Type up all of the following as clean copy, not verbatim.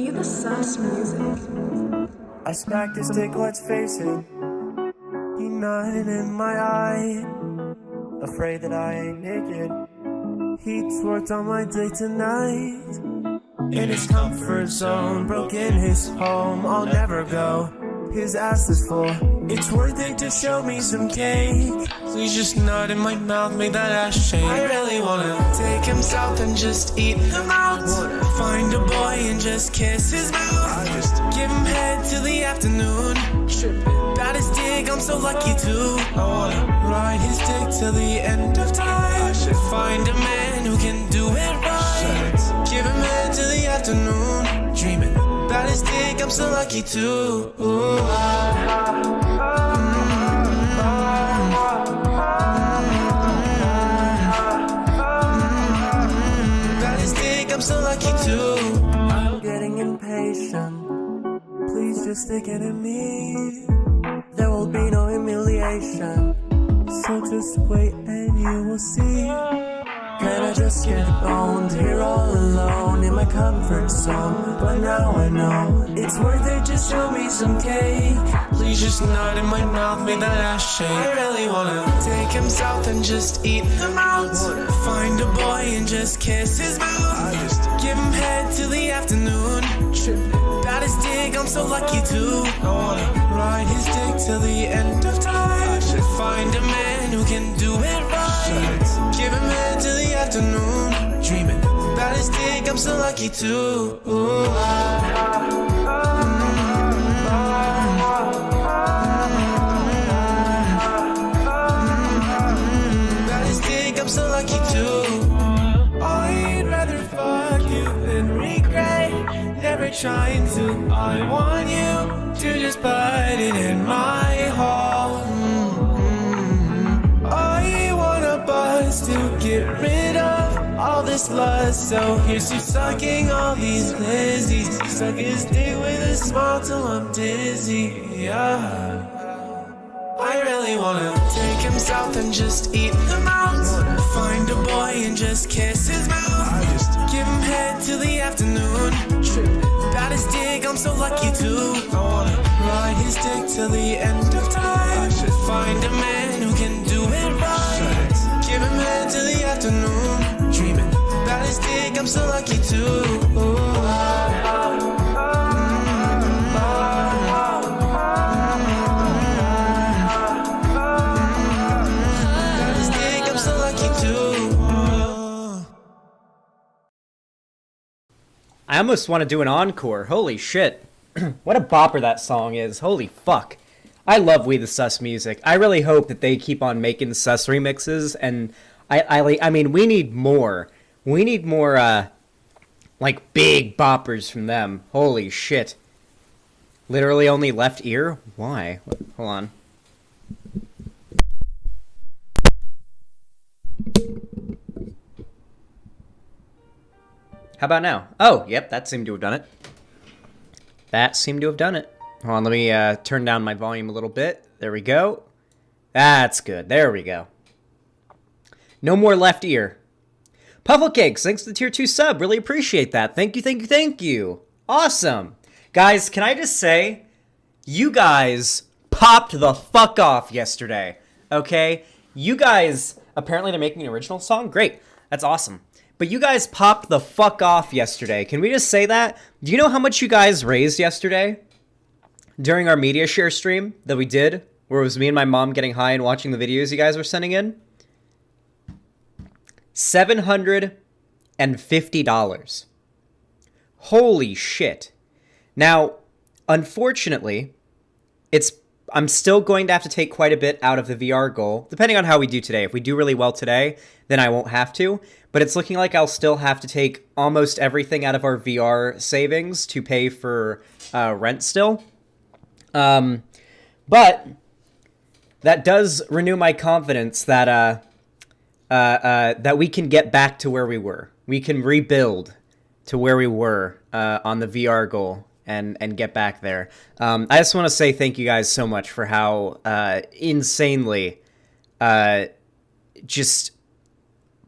We the sus music. I smacked his dick, let's face it. He nodded in my eye, afraid that I ain't naked. He twerked on my dick tonight. In his comfort zone, broke in his home, I'll never go. His ass is full, it's worth it to show me some cake. Please just nut in my mouth, make that ass shake. I really wanna take him south and just eat him out. Wanna find a boy and just kiss his mouth. I just give him head till the afternoon. Trippin', that is dick, I'm so lucky too. I wanna ride his dick till the end of time. I should find a man who can do it right. Give him head till the afternoon. Dreaming about his dick, I'm so lucky too. About his dick, I'm so lucky too. I'm getting impatient. Please just stick it in me. There will be no humiliation. So just wait and you will see. Can I just get boned here all alone in my comfort zone? But now I know it's worth it, just show me some cake. Please just nut in my mouth, make that ass shake. I really wanna take him south and just eat him out. Wanna find a boy and just kiss his mouth. I just give him head till the afternoon. Trippin', about his dick, I'm so lucky too. I wanna ride his dick till the end of time. I should find a man who can do it right. Give him head till the afternoon. Dreaming about his dick, I'm so lucky too. About his dick, I'm so lucky too. I'd rather fuck you than regret never trying to. I want you to just put it in my hole. I want a buzz to get rid of all this lust. So here's to sucking all these lizzies. Suck his dick with a smile till I'm dizzy. Yeah. I really wanna take him south and just eat him out. Wanna find a boy and just kiss his mouth. I just give him head till the afternoon. Trippin', about his dick, I'm so lucky too. I wanna ride his dick till the end of time. I should find a man who can do it right. Give him head till the afternoon. Dreaming about his dick, I'm so lucky too. I almost want to do an encore. Holy shit. What a bopper that song is. Holy fuck. I love We the Sus music. I really hope that they keep on making sus remixes, and I mean, we need more. We need more, like, big boppers from them. Holy shit. Literally only left ear? Why? Hold on. How about now? Oh, yep, that seemed to have done it. That seemed to have done it. Hold on, let me turn down my volume a little bit. There we go. That's good. There we go. No more left ear. Pufflecakes, thanks for the tier 2 sub. Really appreciate that. Thank you, thank you, thank you. Awesome. Guys, can I just say, you guys popped the fuck off yesterday. Okay? You guys, apparently they're making an original song? Great. That's awesome. But you guys popped the fuck off yesterday. Can we just say that? Do you know how much you guys raised yesterday? During our media share stream that we did, where it was me and my mom getting high and watching the videos you guys were sending in? $750. Holy shit. Now, unfortunately, I'm still going to have to take quite a bit out of the VR goal, depending on how we do today. If we do really well today, then I won't have to. But it's looking like I'll still have to take almost everything out of our VR savings to pay for rent still. But that does renew my confidence that that we can get back to where we were. We can rebuild to where we were on the VR goal and get back there. I just want to say thank you guys so much for how insanely just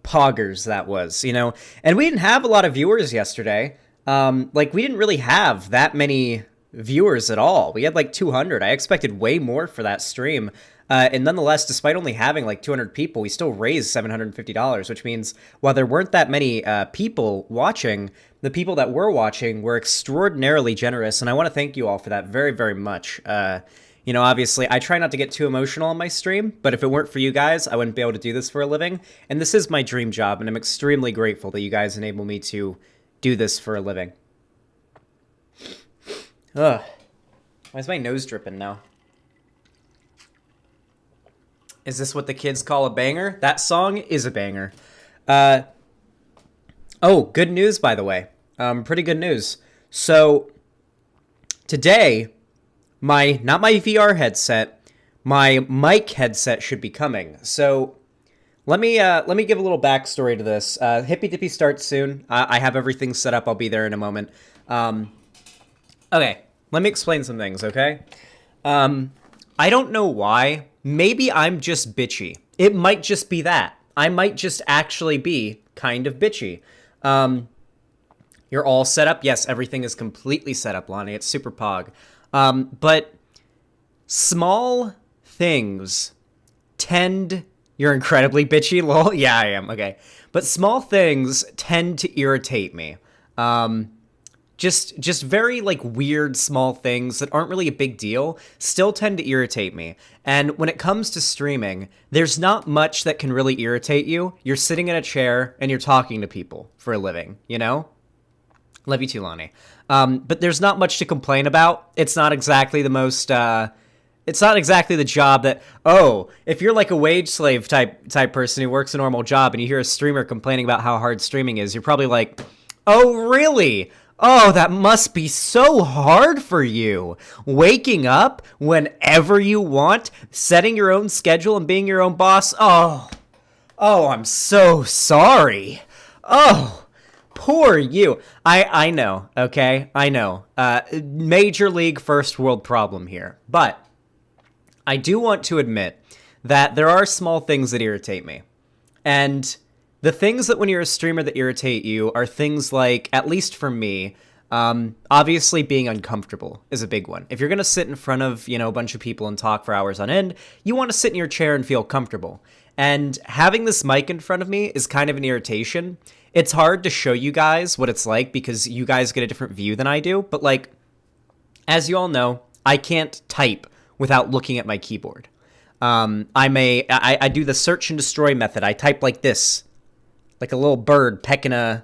poggers that was, you know. And we didn't have a lot of viewers yesterday. Like, we didn't really have that many viewers at all. We had like 200. I expected way more for that stream. And nonetheless, despite only having like 200 people, we still raised $750, which means while there weren't that many people watching, the people that were watching were extraordinarily generous. And I want to thank you all for that very, very much. Obviously, I try not to get too emotional on my stream, but if it weren't for you guys, I wouldn't be able to do this for a living. And this is my dream job, and I'm extremely grateful that you guys enable me to do this for a living. Ugh. Why is my nose dripping now? Is this what the kids call a banger? That song is a banger. Oh, good news, by the way. Pretty good news. So, today, not my VR headset, my mic headset should be coming. So, let me give a little backstory to this. Hippy Dippy starts soon. I have everything set up. I'll be there in a moment. Okay, let me explain some things, okay? I don't know why. Maybe I'm just bitchy. It might just be that. I might just actually be kind of bitchy. You're all set up? Yes, everything is completely set up, Lonnie. It's super pog. But small things tend... You're incredibly bitchy, lol? Yeah, I am. Okay. But small things tend to irritate me. Just very, like, weird small things that aren't really a big deal still tend to irritate me. And when it comes to streaming, there's not much that can really irritate you. You're sitting in a chair and you're talking to people for a living, you know? Love you too, Lonnie. But there's not much to complain about. It's not exactly the most... It's not exactly the job that, if you're like a wage slave type person who works a normal job and you hear a streamer complaining about how hard streaming is, you're probably like, oh, really? Oh, that must be so hard for you. Waking up whenever you want, setting your own schedule and being your own boss. Oh, I'm so sorry. Oh, poor you. I know, okay? I know. Major league first world problem here. But I do want to admit that there are small things that irritate me. And the things that when you're a streamer that irritate you are things like, at least for me, obviously being uncomfortable is a big one. If you're going to sit in front of, a bunch of people and talk for hours on end, you want to sit in your chair and feel comfortable. And having this mic in front of me is kind of an irritation. It's hard to show you guys what it's like because you guys get a different view than I do. But like, as you all know, I can't type without looking at my keyboard. I do the search and destroy method. I type like this, like a little bird pecking the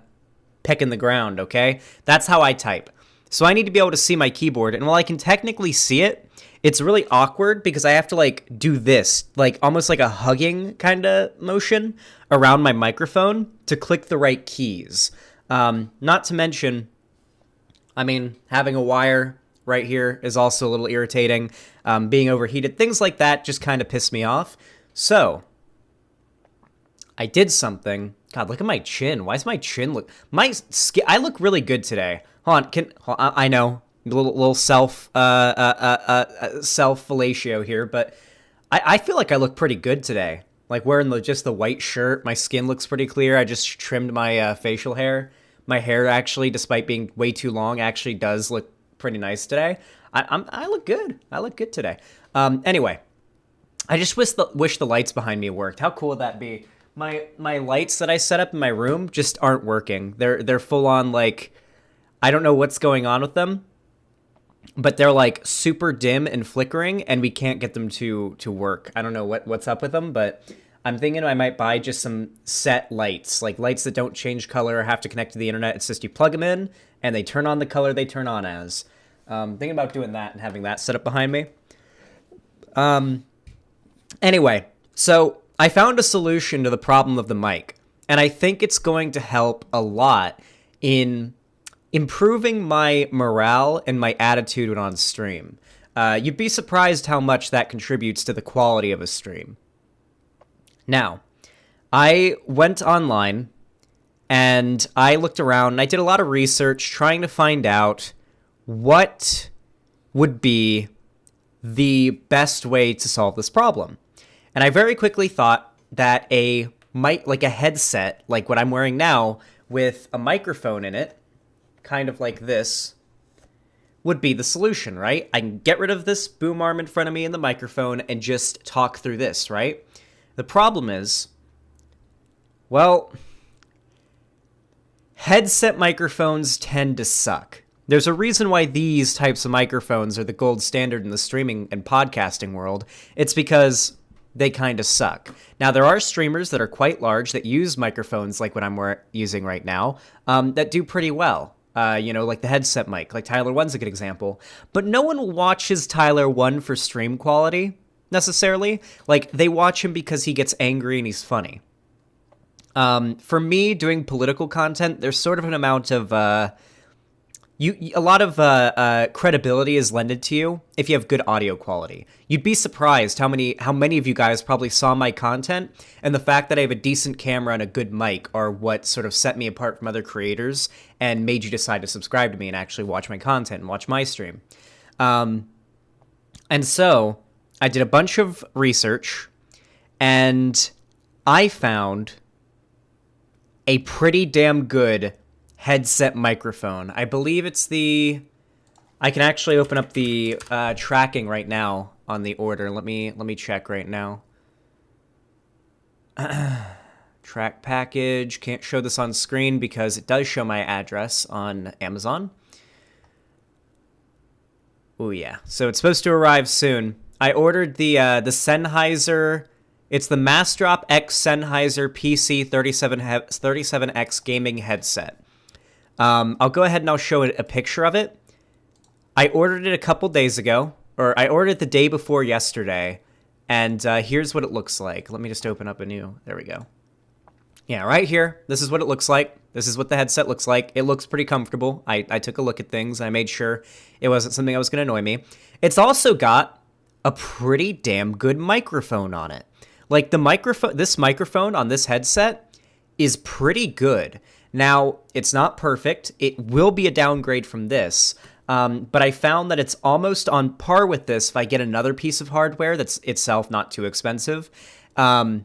ground, okay? That's how I type. So I need to be able to see my keyboard, and while I can technically see it, it's really awkward because I have to like do this, like almost like a hugging kind of motion around my microphone to click the right keys. Not to mention, having a wire right here is also a little irritating. Being overheated, things like that just kind of piss me off. So I did something. God, look at my chin. Why does my chin look... My skin... I look really good today. Hold on. I know. A little self-fellatio here, but I feel like I look pretty good today. Like wearing just the white shirt. My skin looks pretty clear. I just trimmed my facial hair. My hair actually, despite being way too long, actually does look pretty nice today. I look good. I look good today. Anyway, I just wish the lights behind me worked. How cool would that be? My lights that I set up in my room just aren't working. They're full on like, I don't know what's going on with them, but they're like super dim and flickering, and we can't get them to work. I don't know what's up with them, but I'm thinking I might buy just some set lights, like lights that don't change color or have to connect to the internet. It's just you plug them in and they turn on the color they turn on as. Thinking about doing that and having that set up behind me. Anyway, so I found a solution to the problem of the mic, and I think it's going to help a lot in improving my morale and my attitude when on stream. You'd be surprised how much that contributes to the quality of a stream. Now, I went online and I looked around and I did a lot of research trying to find out what would be the best way to solve this problem. And I very quickly thought that a mic, like a headset, like what I'm wearing now, with a microphone in it, kind of like this would be the solution, right? I can get rid of this boom arm in front of me and the microphone and just talk through this, right? The problem is, well, headset microphones tend to suck. There's a reason why these types of microphones are the gold standard in the streaming and podcasting world. It's because they kind of suck. Now, there are streamers that are quite large that use microphones like what I'm using right now that do pretty well. Like the headset mic, like Tyler 1's a good example. But no one watches Tyler 1 for stream quality, necessarily. Like, they watch him because he gets angry and he's funny. For me, doing political content, there's sort of an amount of... a lot of credibility is lended to you if you have good audio quality. You'd be surprised how many of you guys probably saw my content, and the fact that I have a decent camera and a good mic are what sort of set me apart from other creators and made you decide to subscribe to me and actually watch my content and watch my stream. And so I did a bunch of research, and I found a pretty damn good headset microphone. I believe it's I can actually open up the tracking right now on the order. Let me check right now. Track package. Can't show this on screen because it does show my address on Amazon. Oh yeah. So it's supposed to arrive soon. I ordered the Sennheiser. It's the Massdrop X Sennheiser PC 37X gaming headset. I'll go ahead and I'll show a picture of it. I ordered it a couple days ago, or I ordered it the day before yesterday, and here's what it looks like. Let me just open up a new, there we go. Yeah, right here, this is what it looks like. This is what the headset looks like. It looks pretty comfortable. I took a look at things, and I made sure it wasn't something that was going to annoy me. It's also got a pretty damn good microphone on it. Like, this microphone on this headset is pretty good. Now, it's not perfect. It will be a downgrade from this, but I found that it's almost on par with this if I get another piece of hardware that's itself not too expensive. But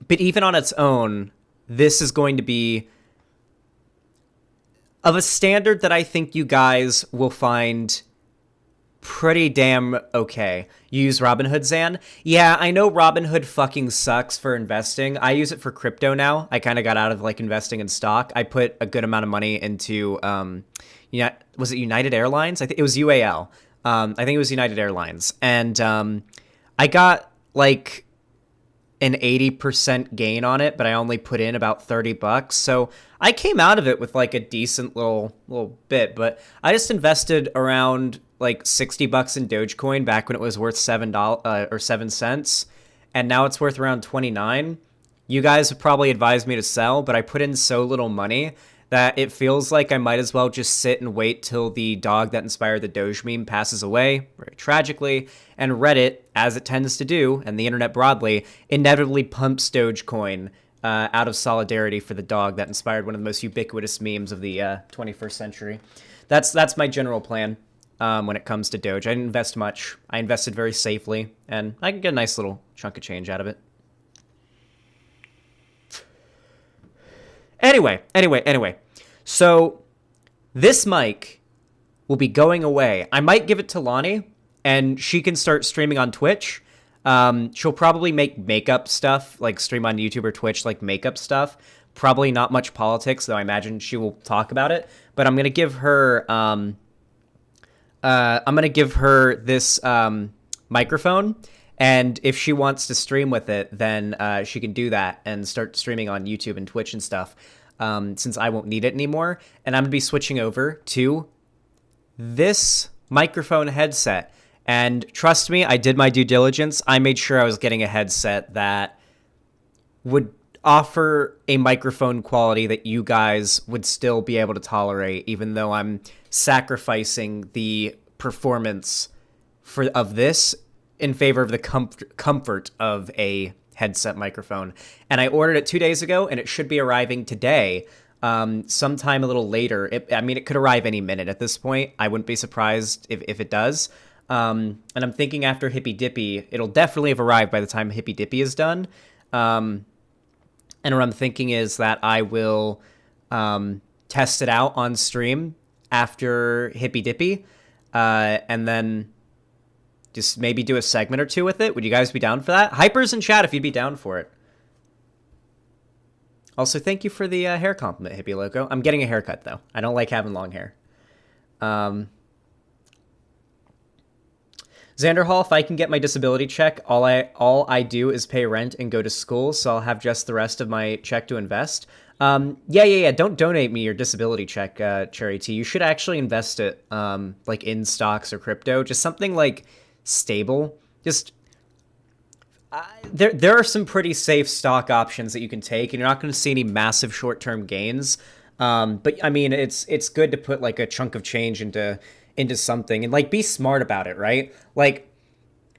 even on its own, this is going to be of a standard that I think you guys will find pretty damn okay. You use Robinhood, Zan? Yeah, I know Robinhood fucking sucks for investing. I use it for crypto now. I kind of got out of like investing in stock. I put a good amount of money into, was it United Airlines? I think it was UAL. I think it was United Airlines. And I got like an 80% gain on it, but I only put in about $30. So I came out of it with like a decent little bit, but I just invested around like $60 in Dogecoin back when it was worth $7 or 7 cents, and now it's worth around 29. You guys have probably advised me to sell, but I put in so little money that it feels like I might as well just sit and wait till the dog that inspired the Doge meme passes away, very tragically, and Reddit, as it tends to do, and the internet broadly, inevitably pumps Dogecoin out of solidarity for the dog that inspired one of the most ubiquitous memes of the 21st century. That's my general plan. When it comes to Doge. I didn't invest much. I invested very safely, and I can get a nice little chunk of change out of it. Anyway. So, this mic will be going away. I might give it to Lonnie, and she can start streaming on Twitch. She'll probably make makeup stuff, like stream on YouTube or Twitch, like makeup stuff. Probably not much politics, though I imagine she will talk about it. But I'm going to give her... this microphone, and if she wants to stream with it, then she can do that and start streaming on YouTube and Twitch and stuff, since I won't need it anymore. And I'm going to be switching over to this microphone headset. And trust me, I did my due diligence. I made sure I was getting a headset that would offer a microphone quality that you guys would still be able to tolerate, even though I'm sacrificing the performance of this in favor of the comfort of a headset microphone. And I ordered it 2 days ago, and it should be arriving today, sometime a little later. It could arrive any minute at this point. I wouldn't be surprised if it does. And I'm thinking after Hippy Dippy, it'll definitely have arrived by the time Hippy Dippy is done. And what I'm thinking is that I will test it out on stream after Hippy Dippy, and then just maybe do a segment or two with it. Would you guys be down for that? Hypers in chat if you'd be down for it. Also, thank you for the hair compliment, Hippie Loco. I'm getting a haircut, though. I don't like having long hair. Xander Hall, if I can get my disability check, all I do is pay rent and go to school, so I'll have just the rest of my check to invest. Yeah. Don't donate me your disability check, Cherry T. You should actually invest it, like in stocks or crypto, just something like stable. Just there are some pretty safe stock options that you can take, and you're not going to see any massive short-term gains. But I mean, it's good to put like a chunk of change into something and like be smart about it, right? Like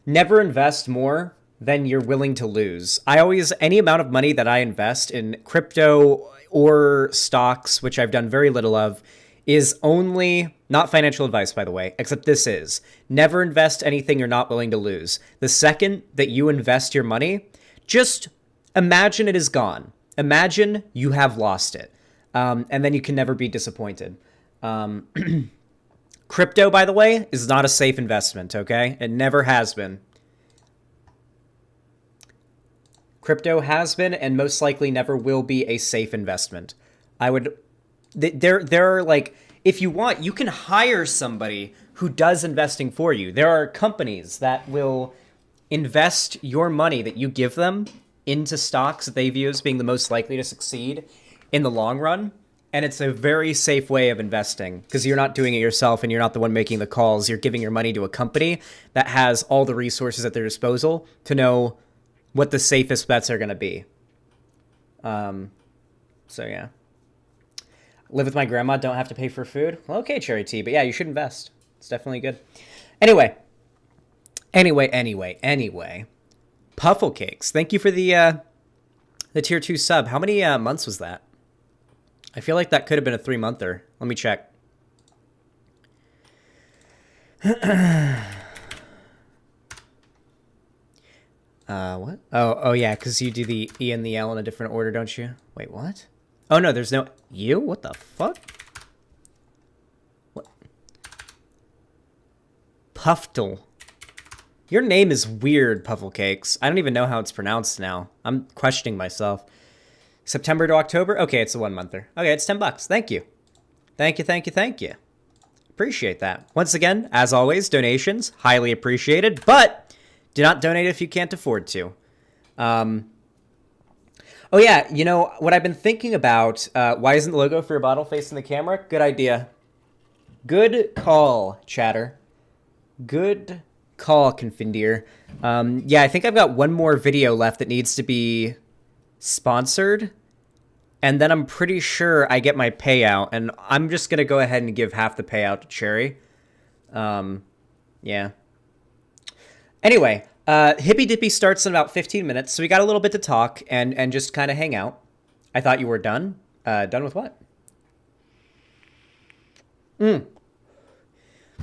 never invest more than you're willing to lose. Any amount of money that I invest in crypto or stocks, which I've done very little of, is only, not financial advice, by the way, except this is, never invest anything you're not willing to lose. The second that you invest your money, just imagine it is gone. Imagine you have lost it. And then you can never be disappointed. Crypto, by the way, is not a safe investment, okay? It never has been. Crypto has been and most likely never will be a safe investment. There are like, if you want, you can hire somebody who does investing for you. There are companies that will invest your money that you give them into stocks that they view as being the most likely to succeed in the long run. And it's a very safe way of investing because you're not doing it yourself and you're not the one making the calls. You're giving your money to a company that has all the resources at their disposal to know what the safest bets are going to be. So yeah. Live with my grandma, don't have to pay for food. Well, okay, Cherry T, but yeah, you should invest. It's definitely good. Anyway. Puffle Cakes. Thank you for the tier 2 sub. How many months was that? I feel like that could have been a 3-monther. Let me check. What? Oh yeah, because you do the E and the L in a different order, don't you? Wait, what? Oh no, there's no U? What the fuck? What? Puffle. Your name is weird, Puffle Cakes. I don't even know how it's pronounced now. I'm questioning myself. September to October? Okay, it's a 1-monther. Okay, it's $10. Thank you. Thank you. Appreciate that. Once again, as always, donations, highly appreciated, but do not donate if you can't afford to. Oh yeah, you know, what I've been thinking about, why isn't the logo for your bottle facing the camera? Good idea. Good call, chatter. Good call, Confindier. Yeah, I think I've got one more video left that needs to be sponsored, and then I'm pretty sure I get my payout, and I'm just gonna go ahead and give half the payout to Cherry. Yeah. Anyway, Hippy Dippy starts in about 15 minutes, so we got a little bit to talk and just kind of hang out. I thought you were done. Done with what?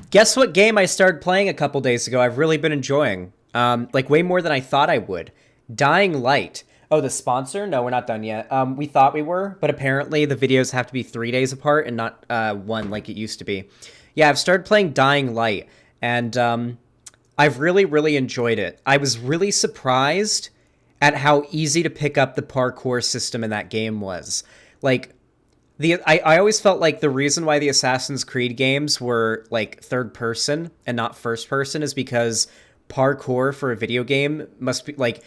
Guess what game I started playing a couple days ago I've really been enjoying? Like way more than I thought I would. Dying Light. Oh, the sponsor? No, we're not done yet. We thought we were, but apparently the videos have to be 3 days apart and not 1 like it used to be. Yeah, I've started playing Dying Light, and I've really enjoyed it. I was really surprised at how easy to pick up the parkour system in that game was. Like, I always felt like the reason why the Assassin's Creed games were like third person and not first person is because parkour for a video game must be like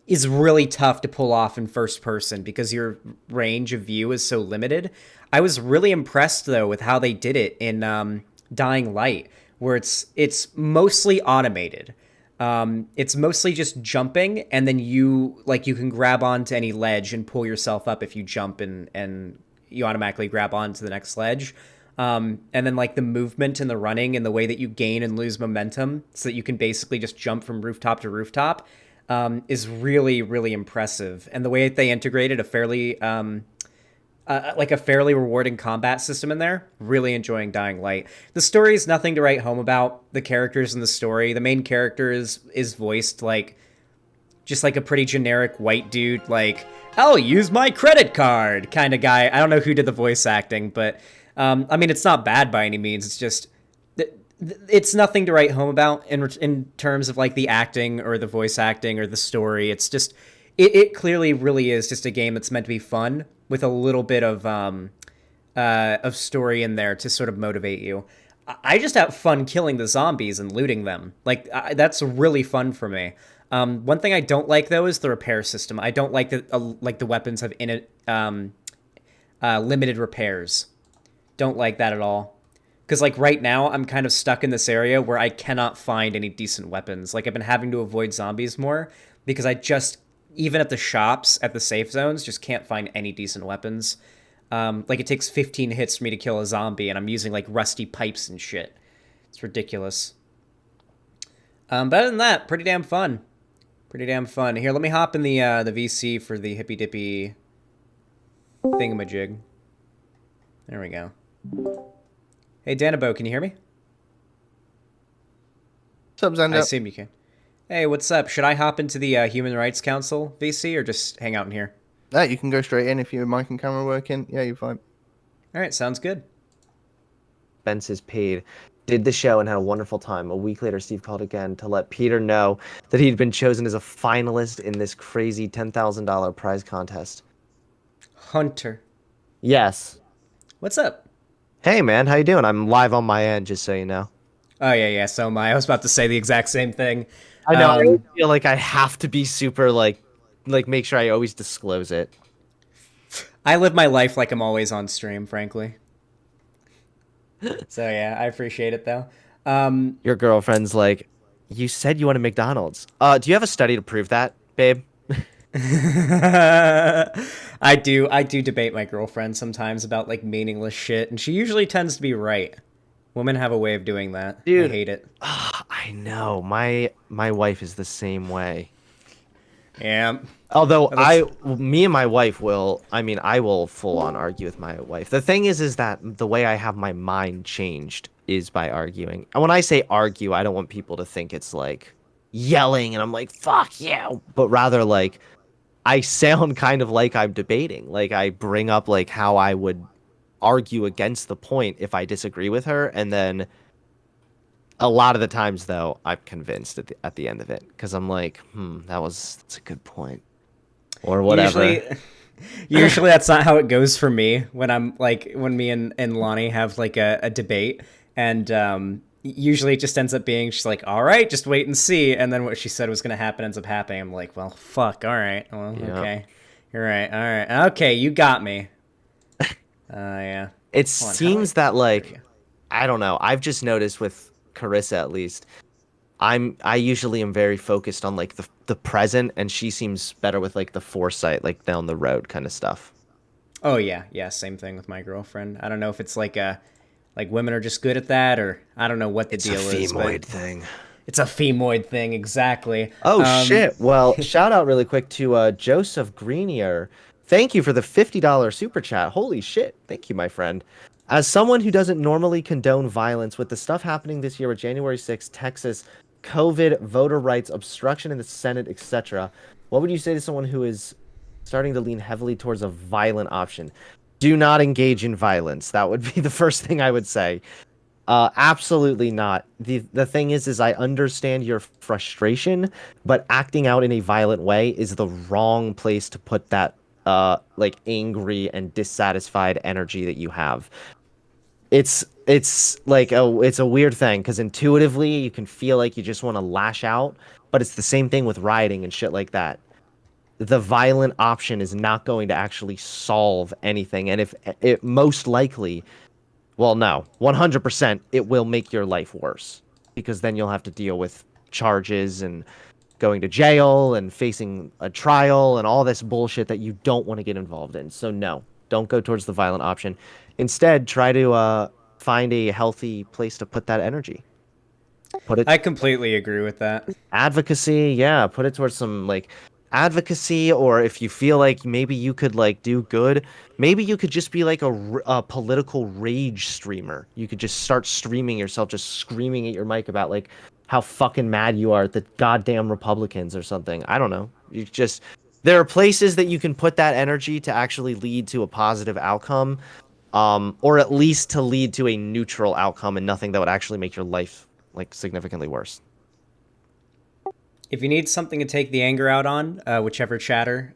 is really tough to pull off in first person because your range of view is so limited. I was really impressed though with how they did it in Dying Light, where it's mostly automated. It's mostly just jumping, and then you can grab onto any ledge and pull yourself up if you jump and you automatically grab onto the next ledge. And then like the movement and the running and the way that you gain and lose momentum so that you can basically just jump from rooftop to rooftop is really impressive. And the way that they integrated a fairly rewarding combat system in there, really enjoying Dying Light. The story is nothing to write home about. The characters in the story, the main character is voiced like just like a pretty generic white dude, like I'll use my credit card kind of guy. I don't know who did the voice acting, but I mean, it's not bad by any means. It's just it's nothing to write home about in terms of like the acting or the voice acting or the story. It's just it clearly really is just a game that's meant to be fun with a little bit of story in there to sort of motivate you. I just have fun killing the zombies and looting them. Like that's really fun for me. One thing I don't like though is the repair system. I don't like that like the weapons have in it limited repairs. Don't like that at all. Because like right now I'm kind of stuck in this area where I cannot find any decent weapons. Like I've been having to avoid zombies more because I just even at the shops at the safe zones just can't find any decent weapons. Like it takes 15 hits for me to kill a zombie, and I'm using like rusty pipes and shit. It's ridiculous. But other than that, pretty damn fun. Pretty damn fun. Here, let me hop in the VC for the Hippy Dippy thingamajig. There we go. Hey, Danabo, can you hear me? What's up, Zendo? I assume you can. Hey, what's up? Should I hop into the Human Rights Council VC or just hang out in here? You can go straight in if your mic and camera working. Yeah, you're fine. All right, sounds good. Expenses paid. Did the show and had a wonderful time. A week later, Steve called again to let Peter know that he'd been chosen as a finalist in this crazy $10,000 prize contest. Hunter. Yes. What's up? Hey, man, how you doing? I'm live on my end, just so you know. Oh, yeah, so am I. I was about to say the exact same thing. I know, I feel like I have to be super, like make sure I always disclose it. I live my life like I'm always on stream, frankly. So, yeah, I appreciate it, though. Your girlfriend's like, you said you wanted McDonald's. Do you have a study to prove that, babe? I do debate my girlfriend sometimes about, like, meaningless shit, and she usually tends to be right. Women have a way of doing that. Dude, I hate it. I know. My wife is the same way. Yeah. Although me and my wife I will full on argue with my wife. The thing is that the way I have my mind changed is by arguing. And when I say argue, I don't want people to think it's like yelling and I'm like, fuck yeah. But rather like I sound kind of like I'm debating. Like I bring up like how I would argue against the point if I disagree with her, and then a lot of the times though I'm convinced at the end of it because I'm like, that's a good point or whatever. Usually that's not how it goes for me when me and Lonnie have like a debate, and usually it just ends up being she's like, all right, just wait and see, and then what she said was going to happen ends up happening. I'm like, well, fuck, all right, well, yeah. Okay, you're right, all right, okay, you got me. Yeah. It seems that like, I don't know. I've just noticed with Carissa at least, I usually am very focused on like the present, and she seems better with like the foresight, like down the road kind of stuff. Oh yeah, same thing with my girlfriend. I don't know if it's like women are just good at that, or I don't know what the deal is. It's a femoid thing. It's a femoid thing, exactly. Oh shit! Well, shout out really quick to Joseph Greenier. Thank you for the $50 super chat. Holy shit. Thank you, my friend. As someone who doesn't normally condone violence, with the stuff happening this year with January 6th, Texas, COVID, voter rights, obstruction in the Senate, etc., what would you say to someone who is starting to lean heavily towards a violent option? Do not engage in violence. That would be the first thing I would say. Absolutely not. The thing is I understand your frustration, but acting out in a violent way is the wrong place to put that like angry and dissatisfied energy that you have. It's like it's a weird thing because intuitively you can feel like you just want to lash out, but it's the same thing with rioting and shit like that. The violent option is not going to actually solve anything, and if it most likely, well, no, 100%, it will make your life worse because then you'll have to deal with charges and going to jail and facing a trial and all this bullshit that you don't want to get involved in. So no, don't go towards the violent option. Instead, try to find a healthy place to put that energy. I completely agree with that. Advocacy, yeah, put it towards some like advocacy, or if you feel like maybe you could like do good, maybe you could just be like a political rage streamer. You could just start streaming yourself, just screaming at your mic about like how fucking mad you are at the goddamn Republicans or something. I don't know. You just there are places that you can put that energy to actually lead to a positive outcome, or at least to lead to a neutral outcome and nothing that would actually make your life like significantly worse. If you need something to take the anger out on, whichever chatter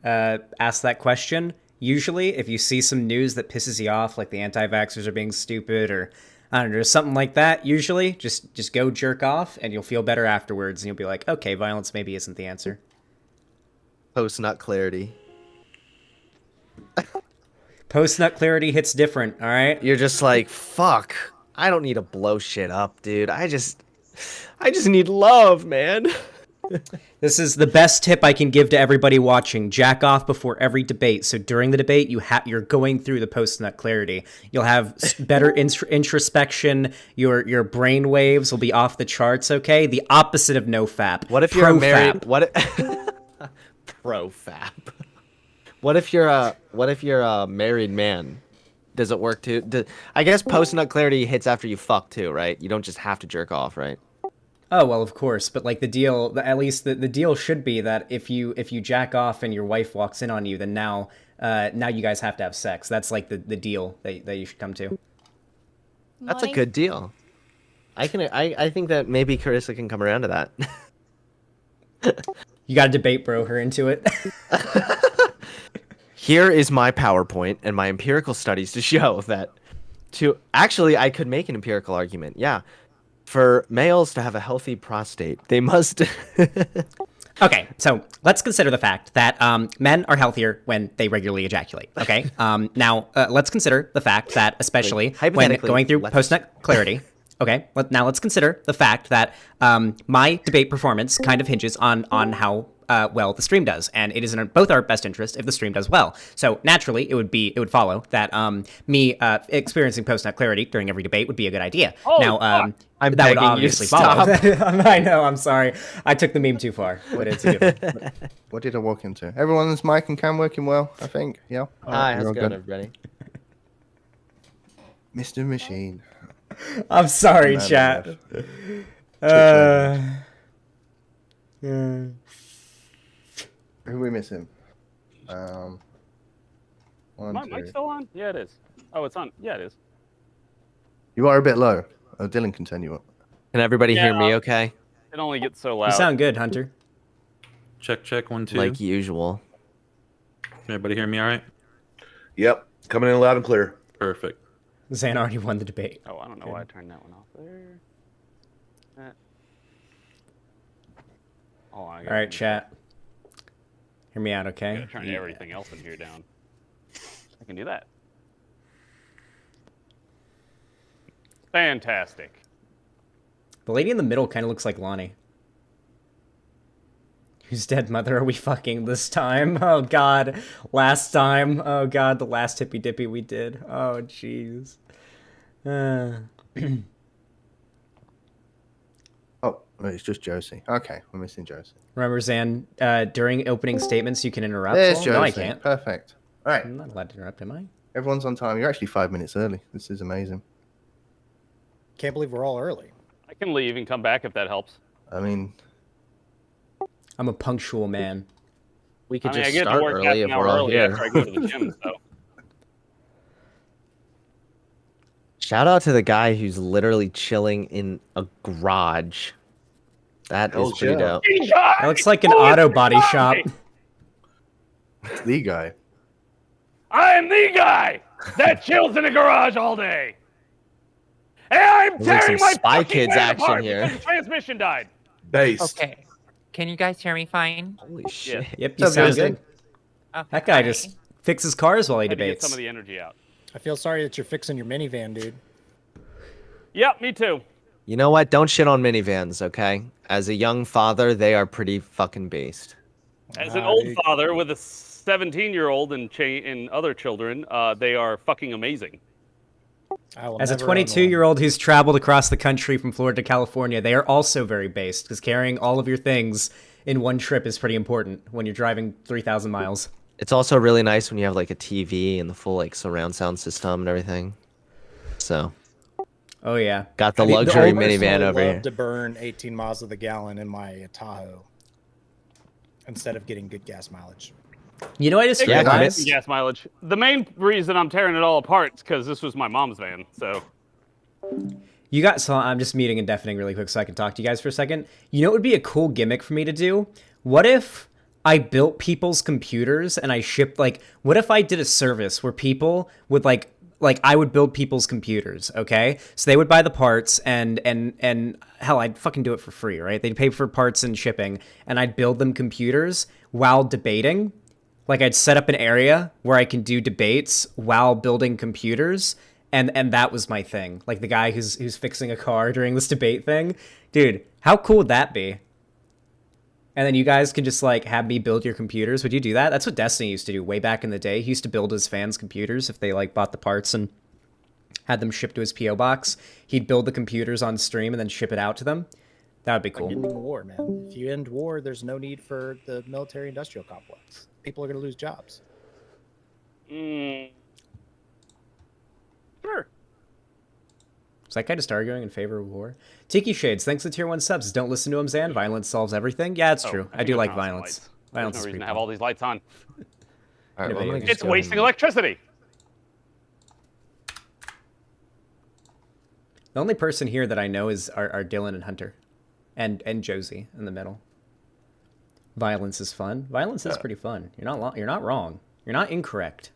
asks that question, usually if you see some news that pisses you off, like the anti-vaxxers are being stupid or I don't know, something like that, usually just go jerk off and you'll feel better afterwards and you'll be like, okay, violence maybe isn't the answer. Post-nut clarity. Post-nut clarity hits different, all right? You're just like, fuck, I don't need to blow shit up, dude. I just need love, man. This is the best tip I can give to everybody watching. Jack off before every debate. So during the debate, you're going through the post-nut clarity. You'll have better introspection. Your brain waves will be off the charts. Okay, the opposite of no fap. What if you're a married? What? Pro fap. What if you're a married man? Does it work too? I guess post-nut clarity hits after you fuck too, right? You don't just have to jerk off, right? Oh, well, of course, but like the deal, at least the deal should be that if you jack off and your wife walks in on you, then now you guys have to have sex. That's like the deal that you should come to. That's a good deal. I think that maybe Carissa can come around to that. You got to debate bro her into it. Here is my PowerPoint and my empirical studies to show that actually I could make an empirical argument. Yeah. For males to have a healthy prostate, they must... Okay, so let's consider the fact that men are healthier when they regularly ejaculate, okay? Now, let's consider the fact that, especially when going through post-nut clarity, okay? Now let's consider the fact that my debate performance kind of hinges on how well the stream does, and it is in both our best interest if the stream does well. So naturally, it would follow that me experiencing post-nut clarity during every debate would be a good idea. Now, that would obviously follow. I know. I'm sorry. I took the meme too far, but it's a good one. What did I walk into? Everyone's mic and cam working well, I think. Yeah. Hi, how's it going, everybody? Mr. Machine. I'm sorry, chat. Who are we missing? Is my mic still on? Yeah, it is. Oh, it's on. Yeah, it is. You are a bit low. Oh, Dylan can turn you up. Can everybody hear me okay? It only gets so loud. You sound good, Hunter. Check, 1, 2. Like usual. Can everybody hear me all right? Yep, coming in loud and clear. Perfect. Zan already won the debate. Oh, I don't know why I turned that one off there. Oh, all right, chat. Hear me out, okay? I'm gonna turn everything else in here down. I can do that. Fantastic. The lady in the middle kind of looks like Lonnie. Whose dead mother are we fucking this time? Oh god. Last time. Oh god, the last Hippy Dippy we did. Oh jeez. Oh, it's just Josie. Okay, we're missing Josie. Remember, Zan, during opening statements you can interrupt. There's Josie. No, I can't. Perfect. All right. I'm not allowed to interrupt, am I? Everyone's on time. You're actually 5 minutes early. This is amazing. Can't believe we're all early. I can leave and come back if that helps. I mean... I'm a punctual man. We could I just get to start work early if half an we're hour all early here. after I go to the gym, so. Shout out to the guy who's literally chilling in a garage. That is pretty dope. That looks like an auto body shop. It's the guy. I am the guy that chills in a garage all day. And I'm There's like tearing some my Spy fucking Kids van action apart here. because the transmission died. Based. Okay. Can you guys hear me fine? Holy shit. Yep, you sound good. Okay, That guy hi. just fixes cars while he Had to get debates. some of the energy out. I feel sorry that you're fixing your minivan, dude. Yep, me too. You know what? Don't shit on minivans, okay? As a young father, they are pretty fucking based. As an old father with a 17-year-old and other children, they are fucking amazing. As a 22-year-old who's traveled across the country from Florida to California, they are also very based, because carrying all of your things in one trip is pretty important when you're driving 3,000 miles. It's also really nice when you have like a TV and the full like surround sound system and everything. So, Oh, yeah. got the luxury I minivan over love here. to burn 18 miles of the gallon in my Tahoe instead of getting good gas mileage. You know, I just Yeah, realized. Gas mileage. The main reason I'm tearing it all apart is because this was my mom's van. So You got so I'm just muting and deafening really quick so I can talk to you guys for a second. You know what would be a cool gimmick for me to do? What if I built people's computers and I shipped what if I did a service where people would like I would build people's computers, okay? So they would buy the parts and hell, I'd fucking do it for free, right? They'd pay for parts and shipping and I'd build them computers while debating. Like I'd set up an area where I can do debates while building computers. And that was my thing. Like the guy who's fixing a car during this debate thing. Dude, how cool would that be? And then you guys can just have me build your computers. Would you do that? That's what Destiny used to do way back in the day. He used to build his fans' computers if they bought the parts and had them shipped to his PO box. He'd build the computers on stream and then ship it out to them. That would be cool. Ending war, man. If you end war, there's no need for the military-industrial complex. People are going to lose jobs. sure. Is that guy just arguing in favor of war? Tiki Shades, thanks to tier 1 subs. Don't listen to him, Zan. Violence solves everything. Yeah, it's true. I do like violence. Violence There's is no reason pretty to have cool. all these lights on. All right, well, I'm gonna just It's go wasting ahead electricity. The only person here that I know are Dylan and Hunter. And Josie in the middle. Violence is fun. Violence is pretty fun. You're not wrong. You're not incorrect.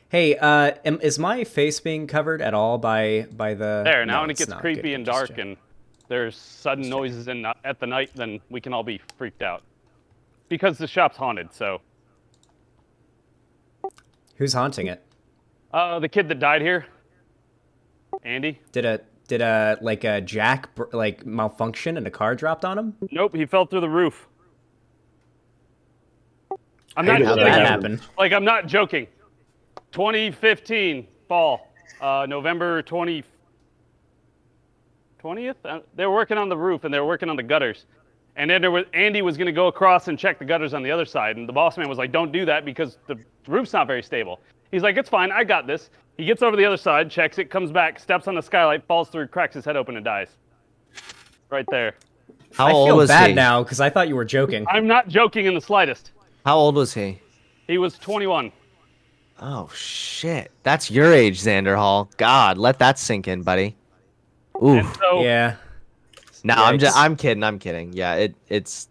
Hey, is my face being covered at all by the? There, now No, when it it's gets not. creepy Good, and just dark check. and there's sudden noises at the night, then we can all be freaked out. Because the shop's haunted, so. Who's haunting it? The kid that died here. Andy? Did a jack malfunction and a car dropped on him? Nope, he fell through the roof. I'm Hate not it when That that happened. I'm not joking. 2015 fall, November 20th. They were working on the roof and they were working on the gutters, and then Andy was going to go across and check the gutters on the other side, and the boss man was like, "Don't do that because the roof's not very stable." He's like, "It's fine, I got this." He gets over the other side, checks it, comes back, steps on the skylight, falls through, cracks his head open, and dies. Right there. How I old feel was bad he? now because I thought you were joking. I'm not joking in the slightest. How old was he? He was 21. Oh shit, that's your age, Xander Hall. God, let that sink in, buddy. Ooh. And so, Yeah. No, Yikes. I'm kidding. Yeah, it's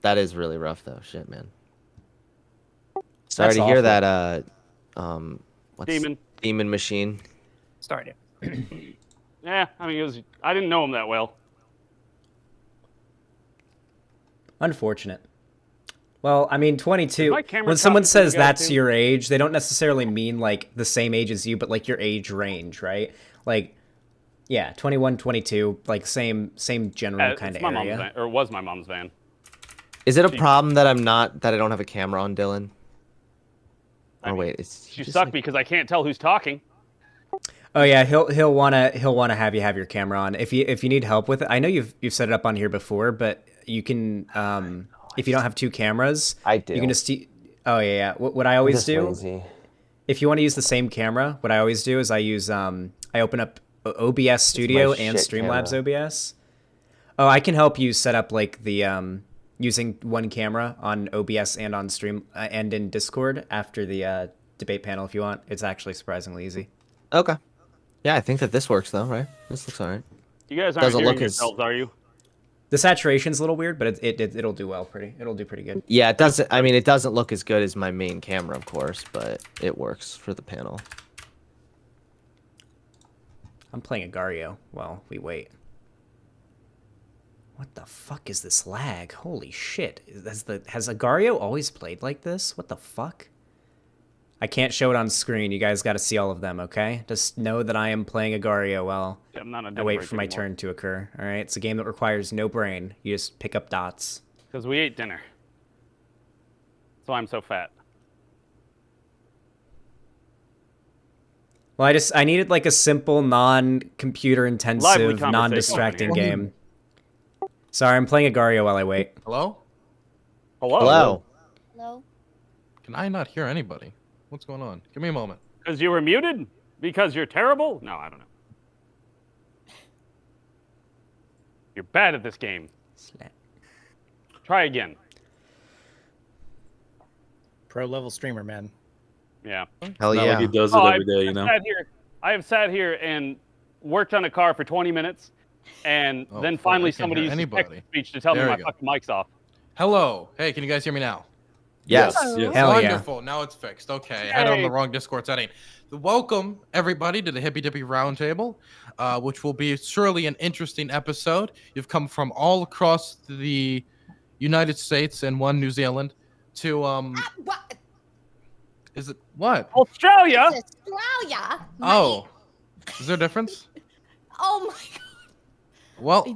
that is really rough though. Shit, man. Sorry That's to hear awful. that. What's Demon Machine. Started. yeah, I mean, I didn't know him that well. Unfortunate. Well, I mean, 22. My camera When someone talking to says you guys that's too? your age, they don't necessarily mean the same age as you, but your age range, right? Yeah, 21, 22, same general kind It's of my mom's area. van, or was my mom's van. Is it a problem that I don't have a camera on Dylan? I Oh mean, wait, it's You just suck like- because I can't tell who's talking. Oh yeah, he'll wanna have you have your camera on if you need help with it. I know you've set it up on here before, but you can if you don't have two cameras, I do. You can just oh yeah. What I always Just do lazy. if you want to use the same camera, what I always do is I use I open up OBS Studio and shit Streamlabs camera. OBS. Oh, I can help you set up the using one camera on OBS and on Stream and in Discord after the debate panel if you want. It's actually surprisingly easy. Okay. Yeah, I think that this works though, right? This looks alright. You guys aren't Doesn't hearing look as- yourselves, are you? The saturation's a little weird, but it'll do well. It'll do pretty good. Yeah, it doesn't. I mean, it doesn't look as good as my main camera, of course, but it works for the panel. I'm playing Agario while we wait. What the fuck is this lag? Holy shit. Has Agario always played like this? What the fuck? I can't show it on screen. You guys got to see all of them, okay? Just know that I am playing Agario while I'm not I wait for my turn to occur. All right? It's a game that requires no brain. You just pick up dots. Because we ate dinner. So I'm so fat. Well, I needed a simple, non-computer Lively intensive, conversation non-distracting over here. game. Sorry, I'm playing Agario while I wait. Hello? Hello? Hello. Hello? Can I not hear anybody? What's going on? Give me a moment. Because you were muted? Because you're terrible? No, I don't know. You're bad at this game. Slap. Try again. Pro level streamer, man. Yeah. Hell Not yeah. like he does it every day, you know. I have sat here and worked on a car for 20 minutes, and Oh, then fuck, finally I can't somebody hear used anybody. speech to tell There me we my go. fucking mic's off. Hello. Hey, can you guys hear me now? Yes. Yes. Hell yeah. Wonderful. Now it's fixed. Okay. I had it on the wrong Discord setting. Welcome, everybody, to the Hippy Dippy Roundtable, which will be surely an interesting episode. You've come from all across the United States and one New Zealand to What? Is it what? Australia. It's Australia. Oh, is there a difference? Oh my god. Well,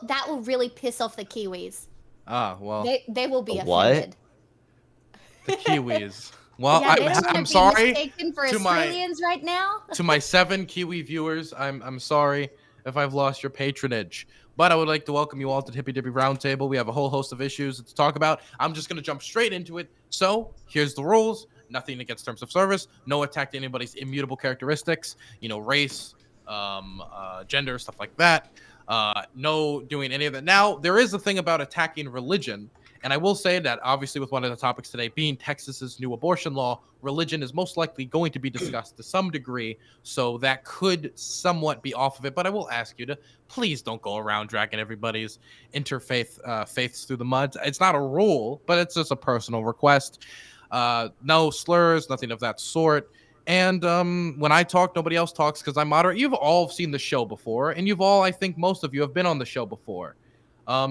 that will really piss off the Kiwis. well, They will be What? offended. the Kiwis. Well, Yeah, they don't wanna I'm be sorry mistaken for to Australians right now. to my 7 Kiwi viewers. I'm sorry if I've lost your patronage, but I would like to welcome you all to the Hippy Dippy Roundtable. We have a whole host of issues to talk about. I'm just gonna jump straight into it. So here's the rules. Nothing against terms of service. No attack to anybody's immutable characteristics. You know, race, gender, stuff like that. No doing any of that. Now, there is a thing about attacking religion. And I will say that, obviously, with one of the topics today being Texas's new abortion law, religion is most likely going to be discussed to some degree. So that could somewhat be off of it. But I will ask you to please don't go around dragging everybody's interfaith faiths through the mud. It's not a rule, but it's just a personal request. No slurs, nothing of that sort. And when I talk, nobody else talks because I'm moderate. You've all seen the show before, and you've all, I think most of you have been on the show before.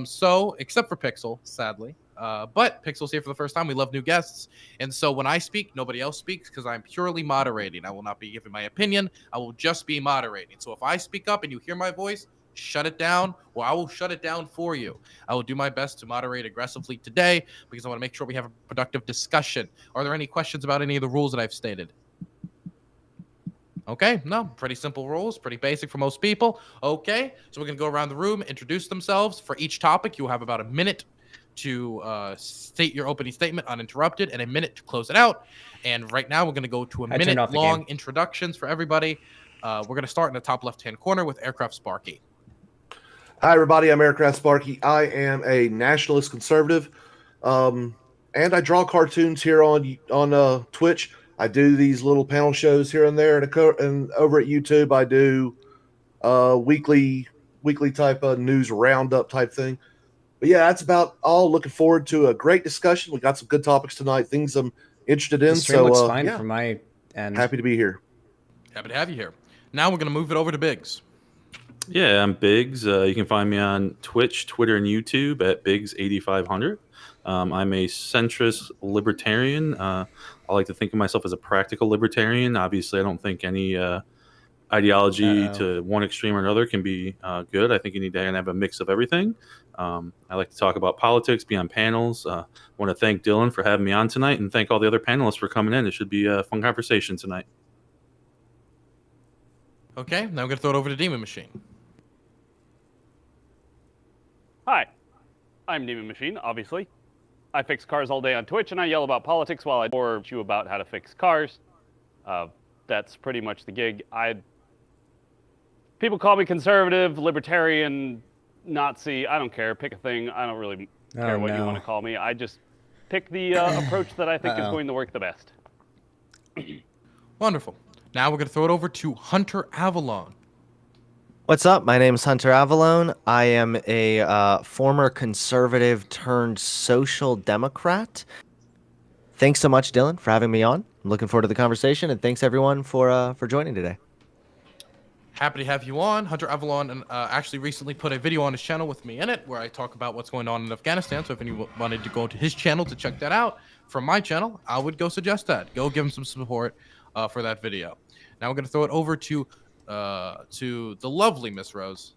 So, except for Pixel, sadly. But Pixel's here for the first time. We love new guests. And so when I speak, nobody else speaks because I'm purely moderating. I will not be giving my opinion. I will just be moderating. So if I speak up and you hear my voice, shut it down, or I will shut it down for you. I will do my best to moderate aggressively today because I want to make sure we have a productive discussion. Are there any questions about any of the rules that I've stated? Okay, no, pretty simple rules, pretty basic for most people. Okay, so we're going to go around the room, introduce themselves. For each topic, you'll have about a minute to state your opening statement uninterrupted and a minute to close it out. And right now, we're going to go to a minute-long introductions for everybody. We're going to start in the top left-hand corner with Aircraft Sparky. Hi, everybody. I'm Aircraft Sparky. I am a nationalist conservative, and I draw cartoons here on Twitch. I do these little panel shows here and there, and over at YouTube, I do weekly type of news roundup type thing. But yeah, that's about all. Looking forward to a great discussion. We got some good topics tonight, things I'm interested in. The stream looks fine from my end. Happy to be here. Happy to have you here. Now we're going to move it over to Biggs. Yeah, I'm Biggs. You can find me on Twitch, Twitter, and YouTube at Biggs8500. I'm a centrist libertarian. I like to think of myself as a practical libertarian. Obviously, I don't think any ideology to one extreme or another can be good. I think you need to have a mix of everything. I like to talk about politics, be on panels. I want to thank Dylan for having me on tonight and thank all the other panelists for coming in. It should be a fun conversation tonight. Okay, now I'm going to throw it over to Demon Machine. Hi, I'm Demon Machine, obviously. I fix cars all day on Twitch, and I yell about politics while I bore you about how to fix cars. That's pretty much the gig. People call me conservative, libertarian, Nazi. I don't care. Pick a thing. I don't really care what you want to call me. I just pick the approach that I think is going to work the best. Wonderful. Now we're going to throw it over to Hunter Avalon. What's up? My name's Hunter Avalon. I am a former conservative turned social democrat. Thanks so much, Dylan, for having me on. I'm looking forward to the conversation, and thanks everyone for joining today. Happy to have you on. Hunter Avalon actually recently put a video on his channel with me in it where I talk about what's going on in Afghanistan. So if anyone wanted to go to his channel to check that out from my channel, I would go suggest that. Go give him some support for that video. Now we're going to throw it over to the lovely Miss Rose.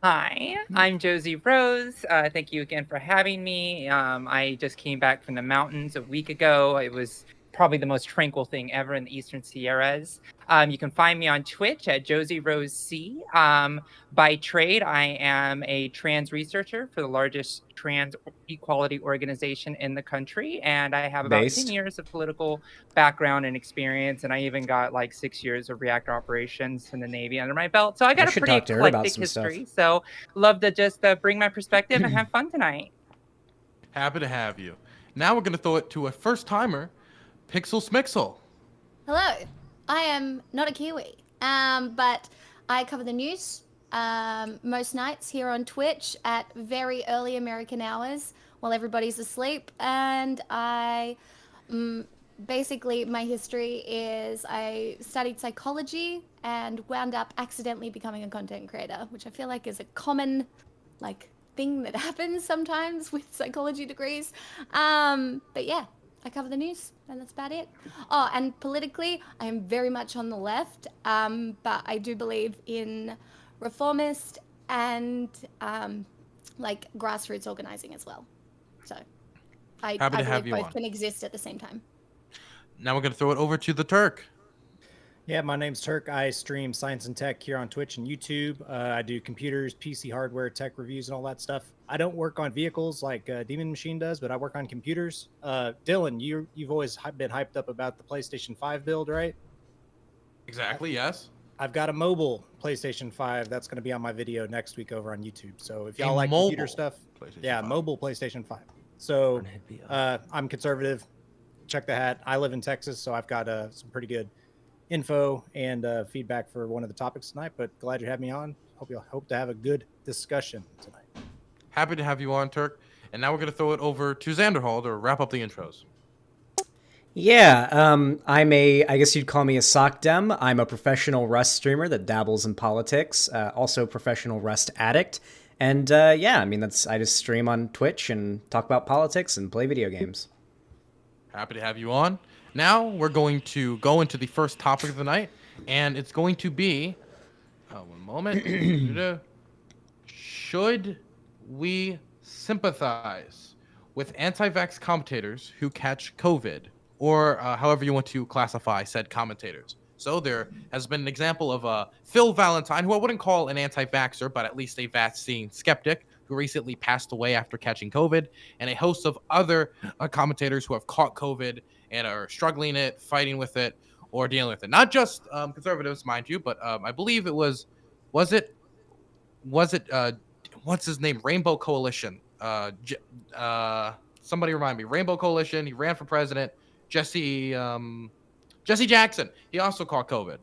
Hi, I'm Josie Rose. Thank you again for having me. I just came back from the mountains a week ago. It was probably the most tranquil thing ever in the Eastern Sierras. You can find me on Twitch at Josie Rose C. By trade, I am a trans researcher for the largest trans equality organization in the country, and I have about 10 years of political background and experience, and I even got like 6 years of reactor operations in the Navy under my belt. So I got a pretty eclectic history. So love to just bring my perspective and have fun tonight. Happy to have you. Now we're going to throw it to a first-timer, Pixel Smixel. Hello. I am not a Kiwi, but I cover the news most nights here on Twitch at very early American hours while everybody's asleep. And I basically, my history is I studied psychology and wound up accidentally becoming a content creator, which I feel like is a common thing that happens sometimes with psychology degrees. But yeah, I cover the news, and that's about it. Oh, and politically, I am very much on the left, but I do believe in reformist and grassroots organizing as well. So I believe both can exist at the same time. Now we're going to throw it over to the Turk. Yeah, my name's Turk. I stream science and tech here on Twitch and YouTube. I do computers, PC hardware, tech reviews, and all that stuff. I don't work on vehicles like Demon Machine does, but I work on computers. Dylan, you've always been hyped up about the PlayStation 5 build, right? Exactly, yes. I've got a mobile PlayStation 5 that's going to be on my video next week over on YouTube. So if y'all like computer stuff, mobile PlayStation 5. So I'm conservative. Check the hat. I live in Texas, so I've got some pretty good info and feedback for one of the topics tonight, but glad you had me on. Hope to have a good discussion tonight. Happy to have you on, Turk. And now we're going to throw it over to Xanderhall to wrap up the intros. Yeah, I guess you'd call me a sock dem. I'm a professional Rust streamer that dabbles in politics, also a professional Rust addict. And I just stream on Twitch and talk about politics and play video games. Happy to have you on. Now we're going to go into the first topic of the night, and it's going to be, one moment. Should we sympathize with anti-vax commentators who catch COVID, or however you want to classify said commentators? So there has been an example of Phil Valentine, who I wouldn't call an anti-vaxxer, but at least a vaccine skeptic, who recently passed away after catching COVID, and a host of other commentators who have caught COVID and are struggling it, fighting with it, or dealing with it. Not just conservatives, mind you, but I believe it was it what's his name? Rainbow Coalition. Somebody remind me. Rainbow Coalition. He ran for president. Jesse Jackson. He also caught COVID.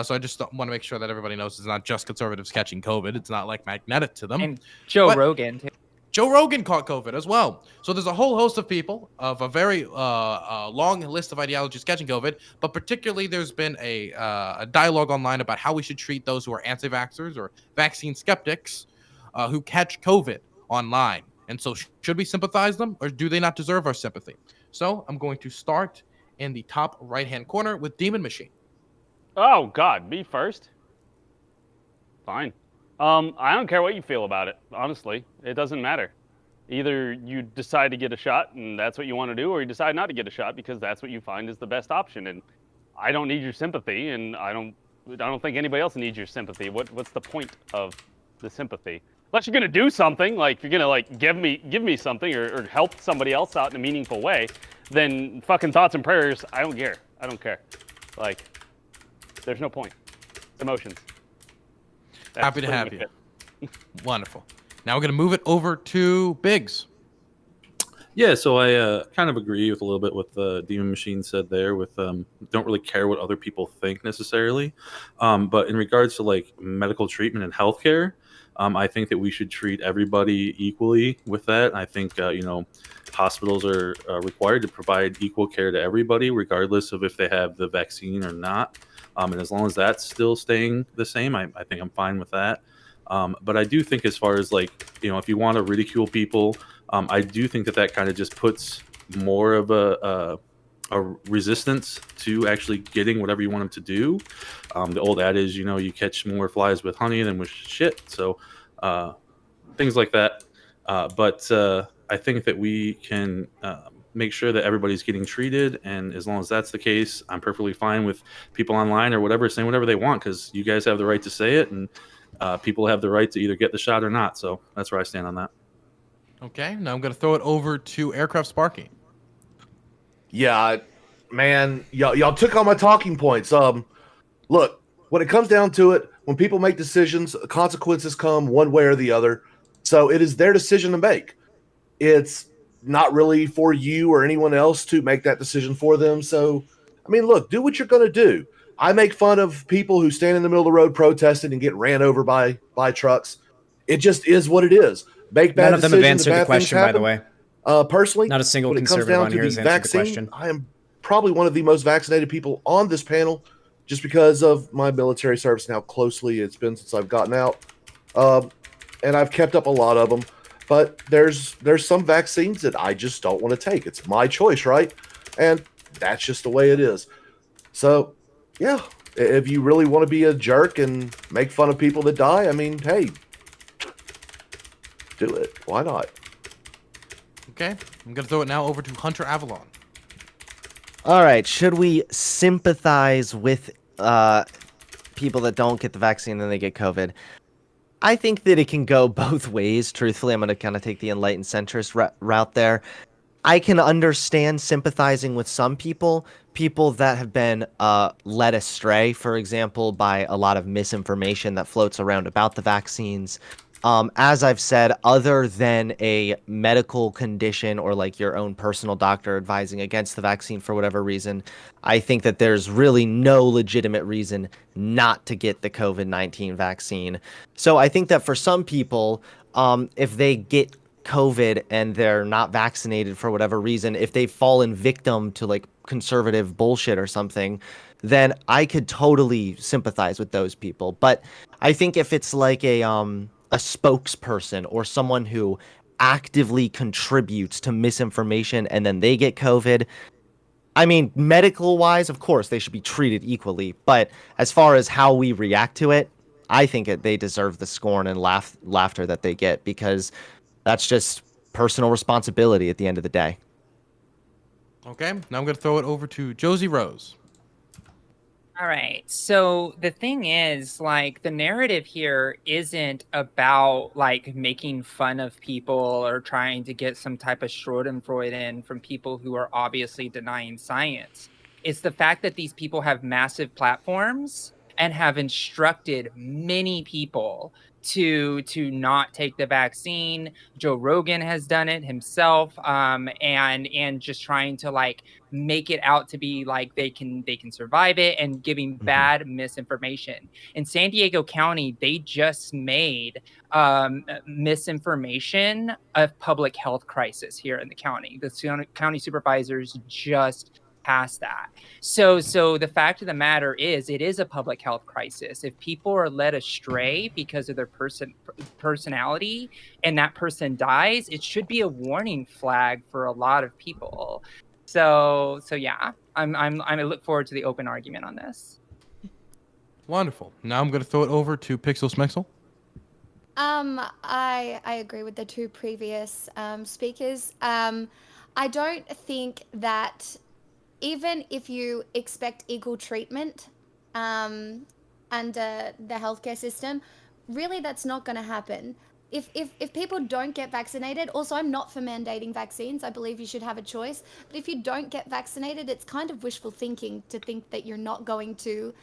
So I just want to make sure that everybody knows it's not just conservatives catching COVID. It's not like magnetic to them. And Joe Rogan, too. Joe Rogan caught COVID as well. So there's a whole host of people of a very long list of ideologies catching COVID, but particularly there's been a dialogue online about how we should treat those who are anti-vaxxers or vaccine skeptics who catch COVID online. And so should we sympathize them, or do they not deserve our sympathy? So I'm going to start in the top right-hand corner with Demon Machine. Oh, God, me first? Fine. I don't care what you feel about it, honestly. It doesn't matter. Either you decide to get a shot and that's what you want to do, or you decide not to get a shot because that's what you find is the best option. And I don't need your sympathy, and I don't think anybody else needs your sympathy. What's the point of the sympathy? Unless you're gonna do something, like if you're gonna give me something or help somebody else out in a meaningful way, then fucking thoughts and prayers, I don't care. I don't care. There's no point. Emotions. Happy to have you. Wonderful. Now we're going to move it over to Biggs. Yeah, so I kind of agree with a little bit what the Demon Machine said there with don't really care what other people think necessarily. But in regards to medical treatment and healthcare, I think that we should treat everybody equally with that. I think, hospitals are required to provide equal care to everybody, regardless of if they have the vaccine or not. And as long as that's still staying the same, I think I'm fine with that. But I do think as far as if you want to ridicule people, I do think that kind of just puts more of a resistance to actually getting whatever you want them to do. The old adage, you catch more flies with honey than with shit. So things like that. But I think that we can make sure that everybody's getting treated. And as long as that's the case, I'm perfectly fine with people online or whatever saying whatever they want, because you guys have the right to say it, and people have the right to either get the shot or not. So that's where I stand on that. Okay, now I'm going to throw it over to Aircraft Sparky. Yeah, man, y'all took all my talking points. Look, when it comes down to it, when people make decisions, consequences come one way or the other. So it is their decision to make. It's not really for you or anyone else to make that decision for them. So, I mean, look, do what you're going to do. I make fun of people who stand in the middle of the road protesting and get ran over by trucks. It just is what it is. Make bad None of them have decisions, answered the bad things question, by the happen. way. Personally, Not a single when it comes conservative down on to here has the answered the vaccine, question. I am probably one of the most vaccinated people on this panel, just because of my military service and how closely it's been since I've gotten out. And I've kept up a lot of them. But there's some vaccines that I just don't want to take. It's my choice, right? And that's just the way it is. So, yeah, if you really want to be a jerk and make fun of people that die, I mean, hey, do it. Why not? Okay, I'm going to throw it now over to Hunter Avalon. All right, should we sympathize with people that don't get the vaccine and then they get COVID? I think that it can go both ways. Truthfully, I'm going to kind of take the enlightened centrist route there. I can understand sympathizing with some people that have been led astray, for example, by a lot of misinformation that floats around about the vaccines. As I've said, other than a medical condition or like your own personal doctor advising against the vaccine for whatever reason, I think that there's really no legitimate reason not to get the COVID-19 vaccine. So I think that for some people, if they get COVID and they're not vaccinated for whatever reason, if they've fallen victim to like conservative bullshit or something, then I could totally sympathize with those people. But I think if it's like a spokesperson or someone who actively contributes to misinformation and then they get COVID, I mean, medical wise, of course, they should be treated equally. But as far as how we react to it, I think they deserve the scorn and laughter that they get, because that's just personal responsibility at the end of the day. Okay, now I'm going to throw it over to Josie Rose. All right. So the thing is, like, the narrative here isn't about like making fun of people or trying to get some type of Schadenfreude in from people who are obviously denying science. It's the fact that these people have massive platforms and have instructed many people to not take the vaccine. Joe Rogan has done it himself, and just trying to like make it out to be like they can survive it, and giving bad misinformation. In San Diego County, they just made misinformation a public health crisis here in the county. The county supervisors just passed that. So the fact of the matter is, it is a public health crisis. If people are led astray because of their personality and that person dies, it should be a warning flag for a lot of people. So yeah, I look forward to the open argument on this. Wonderful. Now I'm going to throw it over to Pixel Smexel. I agree with the two previous speakers. I don't think that even if you expect equal treatment under the healthcare system, really that's not going to happen. If people don't get vaccinated, also I'm not for mandating vaccines. I believe you should have a choice. But if you don't get vaccinated, it's kind of wishful thinking to think that you're not going to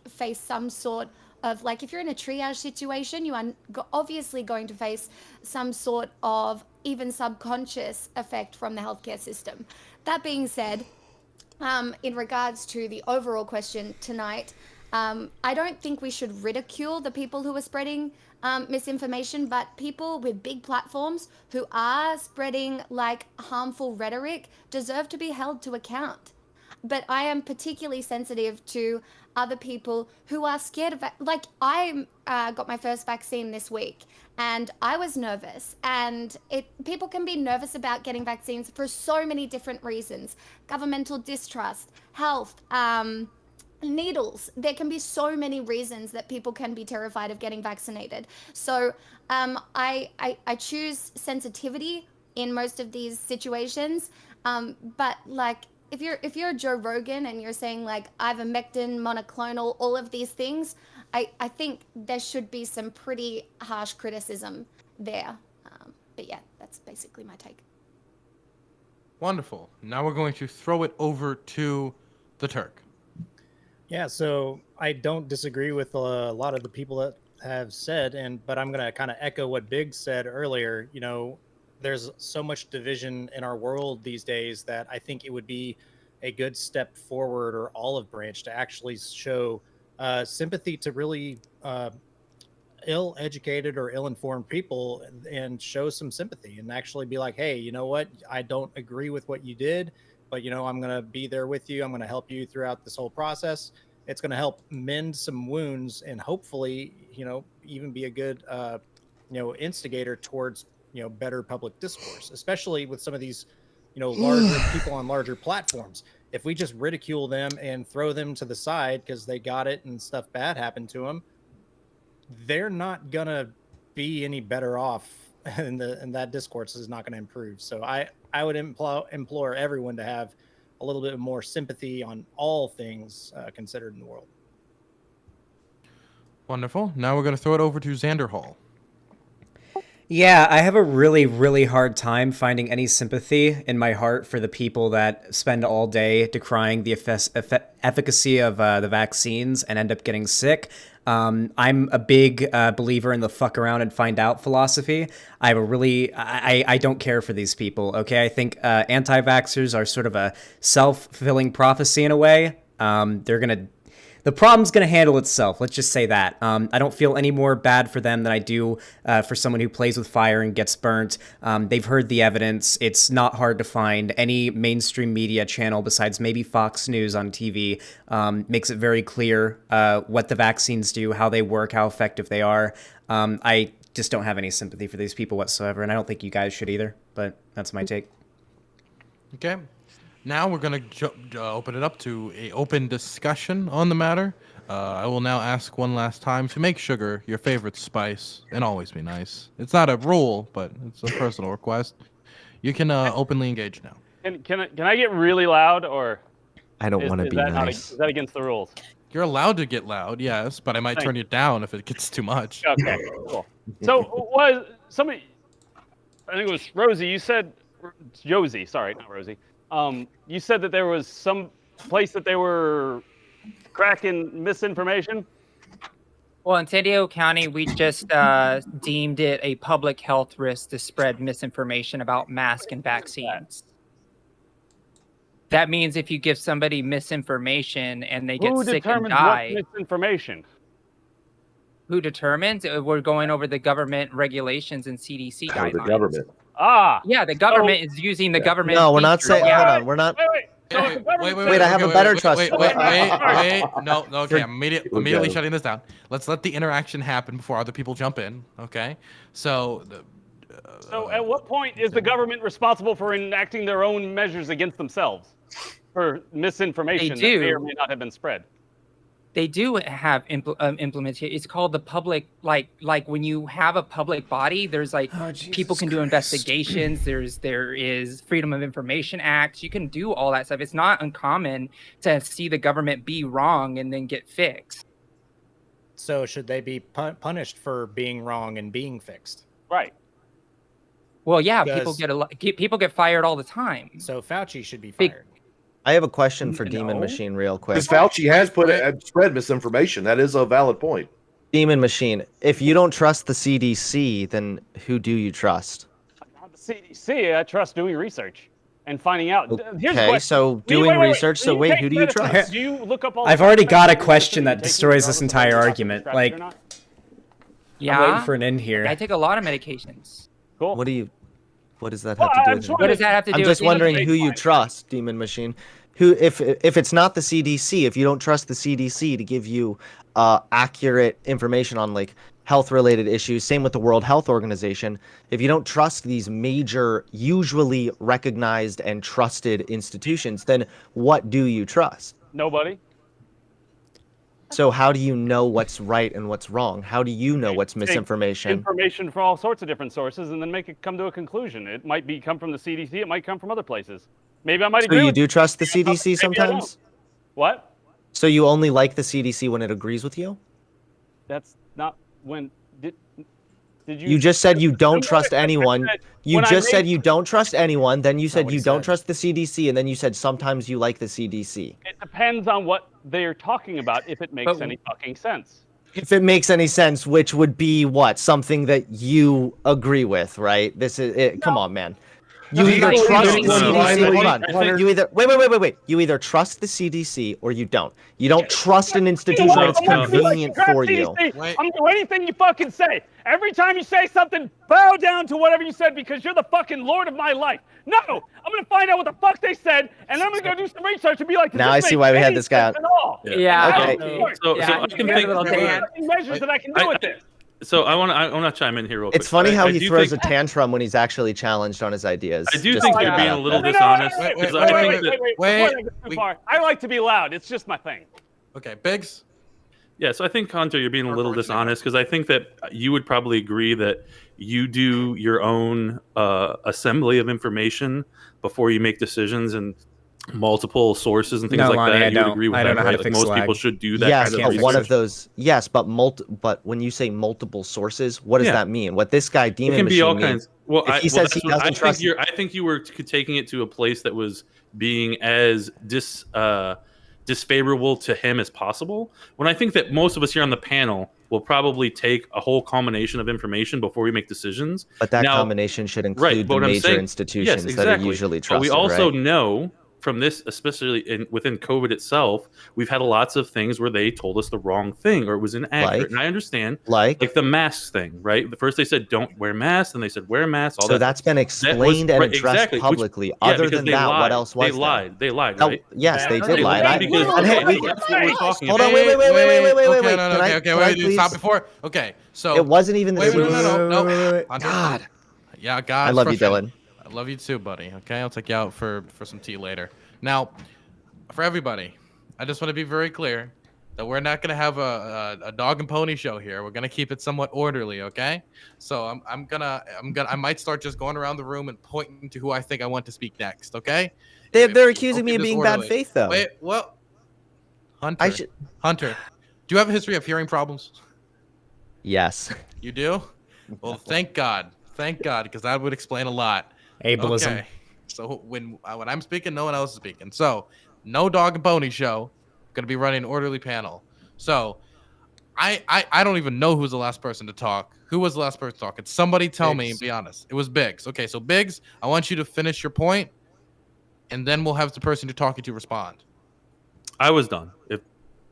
face some sort of, like, if you're in a triage situation, you are obviously going to face some sort of even subconscious effect from the healthcare system. That being said, in regards to the overall question tonight, I don't think we should ridicule the people who are spreading misinformation, but people with big platforms who are spreading like harmful rhetoric deserve to be held to account. But I am particularly sensitive to other people who are scared of, like, I got my first vaccine this week and I was nervous, and people can be nervous about getting vaccines for so many different reasons: governmental distrust, health, needles. There can be so many reasons that people can be terrified of getting vaccinated. So I choose sensitivity in most of these situations. But like, if you're Joe Rogan and you're saying like ivermectin, monoclonal, all of these things, I think there should be some pretty harsh criticism there. But yeah, that's basically my take. Wonderful. Now we're going to throw it over to the Turk. Yeah, so I don't disagree with a lot of the people that have said, but I'm going to kind of echo what Big said earlier. You know, there's so much division in our world these days that I think it would be a good step forward or olive branch to actually show sympathy to really ill-educated or ill-informed people and show some sympathy and actually be like, hey, you know what? I don't agree with what you did, but, you know, I'm going to be there with you. I'm going to help you throughout this whole process. It's going to help mend some wounds and hopefully, you know, even be a good, instigator towards, better public discourse, especially with some of these, larger people on larger platforms. If we just ridicule them and throw them to the side because they got it and stuff bad happened to them, they're not going to be any better off, and that discourse is not going to improve. So I would implore everyone to have a little bit more sympathy on all things considered in the world. Wonderful. Now we're going to throw it over to Xander Hall. Yeah, I have a really, really hard time finding any sympathy in my heart for the people that spend all day decrying the efficacy of the vaccines and end up getting sick. I'm a big believer in the fuck around and find out philosophy. I don't care for these people, okay? I think anti-vaxxers are sort of a self-fulfilling prophecy in a way. The problem's going to handle itself. Let's just say that. I don't feel any more bad for them than I do for someone who plays with fire and gets burnt. They've heard the evidence. It's not hard to find. Any mainstream media channel besides maybe Fox News on TV makes it very clear what the vaccines do, how they work, how effective they are. I just don't have any sympathy for these people whatsoever, and I don't think you guys should either, but that's my take. Okay. Now we're going to open it up to an open discussion on the matter. I will now ask one last time to make sugar your favorite spice and always be nice. It's not a rule, but it's a personal request. You can openly engage now. Can I get really loud, or I don't want to be nice. Is that against the rules? You're allowed to get loud, yes, but I might turn you down if it gets too much. Okay, cool. So was somebody? I think it was Rosie. You said Josie. Sorry, not Rosie. You said that there was some place that they were cracking misinformation. Well, in San Diego County, we just deemed it a public health risk to spread misinformation about masks and vaccines. That means if you give somebody misinformation and they get sick and die. Who determines what misinformation? Who determines? We're going over the government regulations and CDC guidelines. The government. Yeah, the government is using the government. No, we're not saying. Yeah. Hold on, we're not. Wait, I have a better trust. Wait. No, okay, I'm immediately shutting this down. Let's let the interaction happen before other people jump in, okay? So at what point is the government responsible for enacting their own measures against themselves for misinformation that may or may not have been spread? They do have implementation. It's called the public, like when you have a public body, there's people can do investigations. There is Freedom of Information Act. You can do all that stuff. It's not uncommon to see the government be wrong and then get fixed. So should they be punished for being wrong and being fixed? Right. Well, yeah, people get fired all the time. So Fauci should be fired. I have a question for Demon Machine real quick. Because Fauci has spread misinformation. That is a valid point. Demon Machine, if you don't trust the CDC, then who do you trust? Not the CDC. I trust doing research and finding out. Okay, so doing research. So wait, who do you trust? Do you look up all I've already got a question that destroys this entire argument. Like, yeah, I'm waiting for an end here. I take a lot of medications. Cool. What does that have to do with it? What does that have to do with it? I'm just wondering who you trust, Demon Machine. Who, if it's not the CDC, if you don't trust the CDC to give you accurate information on like health-related issues, same with the World Health Organization. If you don't trust these major, usually recognized and trusted institutions, then what do you trust? Nobody. So how do you know what's right and what's wrong? How do you know what's misinformation? Information from all sorts of different sources, and then make it come to a conclusion. It might come from the CDC. It might come from other places. Maybe I might So agree you with do trust the Maybe I CDC don't. sometimes? What? So you only like the CDC when it agrees with you? That's not when did you? You just said you don't trust I anyone. said, You when I just said made- you don't trust anyone. Then you not said what you he don't said. trust the CDC, and then you said sometimes you like the CDC. It depends on what they're talking about. If it makes any fucking sense. If it makes any sense, which would be what? Something that you agree with, right? This is it. Come on, man. You Do either you trust believe the in CDC. blindly, Hold on. Hunter? You either wait. You either trust the CDC or you don't. You don't trust an institution when it's I'm not gonna be like, convenient "Crap, for you. CDC, I'm gonna do anything you fucking say. Every time you say something, bow down to whatever you said because you're the fucking lord of my life. No, I'm gonna find out what the fuck they said, and I'm gonna go do some research and be like, does Now this I see make why we had any this guy sense out. at all? Yeah. Okay. So I can think. Measures that I can do with this. So I want to chime in here real quick. It's funny how I he do throws a think- tantrum when he's actually challenged on his ideas. I do Just think to you're put being that a out little there. dishonest. Wait, because I think that- before I get too far. I like to be loud. It's just my thing. Okay, Biggs. Yeah, so I think, Hunter, you're being a little dishonest because I think that you would probably agree that you do your own assembly of information before you make decisions and multiple sources and things No, like Lonnie, that. I You would don't. agree with I that, don't know how right? to Like fix most lag. people should do that Yes, kind of but one of research. those. Yes, but when you say multiple sources, what does Yeah. that mean? What this guy It Demon can be Machine all means? kinds. Well, If he says he doesn't trust, I think you were taking it to a place that was being as disfavorable to him as possible. When I think that most of us here on the panel will probably take a whole combination of information before we make decisions. but that Now- combination should Right, include but the what I'm major saying- institutions yes, that are exactly. usually But trusted. we also right? know from this, especially within COVID itself, we've had lots of things where they told us the wrong thing or it was inaccurate. Like? And I understand, like the masks thing, right? First they said don't wear masks, and they said wear masks. All so that. that's been That was- explained and right, addressed exactly, which- publicly. yeah, Other because than they that, what lied. else was They there? lied. They lied, Oh, right? yes, they did lie. lied because And hey, that's what we're talking hold about. on, wait. Okay, Can no, I- okay, can I wait, please- stop before. Okay, so It wasn't even the Wait, no. CDC. Hunter. God, Yeah, God. I love you, Dylan. I love you too, buddy. Okay, I'll take you out for some tea later. Now, for everybody, I just want to be very clear that we're not gonna have a dog and pony show here. We're gonna keep it somewhat orderly, okay? So I might start just going around the room and pointing to who I think I want to speak next, okay? They're accusing me keep of this being bad orderly. faith, though. Wait, well, Hunter, Hunter, do you have a history of hearing problems? Yes. You do? Well, thank God, because that would explain a lot. Ableism. Okay. So when I'm speaking, no one else is speaking. So no dog and pony show. Gonna be running an orderly panel. So I don't even know who's the last person to talk. Who was the last person to talk? Can somebody tell me and be honest? It was Biggs. Okay, so Biggs, I want you to finish your point, and then we'll have the person you're talking to respond. I was done. If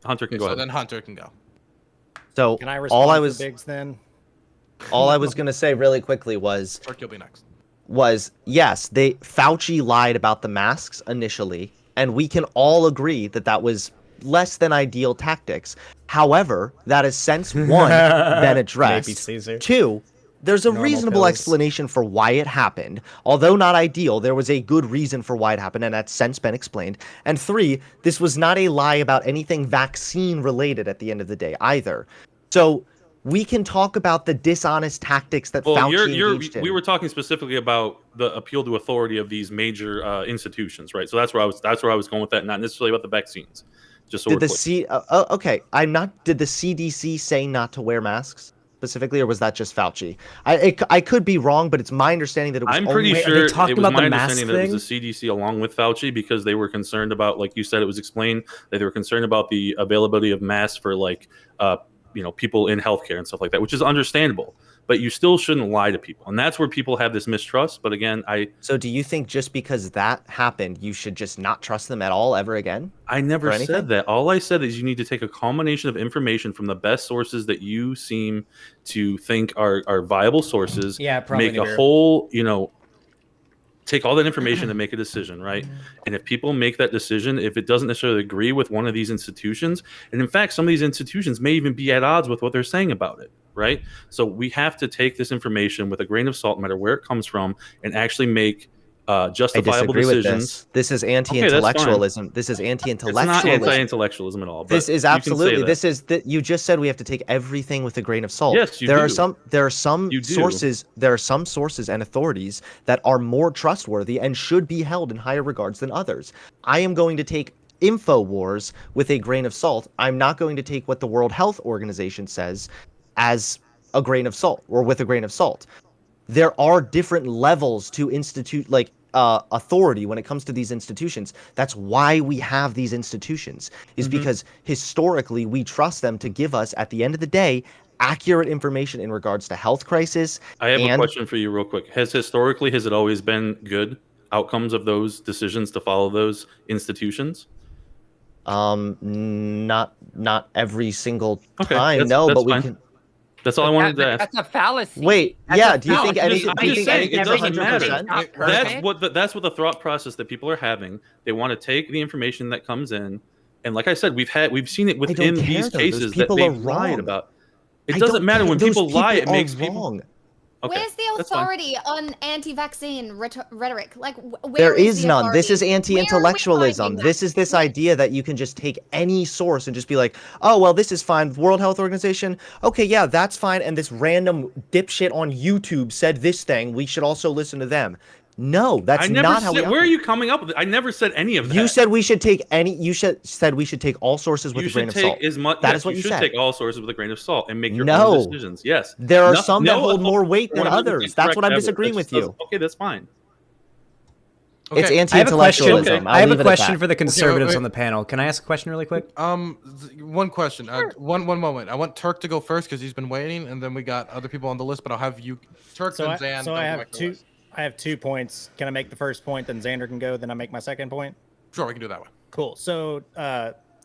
Hunter can go So ahead. then Hunter can go. So Can I respond all I for was Biggs then? all I was gonna say really quickly was Turk, you'll be next. yes, Fauci lied about the masks initially, and we can all agree that that was less than ideal tactics. However, that has since one been addressed. Maybe Caesar. Two, there's a Normal reasonable pills. explanation for why it happened. Although not ideal, there was a good reason for why it happened, and that's since been explained. And three, this was not a lie about anything vaccine related at the end of the day either. So we can talk about the dishonest tactics that Fauci engaged in. we were talking specifically about the appeal to authority of these major institutions, right? So that's where I was going with that, not necessarily about the vaccines. Just so Did we're the clear. okay, did the CDC say not to wear masks specifically, or was that just Fauci? I could be wrong, but it's my understanding that it was I'm pretty only, sure talking it was about my the mask understanding that it was thing? the CDC along with Fauci because they were concerned about, like you said, it was explained that they were concerned about the availability of masks for people in healthcare and stuff like that, which is understandable. But you still shouldn't lie to people, and that's where people have this mistrust. But again, So do you think just because that happened, you should just not trust them at all ever again? I never For anything? said that. All I said is you need to take a combination of information from the best sources that you seem to think are viable sources. Yeah, probably make a never. whole, take all that information and make a decision, right? And if people make that decision, if it doesn't necessarily agree with one of these institutions, and in fact, some of these institutions may even be at odds with what they're saying about it, right? So we have to take this information with a grain of salt, no matter where it comes from, and actually make I justifiable disagree with decisions. this. This is Okay, that's fine. anti-intellectualism. This is It's not anti-intellectualism. anti-intellectualism at all. But This is you can say absolutely. that. This is that you just said we have to take everything with a grain of salt. Yes, you there do. are some You do. sources. There are some sources and authorities that are more trustworthy and should be held in higher regards than others. I am going to take InfoWars with a grain of salt. I'm not going to take what the World Health Organization says as a grain of salt or with a grain of salt. There are different levels to authority when it comes to these institutions. That's why we have these institutions, is because historically we trust them to give us, at the end of the day, accurate information in regards to health crisis. I have a question for you real quick. Has it always been good outcomes of those decisions to follow those institutions? Not every single Okay, time, that's but we fine. can. That's all I wanted to ask. That's a fallacy. Wait, That's yeah, a do you think fallacy. any- do you think anything's it doesn't 100%? matter. That's what the thought process that people are having. They want to take the information that comes in, and like I said, we've seen it within these cases that they've lied about. It doesn't matter when people lie. It makes people. Okay, Where's the that's fine. authority on anti-vaccine rhetoric? Like, where There is is the none. This is authority? anti-intellectualism. This is this idea that you can just take any source and just be like, oh, well, this is fine. World Health Organization. Okay, yeah, that's fine. And this random dipshit on YouTube said this thing. We should also listen to them. No, that's not how we Where are you coming up with it? I never said any of that. You said we should take any. Said we should take all sources with a grain of salt. That is what you should said. take all sources with a grain of salt and make your own decisions. Yes. There are some that hold more weight than 100% others. That's what I'm correct disagreeing ever. with you. Okay, that's fine. It's I anti-intellectualism. I have a I'll leave it at question that. for the conservatives wait. on the panel. Can I ask a question really quick? One question. One moment. I want Turk to go first because he's been waiting, and then we got other people on the list. But I'll have you, Turk, So and Zan. I go have back to two. us. I have 2 points. Can I make the first point, then Xander can go, then I make my second point? Sure, we can do that one. Cool. So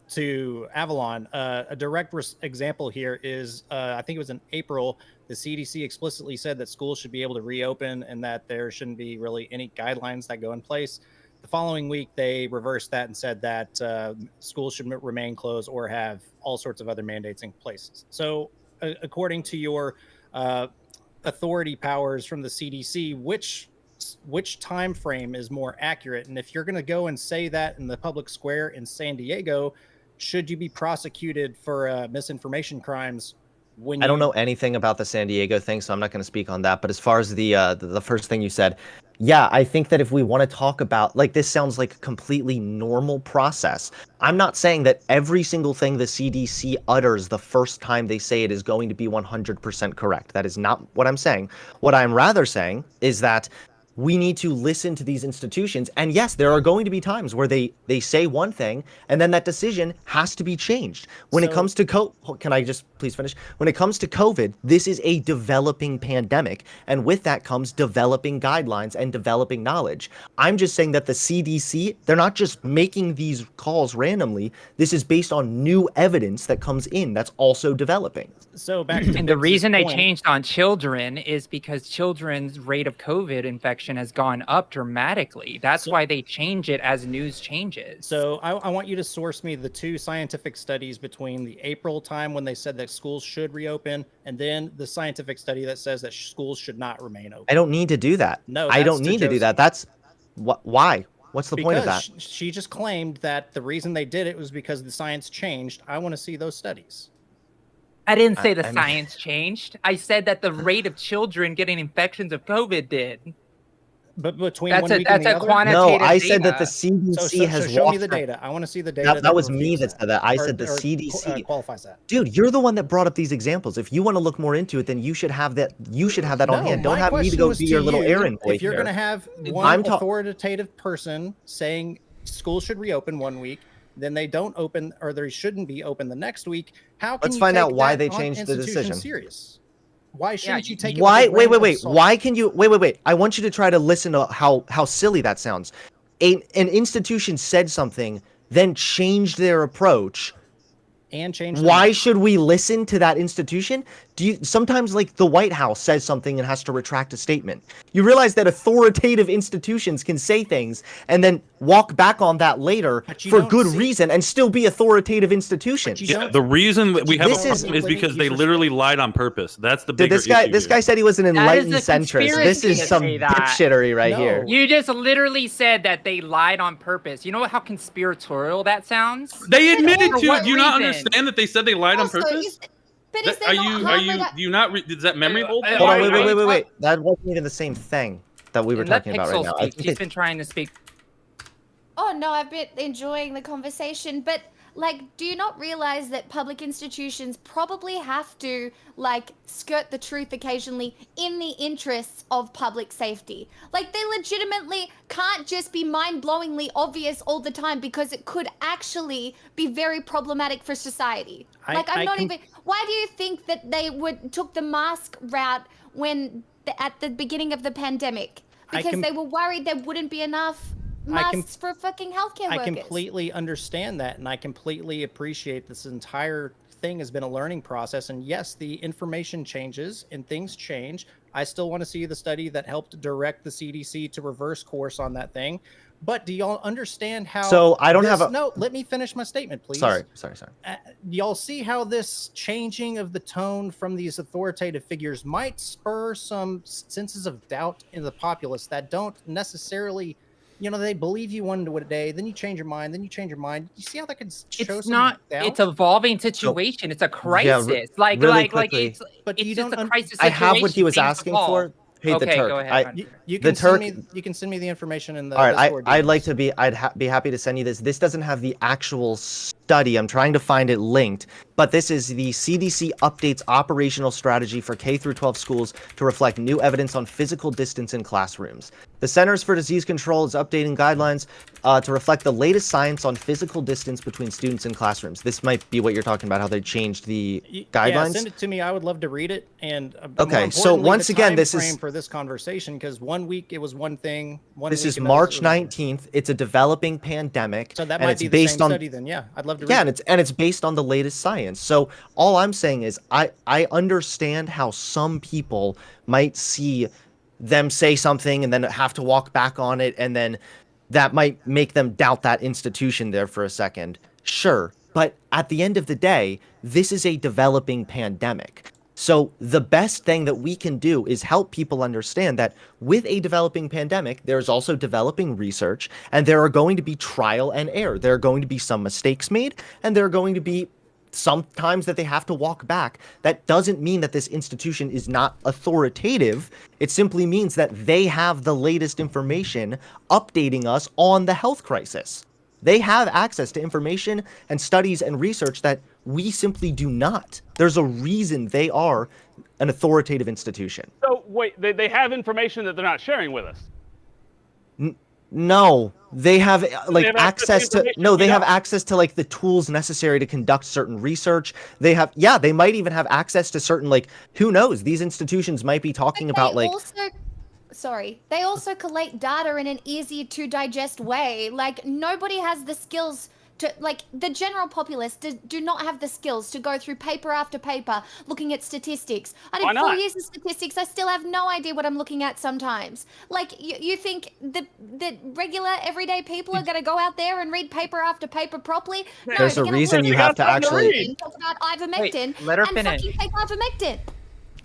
to Avalon, a direct example here is I think it was in April. The CDC explicitly said that schools should be able to reopen and that there shouldn't be really any guidelines that go in place. The following week, they reversed that and said that schools should remain closed or have all sorts of other mandates in place. So according to your authority powers from the CDC, which time frame is more accurate? And if you're going to go and say that in the public square in San Diego, should you be prosecuted for misinformation crimes? I don't know anything about the San Diego thing, so I'm not going to speak on that. But as far as the first thing you said, yeah, I think that if we want to talk about, like, this sounds like a completely normal process. I'm not saying that every single thing the CDC utters the first time they say it is going to be 100% correct. That is not what I'm saying. What I'm rather saying is that we need to listen to these institutions. And yes, there are going to be times where they say one thing and then that decision has to be changed. When it comes to can I just please finish? When it comes to COVID, this is a developing pandemic. And with that comes developing guidelines and developing knowledge. I'm just saying that the CDC, they're not just making these calls randomly. This is based on new evidence that comes in that's also developing. So back to And the Biggs' reason they point- changed on children is because children's rate of COVID infection has gone up dramatically. That's why they change it as news changes. So I want you to source me the 2 scientific studies between the April time when they said that schools should reopen and then the scientific study that says that schools should not remain open. I don't need to do that. No, I that's don't to need to do Josie. that. That's why? What's the point of that? Because she just claimed that the reason they did it was because the science changed. I want to see those studies. I didn't say the I mean- science changed. I said that the rate of children getting infections of COVID did. But between That's one a week and that's the a other? quantitative No, I said that the data. CDC has show me walked the back- data. I want to see the data. That was me refutes that said that. I said the or CDC qualifies that. Dude, you're the one that brought up these examples. If you want to look more into it, then you should have that. You should have that on hand. Don't my have me to question go was be your to little you, errand boy. If you're here. going to have I'm one ta- authoritative person saying schools should reopen one week, then they don't open or they shouldn't be open the next week. How can Let's you find take out why that they on changed the institution decision. Serious? Why shouldn't you take it? Why? with a Wait, grain wait, of wait. salt? Why can you? Wait. I want you to try to listen to how silly that sounds. An institution said something, then changed their approach. and change their Why mind. should we listen to that institution? Sometimes like the White House says something and has to retract a statement. You realize that authoritative institutions can say things and then walk back on that later for good reason and still be authoritative institutions. Yeah, the reason we have a This is- problem is because they literally lied on purpose. That's the Dude, bigger this guy said he was an enlightened a centrist. This conspiracy is to some say that. dipshittery right here. You just literally said that they lied on purpose. You know how conspiratorial that sounds? They admitted For to what it. Do you not reason? understand that they said they lied on Also, purpose? But is Are there you? not Are harm you? redu- Do you not? Is that memory hold? Hold on, wait. That wasn't even the same thing that we were Let talking about right Pixel now. speak. She's been trying to speak. Oh no, I've been enjoying the conversation, but like, do you not realize that public institutions probably have to like skirt the truth occasionally in the interests of public safety? Like, they legitimately can't just be mind-blowingly obvious all the time because it could actually be very problematic for society. Why do you think that they took the mask route at the beginning of the pandemic? Because they were worried there wouldn't be enough masks for fucking healthcare workers. I completely understand that, and I completely appreciate this entire thing has been a learning process. And yes, the information changes and things change. I still want to see the study that helped direct the CDC to reverse course on that thing. But do y'all understand how? So I don't have a. No, let me finish my statement, please. Sorry. Y'all see how this changing of the tone from these authoritative figures might spur some senses of doubt in the populace that don't necessarily. They believe you one day, then you change your mind, then you change your mind. You see how that could show It's some not. doubt? It's evoluting situation. It's a crisis. Really quickly. But it's you just don't a crisis I situation. have what he was Things asking evolve. for. Hey, Okay, the Turk. go ahead. You the can Turk. you can send me the information in the All right, Discord. I'd like to be. Be happy to send you this. This doesn't have the actual study. I'm trying to find it linked, but this is the CDC updates operational strategy for K through 12 schools to reflect new evidence on physical distance in classrooms. The Centers for Disease Control is updating guidelines to reflect the latest science on physical distance between students in classrooms. This might be what you're talking about, how they changed the guidelines. Yeah, send it to me. I would love to read it. And okay, so once again, this is for this conversation because 1 week it was one thing. This is March 19th. It's a developing pandemic. So that and might it's be the based same on study then. Yeah, I'd love to read yeah, it. and it's based on the latest science. So all I'm saying is I understand how some people might see them say something and then have to walk back on it, and then that might make them doubt that institution there for a second. Sure, but at the end of the day, this is a developing pandemic. So the best thing that we can do is help people understand that with a developing pandemic, there's also developing research, and there are going to be trial and error. There are going to be some mistakes made, and there are going to be sometimes that they have to walk back. That doesn't mean that this institution is not authoritative. It simply means that they have the latest information updating us on the health crisis. They have access to information and studies and research that we simply do not. There's a reason they are an authoritative institution. So wait, they have information that they're not sharing with us. No, they have like have access to they have access to like the tools necessary to conduct certain research. They have they might even have access to certain like who knows, these institutions might be talking about like they also collate data in an easy to digest way. Like, nobody has the skills to, like, the general populace do not have the skills to go through paper after paper looking at statistics. I did 4 years of statistics. I still have no idea what I'm looking at sometimes. Like, you think the regular everyday people are going to go out there and read paper after paper properly? No, there's a reason you have to actually talk about ivermectin let her and finish. fucking take ivermectin.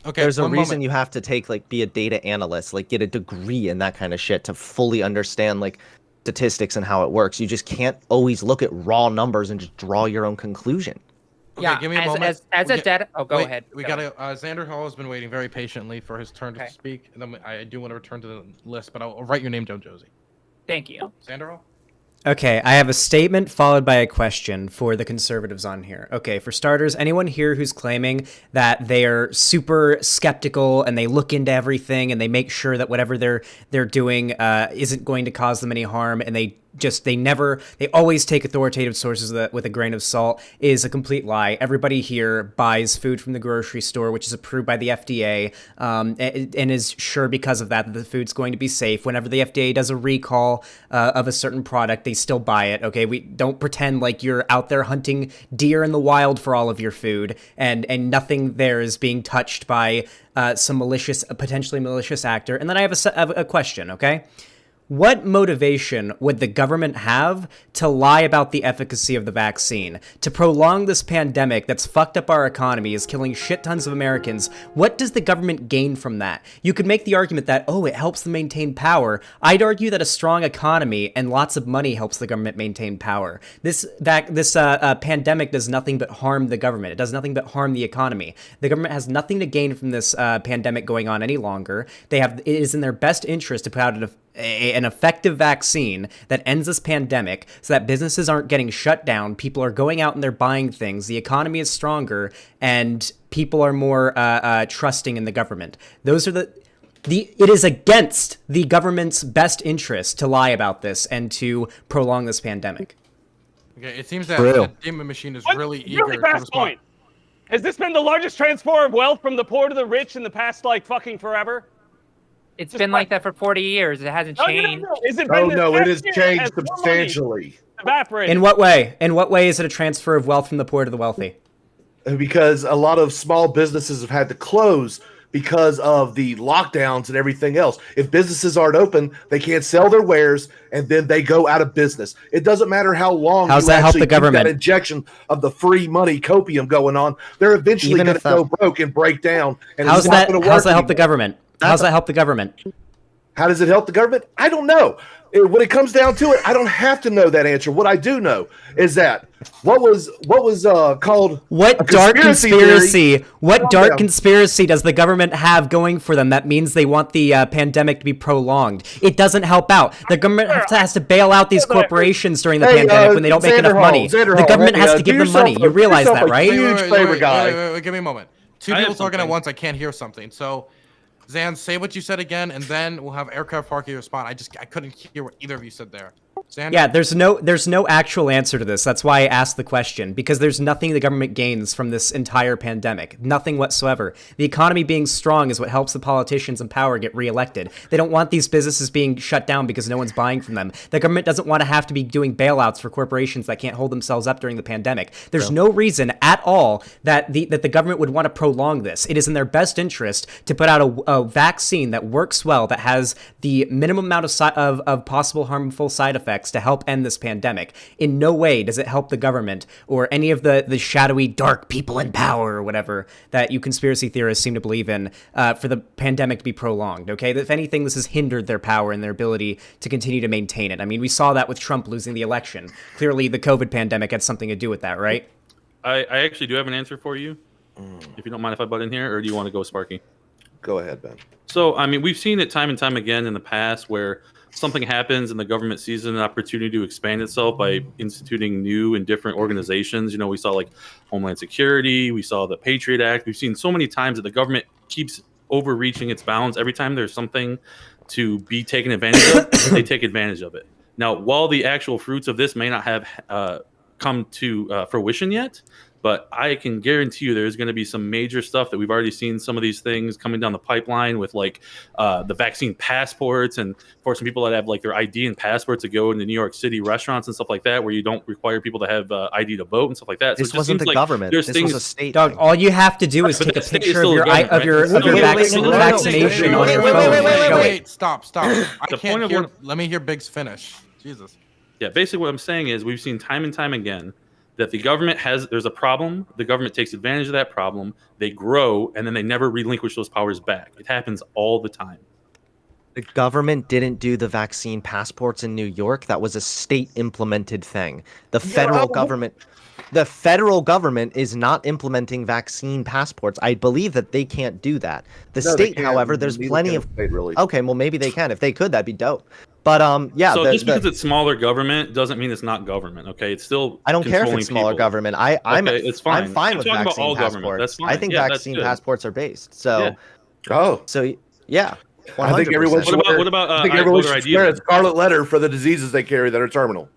Okay, there's a one reason moment. you have to take like be a data analyst, like get a degree in that kind of shit to fully understand like statistics and how it works. You just can't always look at raw numbers and just draw your own conclusion. Okay, Yeah, give me a moment. as a data. Oh, go Wait, ahead. We gotta. Xander Hall has been waiting very patiently for his turn to speak, and then I do want to return to the list, but I'll write your name down, Josie. Thank you. Xander Hall. Okay, I have a statement followed by a question for the conservatives on here. Okay, for starters, anyone here who's claiming that they are super skeptical and they look into everything and they make sure that whatever they're doing isn't going to cause them any harm, and they they always take authoritative sources with a grain of salt is a complete lie. Everybody here buys food from the grocery store, which is approved by the FDA, and is sure because of that the food's going to be safe. Whenever the FDA does a recall of a certain product, they still buy it. Okay, we don't pretend like you're out there hunting deer in the wild for all of your food, and nothing there is being touched by some potentially malicious actor. And then I have a question. Okay. What motivation would the government have to lie about the efficacy of the vaccine? To prolong this pandemic that's fucked up our economy, is killing shit tons of Americans? What does the government gain from that? You could make the argument that, it helps them maintain power. I'd argue that a strong economy and lots of money helps the government maintain power. This pandemic does nothing but harm the government. It does nothing but harm the economy. The government has nothing to gain from this pandemic going on any longer. It is in their best interest to put out an effective vaccine that ends this pandemic so that businesses aren't getting shut down, people are going out and they're buying things, the economy is stronger, and people are more trusting in the government. It is against the government's best interest to lie about this and to prolong this pandemic. Okay, it seems that the Demon Machine is really eager to respond. Point. Has this been the largest transfer of wealth from the poor to the rich in the past, fucking forever? It's been like that for 40 years. It hasn't changed. It has changed substantially. Evaporated. In what way? In what way is it a transfer of wealth from the poor to the wealthy? Because a lot of small businesses have had to close because of the lockdowns and everything else. If businesses aren't open, they can't sell their wares, and then they go out of business. It doesn't matter how long How's that help the government? That injection of the free money copium going on, they're eventually going to go broke and break down. And how's that help the government? How's that help the government? How does it help the government? I don't know. When it comes down to it, I don't have to know that answer. What I do know is that what was called what dark conspiracy? What dark conspiracy does the government have going for them that means they want the pandemic to be prolonged? It doesn't help out. The government has to bail out these corporations during the pandemic when they don't make enough money. The government has to give them money. You realize that, right? Wait, give me a moment. Two people talking at once. I can't hear something. So, Zan, say what you said again, and then we'll have Aircraft Parky respond. I couldn't hear what either of you said there. Zan? Yeah, there's no actual answer to this. That's why I asked the question, because there's nothing the government gains from this entire pandemic. Nothing whatsoever. The economy being strong is what helps the politicians in power get reelected. They don't want these businesses being shut down because no one's buying from them. The government doesn't want to have to be doing bailouts for corporations that can't hold themselves up during the pandemic. There's no reason at all that the government would want to prolong this. It is in their best interest to put out a vaccine that works well, that has the minimum amount of possible harmful side effects to help end this pandemic. In no way does it help the government or any of the shadowy dark people in power or whatever that you conspiracy theorists seem to believe in for the pandemic to be prolonged. Okay, if anything, this has hindered their power and their ability to continue to maintain it. I mean, we saw that with Trump losing the election. Clearly the COVID pandemic had something to do with that, right? I actually do have an answer for you, if you don't mind if I butt in here, or do you want to go, Sparky? Go ahead, Ben. So, I mean, we've seen it time and time again in the past where something happens and the government sees an opportunity to expand itself by instituting new and different organizations. You know, we saw like Homeland Security, we saw the Patriot Act. We've seen so many times that the government keeps overreaching its bounds. Every time there's something to be taken advantage of, they take advantage of it. Now, while the actual fruits of this may not have come to fruition yet, but I can guarantee you there's going to be some major stuff that we've already seen some of these things coming down the pipeline with like the vaccine passports and forcing people that have like their ID and passports to go into New York City restaurants and stuff like that, where you don't require people to have ID to vote and stuff like that. So this wasn't the government. This was a state. Dog, all you have to do is take a picture of your vaccination on your phone. Wait, stop. I can't hear. Let me hear Biggs finish. Jesus. Yeah, basically what I'm saying is we've seen time and time again that the government there's a problem, the government takes advantage of that problem, they grow, and then they never relinquish those powers back. It happens all the time. The government didn't do the vaccine passports in New York. That was a state implemented thing. The federal government is not implementing vaccine passports. I believe that they can't do that. The state, however, there's plenty of Okay, well maybe they can. If they could, that'd be dope. But yeah. So just because it's smaller government doesn't mean it's not government. Okay, it's still. I don't care if it's smaller government. It's fine. I'm fine with vaccine passports. That's fine. I think vaccine passports are based. So. Yeah. So yeah. I think everyone should What wear, about I think everyone voter should ID? wear a then? scarlet letter for the diseases they carry that are terminal.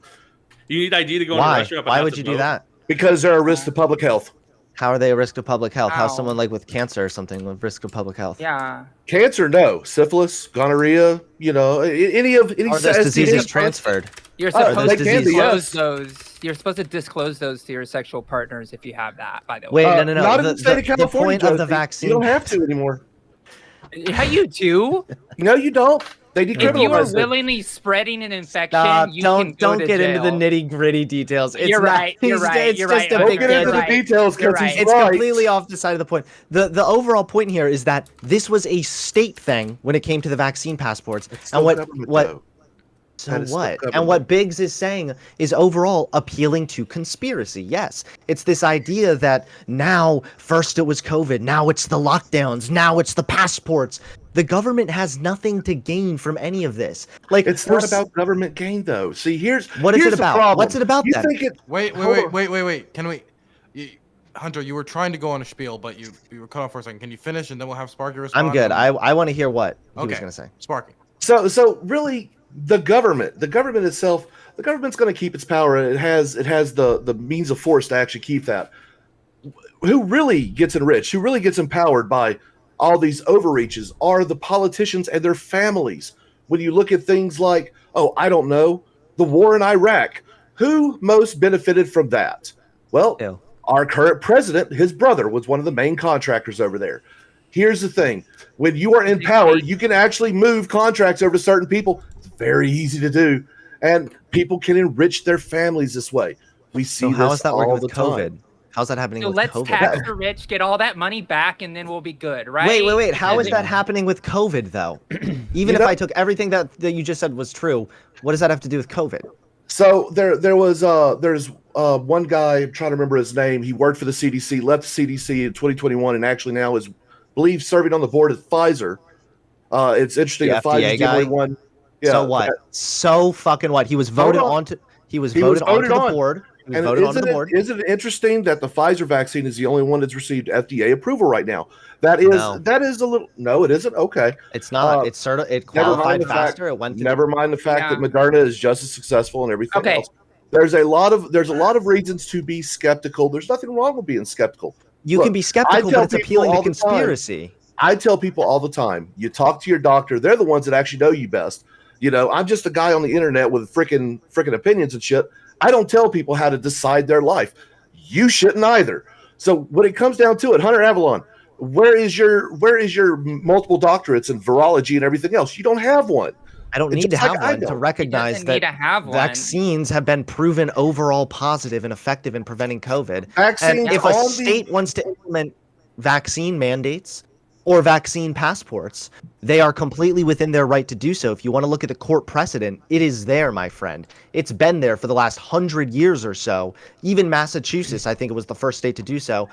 You need ID to go into a Why? restaurant. but Why not would to you do vote? that? Because they're a risk to public health. How are they a risk to public health? How's Ow. someone like with cancer or something a risk of public health? Yeah. Cancer, no. Syphilis, gonorrhea, any Are those STD diseases transferred? You're Oh, supposed they to can be, disclose yes. those. You're supposed to disclose those to your sexual partners if you have that. By the Wait, way. no. Not in the state of The California. point of the Joseph. vaccine. You don't have to anymore. Yeah, you do. No, you don't. They If you are decriminalized it. willingly spreading an infection, Stop! you can go Don't to get into the jail. nitty gritty details. It's You're not, right, you're it's- right, It's you're just right, a Don't big get into the tangent. details You're because he's right. It's right. completely off the side of the point. The overall point here is that this was a state thing when it came to the vaccine passports. It's And still what government, what though. so That is still what? And government. what Biggs is saying is overall appealing to conspiracy. Yes, it's this idea that now first it was COVID, now it's the lockdowns, now it's the passports. The government has nothing to gain from any of this. Like It's not about government gain, though. See, what is here's it the about? problem. What's it about You then? think it? Wait. Can we, Hunter? You were trying to go on a spiel, but you were cut off for a second. Can you finish, and then we'll have Sparky respond? I'm good. I want to hear what he was Okay. going to say. Sparky. So really, the government itself, the government's going to keep its power, and it has the means of force to actually keep that. Who really gets enriched? Who really gets empowered by all these overreaches are the politicians and their families. When you look at things like, I don't know, the war in Iraq, who most benefited from that? Well, Ew. our current president, his brother was one of the main contractors over there. Here's the thing. When you are in power, you can actually move contracts over to certain people. It's very easy to do. And people can enrich their families this way. We see So how this is that all working the with COVID? time. How's that happening So with let's COVID? tax the rich, get all that money back, and then we'll be good, right? Wait. How is that happening with COVID, though? Even if I took everything that you just said was true, what does that have to do with COVID? So there's one guy, I'm trying to remember his name. He worked for the CDC, left the CDC in 2021, and actually now is, believe, serving on the board at Pfizer. It's interesting The that Pfizer's FDA the guy? only one. Yeah, So what? So fucking what? He was Hold voted on. onto. He was He was voted onto voted the on. board. He was And voted onto the board. isn't it interesting that the Pfizer vaccine is the only one that's received FDA approval right now? That is a little. No, it isn't. Okay, It's not. It's it qualified faster. It went. Never mind the fact Yeah. that Moderna is just as successful and everything Okay. else. There's a lot of reasons to be skeptical. There's nothing wrong with being skeptical. You Look, can be skeptical, I tell but it's people appealing to all the time- conspiracy. I tell people all the time, you talk to your doctor. They're the ones that actually know you best. I'm just a guy on the internet with freaking opinions and shit. I don't tell people how to decide their life. You shouldn't either. So when it comes down to it, Hunter Avalon, where is your multiple doctorates in virology and everything else? You don't have one. I don't It's need to just like have I one to don't. recognize doesn't need that to have one. vaccines have been proven overall positive and effective in preventing COVID. Vaccines And if a on the- state wants to implement vaccine mandates or vaccine passports, they are completely within their right to do so. If you want to look at the court precedent, it is there, my friend. It's been there for the last 100 years or so. Even Massachusetts, I think it was the first state to do so,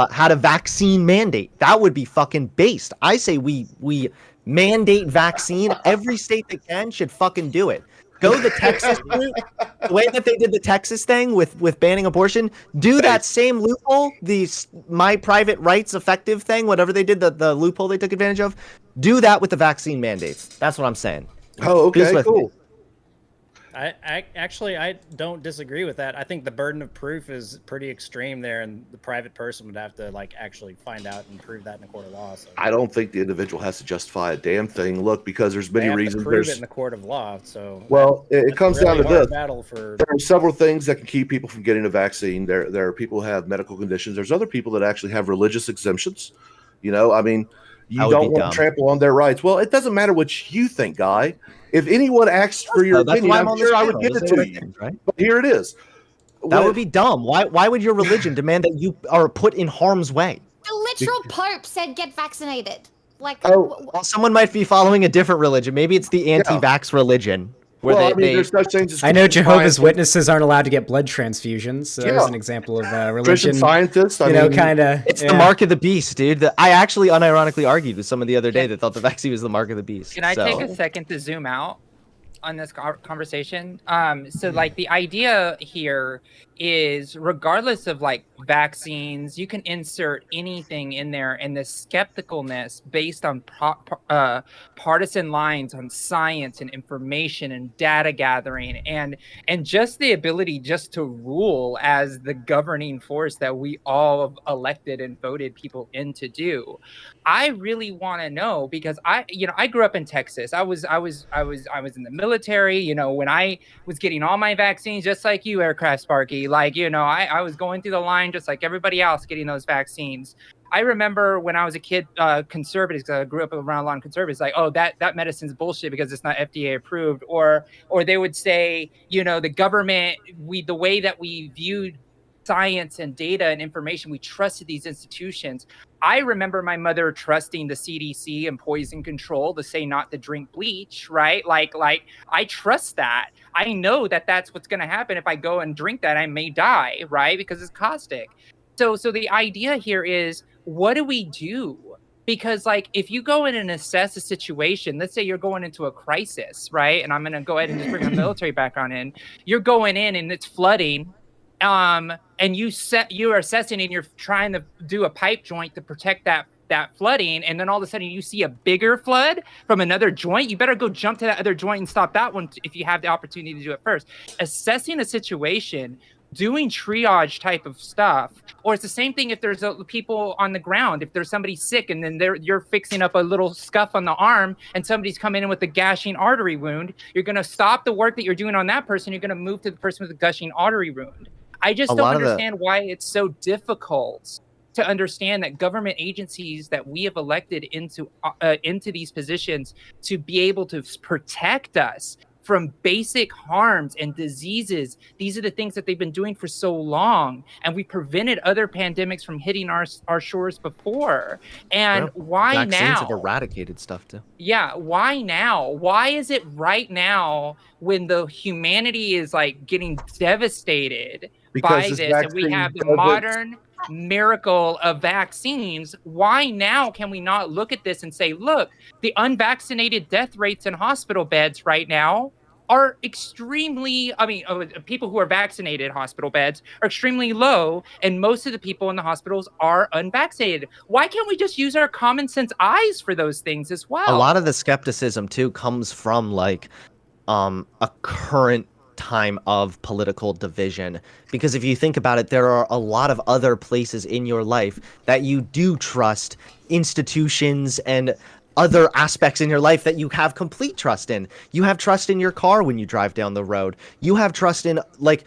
had a vaccine mandate. That would be fucking based. I say we mandate vaccine. Every state that can should fucking do it. Go the Texas route, the way that they did the Texas thing with banning abortion. Do that same loophole, the my private rights effective thing, whatever they did, the loophole they took advantage of. Do that with the vaccine mandates. That's what I'm saying. Oh, Who's okay, with me? cool. I actually don't disagree with that. I think the burden of proof is pretty extreme there, and the private person would have to actually find out and prove that in a court of law. So I don't think the individual has to justify a damn thing. Look, because there's they many have to reasons. prove it There's in the court of law. So it that's comes a really down to hard this. battle for There are several things that can keep people from getting a vaccine. There are people who have medical conditions. There's other people that actually have religious exemptions. I mean, you That would don't be want dumb. to trample on their rights. Well, it doesn't matter what you think, Guy. If anyone asked for your That's opinion, why I'm on this sure I would panel. give Those it are to my you. things, right? But here it is. That would be dumb. Why would your religion demand that you are put in harm's way? The literal Pope said get vaccinated. Like, Oh, Well, someone might be following a different religion. Maybe it's the anti-vax religion. Where well, I they, mean, there's such things as I know Christian Jehovah's Scientists- Witnesses aren't allowed to get blood transfusions. So there's Yeah. an example of Christian religion. scientists. I You know, mean, kind of. It's the mark of the beast, dude. I actually unironically argued with someone the other day that thought the vaccine was the mark of the beast. Can I so. take a second to zoom out? conversation. So like the idea here is, regardless of like vaccines, you can insert anything in there, and the skepticalness based on partisan lines on science and information and data gathering and just the ability just to rule as the governing force that we all elected and voted people in to do. I really want to know, because I grew up in Texas. I was in the military, when I was getting all my vaccines, just like you, Aircraft Sparky. Like, I was going through the line just like everybody else getting those vaccines. I remember when I was a kid, conservatives, because I grew up around a lot of conservatives, like, oh, that medicine's bullshit because it's not FDA approved, or they would say, the government, the way that we viewed science and data and information, we trusted these institutions. I remember my mother trusting the CDC and poison control to say not to drink bleach, right? Like I trust that. I know that that's what's going to happen. If I go and drink that, I may die, right? Because it's caustic. So the idea here is, what do we do? Because like, if you go in and assess a situation, let's say you're going into a crisis, right? And I'm going to go ahead and just bring my military background in. You're going in and it's flooding. And you are assessing and you're trying to do a pipe joint to protect that flooding, and then all of a sudden you see a bigger flood from another joint. You better go jump to that other joint and stop that one if you have the opportunity to do it first. Assessing a situation, doing triage type of stuff, or it's the same thing if there's people on the ground. If there's somebody sick and then you're fixing up a little scuff on the arm and somebody's coming in with a gushing artery wound, you're going to stop the work that you're doing on that person. You're going to move to the person with a gushing artery wound. I just don't understand why it's so difficult to understand that government agencies that we have elected into these positions to be able to protect us from basic harms and diseases. These are the things that they've been doing for so long, and we prevented other pandemics from hitting our shores before. And why now? Vaccines have eradicated stuff too. Yeah, why now? Why is it right now when the humanity is like getting devastated by this, and we have the modern miracle of vaccines? Why now can we not look at this and say, look, the unvaccinated death rates in hospital beds right now are extremely, people who are vaccinated hospital beds are extremely low, and most of the people in the hospitals are unvaccinated. Why can't we just use our common sense eyes for those things as well? A lot of the skepticism too comes from like a current time of political division, because if you think about it, there are a lot of other places in your life that you do trust, institutions and other aspects in your life that you have complete trust in. You have trust in your car when you drive down the road. You have trust in like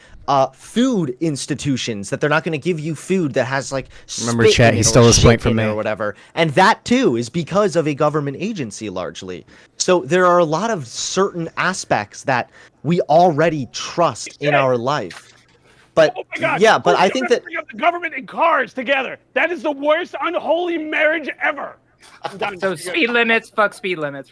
food institutions, that they're not going to give you food that has like remember chat, he stole his point from me or whatever. And that too is because of a government agency largely. So there are a lot of certain aspects that we already trust in our life. But oh my God, yeah, but I think that bring up the government and cars together. That is the worst unholy marriage ever. So speed limits, fuck speed limits.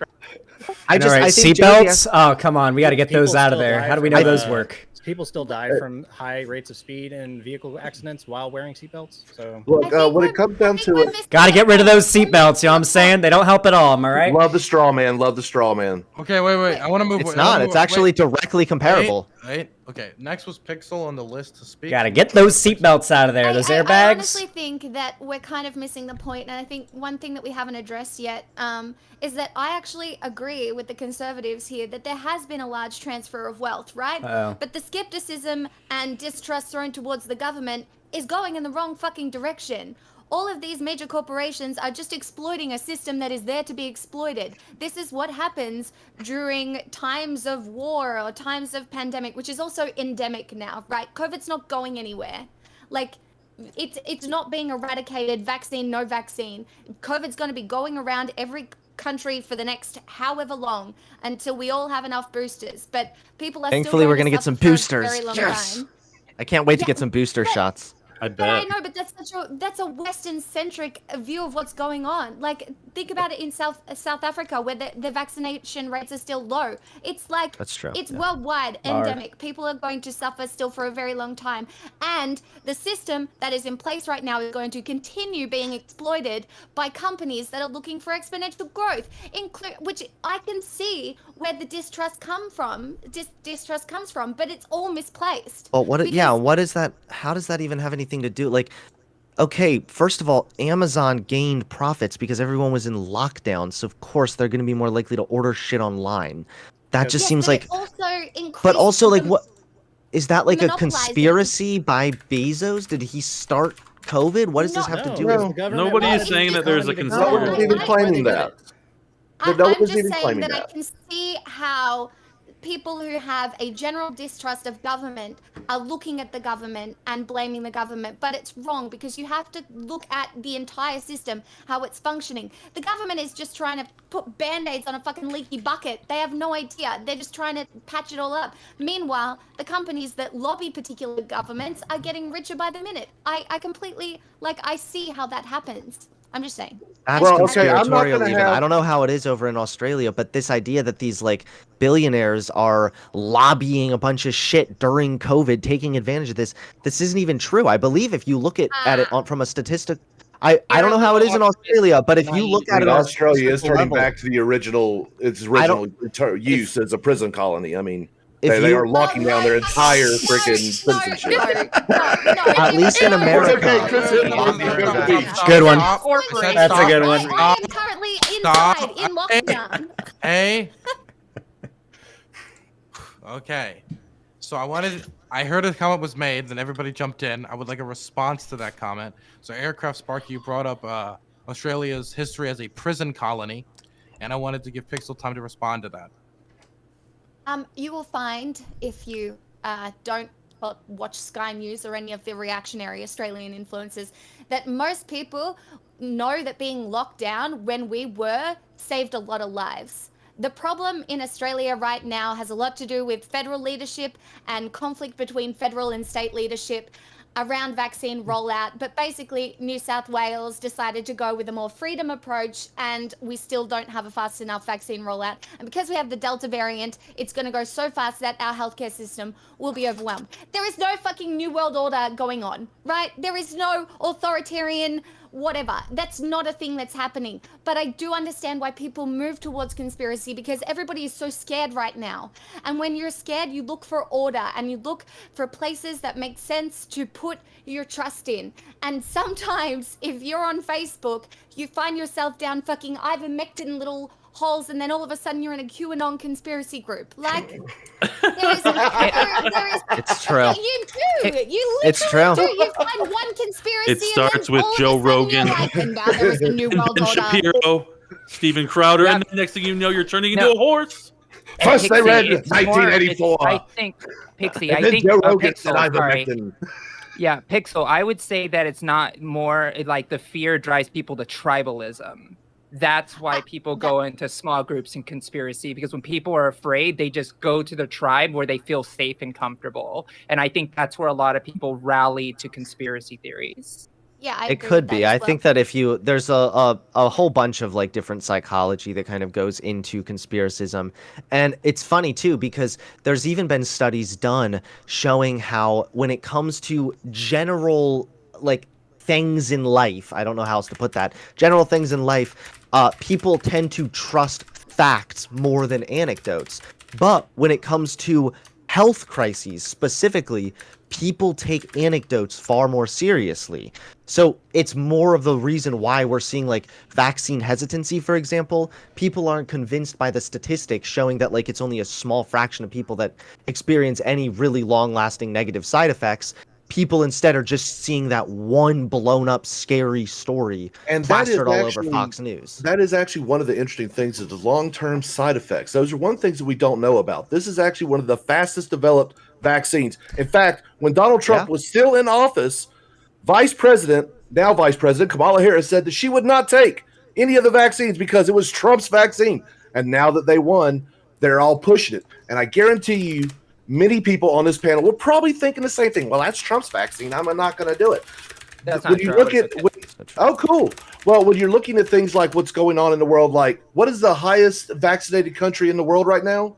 I think seatbelts. Oh, come on, we got to get those out of there. How do we know those work? People still die from high rates of speed and vehicle accidents while wearing seatbelts. So look, when it comes down to it, got to get rid of those seatbelts. You know what I'm saying? They don't help at all. Am I right? Love the straw man. Love the straw man. Okay, wait. I want to move. It's not. It's actually directly comparable. Right. Okay. Next was Pixel on the list to speak. Got to get those seatbelts out of there. Those airbags. I honestly think that we're kind of missing the point, and I think one thing that we haven't addressed yet is that I actually agree with the conservatives here that there has been a large transfer of wealth, right? But the skepticism and distrust thrown towards the government is going in the wrong fucking direction. All of these major corporations are just exploiting a system that is there to be exploited. This is what happens during times of war or times of pandemic, which is also endemic now, right? COVID's not going anywhere. Like, it's not being eradicated, vaccine, no vaccine. COVID's going to be going around every country for the next however long until we all have enough boosters. But people are thankfully we're going to get some boosters. Yes. I can't wait to get some booster shots. I bet. But I know, but that's a Western-centric view of what's going on. Like, think about it in South Africa, where the vaccination rates are still low. It's like that's true. It's worldwide, endemic. People are going to suffer still for a very long time, and the system that is in place right now is going to continue being exploited by companies that are looking for exponential growth, which I can see where the distrust comes from, but it's all misplaced. Well, Because- what is that? How does that even have anything to do? Like, okay, first of all, Amazon gained profits because everyone was in lockdown, so of course they're going to be more likely to order shit online. That just Yes, seems but like. it also increased But also, like, the- what is that like a monopolizing. conspiracy by Bezos? Did he start COVID? What does this have to do No. with? Nobody is saying that there's a conspiracy. No one's even claiming that. I'm No one's just even saying claiming that I that. can see how people who have a general distrust of government are looking at the government and blaming the government, but it's wrong because you have to look at the entire system, how it's functioning. The government is just trying to put band-aids on a fucking leaky bucket. They have no idea. They're just trying to patch it all up. Meanwhile, the companies that lobby particular governments are getting richer by the minute. I completely, like, I see how that happens. I'm just saying. That's Well, okay, I'm not conspiratorial gonna even. have- I don't know how it is over in Australia, but this idea that these like billionaires are lobbying a bunch of shit during COVID, taking advantage of this isn't even true. I believe if you look at it from a statistic, I don't know how it is in Australia, but if you look at it, on a Australia is statistical turning level, back to the original use as a prison colony. I mean, if they you- are locking down their entire freaking citizenship. at least in America. Okay, Chris, Good one. Corporate. That's a good one. I am currently inside in lockdown. Hey. Okay. So I heard a comment was made, then everybody jumped in. I would like a response to that comment. So Aircraft Sparky, you brought up Australia's history as a prison colony, and I wanted to give Pixel time to respond to that. You will find if you don't watch Sky News or any of the reactionary Australian influencers that most people know that being locked down when we were saved a lot of lives. The problem in Australia right now has a lot to do with federal leadership and conflict between federal and state leadership around vaccine rollout. But basically, New South Wales decided to go with a more freedom approach, and we still don't have a fast enough vaccine rollout. And because we have the Delta variant, it's going to go so fast that our healthcare system will be overwhelmed. There is no fucking New World Order going on, right? There is no authoritarian whatever. That's not a thing that's happening. But I do understand why people move towards conspiracy, because everybody is so scared right now. And when you're scared, you look for order and you look for places that make sense to put your trust in. And sometimes if you're on Facebook, you find yourself down fucking ivermectin little holes, and then all of a sudden you're in a QAnon conspiracy group. Like, there is It's true. You do. You It's literally true. do. You find one conspiracy. It starts and then with all of Joe a sudden Rogan, you're like, and now there is a new world Ben order. Shapiro, Steven Crowder, Yep. and then next thing you know, you're turning into a horse. First they Pixie, read it's more- 1984. I think Pixie. And I then think Joe Rogan Pixel, said sorry. ivermectin. Yeah, Pixel. I would say that it's not more like the fear drives people to tribalism. That's why people go into small groups and conspiracy, because when people are afraid, they just go to the tribe where they feel safe and comfortable. And I think that's where a lot of people rally to conspiracy theories. Yeah, I It agree could with be. that I as well. think that if you there's a whole bunch of like different psychology that kind of goes into conspiracism. And it's funny too, because there's even been studies done showing how when it comes to general like things in life, I don't know how else to put that, general things in life, people tend to trust facts more than anecdotes. But when it comes to health crises specifically, people take anecdotes far more seriously. So it's more of the reason why we're seeing like vaccine hesitancy, for example. People aren't convinced by the statistics showing that like it's only a small fraction of people that experience any really long lasting negative side effects. People instead are just seeing that one blown up scary story And that is plastered all over actually- Fox News. That is actually one of the interesting things is the long-term side effects. Those are one things that we don't know about. This is actually one of the fastest developed vaccines. In fact, when Donald Trump was still in office, now Vice President Kamala Harris said that she would not take any of the vaccines because it was Trump's vaccine. And now that they won, they're all pushing it. And I guarantee you, many people on this panel were probably thinking the same thing. Well, that's Trump's vaccine. I'm not going to do it. That's When not you true. look at, oh, cool. Well, when you're looking at things like what's going on in the world, like what is the highest vaccinated country in the world right now?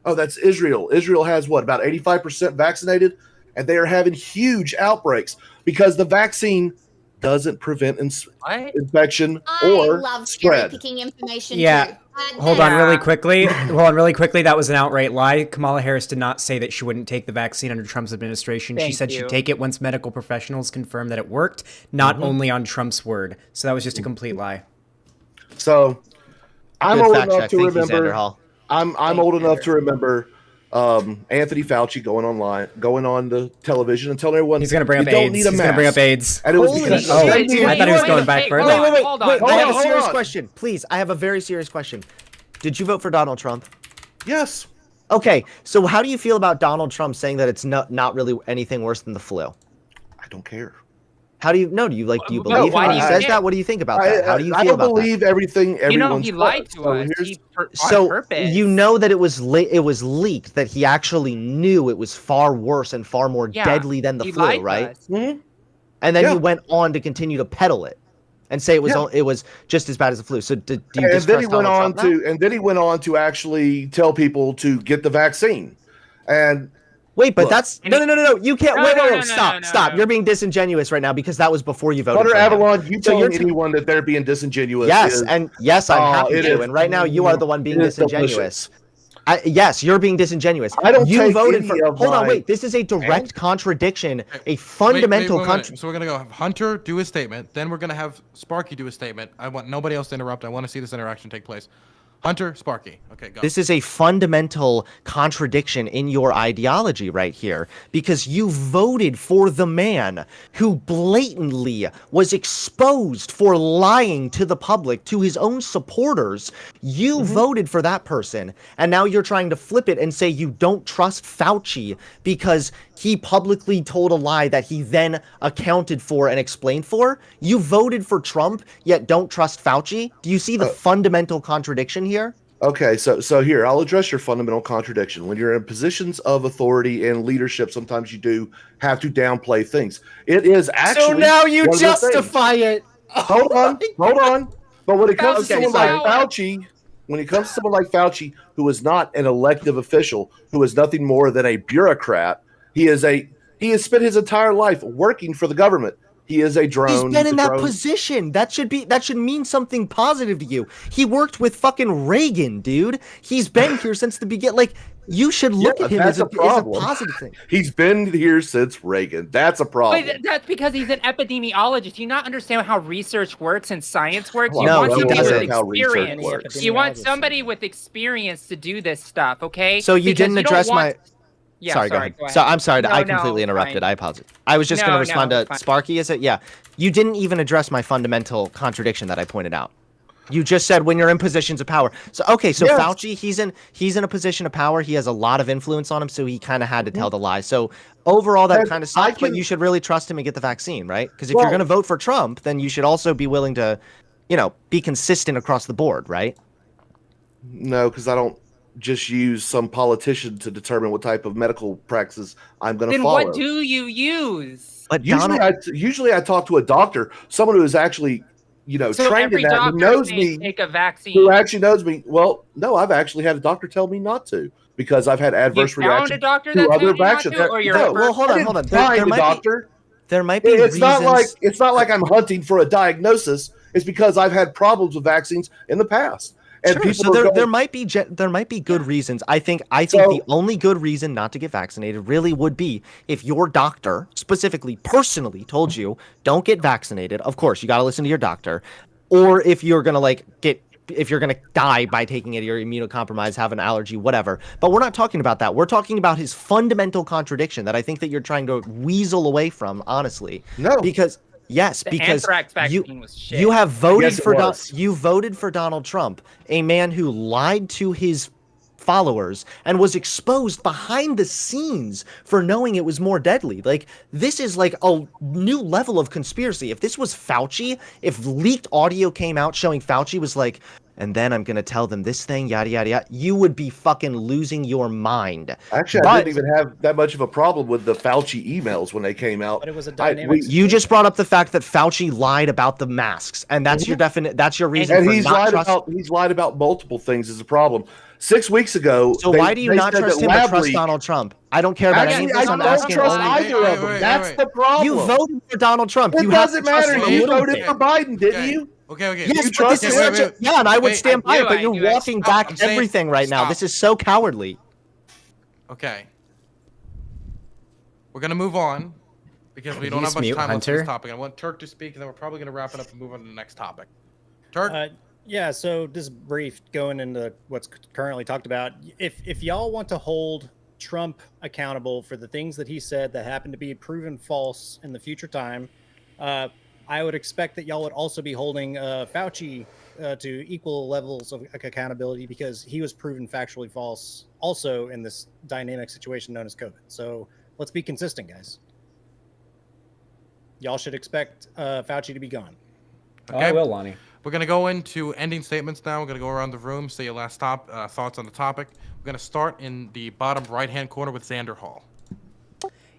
Oh, that's Israel. Israel has what, about 85% vaccinated, and they are having huge outbreaks because the vaccine doesn't prevent What? infection I or love cherry spread. picking information Yeah. too. Hold on really quickly. That was an outright lie. Kamala Harris did not say that she wouldn't take the vaccine under Trump's administration. She Thank said you. she'd take it once medical professionals confirmed that it worked, not only on Trump's word. So that was just a complete lie. So I'm Good old fact enough check. to Thank you, remember. Xander Hall. I'm old enough to remember Anthony Fauci going on the television and telling everyone He's going to bring you up don't AIDS. need a He's going to bring up mask. AIDS. And it was Holy because shit, they dude. I thought he was going back wait, further. hold on. Wait, I have a hold serious on. question. Please, I have a very serious question. Did you vote for Donald Trump? Yes. Okay, so how do you feel about Donald Trump saying that it's not really anything worse than the flu? I don't care. How do you believe why him do when he you says care? that? What do you think about that? How do you I feel don't about that? believe everything everyone He says. lied to So us. here's- On So purpose. you know that it was leaked, that he actually knew it was far worse and far more Yeah, deadly than the he flu, lied to right? us. Mhm. And then he Yeah. went on to continue to peddle it and say it was just as bad as the flu. So do you And then distrust he went Donald on Trump now? and then he went on to actually tell people to get the vaccine. And Wait, but Look. that's no. You can't. No, Wait, no, no, stop, no, stop. no. You're being disingenuous right now because that was before you voted. Butter for him. Avalon, you So you're telling anyone that they're being disingenuous? Yes, is, and yes, I'm happy it to. is- And right now, you are the one being it is disingenuous. delicious. Yes, you're being disingenuous. I don't You take voted any for. of Hold on, my- wait. This is a direct contradiction, a Wait, fundamental wait. contradiction. So we're gonna go have Hunter do his statement, then we're gonna have Sparky do his statement. I want nobody else to interrupt. I want to see this interaction take place. Hunter, Sparky. Okay, go. This is a fundamental contradiction in your ideology right here because you voted for the man who blatantly was exposed for lying to the public, to his own supporters. You voted for that person, and now you're trying to flip it and say you don't trust Fauci because he publicly told a lie that he then accounted for and explained for. You voted for Trump, yet don't trust Fauci. Do you see the fundamental contradiction here? Okay, so here I'll address your fundamental contradiction. When you're in positions of authority and leadership, sometimes you do have to downplay things. It is actually So now you one of the things. justify it. Hold on. But when it comes to Okay, someone sorry. like Fauci, who is not an elective official, who is nothing more than a bureaucrat, he has spent his entire life working for the government. He is a drone. He's been in that drone. position. That should mean something positive to you. He worked with fucking Reagan, dude. He's been here since the beginning. Like, you should look Yeah, at him that's as a a problem. positive thing. He's been here since Reagan. That's a problem. But that's because he's an epidemiologist. Do you not understand how research works and science works? You No, want he somebody doesn't. with How research experience. works. You want somebody with experience to do this stuff, okay? So you Because didn't don't address want- my. Yeah, sorry, go ahead. Go ahead. So I'm sorry. No, I no, completely interrupted. fine. I apologize. I was just going No, to respond no, to it's fine. Sparky. Is it? Yeah. You didn't even address my fundamental contradiction that I pointed out. You just said when you're in positions of power. So okay, so Yes. Fauci, he's in a position of power. He has a lot of influence on him, so he kind of had to tell the lie. So overall, that And kind of I sucks. But can- you should really trust him and get the vaccine, right? Because if Well- you're going to vote for Trump, then you should also be willing to, be consistent across the board, right? No, because I don't just use some politician to determine what type of medical practices I'm going to Then follow. what do you use? But Usually I talk to a doctor, someone who is actually, So trained every in that, who doctor knows saying me, take a vaccine. who actually knows me. Well, no, I've actually had a doctor tell me not to because I've had adverse You found a reactions doctor to that other told you not vaccines. to, or you're No, a well, hold I on, didn't hold on. find There a might be- doctor. There might be It's reasons. not like I'm hunting for a diagnosis. It's because I've had problems with vaccines in the past. And Sure, people so are there going, might be good reasons. I think So- the only good reason not to get vaccinated really would be if your doctor specifically personally told you don't get vaccinated. Of course, you got to listen to your doctor, or if you're gonna if you're gonna die by taking it, you're immunocompromised, have an allergy, whatever. But we're not talking about that. We're talking about his fundamental contradiction that I think that you're trying to weasel away from. Honestly, No. because. Yes, The because anthrax vaccine was shit. you have voted Yes, it for was. you voted for Donald Trump, a man who lied to his followers and was exposed behind the scenes for knowing it was more deadly. Like, this is like a new level of conspiracy. If this was Fauci, if leaked audio came out showing Fauci was like, and then I'm going to tell them this thing, yada, yada, yada, you would be fucking losing your mind. Actually, I didn't even have that much of a problem with the Fauci emails when they came out. But it was a dynamic You just brought up the fact that Fauci lied about the masks, and that's your that's your reason and for he's not he's lied about multiple things is a problem. 6 weeks ago, So why do you not trust him but trust Donald Trump? I don't care about any of this. I I'm don't asking trust only- either of them. That's the problem. You voted for Donald Trump. It You have doesn't to trust matter. him a You little voted bit. for Biden, didn't you? Okay. Yes, You but this is trust such a... Yeah, and I would stand by it, but you're do it. walking Stop. back I'm saying- everything right now. stop. This is so cowardly. Okay. We're gonna move on because we don't have much mute time left for Hunter? this topic. I want Turk to speak, and then we're probably gonna wrap it up and move on to the next topic. Turk. Yeah, so just brief going into what's currently talked about. If y'all want to hold Trump accountable for the things that he said that happened to be proven false in the future time, I would expect that y'all would also be holding Fauci to equal levels of accountability because he was proven factually false also in this dynamic situation known as COVID. So let's be consistent, guys. Y'all should expect Fauci to be gone. Oh, I will, Lonnie. We're gonna go into ending statements now. We're gonna go around the room, say your last thoughts on the topic. We're gonna start in the bottom right-hand corner with Xander Hall.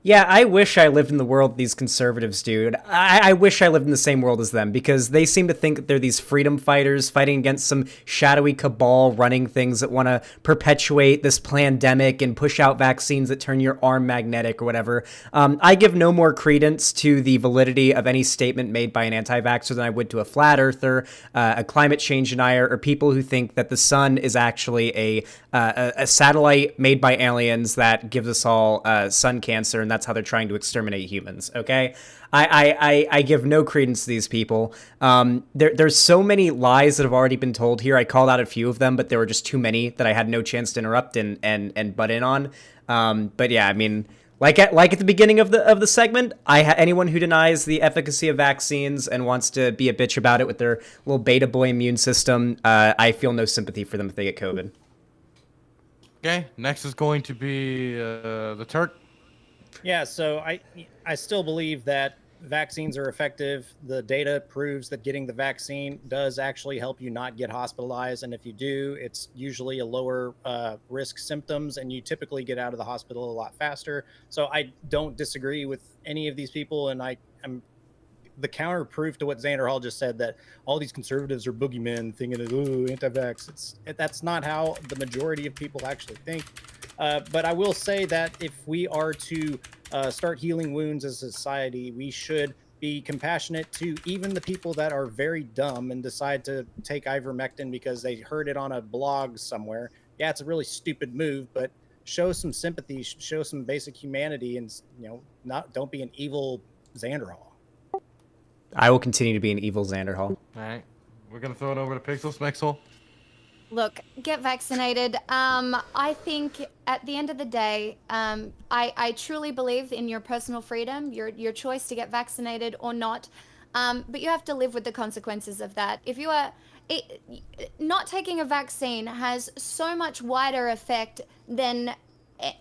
Yeah, I wish I lived in the world these conservatives do. I wish I lived in the same world as them because they seem to think that they're these freedom fighters fighting against some shadowy cabal running things that want to perpetuate this pandemic and push out vaccines that turn your arm magnetic or whatever. I give no more credence to the validity of any statement made by an anti-vaxxer than I would to a flat earther, a climate change denier, or people who think that the sun is actually a satellite made by aliens that gives us all sun cancer, and that's how they're trying to exterminate humans. Okay, I give no credence to these people. There's so many lies that have already been told here. I called out a few of them, but there were just too many that I had no chance to interrupt and butt in on. But yeah, I mean, like at the beginning of the segment, anyone who denies the efficacy of vaccines and wants to be a bitch about it with their little beta boy immune system, I feel no sympathy for them if they get COVID. Okay, next is going to be the Turk. Yeah, so I still believe that vaccines are effective. The data proves that getting the vaccine does actually help you not get hospitalized, and if you do, it's usually a lower risk symptoms, and you typically get out of the hospital a lot faster. So I don't disagree with any of these people, and I'm the counter proof to what Xander Hall just said, that all these conservatives are boogeymen thinking of anti-vax. That's not how the majority of people actually think. But I will say that if we are to start healing wounds as a society, we should be compassionate to even the people that are very dumb and decide to take ivermectin because they heard it on a blog somewhere. Yeah, it's a really stupid move, but show some sympathy, show some basic humanity, and don't be an evil Xander Hall. I will continue to be an evil Xander Hall. All right, we're gonna throw it over to Pixel Smexel. Look, get vaccinated. I think at the end of the day, I truly believe in your personal freedom, your choice to get vaccinated or not. But you have to live with the consequences of that. If you are not taking a vaccine has so much wider effect than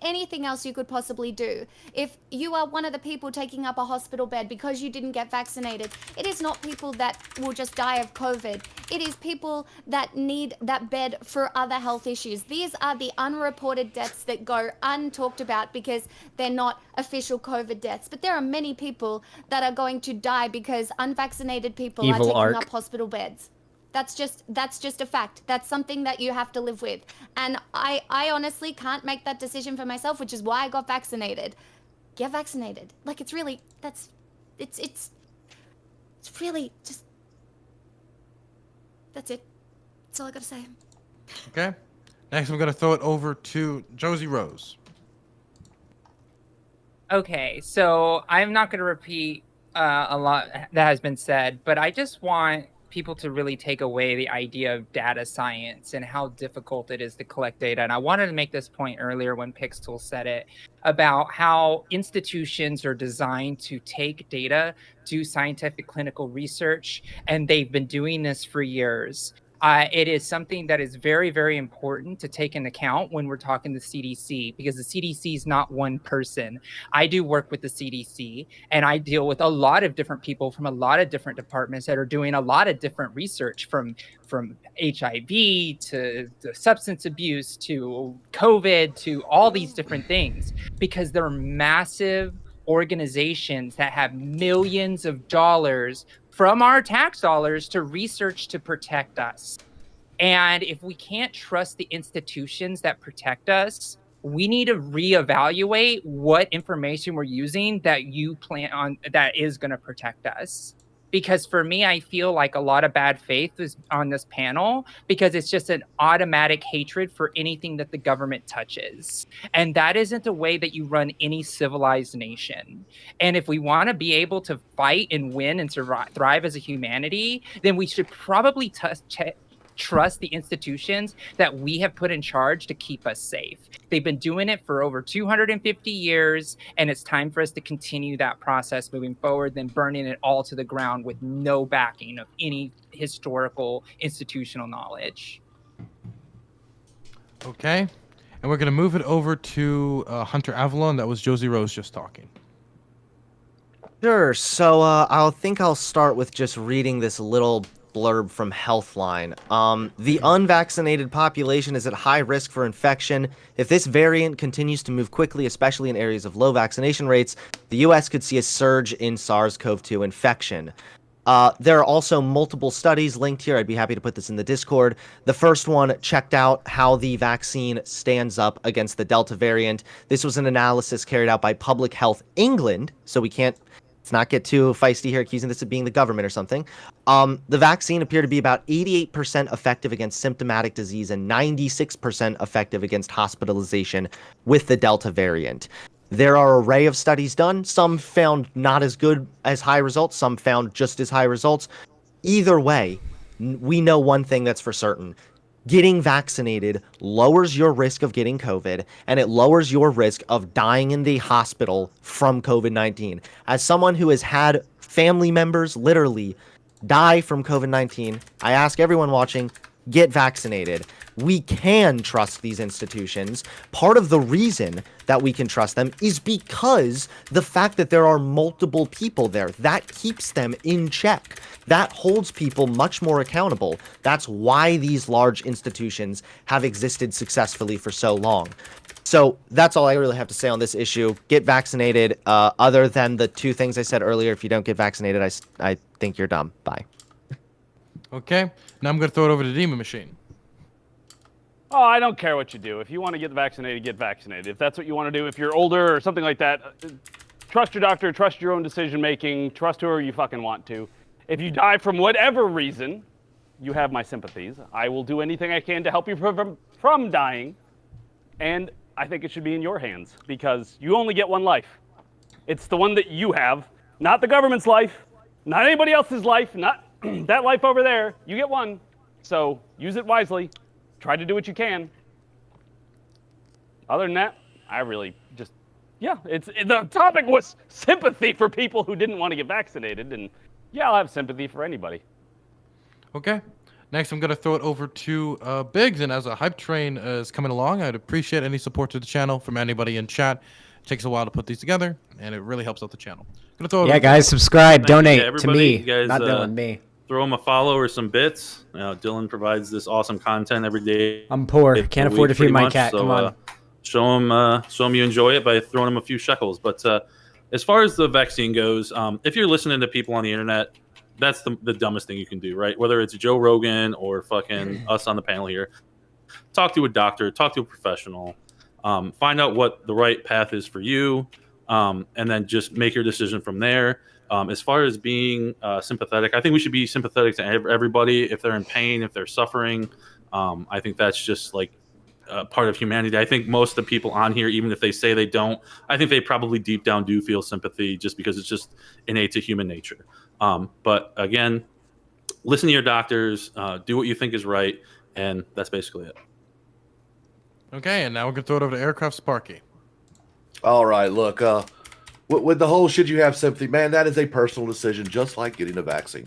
anything else you could possibly do. If you are one of the people taking up a hospital bed because you didn't get vaccinated, it is not people that will just die of COVID. It is people that need that bed for other health issues. These are the unreported deaths that go untalked about because they're not official COVID deaths. But there are many people that are going to die because unvaccinated people are taking up hospital beds. That's just a fact. That's something that you have to live with. And I honestly can't make that decision for myself, which is why I got vaccinated. Get vaccinated. Like, it's really, it's really just, that's it. That's all I gotta say. Okay. Next, I'm going to throw it over to Josie Rose. Okay, so I'm not going to repeat a lot that has been said, but I just want people to really take away the idea of data science and how difficult it is to collect data. And I wanted to make this point earlier when Pixel said it about how institutions are designed to take data, do scientific clinical research, and they've been doing this for years. It is something that is very, very important to take into account when we're talking the CDC, because the CDC is not one person. I do work with the CDC, and I deal with a lot of different people from a lot of different departments that are doing a lot of different research, from HIV to substance abuse to COVID to all these different things, because they're massive organizations that have millions of dollars from our tax dollars to research to protect us. And if we can't trust the institutions that protect us, we need to reevaluate what information we're using that you plan on that is going to protect us. Because for me, I feel like a lot of bad faith is on this panel, because it's just an automatic hatred for anything that the government touches. And that isn't the way that you run any civilized nation. And if we want to be able to fight and win and thrive as a humanity, then we should probably trust the institutions that we have put in charge to keep us safe. They've been doing it for over 250 years, and it's time for us to continue that process moving forward than burning it all to the ground with no backing of any historical institutional knowledge. Okay. And we're going to move it over to Hunter Avalon. That was Josie Rose just talking. Sure. So I'll start with just reading this little blurb from Healthline. The unvaccinated population is at high risk for infection. If this variant continues to move quickly, especially in areas of low vaccination rates, the U.S. could see a surge in SARS-CoV-2 infection. There are also multiple studies linked here. I'd be happy to put this in the Discord. The first one checked out how the vaccine stands up against the Delta variant. This was an analysis carried out by Public Health England, so let's not get too feisty here, accusing this of being the government or something. The vaccine appeared to be about 88% effective against symptomatic disease and 96% effective against hospitalization with the Delta variant. There are an array of studies done. Some found not as good as high results. Some found just as high results. Either way, we know one thing that's for certain. Getting vaccinated lowers your risk of getting COVID, and it lowers your risk of dying in the hospital from COVID-19. As someone who has had family members literally die from COVID-19, I ask everyone watching, get vaccinated. We can trust these institutions. Part of the reason that we can trust them is because the fact that there are multiple people there, that keeps them in check. That holds people much more accountable. That's why these large institutions have existed successfully for so long. So that's all I really have to say on this issue. Get vaccinated. Other than the two things I said earlier, if you don't get vaccinated, I think you're dumb. Bye. Okay. Now I'm going to throw it over to Demon Machine. Oh, I don't care what you do. If you want to get vaccinated, get vaccinated. If that's what you want to do, if you're older or something like that, trust your doctor, trust your own decision making, trust whoever you fucking want to. If you die from whatever reason, you have my sympathies. I will do anything I can to help you from dying. And I think it should be in your hands, because you only get one life. It's the one that you have, not the government's life, not anybody else's life, not that life over there. You get one. So use it wisely. Try to do what you can. Other than that, I really just, the topic was sympathy for people who didn't want to get vaccinated, and yeah, I'll have sympathy for anybody. Okay. Next, I'm going to throw it over to Biggs, and as a hype train is coming along, I'd appreciate any support to the channel from anybody in chat. It takes a while to put these together, and it really helps out the channel. Gonna throw it guys, subscribe, donate to everybody. me, You guys, not Dylan, me. Throw him a follow or some bits. Dylan provides this awesome content every day. I'm poor, can't afford to feed my cat. So, come on. Show him you enjoy it by throwing him a few shekels. But as far as the vaccine goes, if you're listening to people on the internet, that's the dumbest thing you can do, right? Whether it's Joe Rogan or fucking us on the panel here, talk to a doctor, talk to a professional, find out what the right path is for you, and then just make your decision from there. As far as being sympathetic, I think we should be sympathetic to everybody. If they're in pain, if they're suffering, I think that's just like part of humanity. I think most of the people on here, even if they say they don't, I think they probably deep down do feel sympathy, just because it's just innate to human nature. But again, listen to your doctors, do what you think is right, and that's basically it. Okay, and now we're going to throw it over to Aircraft Sparky. All right, look, with the whole should you have sympathy, man, that is a personal decision, just like getting a vaccine.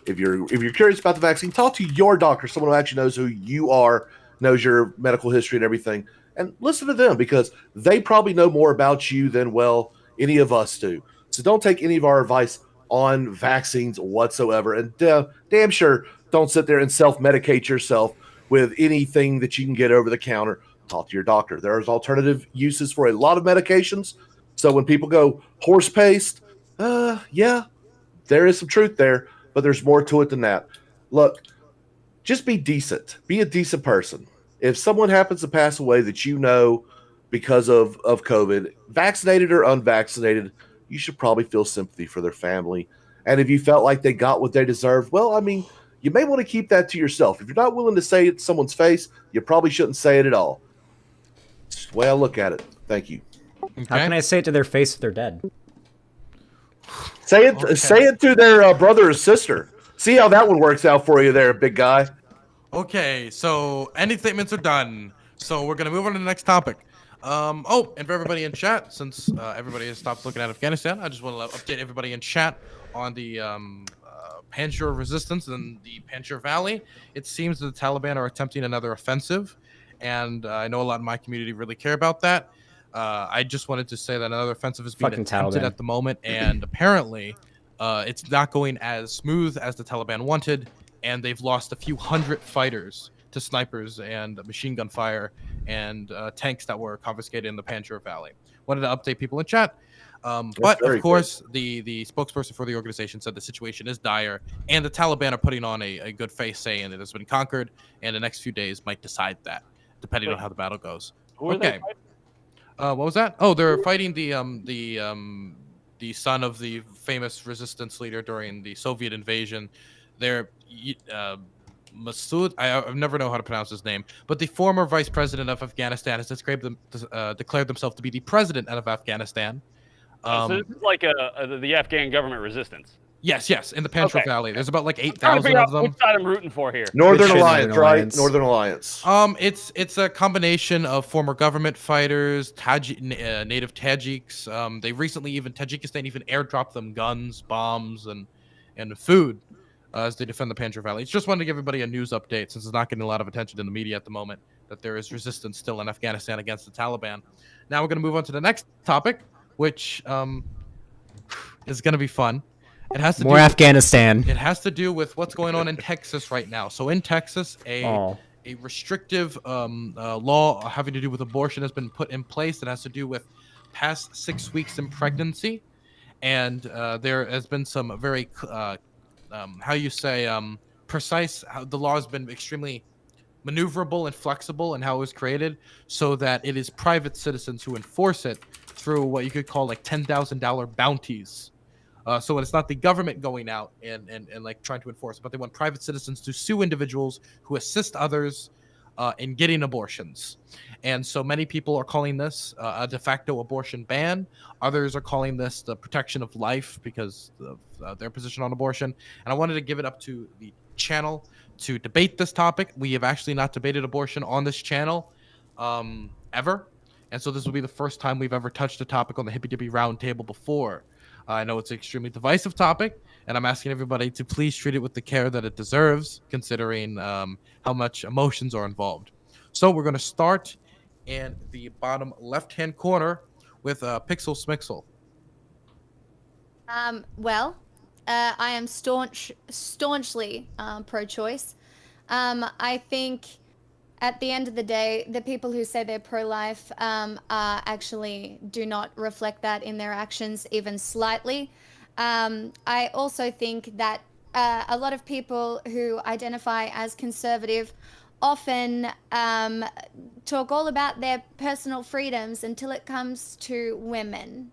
If you're curious about the vaccine, talk to your doctor, someone who actually knows who you are, knows your medical history and everything, and listen to them because they probably know more about you than any of us do. So don't take any of our advice on vaccines whatsoever, and damn sure don't sit there and self-medicate yourself with anything that you can get over the counter. Talk to your doctor. There's alternative uses for a lot of medications. So when people go horse paste, yeah, there is some truth there, but there's more to it than that. Look, just be decent. Be a decent person. If someone happens to pass away that you know because of COVID, vaccinated or unvaccinated, you should probably feel sympathy for their family. And if you felt like they got what they deserved, well, I mean, you may want to keep that to yourself. If you're not willing to say it to someone's face, you probably shouldn't say it at all. It's the way I look at it. Thank you. Okay. How can I say it to their face if they're dead? Say it to their brother or sister. See how that one works out for you there, big guy. Okay, so any statements are done. So we're gonna move on to the next topic. Oh, and for everybody in chat, since everybody has stopped looking at Afghanistan, I just want to update everybody in chat on the Panjshir resistance in the Panjshir Valley. It seems that the Taliban are attempting another offensive, and I know a lot in my community really care about that. I just wanted to say that another offensive is being attempted at the moment, and apparently it's not going as smooth as the Taliban wanted, and they've lost a few hundred fighters to snipers and machine gun fire and tanks that were confiscated in the Panjshir Valley. Wanted to update people in chat. But of course, the spokesperson for the organization said the situation is dire, and the Taliban are putting on a good face, saying it has been conquered, and the next few days might decide that, depending on how the battle goes. Okay. What was that? Oh, they're fighting the son of the famous resistance leader during the Soviet invasion. They're Masood. I never know how to pronounce his name, but the former vice president of Afghanistan has declared themselves to be the president of Afghanistan. So this is like the Afghan government resistance. Yes, in the Panjshir Valley. There's about like 8,000 of them. Which side I'm rooting for here? Northern Alliance, right? Northern Alliance. It's a combination of former government fighters, native Tajiks. They recently Tajikistan even airdropped them guns, bombs, and food as they defend the Panjshir Valley. Just wanted to give everybody a news update since it's not getting a lot of attention in the media at the moment that there is resistance still in Afghanistan against the Taliban. Now we're going to move on to the next topic, which is going to be fun. It has to More Afghanistan. It has to do with what's going on in Texas right now. So in Texas, a restrictive law having to do with abortion has been put in place. It has to do with past 6 weeks in pregnancy, and there has been some very precise. How the law has been extremely maneuverable and flexible in how it was created, so that it is private citizens who enforce it through what you could call like $10,000 bounties. So it's not the government going out and like trying to enforce it, but they want private citizens to sue individuals who assist others in getting abortions. And so many people are calling this a de facto abortion ban. Others are calling this the protection of life because of their position on abortion. And I wanted to give it up to the channel to debate this topic. We have actually not debated abortion on this channel ever. And so this will be the first time we've ever touched a topic on the Hippy Dippy Roundtable before. I know it's an extremely divisive topic, and I'm asking everybody to please treat it with the care that it deserves, considering how much emotions are involved. So we're going to start in the bottom left-hand corner with Pixel Smixel. Well, I am staunchly pro-choice. I think at the end of the day, the people who say they're pro-life actually do not reflect that in their actions even slightly. I also think that a lot of people who identify as conservative often talk all about their personal freedoms until it comes to women.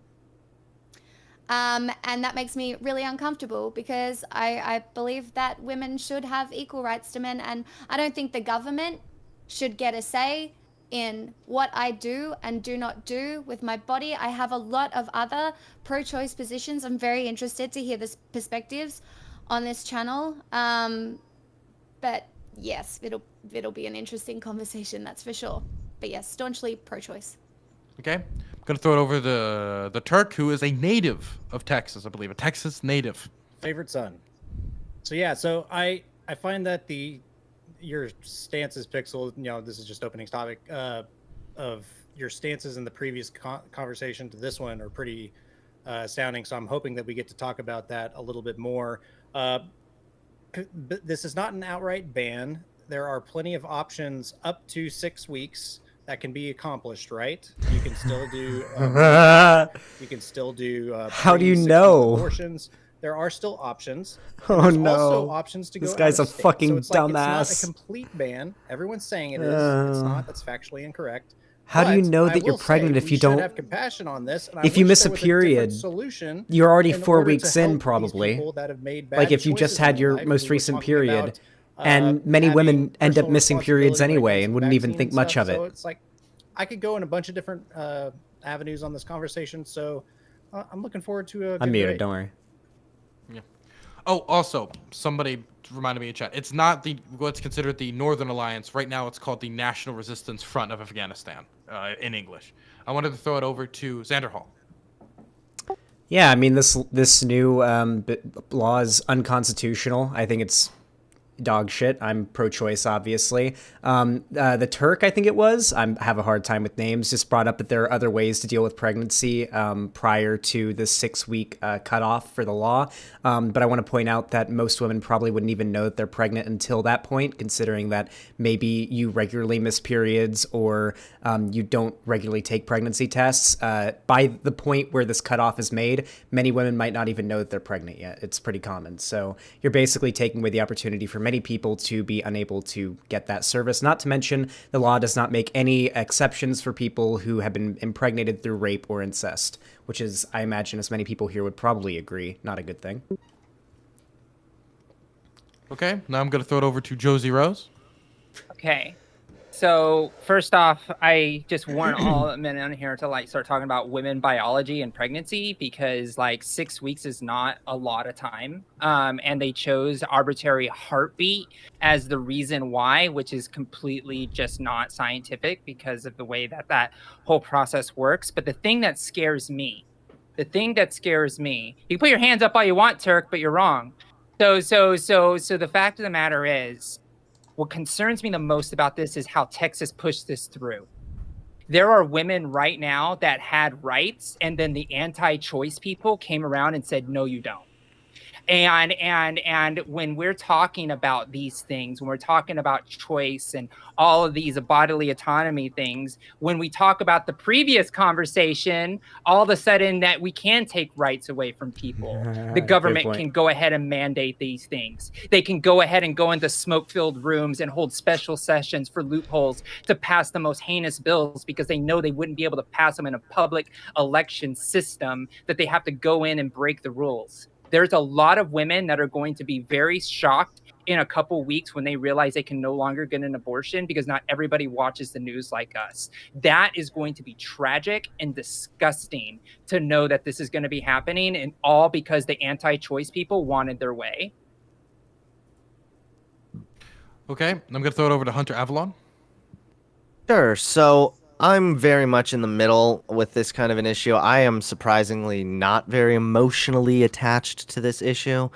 And that makes me really uncomfortable because I believe that women should have equal rights to men, and I don't think the government should get a say in what I do and do not do with my body. I have a lot of other pro-choice positions. I'm very interested to hear the perspectives on this channel. But yes, it'll be an interesting conversation, that's for sure. But yes, staunchly pro-choice. Okay, I'm gonna throw it over the Turk, who is a native of Texas, I believe, a Texas native. Favorite son. So yeah, so I find that your stances, Pixel. This is just opening topic of your stances in the previous conversation to this one are pretty astounding. So I'm hoping that we get to talk about that a little bit more. This is not an outright ban. There are plenty of options up to 6 weeks that can be accomplished. Right? You can still do. You can still do. How do you 6-week know? abortions. There are still options. Oh There's no! also options to go This guy's out a of state. fucking So it's like, dumbass. It's not a complete ban. Everyone's saying it is. It's not. That's factually incorrect. How do you But know I that you're will say pregnant if we you should don't? have compassion on this, and I If you wish miss there a was different period, solution you're already in 4 order to weeks in, help these probably. people that have made bad Like if you just choices in had their your life. most We were recent talking period, about, and many having women end up personal missing periods responsibility when it anyway comes and to wouldn't even vaccine think much stuff. of it. So it's like I could go in a bunch of different avenues on this conversation. So I'm looking forward to a I'm good muted. debate. Don't worry. Yeah. Oh, also, somebody reminded me in chat. It's not what's considered the Northern Alliance. Right now, it's called the National Resistance Front of Afghanistan in English. I wanted to throw it over to Xander Hall. Yeah, I mean this new law is unconstitutional. I think it's dog shit. I'm pro-choice, obviously. The Turk, I think it was, I have a hard time with names, just brought up that there are other ways to deal with pregnancy prior to the 6-week cutoff for the law. But I want to point out that most women probably wouldn't even know that they're pregnant until that point, considering that maybe you regularly miss periods or you don't regularly take pregnancy tests. By the point where this cutoff is made, many women might not even know that they're pregnant yet. It's pretty common. So you're basically taking away the opportunity for many people to be unable to get that service. Not to mention, the law does not make any exceptions for people who have been impregnated through rape or incest, which is, I imagine, as many people here would probably agree, not a good thing. Okay, now I'm going to throw it over to Josie Rose. Okay. So first off, I just warn all men on here to start talking about women biology and pregnancy because 6 weeks is not a lot of time. And they chose arbitrary heartbeat as the reason why, which is completely just not scientific because of the way that whole process works. But the thing that scares me, you can put your hands up all you want, Turk, but you're wrong. So the fact of the matter is, what concerns me the most about this is how Texas pushed this through. There are women right now that had rights, and then the anti-choice people came around and said, no, you don't. And when we're talking about these things, when we're talking about choice and all of these bodily autonomy things, when we talk about the previous conversation, all of a sudden that we can take rights away from people. The government can go ahead and mandate these things. They can go ahead and go into smoke-filled rooms and hold special sessions for loopholes to pass the most heinous bills because they know they wouldn't be able to pass them in a public election system, that they have to go in and break the rules. There's a lot of women that are going to be very shocked in a couple weeks when they realize they can no longer get an abortion because not everybody watches the news like us. That is going to be tragic and disgusting to know that this is going to be happening, and all because the anti-choice people wanted their way. Okay, I'm going to throw it over to Hunter Avalon. Sure. So I'm very much in the middle with this kind of an issue. I am surprisingly not very emotionally attached to this issue.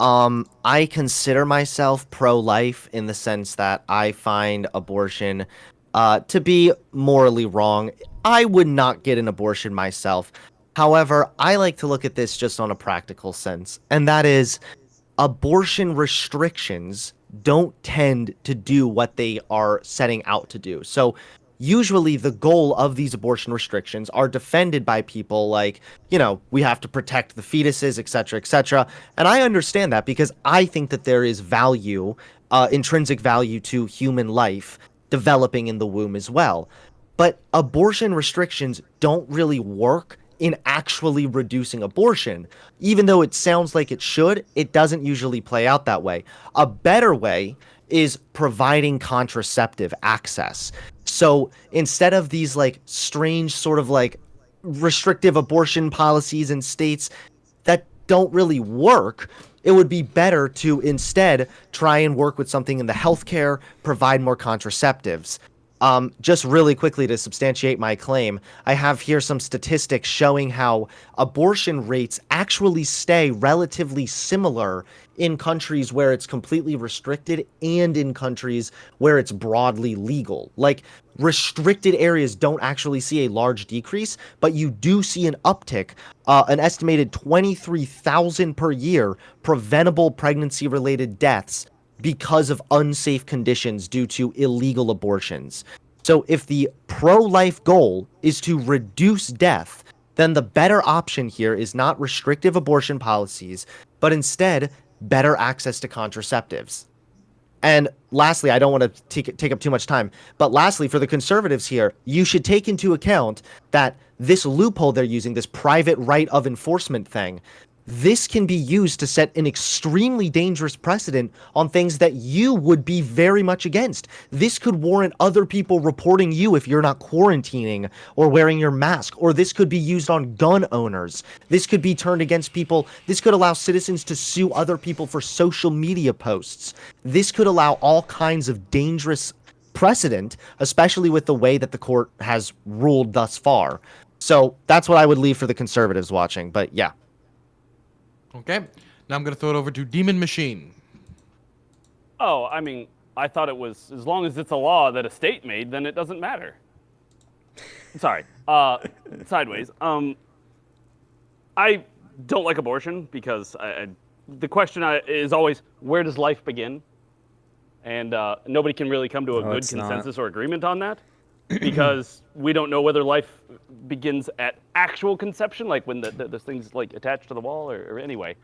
I consider myself pro-life in the sense that I find abortion to be morally wrong. I would not get an abortion myself. However, I like to look at this just on a practical sense, and that is abortion restrictions don't tend to do what they are setting out to do. So usually the goal of these abortion restrictions are defended by people like, we have to protect the fetuses, etc. And I understand that because I think that there is value, intrinsic value to human life developing in the womb as well. But abortion restrictions don't really work in actually reducing abortion. Even though it sounds like it should, it doesn't usually play out that way. A better way is providing contraceptive access. So instead of these strange sort of restrictive abortion policies in states that don't really work, it would be better to instead try and work with something in the healthcare, provide more contraceptives. Just really quickly to substantiate my claim, I have here some statistics showing how abortion rates actually stay relatively similar in countries where it's completely restricted and in countries where it's broadly legal. Like, restricted areas don't actually see a large decrease, but you do see an uptick, an estimated 23,000 per year preventable pregnancy-related deaths because of unsafe conditions due to illegal abortions. So if the pro-life goal is to reduce death, then the better option here is not restrictive abortion policies, but instead better access to contraceptives. And lastly, I don't want to take up too much time, but lastly, for the conservatives here, you should take into account that this loophole they're using, this private right of enforcement thing, this can be used to set an extremely dangerous precedent on things that you would be very much against. This could warrant other people reporting you if you're not quarantining or wearing your mask, or this could be used on gun owners. This could be turned against people. This could allow citizens to sue other people for social media posts. This could allow all kinds of dangerous precedent, especially with the way that the court has ruled thus far. So that's what I would leave for the conservatives watching, but yeah. Okay, now I'm going to throw it over to Demon Machine. Oh, I mean, I thought it was, as long as it's a law that a state made, then it doesn't matter. Sorry, sideways. I don't like abortion because the question is always, where does life begin? And nobody can really come to a good consensus or agreement on that because we don't know whether life begins at actual conception, like when the thing's like attached to the wall or anyway.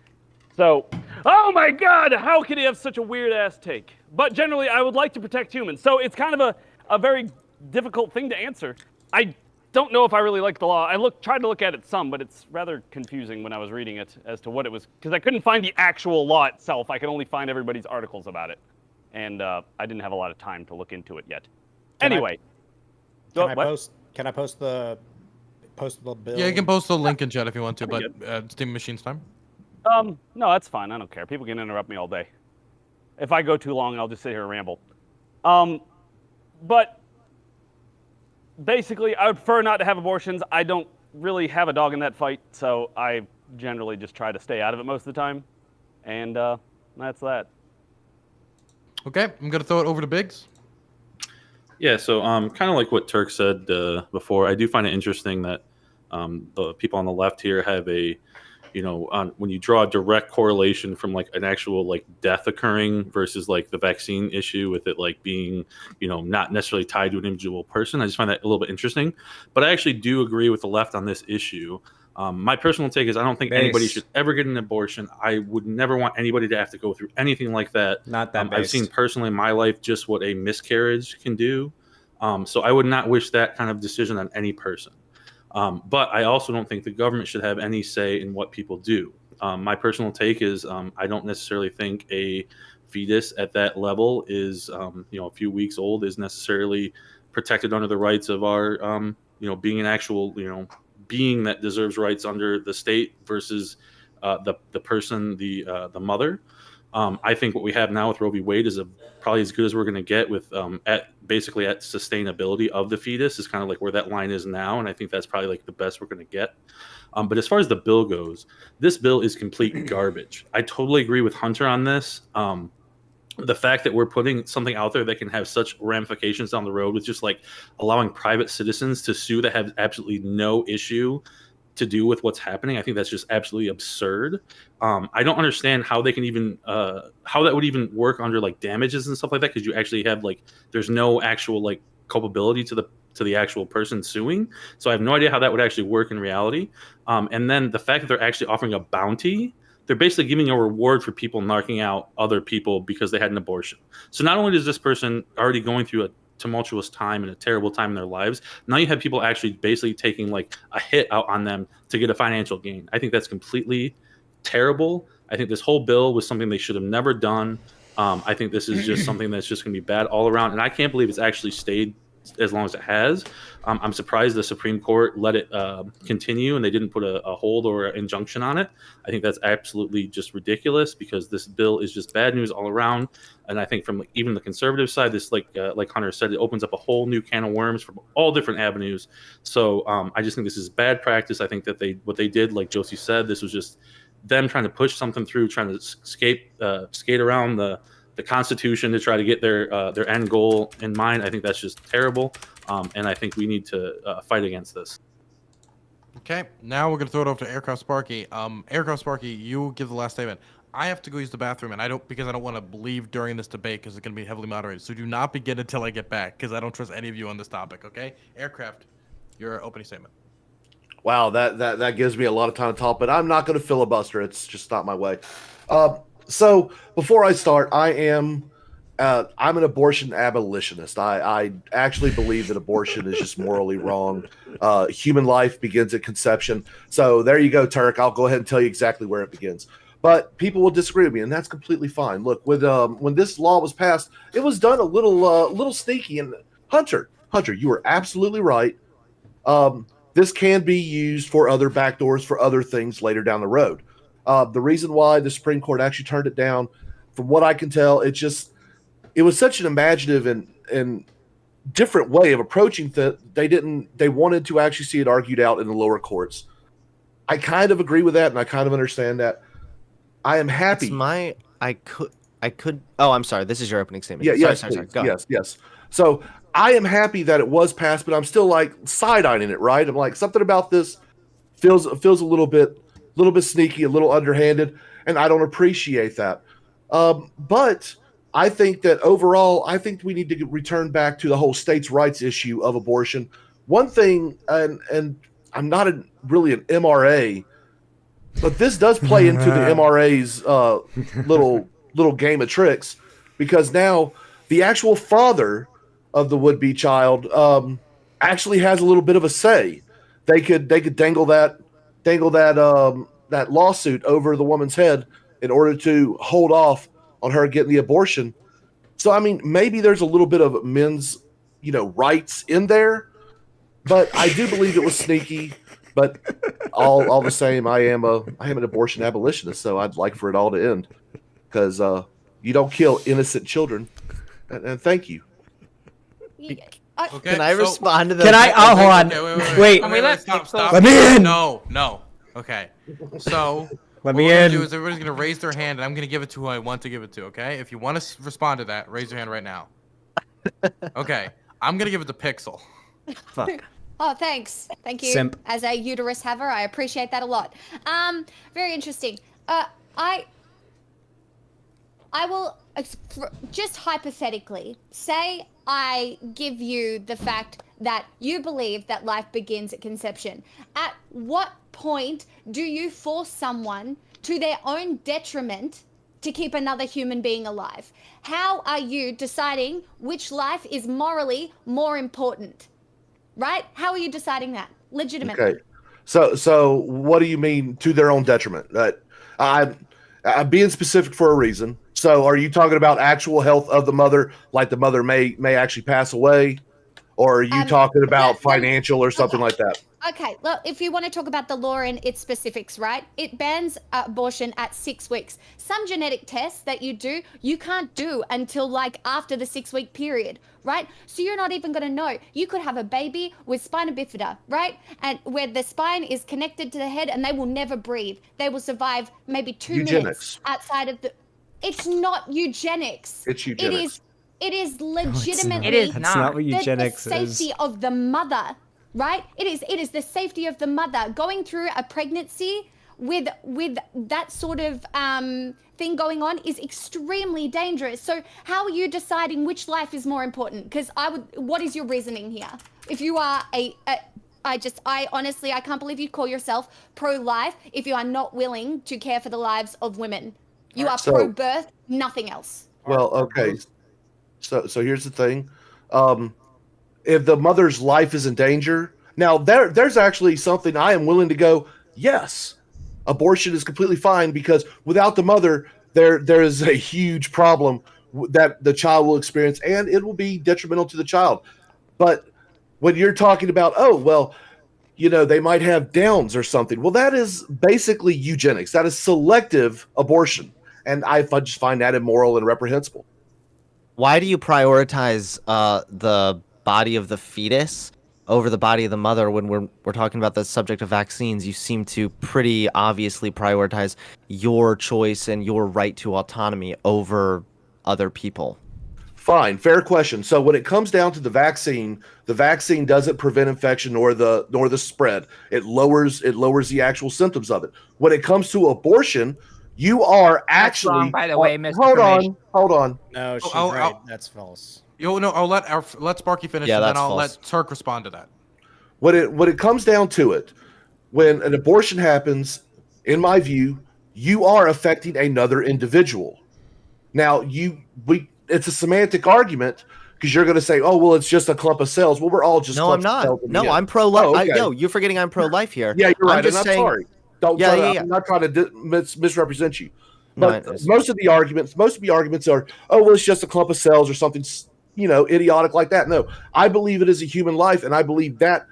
So, oh my God, how can he have such a weird ass take? But generally, I would like to protect humans. So it's kind of a very difficult thing to answer. I don't know if I really like the law. I tried to look at it some, but it's rather confusing when I was reading it as to what it was, because I couldn't find the actual law itself. I could only find everybody's articles about it. And I didn't have a lot of time to look into it yet. Anyway. Can I post the bill? Yeah, you can post the link in chat if you want to, but it's Demon Machine's time. No, that's fine. I don't care. People can interrupt me all day. If I go too long, I'll just sit here and ramble. But basically, I would prefer not to have abortions. I don't really have a dog in that fight, so I generally just try to stay out of it most of the time. And that's that. Okay, I'm going to throw it over to Biggs. Yeah, so kind of like what Turk said before, I do find it interesting that the people on the left here have a, when you draw a direct correlation from like an actual like death occurring versus like the vaccine issue with it like being, not necessarily tied to an individual person. I just find that a little bit interesting. But I actually do agree with the left on this issue. My personal take is I don't think anybody should ever get an abortion. I would never want anybody to have to go through anything like that. Not that I've seen personally in my life just what a miscarriage can do. So I would not wish that kind of decision on any person. But I also don't think the government should have any say in what people do. My personal take is I don't necessarily think a fetus at that level is, a few weeks old is necessarily protected under the rights of our, being an actual, being that deserves rights under the state versus the person, the mother. I think what we have now with Roe v. Wade is probably as good as we're going to get with at sustainability of the fetus is kind of like where that line is now, and I think that's probably like the best we're going to get. But as far as the bill goes, this bill is complete garbage. I totally agree with Hunter on this. The fact that we're putting something out there that can have such ramifications down the road with just like allowing private citizens to sue that have absolutely no issue to do with what's happening, I think that's just absolutely absurd. I don't understand how they can even how that would even work under like damages and stuff like that, because you actually have like there's no actual like culpability to the actual person suing. So I have no idea how that would actually work in reality. And then the fact that they're actually offering a bounty, they're basically giving a reward for people knocking out other people because they had an abortion. So not only is this person already going through a tumultuous time and a terrible time in their lives, now you have people actually basically taking like a hit out on them to get a financial gain. I think that's completely terrible. I think this whole bill was something they should have never done. I think this is just something that's just going to be bad all around. And I can't believe it's actually stayed as long as it has. I'm surprised the Supreme Court let it continue and they didn't put a hold or an injunction on it. I think that's absolutely just ridiculous because this bill is just bad news all around. And I think from even the conservative side, this like Hunter said, it opens up a whole new can of worms from all different avenues. So I just think this is bad practice. I think that what they did, like Josie said, this was just them trying to push something through, trying to skate around the Constitution to try to get their end goal in mind. I think that's just terrible, and I think we need to fight against this. Okay, now we're gonna throw it over to Aircraft Sparky. Aircraft Sparky, you give the last statement. I have to go use the bathroom, and I don't want to leave during this debate because it's gonna be heavily moderated. So do not begin until I get back because I don't trust any of you on this topic. Okay, Aircraft, your opening statement. Wow, that gives me a lot of time to talk, but I'm not going to filibuster. It's just not my way. So before I start, I'm an abortion abolitionist. I actually believe that abortion is just morally wrong. Human life begins at conception. So there you go, Turk. I'll go ahead and tell you exactly where it begins. But people will disagree with me, and that's completely fine. Look, when this law was passed, it was done a little sneaky. And Hunter, you were absolutely right. This can be used for other backdoors for other things later down the road. The reason why the Supreme Court actually turned it down, from what I can tell, it was such an imaginative and different way of approaching that they wanted to actually see it argued out in the lower courts. I kind of agree with that, and I kind of understand that. I am happy. I could. Oh, I'm sorry. This is your opening statement. Yeah, sorry. Go ahead. Yes. So I am happy that it was passed, but I'm still like side-eyeing it, right? I'm like, something about this feels a little bit sneaky, a little underhanded, and I don't appreciate that. But I think that overall, we need to return back to the whole states' rights issue of abortion. One thing, and I'm not really an MRA, but this does play into the MRA's little game of tricks, because now the actual father of the would-be child actually has a little bit of a say. They could dangle that lawsuit over the woman's head in order to hold off on her getting the abortion. So I mean, maybe there's a little bit of men's, rights in there, but I do believe it was sneaky. But all the same, I am an abortion abolitionist, so I'd like for it all to end, because you don't kill innocent children. And thank you. Okay, can I respond to that? Can I? Oh, hold on. Wait. Stop. Let me in. No. Okay. So let what me we're gonna in. do is everybody's gonna raise their hand, and I'm gonna give it to who I want to give it to. Okay. If you want to respond to that, raise your hand right now. Okay. I'm gonna give it to Pixel. Fuck. Oh, thanks. Thank you. Simp. As a uterus haver, I appreciate that a lot. Very interesting. I will just hypothetically say I give you the fact that you believe that life begins at conception. At what point do you force someone to their own detriment to keep another human being alive? How are you deciding which life is morally more important? Right? How are you deciding that legitimately? Okay. So what do you mean to their own detriment? I'm being specific for a reason. So are you talking about actual health of the mother, like the mother may actually pass away? Or are you talking about financial or something like that? Okay, well, if you want to talk about the law and its specifics, right? It bans abortion at 6 weeks. Some genetic tests that you do, you can't do until like after the 6-week period, right? So you're not even going to know. You could have a baby with spina bifida, right? And where the spine is connected to the head and they will never breathe. They will survive maybe 2 minutes outside of the... It's not eugenics. It's eugenics. It is legitimately It is not what eugenics the safety of the mother. Right? It is the safety of the mother. Going through a pregnancy with that sort of thing going on is extremely dangerous. So how are you deciding which life is more important? Because what is your reasoning here? If you are I honestly, I can't believe you call yourself pro-life if you are not willing to care for the lives of women. You are pro-birth, nothing else. Well, okay. So here's the thing. If the mother's life is in danger, now there's actually something I am willing to go, yes, abortion is completely fine, because without the mother, there is a huge problem that the child will experience, and it will be detrimental to the child. But when you're talking about, oh, well, they might have Downs or something. Well, that is basically eugenics. That is selective abortion. And I just find that immoral and reprehensible. Why do you prioritize the body of the fetus over the body of the mother when we're talking about the subject of vaccines? You seem to pretty obviously prioritize your choice and your right to autonomy over other people. Fine, fair question. So when it comes down to the vaccine doesn't prevent infection nor the spread. It lowers the actual symptoms of it. When it comes to abortion, you are actually wrong, by the way, Mr. Hold on. No, she's right. That's false. I'll let Sparky finish, and then I'll let Turk respond to that. When it comes down to it, when an abortion happens, in my view, you are affecting another individual. Now, it's a semantic argument because you're going to say, "Oh, well, it's just a clump of cells." Well, we're all just no, I'm not. No, I'm pro-life. Oh, okay. You're forgetting I'm pro-life here. Yeah, you're right. I'm sorry. I'm not trying to misrepresent you. But most of the arguments are, "Oh, well, it's just a clump of cells or something, idiotic like that." No, I believe it is a human life, and I believe that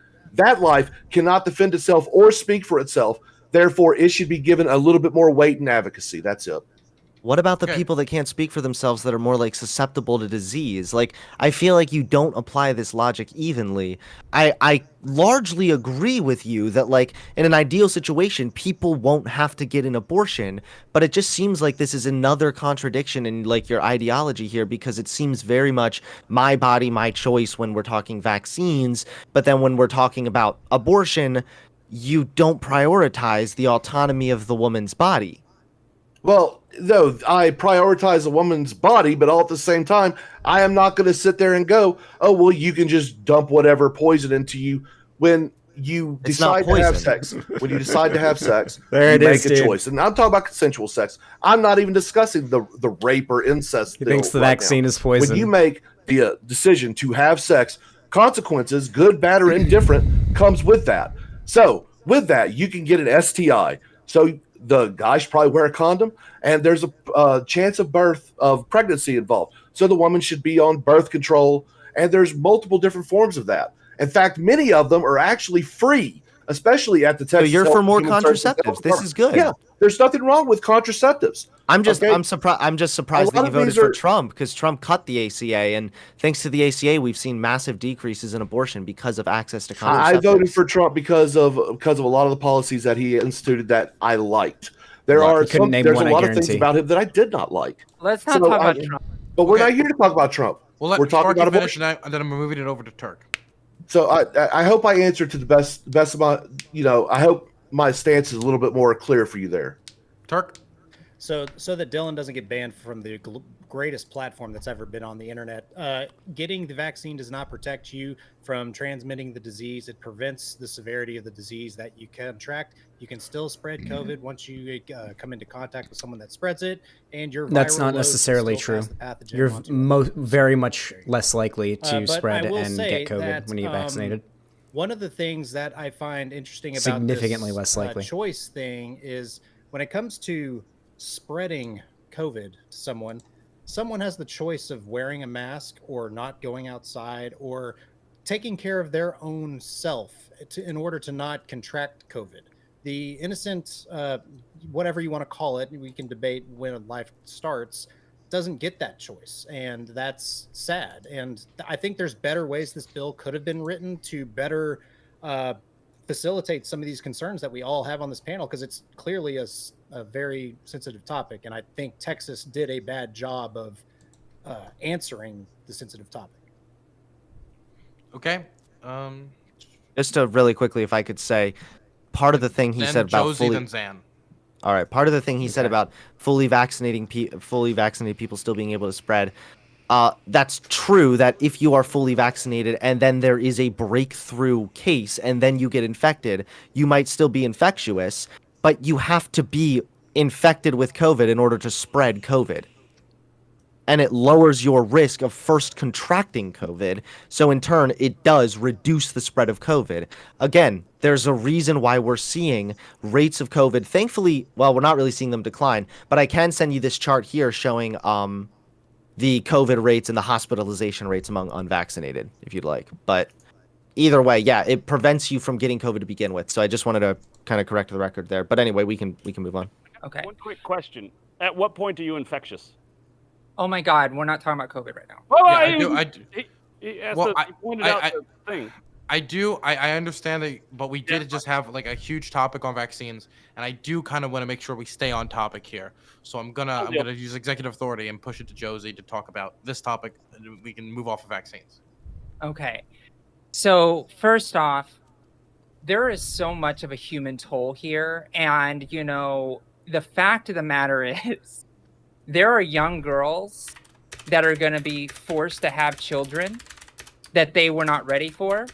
life cannot defend itself or speak for itself. Therefore, it should be given a little bit more weight and advocacy. That's it. What about the people that can't speak for themselves that are more like susceptible to disease? Like, I feel like you don't apply this logic evenly. I largely agree with you that, like, in an ideal situation, people won't have to get an abortion, but it just seems like this is another contradiction in, like, your ideology here, because it seems very much my body, my choice when we're talking vaccines, but then when we're talking about abortion, you don't prioritize the autonomy of the woman's body. Well, no, I prioritize a woman's body, but all at the same time, I am not going to sit there and go, "Oh, well, you can just dump whatever poison into you." When you decide to have sex, you make a choice. And I'm talking about consensual sex. I'm not even discussing the rape or incest. He thinks the vaccine is poison. When you make the decision to have sex, consequences, good, bad, or indifferent, comes with that. So with that, you can get an STI. So the guy should probably wear a condom, and there's a chance of pregnancy involved. So the woman should be on birth control, and there's multiple different forms of that. In fact, many of them are actually free, especially at the Texas. So you're for more contraceptives. This is good. Yeah, there's nothing wrong with contraceptives. I'm just surprised that you voted for Trump, because Trump cut the ACA, and thanks to the ACA, we've seen massive decreases in abortion because of access to contraceptives. I voted for Trump because of a lot of the policies that he instituted that I liked. There's a lot of things about him that I did not like. Let's not talk about Trump. But we're not here to talk about Trump. We're talking about abortion, and then I'm moving it over to Turk. So I hope I answered to the best of my, I hope my stance is a little bit more clear for you there. Turk? So that Dylan doesn't get banned from the greatest platform that's ever been on the internet. Getting the vaccine does not protect you from transmitting the disease. It prevents the severity of the disease that you contract. You can still spread COVID once you come into contact with someone that spreads it, and your that's not necessarily true. You're very much less likely to spread and get COVID when you get vaccinated. One of the things that I find interesting about significantly this, less likely choice thing is when it comes to spreading COVID to someone has the choice of wearing a mask or not going outside or taking care of their own self in order to not contract COVID. The innocent, whatever you want to call it, we can debate when life starts, doesn't get that choice. And that's sad. And I think there's better ways this bill could have been written to better facilitate some of these concerns that we all have on this panel, because it's clearly a very sensitive topic, and I think Texas did a bad job of answering the sensitive topic. Okay. Just to really quickly, if I could say, part of the thing he said about all right, part of the thing he said about fully vaccinated people still being able to spread. That's true that if you are fully vaccinated and then there is a breakthrough case and then you get infected, you might still be infectious, but you have to be infected with COVID in order to spread COVID. And it lowers your risk of first contracting COVID. So in turn, it does reduce the spread of COVID. Again, there's a reason why we're seeing rates of COVID. Thankfully, well, we're not really seeing them decline, but I can send you this chart here showing the COVID rates and the hospitalization rates among unvaccinated, if you'd like. But either way, yeah, it prevents you from getting COVID to begin with. So I just wanted to kind of correct the record there. But anyway, we can move on. Okay. One quick question: at what point are you infectious? Oh my God, we're not talking about COVID right now. Well, I do. He has Well, he pointed out the thing. I do. I understand that, but we did just have like a huge topic on vaccines, and I do kind of want to make sure we stay on topic here. So I'm gonna use executive authority and push it to Josie to talk about this topic, and we can move off of vaccines. Okay. So first off, there is so much of a human toll here, and the fact of the matter is, there are young girls that are going to be forced to have children that they were not ready for.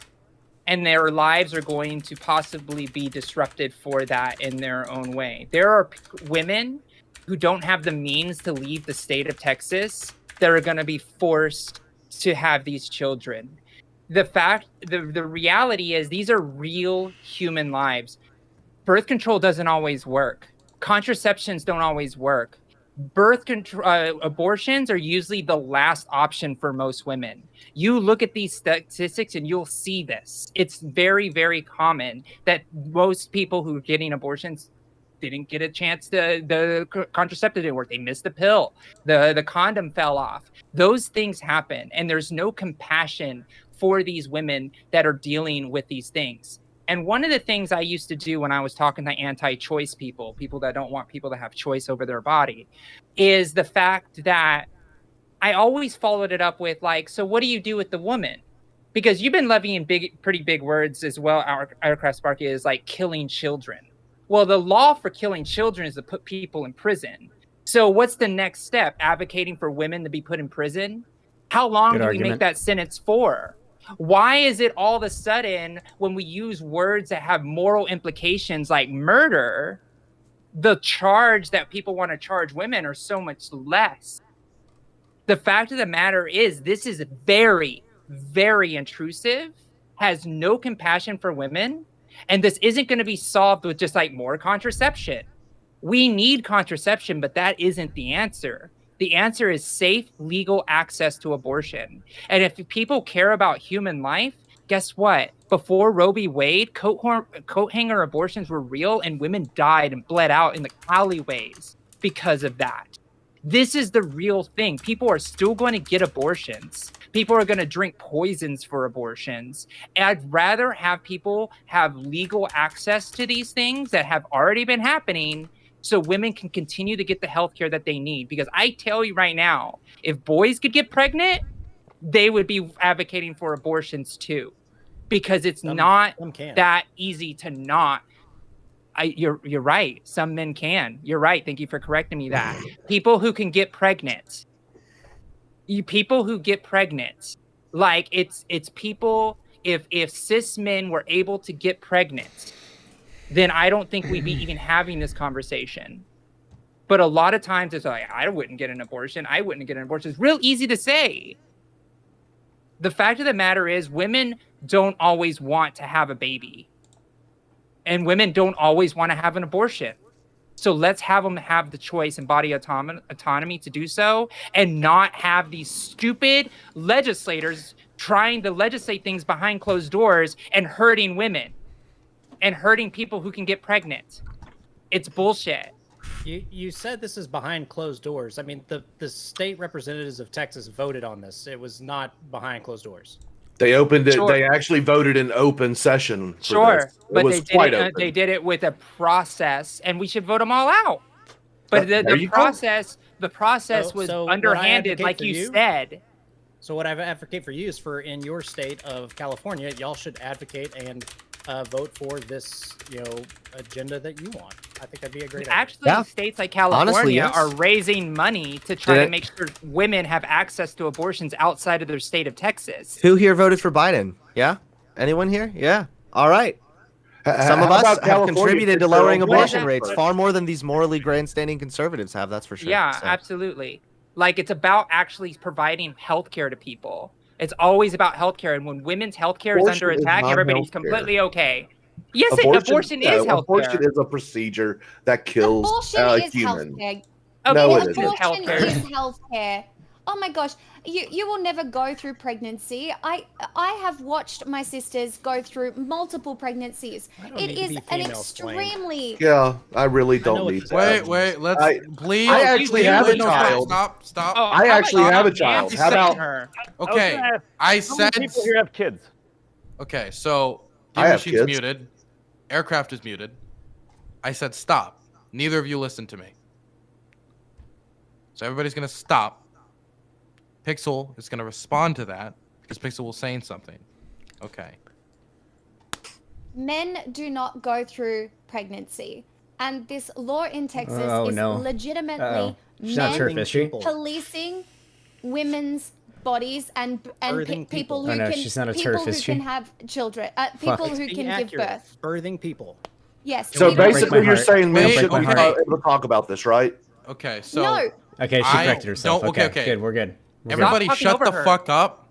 And their lives are going to possibly be disrupted for that in their own way. There are women who don't have the means to leave the state of Texas that are going to be forced to have these children. The reality is these are real human lives. Birth control doesn't always work. Contraceptions don't always work. Birth control, abortions are usually the last option for most women. You look at these statistics and you'll see this. It's very, very common that most people who are getting abortions didn't get a chance to, the contraceptive didn't work. They missed the pill. The condom fell off. Those things happen. And there's no compassion for these women that are dealing with these things. And one of the things I used to do when I was talking to anti-choice people that don't want people to have choice over their body, is the fact that I always followed it up with so what do you do with the woman? Because you've been levying pretty big words as well, Aircraft Sparky, is like killing children. Well, the law for killing children is to put people in prison. So what's the next step? Advocating for women to be put in prison? How long do we make that sentence for? Why is it all of a sudden when we use words that have moral implications like murder, the charge that people want to charge women are so much less? The fact of the matter is this is very, very intrusive, has no compassion for women, and this isn't going to be solved with just more contraception. We need contraception, but that isn't the answer. The answer is safe, legal access to abortion. And if people care about human life, guess what? Before Roe v. Wade, coat hanger abortions were real and women died and bled out in the alleyways because of that. This is the real thing. People are still going to get abortions. People are going to drink poisons for abortions. And I'd rather have people have legal access to these things that have already been happening so women can continue to get the health care that they need. Because I tell you right now, if boys could get pregnant, they would be advocating for abortions too. Because it's not that easy to not. You're right. Some men can. You're right. Thank you for correcting me that. People who can get pregnant. People who get pregnant. Like it's people, if cis men were able to get pregnant, then I don't think we'd be even having this conversation. But a lot of times it's like, I wouldn't get an abortion. I wouldn't get an abortion. It's real easy to say. The fact of the matter is women don't always want to have a baby. And women don't always want to have an abortion. So let's have them have the choice and body autonomy to do so and not have these stupid legislators trying to legislate things behind closed doors and hurting women. And hurting people who can get pregnant. It's bullshit. You said this is behind closed doors. I mean, the state representatives of Texas voted on this. It was not behind closed doors. They opened it. Sure. They actually voted in open session. Sure, but they did it with a process, and we should vote them all out. But the process was underhanded, like you said. So what I advocate for you is in your state of California, y'all should advocate and vote for this, agenda that you want. I think that'd be a great idea. Actually, states like California are raising money to try to make sure women have access to abortions outside of their state of Texas. Who here voted for Biden? Yeah? Anyone here? Yeah. All right. Some of us have contributed to lowering abortion rates far more than these morally grandstanding conservatives have, that's for sure. Yeah, absolutely. Like, it's about actually providing healthcare to people. It's always about healthcare, and when women's healthcare is under attack, everybody's completely okay. Yes, abortion is healthcare. Abortion is a procedure that kills humans. Abortion is healthcare. No, abortion is healthcare. Oh my gosh, you will never go through pregnancy. I have watched my sisters go through multiple pregnancies. It is an extremely Yeah, I really don't need that. Wait, let's please. I actually have a child. Stop. I actually have a child. How about Okay, I How many said. people here have kids? Okay, so I Game have Machine's kids. muted. Aircraft is muted. I said stop. Neither of you listened to me. So everybody's gonna stop. Pixel is gonna respond to that because Pixel was saying something. Okay. men do not go through pregnancy. And this law in Texas is legitimately She's not turf, is she? policing women's bodies and people who can she's not a people turf, who is she? can have children, people who Being can give accurate. birth. Birthing people. Yes. So people- basically, you're saying men Wait, shouldn't be okay. able to talk about this, right? Okay, so No. Okay, she corrected herself. don't- Okay, good. We're good. We're good. Everybody Stop shut talking the over her. fuck up.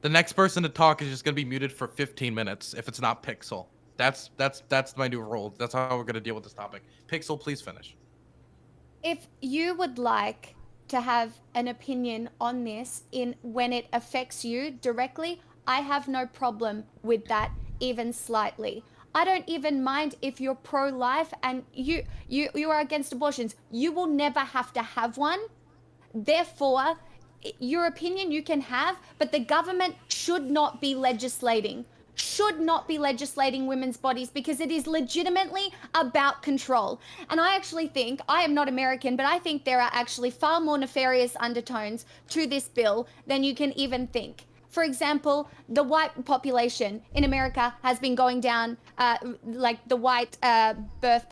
The next person to talk is just gonna be muted for 15 minutes if it's not Pixel. That's my new rule. That's how we're gonna deal with this topic. Pixel, please finish. If you would like to have an opinion on this in when it affects you directly, I have no problem with that even slightly. I don't even mind if you're pro-life and you are against abortions. You will never have to have one. Therefore, your opinion you can have, but the government should not be legislating women's bodies because it is legitimately about control. And I actually think, I am not American, but I think there are actually far more nefarious undertones to this bill than you can even think. For example, the white population in America has been going down, like the white birth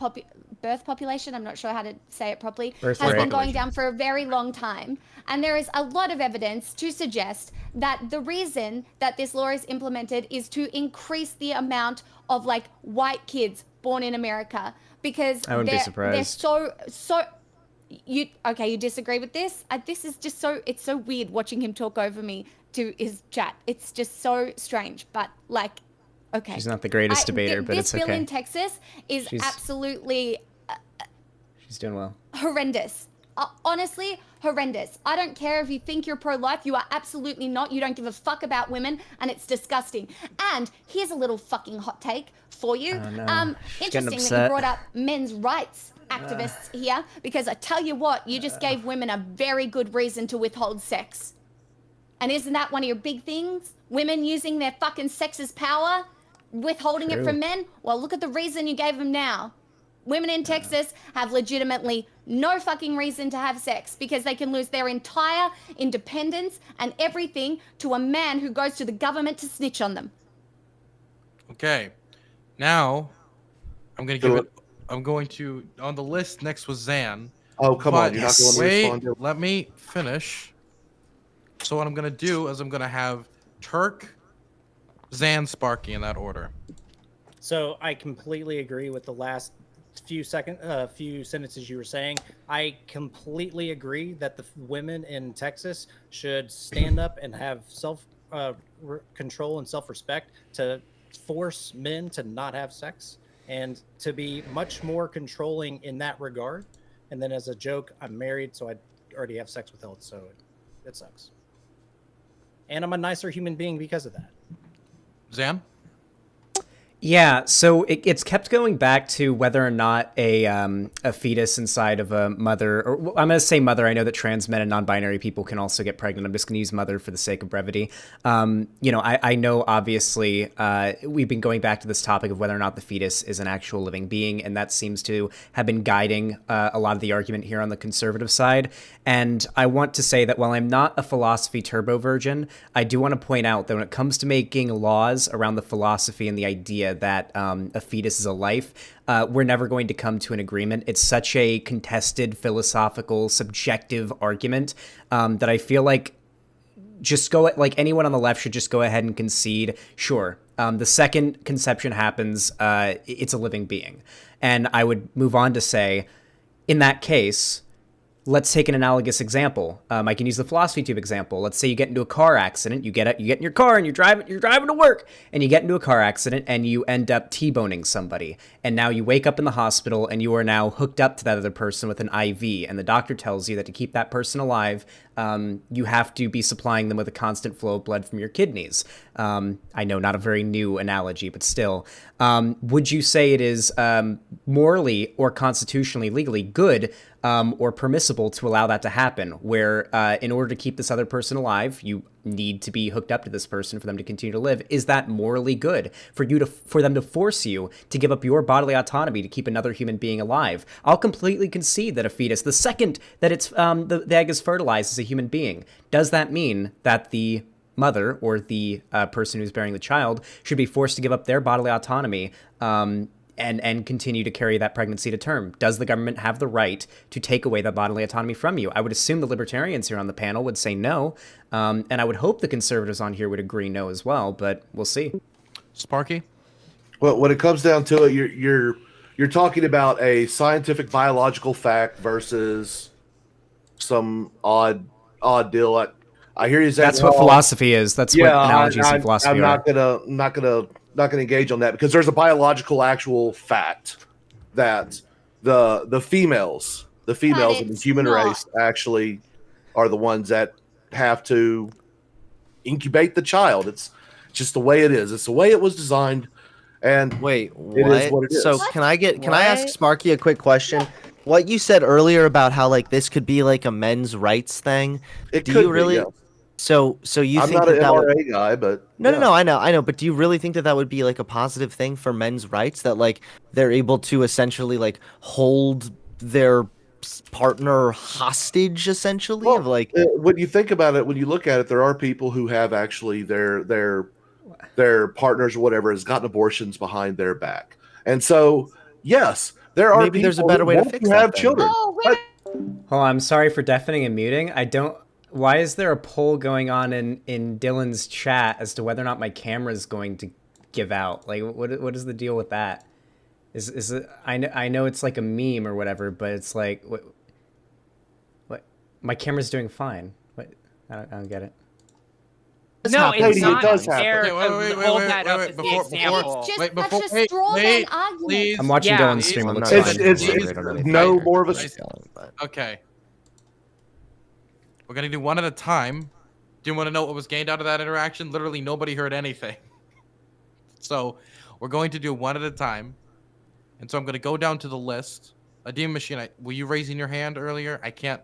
population, I'm not sure how to say it properly, has been going down for a very long time. And there is a lot of evidence to suggest that the reason that this law is implemented is to increase the amount of like white kids born in America because I wouldn't be surprised. they're so you disagree with this? This is just it's so weird watching him talk over me to his chat. It's just so strange, but like, okay. She's not the greatest debater, but it's okay. This bill in Texas is absolutely She's doing well. horrendous. Honestly, horrendous. I don't care if you think you're pro-life. You are absolutely not. You don't give a fuck about women, and it's disgusting. And here's a little fucking hot take for you. Oh, no. She's getting Interesting that you upset. brought up men's rights activists here, because I tell you what, you just gave women a very good reason to withhold sex. And isn't that one of your big things? Women using their fucking sex as power, withholding it from men? Well, look at the reason you gave them now. Women in Texas have legitimately no fucking reason to have sex because they can lose their entire independence and everything to a man who goes to the government to snitch on them. Okay, now I'm going to on the list next was Zan. Oh, come on, But you're not going to respond to let me finish. So what I'm gonna do is I'm gonna have Turk, Zan, Sparky in that order. So I completely agree with the last few sentences you were saying. I completely agree that the women in Texas should stand up and have self control and self-respect to force men to not have sex and to be much more controlling in that regard. And then as a joke, I'm married, so I already have sex with Hilt, so it sucks. And I'm a nicer human being because of that. Zan? Yeah, so it's kept going back to whether or not a fetus inside of a mother, or I'm going to say mother. I know that trans men and non-binary people can also get pregnant. I'm just going to use mother for the sake of brevity. I know obviously we've been going back to this topic of whether or not the fetus is an actual living being, and that seems to have been guiding a lot of the argument here on the conservative side. And I want to say that while I'm not a philosophy turbo virgin, I do want to point out that when it comes to making laws around the philosophy and the idea that a fetus is a life, we're never going to come to an agreement. It's such a contested, philosophical, subjective argument that I feel like anyone on the left should just go ahead and concede, sure, the second conception happens, it's a living being. And I would move on to say, in that case, let's take an analogous example. I can use the philosophy tube example. Let's say you get into a car accident. You get in your car and you're driving to work, and you get into a car accident and you end up T-boning somebody. And now you wake up in the hospital and you are now hooked up to that other person with an IV. And the doctor tells you that to keep that person alive, you have to be supplying them with a constant flow of blood from your kidneys. I know, not a very new analogy, but still. Would you say it is morally or constitutionally, legally good or permissible to allow that to happen, where in order to keep this other person alive, you need to be hooked up to this person for them to continue to live? Is that morally good for them to force you to give up your bodily autonomy to keep another human being alive? I'll completely concede that a fetus, the second that it's the egg is fertilized, is a human being. Does that mean that the mother or the person who's bearing the child should be forced to give up their bodily autonomy and continue to carry that pregnancy to term? Does the government have the right to take away that bodily autonomy from you? I would assume the libertarians here on the panel would say no, and I would hope the conservatives on here would agree no as well, but we'll see. Sparky? Well, when it comes down to it, you're talking about a scientific biological fact versus some odd deal. I hear you saying that's what philosophy is. That's what analogies in philosophy I'm are. not gonna engage on that, because there's a biological actual fact that the females in the human race actually are the ones that have to incubate the child. It's just the way it is. It's the way it was designed. And wait, what? It is what it is. So can I ask Sparky a quick question? What you said earlier about how like this could be like a men's rights thing. Do you really? Yeah. So you I'm think not an that MRA guy, but no, I know. But do you really think that would be like a positive thing for men's rights, that like they're able to essentially like hold their partner hostage, essentially? Well, of like when you think about it, when you look at it, there are people who have actually their partners or whatever has gotten abortions behind their back, and so yes, there are. Maybe there's a better way to fix that. Have children. Oh, I'm sorry for deafening and muting. Why is there a poll going on in Dylan's chat as to whether or not my camera is going to give out? Like, what is the deal with that? Is it? I know it's like a meme or whatever, but it's like what? My camera's doing fine. What? I don't get it. No, it's not. It does happen. There, hold that up as the example. That's just straw man argument. Please. I'm watching Yeah. Dylan's stream. It looks It's fine. no more of a. Okay. We're gonna do one at a time. Do you want to know what was gained out of that interaction? Literally nobody heard anything. So we're going to do one at a time. And so I'm gonna go down to the list. A demon machine, were you raising your hand earlier? I can't.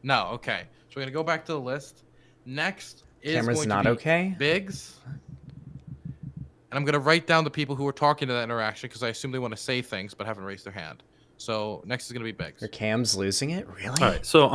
No, okay. So we're gonna go back to the list. Next is Camera's going not to be okay? Biggs. And I'm gonna write down the people who were talking to that interaction because I assume they want to say things but haven't raised their hand. So next is gonna be Biggs. Your cam's losing it? Really? All right. So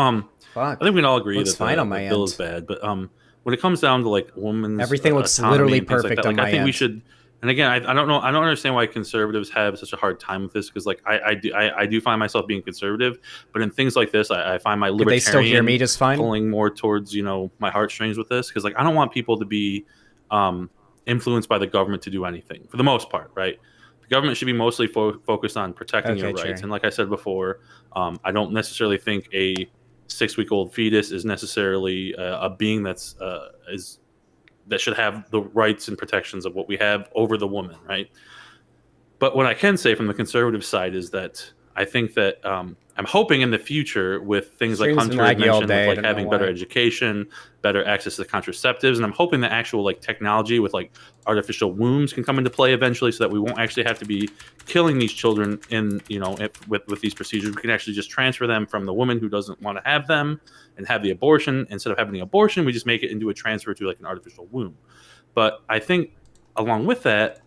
Fuck. I think we can all agree Looks that fine on the my bill end. is bad, but when it comes down to like women's Everything looks autonomy literally and things perfect like that, on like, my I think we end. should. And again, I don't know. I don't understand why conservatives have such a hard time with this, because like I do find myself being conservative, but in things like this, I find my Could libertarian they still hear me just fine? pulling more towards my heartstrings with this, because like I don't want people to be influenced by the government to do anything for the most part, right? The government should be mostly focused on protecting your rights. Sure. And like I said before, I don't necessarily think a 6-week-old fetus is necessarily a being that should have the rights and protections of what we have over the woman, right? But what I can say from the conservative side is that I think that I'm hoping in the future with things like Stream's been Hunter had laggy all mentioned, day. I with don't like having know better why. education, better access to contraceptives, and I'm hoping that actual like technology with like artificial wombs can come into play eventually, so that we won't actually have to be killing these children with these procedures. We can actually just transfer them from the woman who doesn't want to have them and have the abortion. Instead of having the abortion, we just make it into a transfer to like an artificial womb. But I think along with that,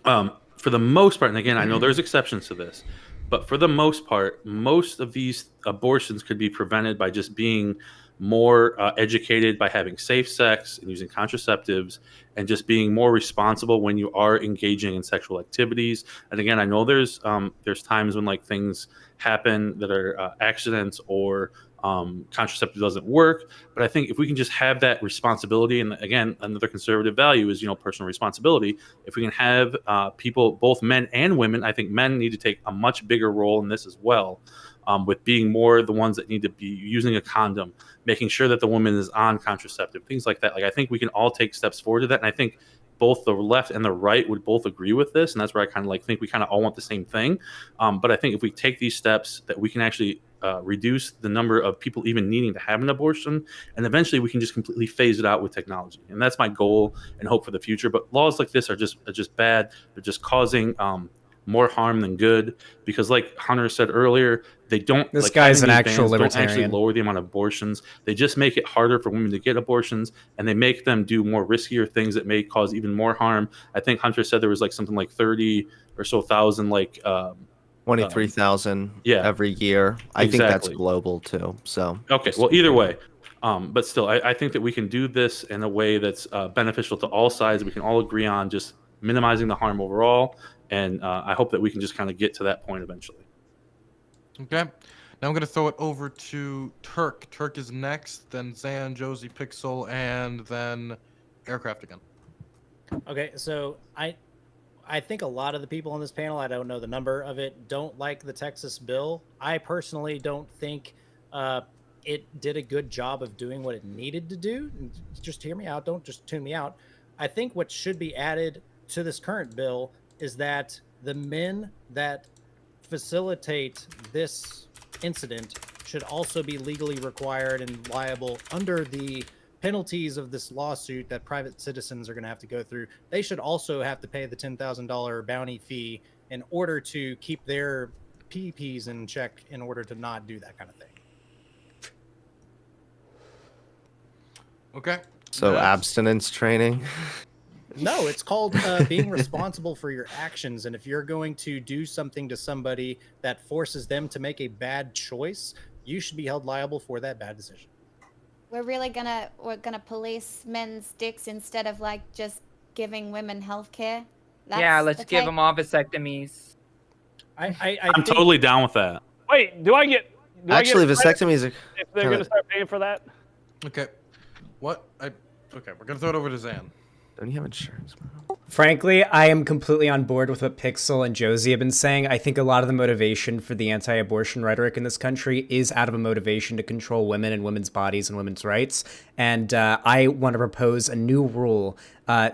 for the most part, and again, I know there's exceptions to this, but for the most part, most of these abortions could be prevented by just being more educated, by having safe sex and using contraceptives, and just being more responsible when you are engaging in sexual activities. And again, I know there's times when like things happen that are accidents or contraceptive doesn't work, but I think if we can just have that responsibility, and again, another conservative value is personal responsibility. If we can have people, both men and women, I think men need to take a much bigger role in this as well. with being more the ones that need to be using a condom, making sure that the woman is on contraceptive, things like that. Like I think we can all take steps forward to that, and I think both the left and the right would both agree with this, and that's where I kind of like think we kind of all want the same thing. But I think if we take these steps, that we can actually reduce the number of people even needing to have an abortion, and eventually we can just completely phase it out with technology. And that's my goal and hope for the future. But laws like this are just bad. They're just causing more harm than good, because like Hunter said earlier, they don't. This like, guy's an having these actual bans don't actually libertarian. lower the amount of abortions. They just make it harder for women to get abortions, and they make them do more riskier things that may cause even more harm. I think Hunter said there was like something like 30 or so thousand 23,000 yeah, every year. I think that's exactly. global too. So Okay, well, either way, but still, I think that we can do this in a way that's beneficial to all sides. We can all agree on just minimizing the harm overall, and I hope that we can just kind of get to that point eventually. Okay. Now I'm going to throw it over to Turk. Turk is next, then Zan, Josie, Pixel, and then Aircraft again. Okay, so I think a lot of the people on this panel, I don't know the number of it, don't like the Texas bill. I personally don't think it did a good job of doing what it needed to do. Just hear me out. Don't just tune me out. I think what should be added to this current bill is that the men that facilitate this incident should also be legally required and liable under the penalties of this lawsuit that private citizens are going to have to go through. They should also have to pay the $10,000 bounty fee in order to keep their PPs in check, in order to not do that kind of thing. Okay. So abstinence training. No, it's called being responsible for your actions. And if you're going to do something to somebody that forces them to make a bad choice, you should be held liable for that bad decision. We're gonna police men's dicks instead of like just giving women health care. Yeah, let's give them all vasectomies. I'm think, totally down with that. Wait, do I get? Actually, vasectomies are. If they're going to start paying for that? Okay. What? Okay, we're going to throw it over to Zan. Don't you have insurance, bro? Frankly, I am completely on board with what Pixel and Josie have been saying. I think a lot of the motivation for the anti-abortion rhetoric in this country is out of a motivation to control women and women's bodies and women's rights. And I want to propose a new rule.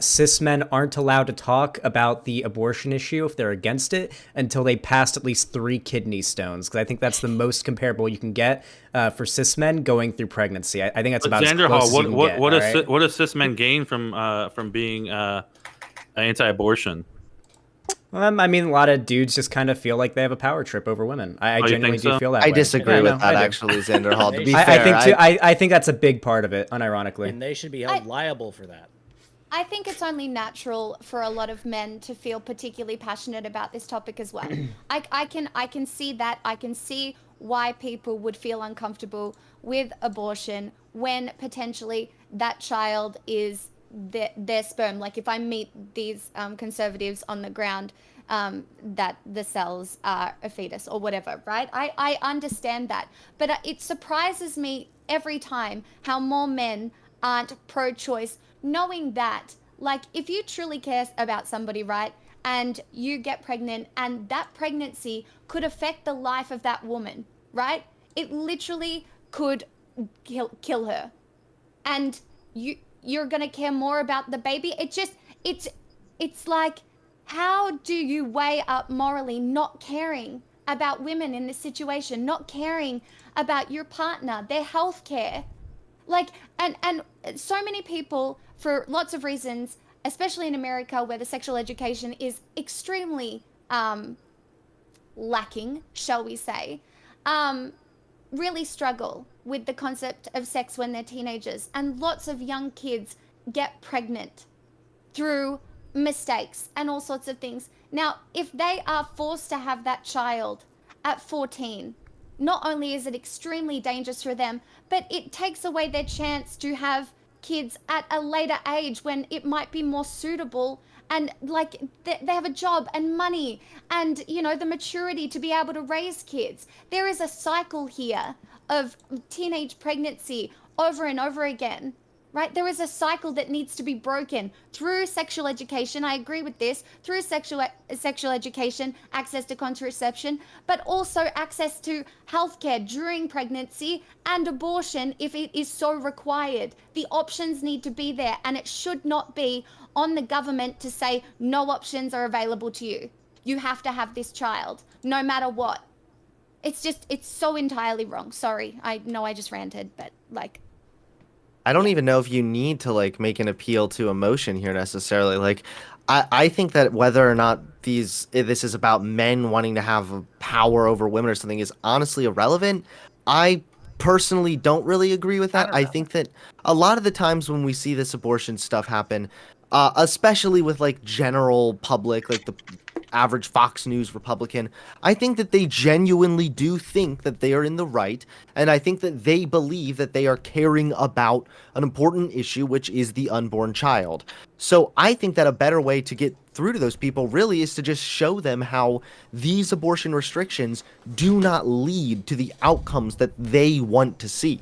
Cis men aren't allowed to talk about the abortion issue if they're against it until they passed at least 3 kidney stones, because I think that's the most comparable you can get for cis men going through pregnancy. I think that's about Xander as close Hall, as you can get. what do cis men gain from being anti-abortion? I mean, a lot of dudes just kind of feel like they have a power trip over women. I genuinely do feel that way. I disagree Yeah, with no, that, I do. actually, Xander Hall. To be I fair, I think that's a big part of it, unironically. And they should be held liable for that. I think it's only natural for a lot of men to feel particularly passionate about this topic as well. I can see that. I can see why people would feel uncomfortable with abortion when potentially that child is their sperm. Like if I meet these conservatives on the ground, that the cells are a fetus or whatever, right? I understand that. But it surprises me every time how more men aren't pro-choice, knowing that, like, if you truly care about somebody, right, and you get pregnant and that pregnancy could affect the life of that woman, right? It literally could kill her. And you're going to care more about the baby. It's like, how do you weigh up morally not caring about women in this situation, not caring about your partner, their health care? Like, and so many people, for lots of reasons, especially in America where the sexual education is extremely lacking, shall we say, really struggle with the concept of sex when they're teenagers. And lots of young kids get pregnant through mistakes and all sorts of things. Now, if they are forced to have that child at 14, not only is it extremely dangerous for them, but it takes away their chance to have kids at a later age when it might be more suitable, and like they have a job and money and, you know, the maturity to be able to raise kids. There is a cycle here of teenage pregnancy over and over again, right? There is a cycle that needs to be broken through sexual education. I agree with this. Through sexual education, access to contraception, but also access to healthcare during pregnancy and abortion if it is so required. The options need to be there, and it should not be on the government to say no options are available to you. You have to have this child, no matter what. It's so entirely wrong. Sorry, I know I just ranted, but like... I don't even know if you need to like make an appeal to emotion here necessarily. Like, I think that whether or not this is about men wanting to have power over women or something is honestly irrelevant. I personally don't really agree with that. I think that a lot of the times when we see this abortion stuff happen, especially with like general public, like the average Fox News Republican, I think that they genuinely do think that they are in the right, and I think that they believe that they are caring about an important issue, which is the unborn child. So I think that a better way to get through to those people really is to just show them how these abortion restrictions do not lead to the outcomes that they want to see.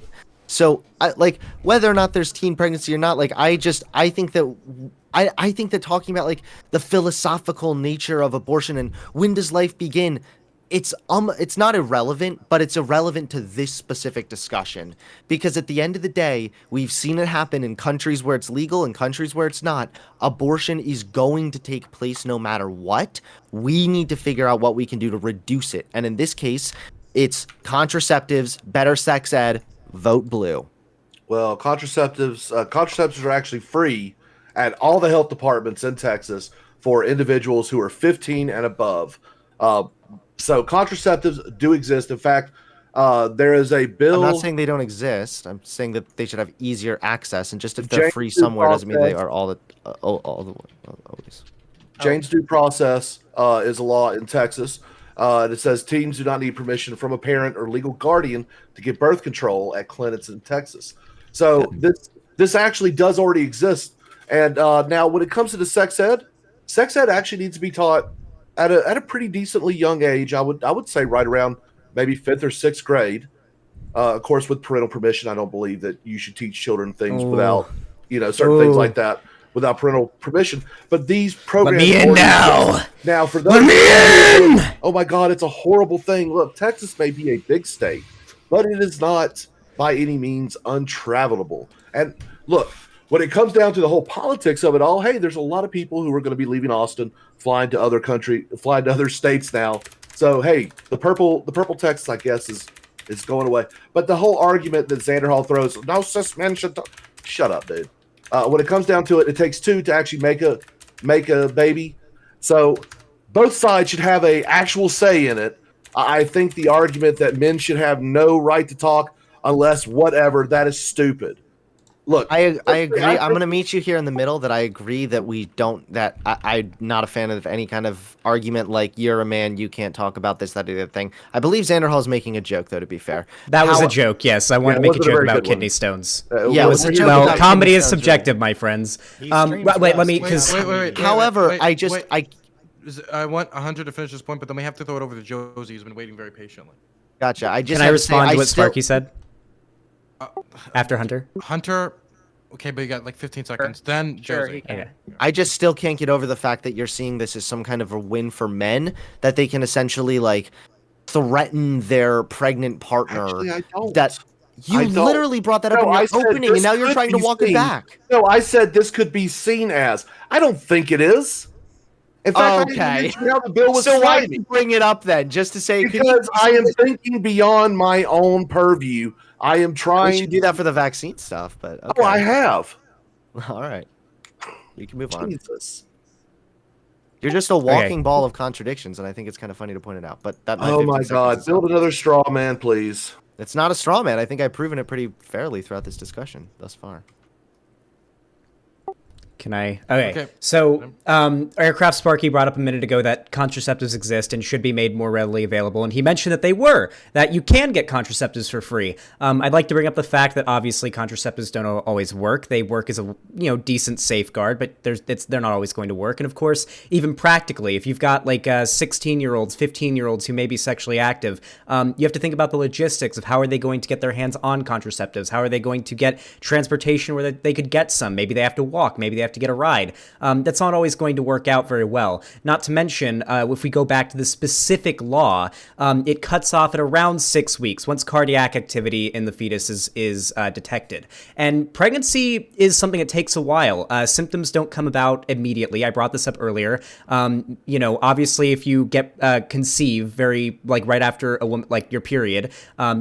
So, like, whether or not there's teen pregnancy or not, like, I think that talking about, like, the philosophical nature of abortion and when does life begin, it's not irrelevant, but it's irrelevant to this specific discussion. Because at the end of the day, we've seen it happen in countries where it's legal and countries where it's not. Abortion is going to take place no matter what. We need to figure out what we can do to reduce it. And in this case, it's contraceptives, better sex ed, vote blue. Well, contraceptives are actually free at all the health departments in Texas for individuals who are 15 and above. So contraceptives do exist. In fact, there is a bill. I'm not saying they don't exist. I'm saying that they should have easier access, and just if they're free somewhere doesn't mean they are always. Jane's due process is a law in Texas. And it says teens do not need permission from a parent or legal guardian to get birth control at clinics in Texas. So this actually does already exist. And now when it comes to the sex ed actually needs to be taught at a pretty decently young age. I would say right around maybe 5th or 6th grade. Of course, with parental permission. I don't believe that you should teach children things without, certain things like that without parental permission. But these programs... Let me in now! Now, for those... Let me in! Oh my God, it's a horrible thing. Look, Texas may be a big state, but it is not by any means untravelable. And look, when it comes down to the whole politics of it all, hey, there's a lot of people who are going to be leaving Austin, flying to other states now. So, hey, the purple Texas, I guess, is going away. But the whole argument that Xander Hall throws, no cis men should... Shut up, dude. When it comes down to it, it takes two to actually make a baby. So both sides should have a actual say in it. I think the argument that men should have no right to talk unless whatever, that is stupid. Look, I agree. I'm going to meet you here in the middle that I agree that we don't, that I'm not a fan of any kind of argument like you're a man, you can't talk about this, that, or the other thing. I believe Xander Hall's making a joke, though, to be fair. That was a joke, yes. I want to make a joke about kidney stones. Yeah, it was a joke well, about comedy kidney is stones, subjective, my friends. He Wait, let me, because... However, I want 100 to finish this point, but then we have to throw it over to Josie, who's been waiting very patiently. Gotcha. Can I respond to what Sparky said? After Hunter? Hunter, okay, but you got like 15 seconds. Then Josie. Okay. I just still can't get over the fact that you're seeing this as some kind of a win for men, that they can essentially like threaten their pregnant partner. Actually, I don't. That you literally brought that up in your opening, and now you're trying to walk it back. No, I said this could be seen as. I don't think it is. In fact, I didn't mention how the bill was so why did slimy. you bring it up then? Just to say, Because I am thinking beyond my own purview. I am trying. We should do that for the vaccine stuff, but okay. Oh, I have. All right, you can move on. Jesus. You're just a walking ball of contradictions, and I think it's kind of funny to point it out. But that. Oh my God! Build another straw man, please. It's not a straw man. I think I've proven it pretty fairly throughout this discussion thus far. Can I? Okay. Okay. So, Aircraft Sparky brought up a minute ago that contraceptives exist and should be made more readily available, and he mentioned that that you can get contraceptives for free. I'd like to bring up the fact that obviously contraceptives don't always work. They work as a decent safeguard, but they're not always going to work. And of course, even practically, if you've got like 16-year-olds, 15-year-olds who may be sexually active, you have to think about the logistics of how are they going to get their hands on contraceptives? How are they going to get transportation where they could get some? Maybe they have to walk. Maybe they have to get a ride. That's not always going to work out very well. Not to mention, if we go back to the specific law, it cuts off at around 6 weeks once cardiac activity in the fetus is detected. And pregnancy is something that takes a while. Symptoms don't come about immediately. I brought this up earlier. Obviously, if you get conceive very right after a woman, like your period,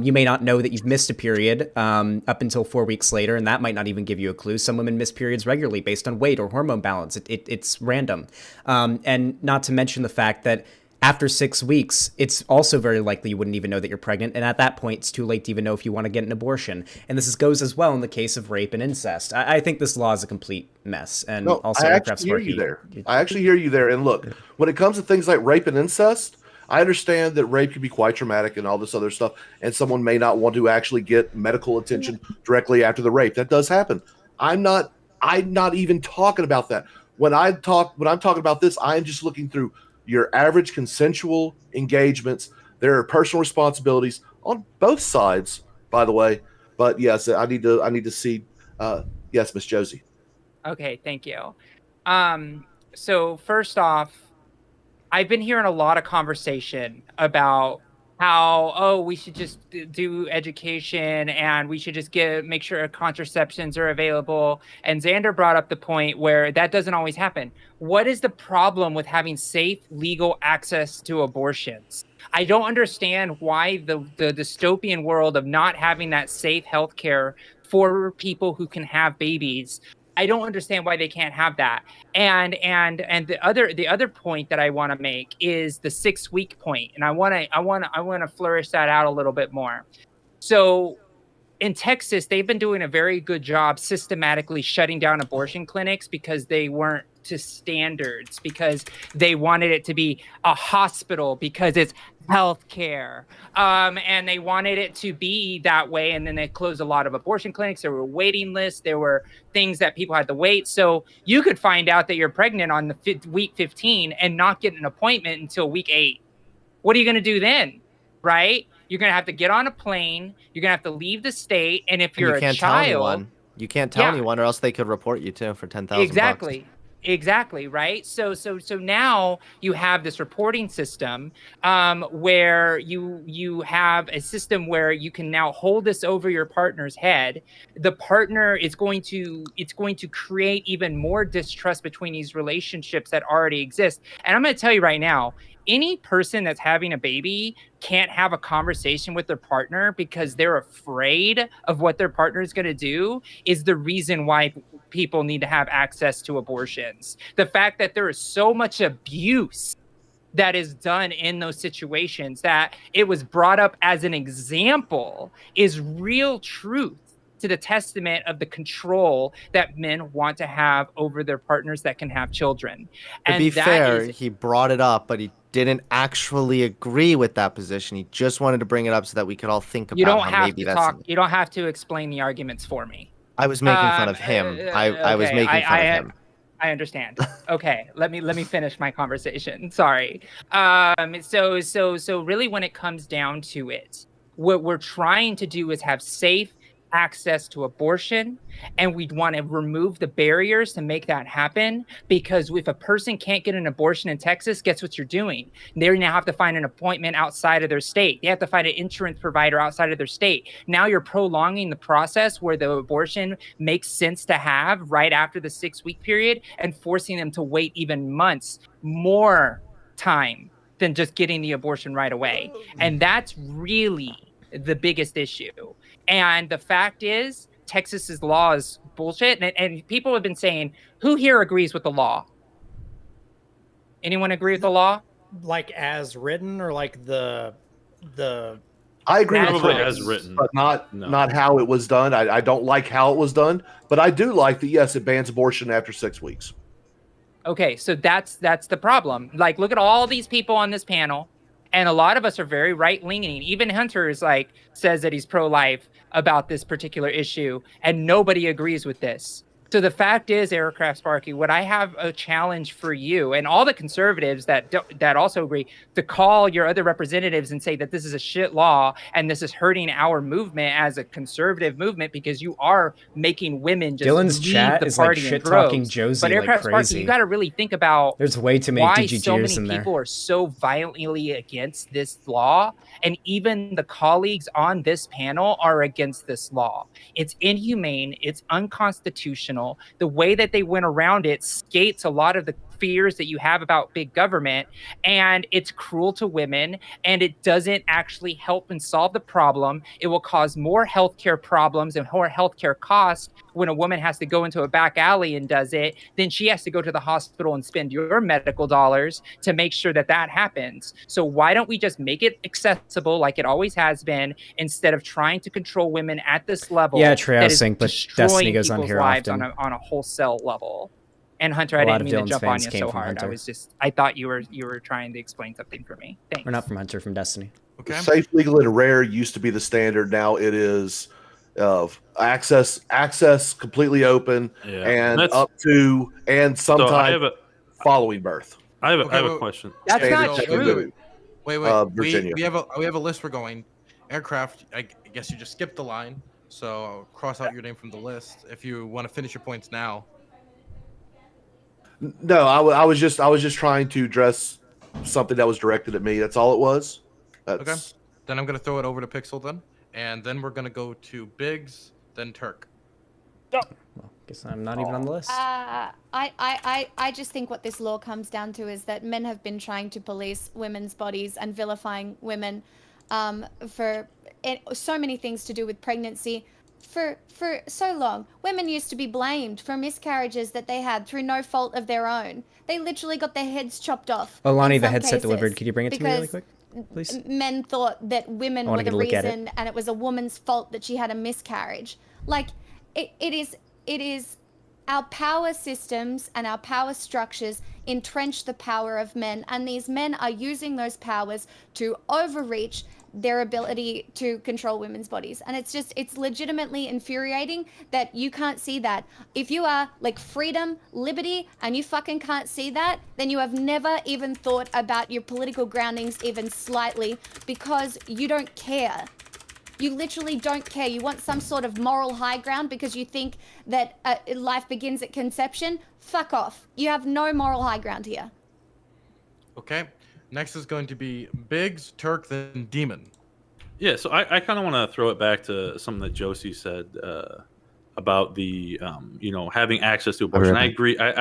you may not know that you've missed a period up until 4 weeks later, and that might not even give you a clue. Some women miss periods regularly based on weight or hormone balance. It's random. And not to mention the fact that after 6 weeks, it's also very likely you wouldn't even know that you're pregnant. And at that point, it's too late to even know if you want to get an abortion. And this goes as well in the case of rape and incest. I think this law is a complete mess. And No, also, I actually hear you there. I actually hear you there. And look, when it comes to things like rape and incest, I understand that rape can be quite traumatic and all this other stuff, and someone may not want to actually get medical attention directly after the rape. That does happen. I'm not even talking about that. When I'm talking about this, I'm just looking through your average consensual engagements. There are personal responsibilities on both sides, by the way. But yes, I need to see. Yes, Miss Josie. Okay, thank you. So first off, I've been hearing a lot of conversation about how, we should just do education and we should just make sure contraceptions are available. And Xander brought up the point where that doesn't always happen. What is the problem with having safe, legal access to abortions? I don't understand why the dystopian world of not having that safe healthcare for people who can have babies. I don't understand why they can't have that. And the other point that I want to make is the 6 week point, and I want to flourish that out a little bit more. So in Texas, they've been doing a very good job systematically shutting down abortion clinics because they weren't to standards, because they wanted it to be a hospital because it's healthcare, and they wanted it to be that way. And then they closed a lot of abortion clinics. There were waiting lists. There were things that people had to wait. So you could find out that you're pregnant on the week 15 and not get an appointment until week 8. What are you going to do then? Right? You're going to have to get on a plane. You're going to have to leave the state. And if you're a child, you can't tell anyone, or else they could report you too for $10,000. Exactly, right? So now you have this reporting system where you have a system where you can now hold this over your partner's head. The partner it's going to create even more distrust between these relationships that already exist. And I'm going to tell you right now, any person that's having a baby can't have a conversation with their partner because they're afraid of what their partner is going to do is the reason why people need to have access to abortions. The fact that there is so much abuse that is done in those situations, that it was brought up as an example, is real truth to the testament of the control that men want to have over their partners that can have children. To be fair, he brought it up, but he didn't actually agree with that position. He just wanted to bring it up so that we could all think about how maybe that's... You don't have to explain the arguments for me. I was making fun of him. I was making fun of him. I understand. Okay, let me finish my conversation. Sorry. So really, when it comes down to it, what we're trying to do is have safe access to abortion, and we'd want to remove the barriers to make that happen, because if a person can't get an abortion in Texas, guess what you're doing? They now have to find an appointment outside of their state. They have to find an insurance provider outside of their state. Now you're prolonging the process where the abortion makes sense to have right after the 6 week period and forcing them to wait even months more time than just getting the abortion right away. And that's really the biggest issue. And the fact is, Texas's law is bullshit. And people have been saying, who here agrees with the law? Anyone agree with the law? Like as written, or like the I agree with Probably Chris, as written, but not no. not how it was done. I don't like how it was done, but I do like that. Yes, it bans abortion after 6 weeks. Okay, so that's the problem. Like, look at all these people on this panel, and a lot of us are very right leaning. Even Hunter is like says that he's pro life about this particular issue, and nobody agrees with this. So the fact is, Aircraft Sparky, what I have a challenge for you and all the conservatives that also agree to call your other representatives and say that this is a shit law and this is hurting our movement as a conservative movement because you are making women just Dylan's leave chat the is like party in shit talking droves. Josie But like Aircraft Sparky, crazy. you got to really think about There's way too many why DGGers so many in there. people are so violently against this law, and even the colleagues on this panel are against this law. It's inhumane, it's unconstitutional. The way that they went around it skates a lot of the fears that you have about big government, and it's cruel to women, and it doesn't actually help and solve the problem. It will cause more healthcare problems and more healthcare costs when a woman has to go into a back alley and does it. Then she has to go to the hospital and spend your medical dollars to make sure that that happens. So why don't we just make it accessible like it always has been, instead of trying to control women at this level? Yeah, Trey, I that was is saying, but destroying Destiny goes on people's here lives often. on a wholesale level. And Hunter, A I lot didn't of mean to Dylan's jump on fans you came so from hard. Hunter. I thought you were trying to explain something for me. Thanks. We're not from Hunter, from Destiny. Okay. Safe, legal, and rare used to be the standard. Now it is access completely open and That's- up to and So I sometimes have a following birth. I have Okay, a wait. question. That's Standard not technically true. Wait. Virginia. We have a list we're going. Aircraft. I guess you just skipped the line, so I'll cross out your name from the list if you want to finish your points now. No, I was just trying to address something that was directed at me. That's all it was. Okay. Then I'm gonna throw it over to Pixel then, and then we're gonna go to Biggs, then Turk. Well, guess I'm not even on the list. I just think what this law comes down to is that men have been trying to police women's bodies and vilifying women for so many things to do with pregnancy for so long. Women used to be blamed for miscarriages that they had through no fault of their own. They literally got their heads chopped off. Oh, Lonnie, in the some headset cases delivered. Could you bring it to me really because quick, please? Men thought that women I were wanna the get a look at it. reason, and it was a woman's fault that she had a miscarriage. Like, it is our power systems and our power structures entrench the power of men, and these men are using those powers to overreach their ability to control women's bodies. And it's legitimately infuriating that you can't see that. If you are like freedom, liberty, and you fucking can't see that, then you have never even thought about your political groundings even slightly, because you don't care. You literally don't care. You want some sort of moral high ground because you think that life begins at conception. Fuck off. You have no moral high ground here. Okay. Next is going to be Biggs, Turk, then Demon. Yeah, so I kind of want to throw it back to something that Josie said about the having access to abortion. I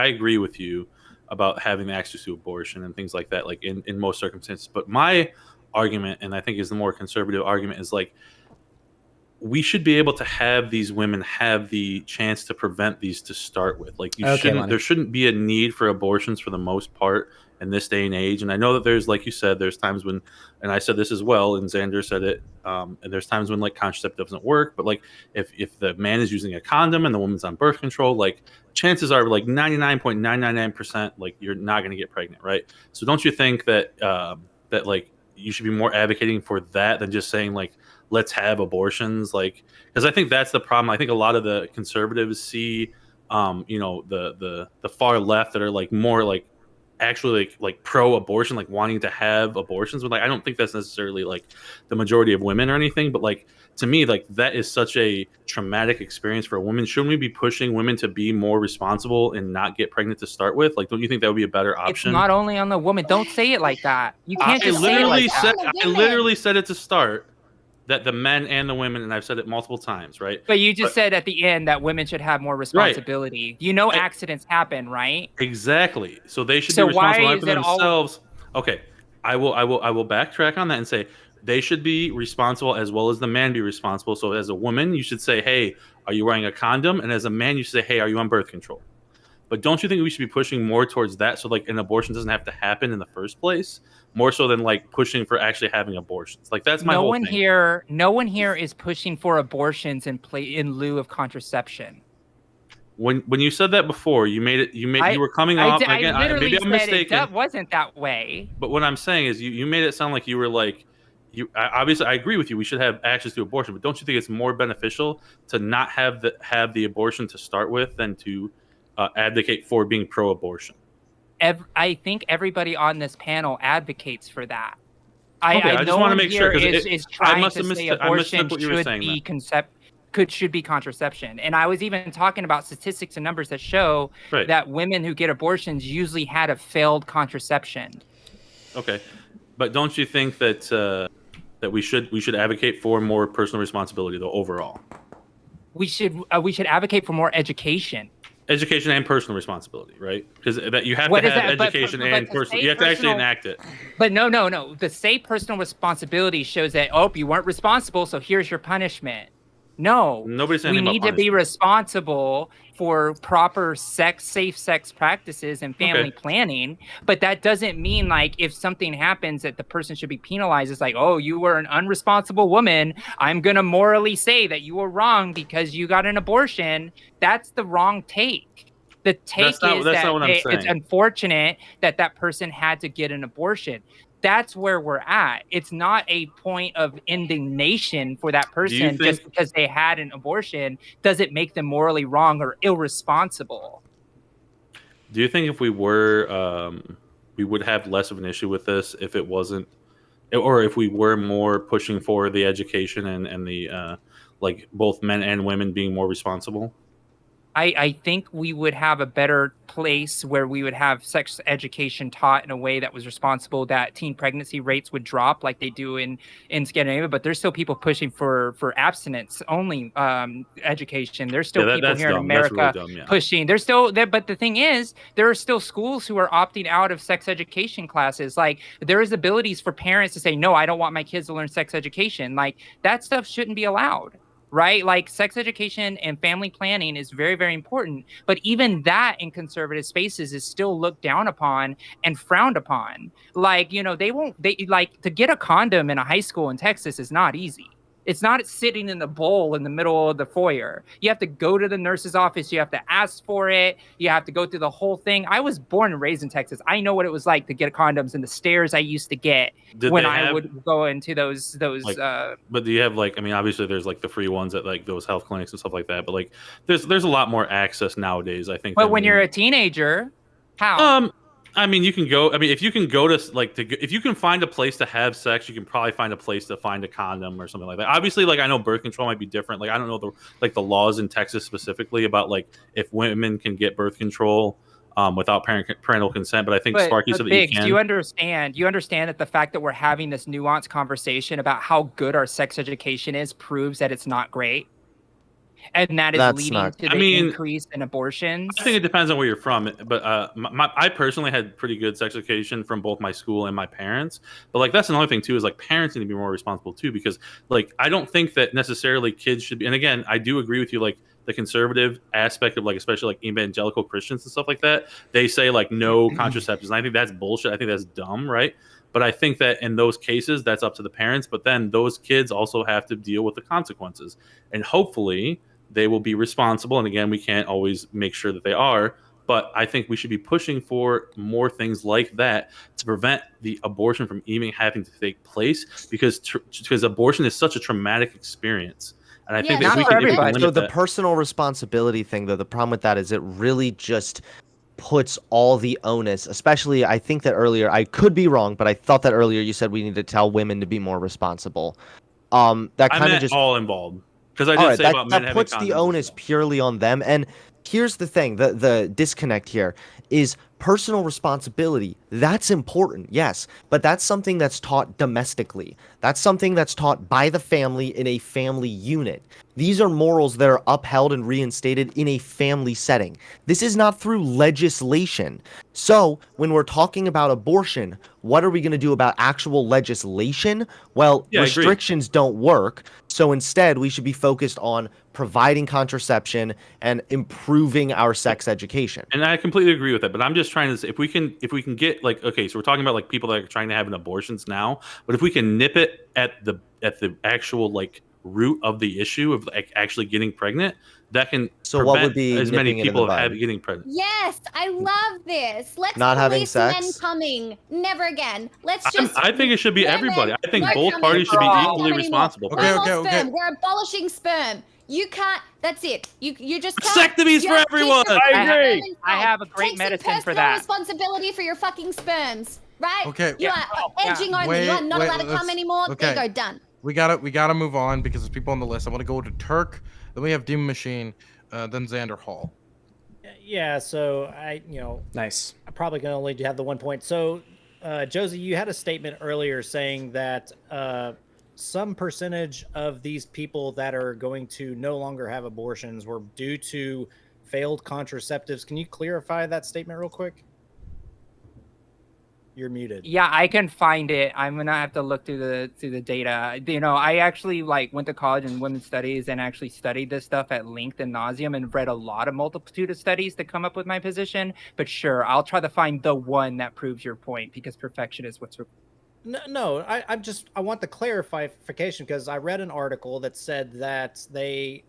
agree with you about having access to abortion and things like that, like in most circumstances. But my argument, and I think is the more conservative argument, is like we should be able to have these women have the chance to prevent these to start with. Like there shouldn't be a need for abortions for the most part in this day and age. And I know that there's, like you said, there's times when, and I said this as well, and Xander said it, and there's times when like contraceptive doesn't work. But like if the man is using a condom and the woman's on birth control, like chances are like 99.999% like you're not going to get pregnant, right? So don't you think that that like you should be more advocating for that than just saying like let's have abortions? Like, because I think that's the problem. I think a lot of the conservatives see the far left that are like more like actually like pro-abortion, like wanting to have abortions, but like I don't think that's necessarily like the majority of women or anything. But like to me, like that is such a traumatic experience for a woman. Shouldn't we be pushing women to be more responsible and not get pregnant to start with? Like, don't you think that would be a better option? It's not only on the woman. Don't say it like that. You can't just say it like that. I literally said it to start that the men and the women, and I've said it multiple times, right? But you just said at the end that women should have more responsibility. Right. You know, accidents happen, right? Exactly. So they should be responsible for themselves. Okay, I will backtrack on that and say they should be responsible as well as the man be responsible. So as a woman, you should say, "Hey, are you wearing a condom?" And as a man, you should say, "Hey, are you on birth control?" But don't you think we should be pushing more towards that, so like an abortion doesn't have to happen in the first place, more so than like pushing for actually having abortions? Like that's my whole thing. No one here is pushing for abortions in lieu of contraception. When you said that before, you were coming off again. Maybe I'm mistaken. That wasn't that way. But what I'm saying is, you made it sound like you were like, obviously I agree with you. We should have access to abortion, but don't you think it's more beneficial to not have the abortion to start with than to advocate for being pro-abortion? I think everybody on this panel advocates for that. I just want to make sure, because is trying to say abortion should be contraception. And I was even talking about statistics and numbers that show that women who get abortions usually had a failed contraception. Okay, but don't you think that we should advocate for more personal responsibility though overall? We should advocate for more education. Education and personal responsibility, right? Because that you have to have education and personal. You have to actually enact it. But no. The say personal responsibility shows that you weren't responsible, so here's your punishment. No, nobody's saying we need to be responsible for proper safe sex practices and family planning. But that doesn't mean like if something happens that the person should be penalized. It's like, oh, you were an unresponsible woman. I'm going to morally say that you were wrong because you got an abortion. That's the wrong take. The take is that it's unfortunate that that person had to get an abortion. That's where we're at. It's not a point of indignation for that person just because they had an abortion doesn't make them morally wrong or irresponsible. Do you think if we were, we would have less of an issue with this if it wasn't, or if we were more pushing for the education and the like both men and women being more responsible? I think we would have a better place where we would have sex education taught in a way that was responsible, that teen pregnancy rates would drop like they do in Scandinavia, but there's still people pushing for abstinence only education. There's still people here in America pushing. There's still there, but the thing is, there are still schools who are opting out of sex education classes. Like there is abilities for parents to say, no, I don't want my kids to learn sex education. Like that stuff shouldn't be allowed. Right? Like sex education and family planning is very, very important. But even that in conservative spaces is still looked down upon and frowned upon. Like, they like to get a condom in a high school in Texas is not easy. It's not sitting in the bowl in the middle of the foyer. You have to go to the nurse's office. You have to ask for it. You have to go through the whole thing. I was born and raised in Texas. I know what it was like to get condoms and the stares I used to get I would go into those. Like, but do you have like? I mean, obviously there's like the free ones at like those health clinics and stuff like that. But like, there's a lot more access nowadays. I think. But when you're a teenager, how? I mean, you can go. I mean, if you can go to if you can find a place to have sex, you can probably find a place to find a condom or something like that. Obviously, like I know birth control might be different. Like I don't know the laws in Texas specifically about like if women can get birth control without parental consent. But I think Sparky said that you can. Do you understand that the fact that we're having this nuanced conversation about how good our sex education is proves that it's not great? And that is leading to the increase in abortions. I think it depends on where you're from. But I personally had pretty good sex education from both my school and my parents. But like that's another thing too is like parents need to be more responsible too, because like I don't think that necessarily kids should be. And again, I do agree with you. Like the conservative aspect of like especially like evangelical Christians and stuff like that, they say like no contraceptives. And I think that's bullshit. I think that's dumb, right? But I think that in those cases, that's up to the parents. But then those kids also have to deal with the consequences, and hopefully they will be responsible. And again, we can't always make sure that they are, but I think we should be pushing for more things like that to prevent the abortion from even having to take place, because abortion is such a traumatic experience. And I think that we can limit so the that. Personal responsibility thing, though, the problem with that is it really just puts all the onus, especially I think that earlier, I could be wrong, but I thought that earlier you said we need to tell women to be more responsible. That kind of just all involved. Because I did say about men that puts having the onus purely on them. And here's the thing: the disconnect here is personal responsibility, that's important, yes, but that's something that's taught domestically. That's something that's taught by the family in a family unit. These are morals that are upheld and reinstated in a family setting. This is not through legislation. So, when we're talking about abortion, what are we going to do about actual legislation? Well, Yeah, I agree. restrictions don't work. So instead, we should be focused on providing contraception and improving our sex education. And I completely agree with that, but I'm just trying to say if we can get like, okay, so we're talking about like people that are trying to have an abortions now, but if we can nip it at the actual like root of the issue of like actually getting pregnant, that can So what would prevent be as many nipping it in people the of bud? getting pregnant. Yes, I love this. Let's Not having police men sex? coming. Never again. Let's just. I think it should be women, everybody. I think no both coming, parties should be no equally coming responsible. anymore. Okay, No more okay. sperm. We're abolishing sperm. You can't. That's it. You just can't. Vasectomies You for have to keep everyone! your I fucking agree. sperm I have a inside. great Take medicine some for personal that. responsibility for your fucking sperms, right? Okay. You Yeah. are edging only. Wait, you are not wait, allowed to come let's- anymore. okay. There you go. Done. We gotta move on because there's people on the list. I want to go to Turk. Then we have Demon Machine. Then Xander Hall. Yeah, so Nice. I'm probably going to only have the 1 point. So, Josie, you had a statement earlier saying that some percentage of these people that are going to no longer have abortions were due to failed contraceptives. Can you clarify that statement real quick? You're muted. Yeah, I can find it. I'm gonna have to look through the data. I actually went to college in women's studies and actually studied this stuff at length and nauseum and read a lot of multitude of studies to come up with my position. But sure, I'll try to find the one that proves your point because perfection is what's No, I want the clarification because I read an article that said that the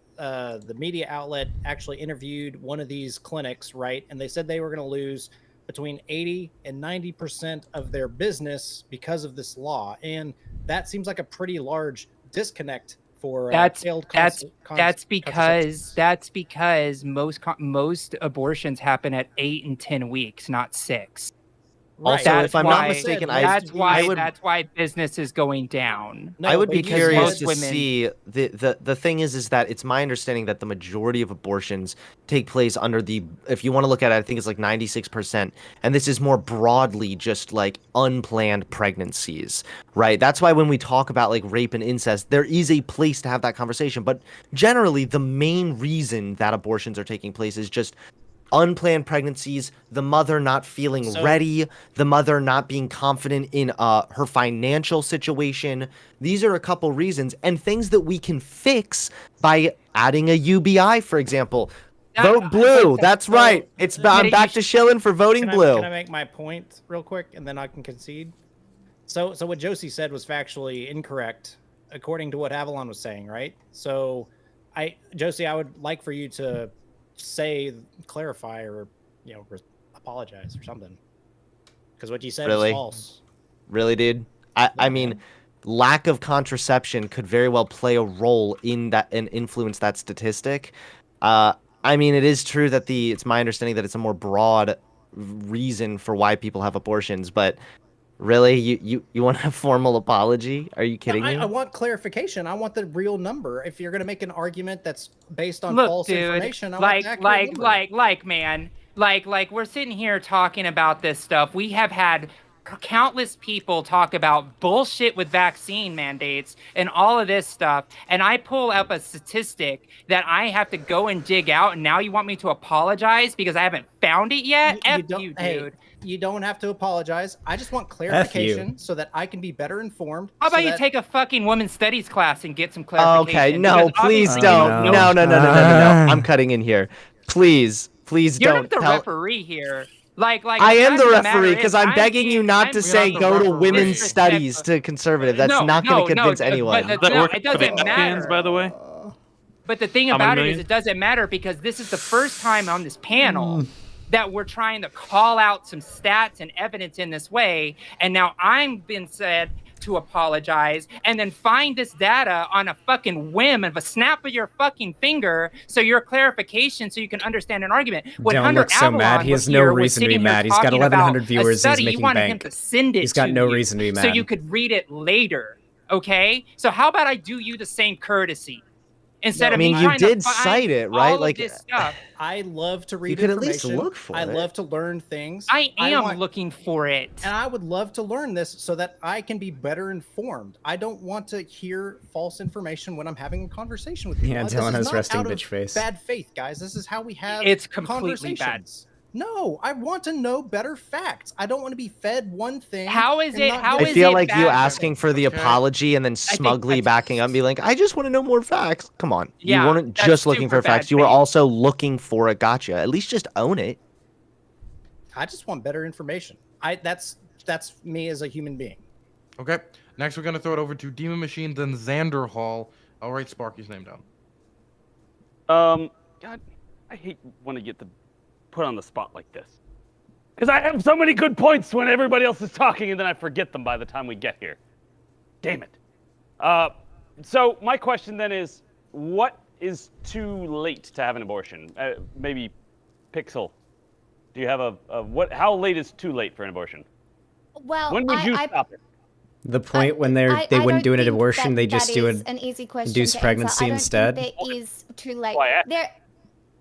media outlet actually interviewed one of these clinics, right? And they said they were going to lose between 80 and 90% of their business because of this law. And that seems like a pretty large disconnect for failed that's because most abortions happen at 8 and 10 weeks, not 6. Also, if I'm not mistaken, that's why business is going down. I would be because curious most to women- see the thing is that it's my understanding that the majority of abortions take place under if you want to look at it, I think it's like 96%, and this is more broadly just like unplanned pregnancies, right? That's why when we talk about like rape and incest, there is a place to have that conversation, but generally the main reason that abortions are taking place is just unplanned pregnancies, the mother not feeling ready, the mother not being confident in her financial situation. These are a couple reasons and things that we can fix by adding a UBI, for example. Vote blue. That's right. I'm back to shilling for voting blue. Can I make my point real quick and then I can concede? So what Josie said was factually incorrect according to what Avalon was saying, right? So Josie, I would like for you to clarify or apologize or something, because what you said is false. Really, dude? I mean, lack of contraception could very well play a role in that and influence that statistic. I mean, it is true that it's my understanding that it's a more broad reason for why people have abortions, but really, you want a formal apology? Are you kidding me? I want clarification. I want the real number. If you're going to make an argument that's based on false information, I want the accurate number. We're sitting here talking about this stuff. We have had countless people talk about bullshit with vaccine mandates and all of this stuff, and I pull up a statistic that I have to go and dig out, and now you want me to apologize because I haven't found it yet? You, dude. Hey, you don't have to apologize. I just want clarification so that I can be better informed. How about you take a fucking women's studies class and get some clarification? Okay, no, please don't. No. I'm cutting in here. Please You're don't. not the referee here. I am the referee because I'm begging you not to say go to women's studies to conservative. That's not going to convince anyone. It doesn't matter. By the way. But the thing about it is it doesn't matter because this is the first time on this panel that we're trying to call out some stats and evidence in this way. And now I'm been said to apologize and then find this data on a fucking whim of a snap of your fucking finger so your clarification so you can understand an argument. When Don't Hunter look so Avalon mad. He has no reason to be mad. He's got 1,100 viewers. He's making you wanted bank. him to send it He's got to no you reason to be mad. so you could read it later. Okay? So how about I do you the same courtesy instead No, of I mean, me you trying did to find cite it, right? all Like, of this stuff. I love to read you could at least information. look for I it. love to learn things. I am want- looking for it. And I would love to learn this so that I can be better informed. I don't want to hear false information when I'm having a conversation with people. Yeah, This Dylan is has not resting out of bitch face. Bad faith, guys. This is how we have It's completely bad. conversations. No, I want to know better facts. I don't want to be fed one thing. How is and it? not How get- I is feel it like you bad? asking for the Okay. apology and then smugly that's- backing up and be like, I just want to know more facts. Come on. Yeah, you weren't that's just looking super for facts. bad You were faith. also looking for a gotcha. At least just own it. I just want better information. That's me as a human being. Okay. Next, we're gonna throw it over to Demon Machine, then Xander Hall. I'll write Sparky's name down. God, I hate when I get to put on the spot like this. Because I have so many good points when everybody else is talking, and then I forget them by the time we get here. Damn it. So my question then is, what is too late to have an abortion? Maybe Pixel. Do you have what? How late is too late for an abortion? Well, When would you stop it? The point when they I wouldn't do an don't think abortion, that they just that do is an an easy question induced to pregnancy answer. instead. I don't think there is too late. Why?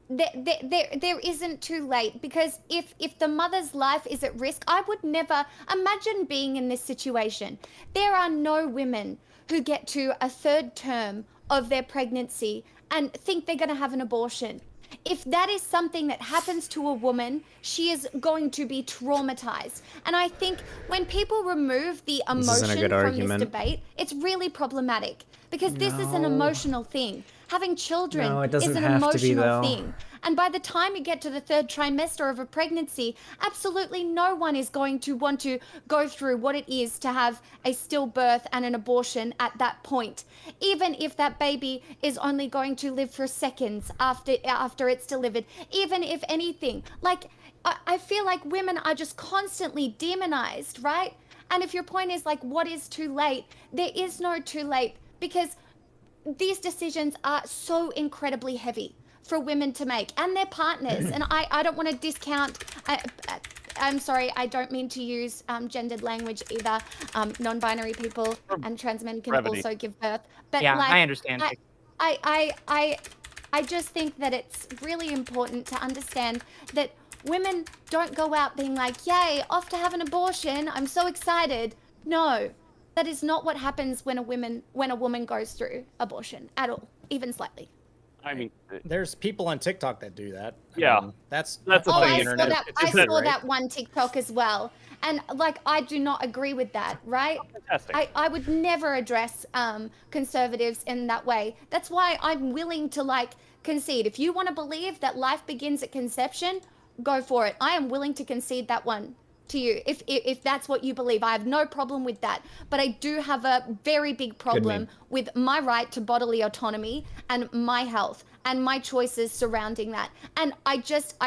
There isn't too late, because if the mother's life is at risk, I would never imagine being in this situation. There are no women who get to a third term of their pregnancy and think they're going to have an abortion. If that is something that happens to a woman, she is going to be traumatized. And I think when people remove the This isn't a emotion good from argument. this debate, it's really problematic, because this is an emotional thing. Having children No, it is doesn't an have to be, emotional though. thing. And by the time you get to the third trimester of a pregnancy, absolutely no one is going to want to go through what it is to have a stillbirth and an abortion at that point. Even if that baby is only going to live for seconds after it's delivered, even if anything. Like, I feel like women are just constantly demonized, right? And if your point is like, what is too late? There is no too late, because these decisions are so incredibly heavy for women to make and their partners. And I don't want to discount, I'm sorry, I don't mean to use gendered language either. Non-binary people and trans men can Brevity. also give birth. But Yeah, like, I understand. I just think that it's really important to understand that women don't go out being like, yay, off to have an abortion, I'm so excited. No, that is not what happens when a woman goes through abortion at all, even slightly. I mean, There's people on TikTok that do that. Yeah. That's the Oh, thing. I internet. saw that. It's I internet, saw right? that one TikTok as well, and like I do not agree with that. Right? fantastic. I would never address conservatives in that way. That's why I'm willing to like concede. If you want to believe that life begins at conception, go for it. I am willing to concede that one to you. If that's what you believe, I have no problem with that. But I do have a very big problem meme. with my right to bodily autonomy and my health and my choices surrounding that. And I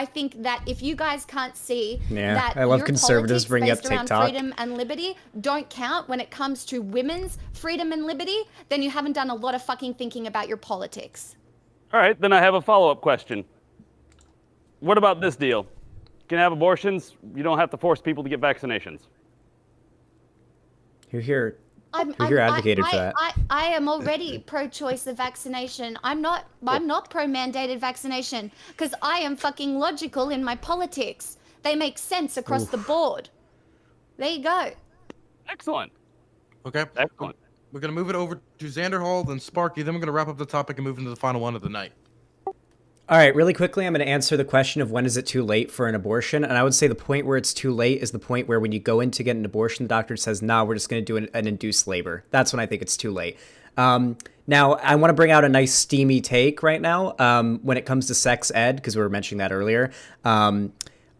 think that if you guys can't see Yeah, that I love your conservatives politics bringing up based around TikTok. freedom and liberty don't count when it comes to women's freedom and liberty, then you haven't done a lot of fucking thinking about your politics. All right, then I have a follow-up question. What about this deal? You can have abortions. You don't have to force people to get vaccinations. Who here advocated for that? I am already pro-choice of vaccination. I'm not pro-mandated vaccination, because I am fucking logical in my politics. They make sense across the board. There you go. Excellent. Okay. Excellent. We're gonna move it over to Xander Hall, then Sparky. Then we're gonna wrap up the topic and move into the final one of the night. All right, really quickly, I'm going to answer the question of when is it too late for an abortion. And I would say the point where it's too late is the point where when you go in to get an abortion, the doctor says, nah, we're just going to do an induced labor. That's when I think it's too late. Now, I want to bring out a nice steamy take right now when it comes to sex ed, because we were mentioning that earlier.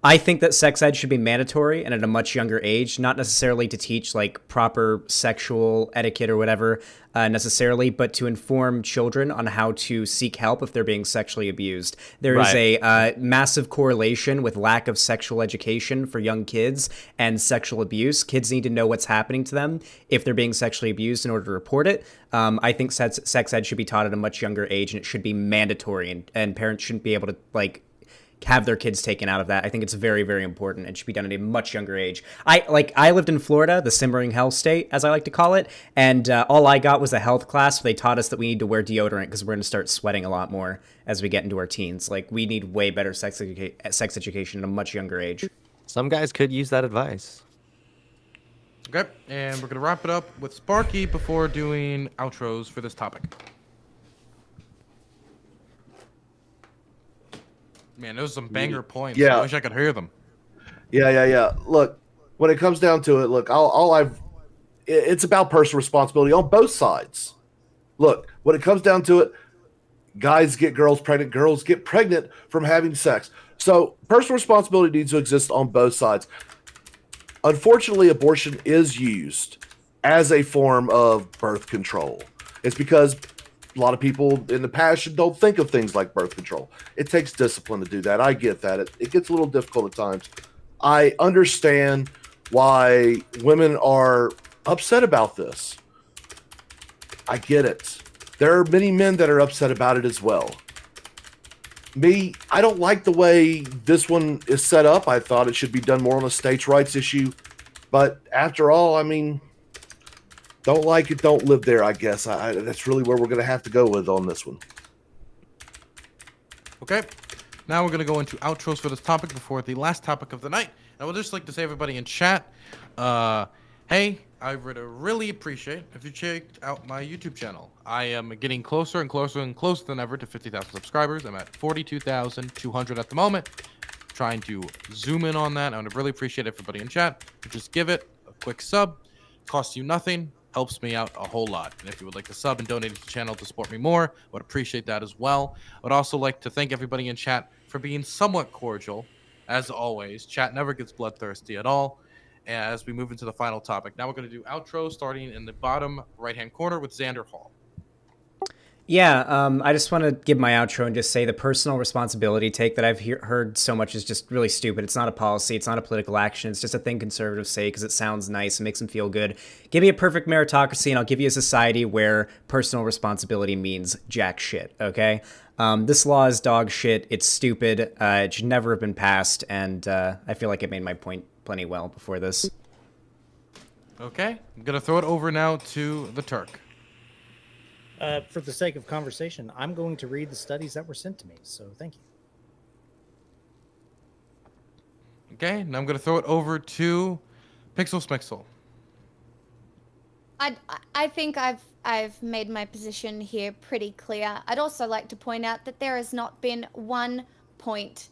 I think that sex ed should be mandatory and at a much younger age, not necessarily to teach like proper sexual etiquette or whatever necessarily, but to inform children on how to seek help if they're being sexually abused. There is a massive correlation with lack of sexual education for young kids and sexual abuse. Kids need to know what's happening to them if they're being sexually abused in order to report it. I think sex ed should be taught at a much younger age, and it should be mandatory, and parents shouldn't be able to like have their kids taken out of that. I think it's very, very important and should be done at a much younger age. I lived in Florida, the simmering hell state, as I like to call it, and all I got was a health class. They taught us that we need to wear deodorant because we're going to start sweating a lot more as we get into our teens. Like, we need way better sex education at a much younger age. Some guys could use that advice. Okay, and we're going to wrap it up with Sparky before doing outros for this topic. Man, those are some banger points. Yeah. I wish I could hear them. Yeah. Look, when it comes down to it, look, it's about personal responsibility on both sides. Look, when it comes down to it, guys get girls pregnant, girls get pregnant from having sex. So personal responsibility needs to exist on both sides. Unfortunately, abortion is used as a form of birth control. It's because a lot of people in the past don't think of things like birth control. It takes discipline to do that. I get that. It gets a little difficult at times. I understand why women are upset about this. I get it. There are many men that are upset about it as well. Me, I don't like the way this one is set up. I thought it should be done more on a states' rights issue. But after all, I mean, don't like it, don't live there, I guess. That's really where we're going to have to go with on this one. Okay, now we're going to go into outros for this topic before the last topic of the night. I would just like to say, everybody in chat, hey, I would really appreciate if you checked out my YouTube channel. I am getting closer and closer and closer than ever to 50,000 subscribers. I'm at 42,200 at the moment. Trying to zoom in on that. I would really appreciate everybody in chat to just give it a quick sub. Costs you nothing. Helps me out a whole lot. And if you would like to sub and donate to the channel to support me more, I would appreciate that as well. I would also like to thank everybody in chat for being somewhat cordial. As always, chat never gets bloodthirsty at all. As we move into the final topic. Now we're going to do outro starting in the bottom right-hand corner with Xander Hall. Yeah, I just want to give my outro and just say the personal responsibility take that I've heard so much is just really stupid. It's not a policy. It's not a political action. It's just a thing conservatives say because it sounds nice and makes them feel good. Give me a perfect meritocracy and I'll give you a society where personal responsibility means jack shit, okay? This law is dog shit. It's stupid. It should never have been passed, and I feel like I made my point plenty well before this. Okay, I'm going to throw it over now to the Turk. For the sake of conversation, I'm going to read the studies that were sent to me, so thank you. Okay, now I'm going to throw it over to Pixel Smixel. I think I've made my position here pretty clear. I'd also like to point out that there has not been one point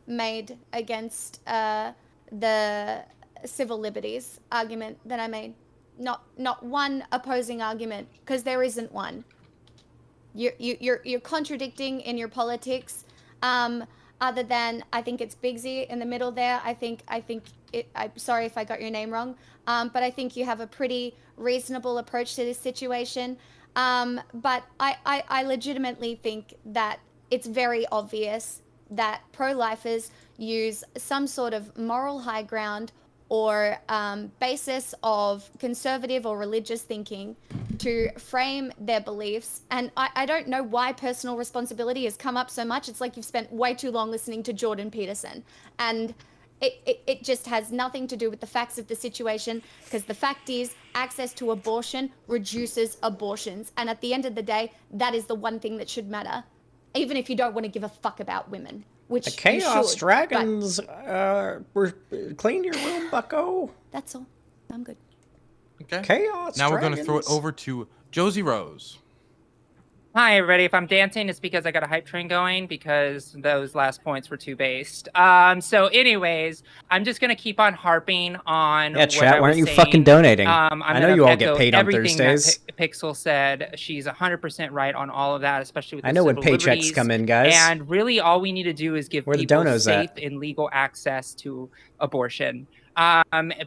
made against the civil liberties argument that I made. Not one opposing argument, because there isn't one. You're contradicting in your politics. Other than, I think it's Bigsy in the middle there. I'm sorry if I got your name wrong. But I think you have a pretty reasonable approach to this situation. But I legitimately think that it's very obvious that pro-lifers use some sort of moral high ground or basis of conservative or religious thinking to frame their beliefs. And I don't know why personal responsibility has come up so much. It's like you've spent way too long listening to Jordan Peterson. And it just has nothing to do with the facts of the situation, because the fact is access to abortion reduces abortions. And at the end of the day, that is the one thing that should matter, even if you don't want to give a fuck about women. Which the Chaos should, Dragons clean your room, bucko. That's all. I'm good. Okay. Chaos Now we're going to Dragons. throw it over to Josie Rose. Hi, everybody. If I'm dancing, it's because I got a hype train going because those last points were too based. So anyways, I'm just going to keep on harping on Yeah, what chat, I why was aren't you saying. fucking donating? I'm I know gonna you all get echo paid on everything Thursdays. That Pixel said. She's 100% right on all of that, especially with the I know when civil paychecks liberties. come in, guys. And really all we need to do is give Where the people donos safe at? and legal access to abortion.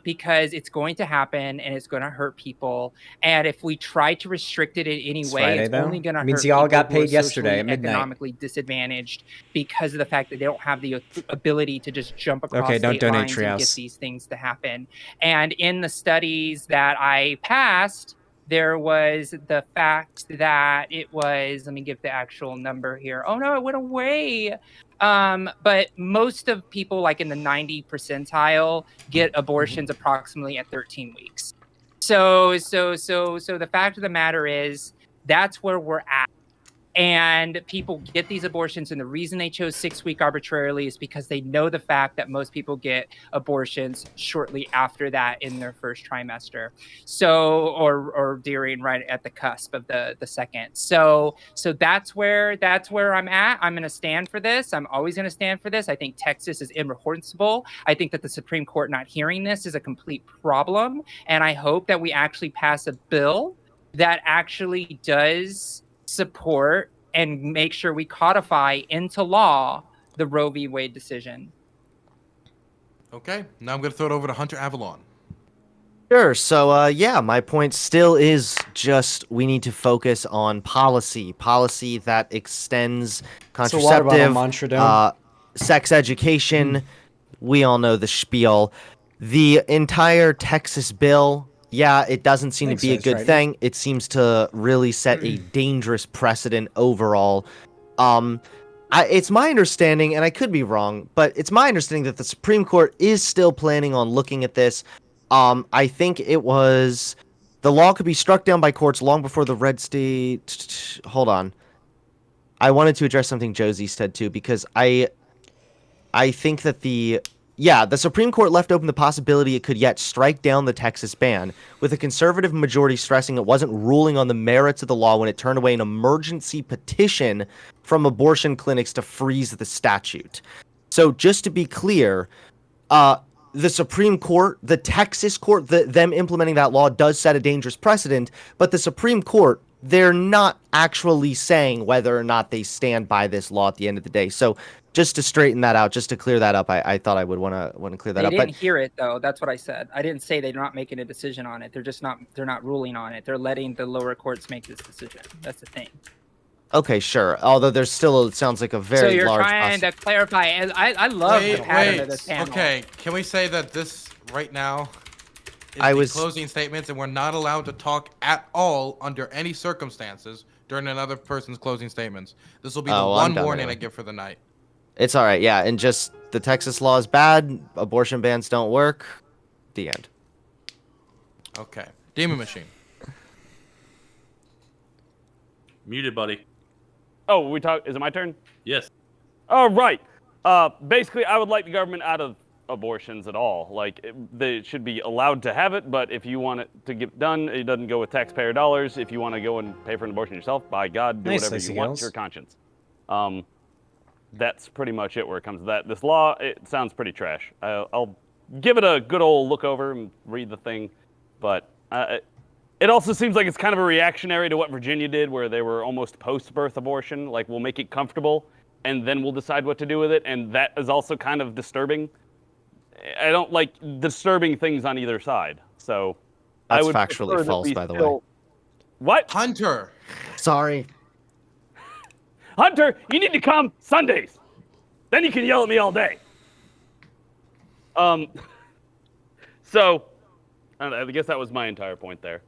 Because it's going to happen and it's going to hurt people. And if we try to restrict it in any It's way, Friday, it's though. only going to It hurt means y'all people got who are paid yesterday socially at midnight. economically disadvantaged because of the fact that they don't have the ability to just jump across Okay, don't state donate, lines and get Treehouse. these things to happen. And in the studies that I passed, There was the fact that it was, let me give the actual number here. Oh no, it went away. But most of people like in the 90 percentile get abortions approximately at 13 weeks. So the fact of the matter is that's where we're at. And people get these abortions, and the reason they chose 6 week arbitrarily is because they know the fact that most people get abortions shortly after that in their first trimester, so or during right at the cusp of the second. So that's where I'm at. I'm going to stand for this. I'm always going to stand for this. I think Texas is irrepressible. I think that the Supreme Court not hearing this is a complete problem, and I hope that we actually pass a bill that actually does support and make sure we codify into law the Roe v. Wade decision. Okay, now I'm going to throw it over to Hunter Avalon. Sure. So, yeah, my point still is just we need to focus on policy that extends contraceptive, sex education. We all know the spiel. The entire Texas bill, yeah, it doesn't seem to be a good thing. It seems to really set a dangerous precedent overall. It's my understanding, and I could be wrong, but it's my understanding that the Supreme Court is still planning on looking at this. I think it was the law could be struck down by courts long before the red state. Hold on. I wanted to address something Josie said too, because I think that the Supreme Court left open the possibility it could yet strike down the Texas ban, with a conservative majority stressing it wasn't ruling on the merits of the law when it turned away an emergency petition from abortion clinics to freeze the statute. So just to be clear, the Supreme Court, the Texas court, them implementing that law does set a dangerous precedent, but the Supreme Court, they're not actually saying whether or not they stand by this law at the end of the day. So just to straighten that out, just to clear that up, I thought I would want to clear that up. They didn't hear it though. That's what I said. I didn't say they're not making a decision on it. They're not ruling on it. They're letting the lower courts make this decision. That's the thing. Okay, sure. Although there's still, it sounds like a very large... So you're trying to clarify. And I love the pattern of this panel. Okay, can we say that this right now is closing statements, and we're not allowed to talk at all under any circumstances during another person's closing statements? This will be the one warning I give for the night. It's all right, yeah. And just the Texas law is bad. Abortion bans don't work. The end. Okay. Demon Machine. Muted, buddy. Oh, is it my turn? Yes. All right. Basically, I would like the government out of abortions at all. Like, they should be allowed to have it, but if you want it to get done, it doesn't go with taxpayer dollars. If you want to go and pay for an abortion yourself, by God, do whatever you want. It's your conscience. That's pretty much it where it comes to that. This law, it sounds pretty trash. I'll give it a good old look over and read the thing, but it also seems like it's kind of a reactionary to what Virginia did, where they were almost post-birth abortion. Like, we'll make it comfortable, and then we'll decide what to do with it, and that is also kind of disturbing. I don't like disturbing things on either side, so... That's factually false, by the way. What? Hunter! Sorry. Hunter, you need to come Sundays. Then you can yell at me all day. So, I guess that was my entire point there.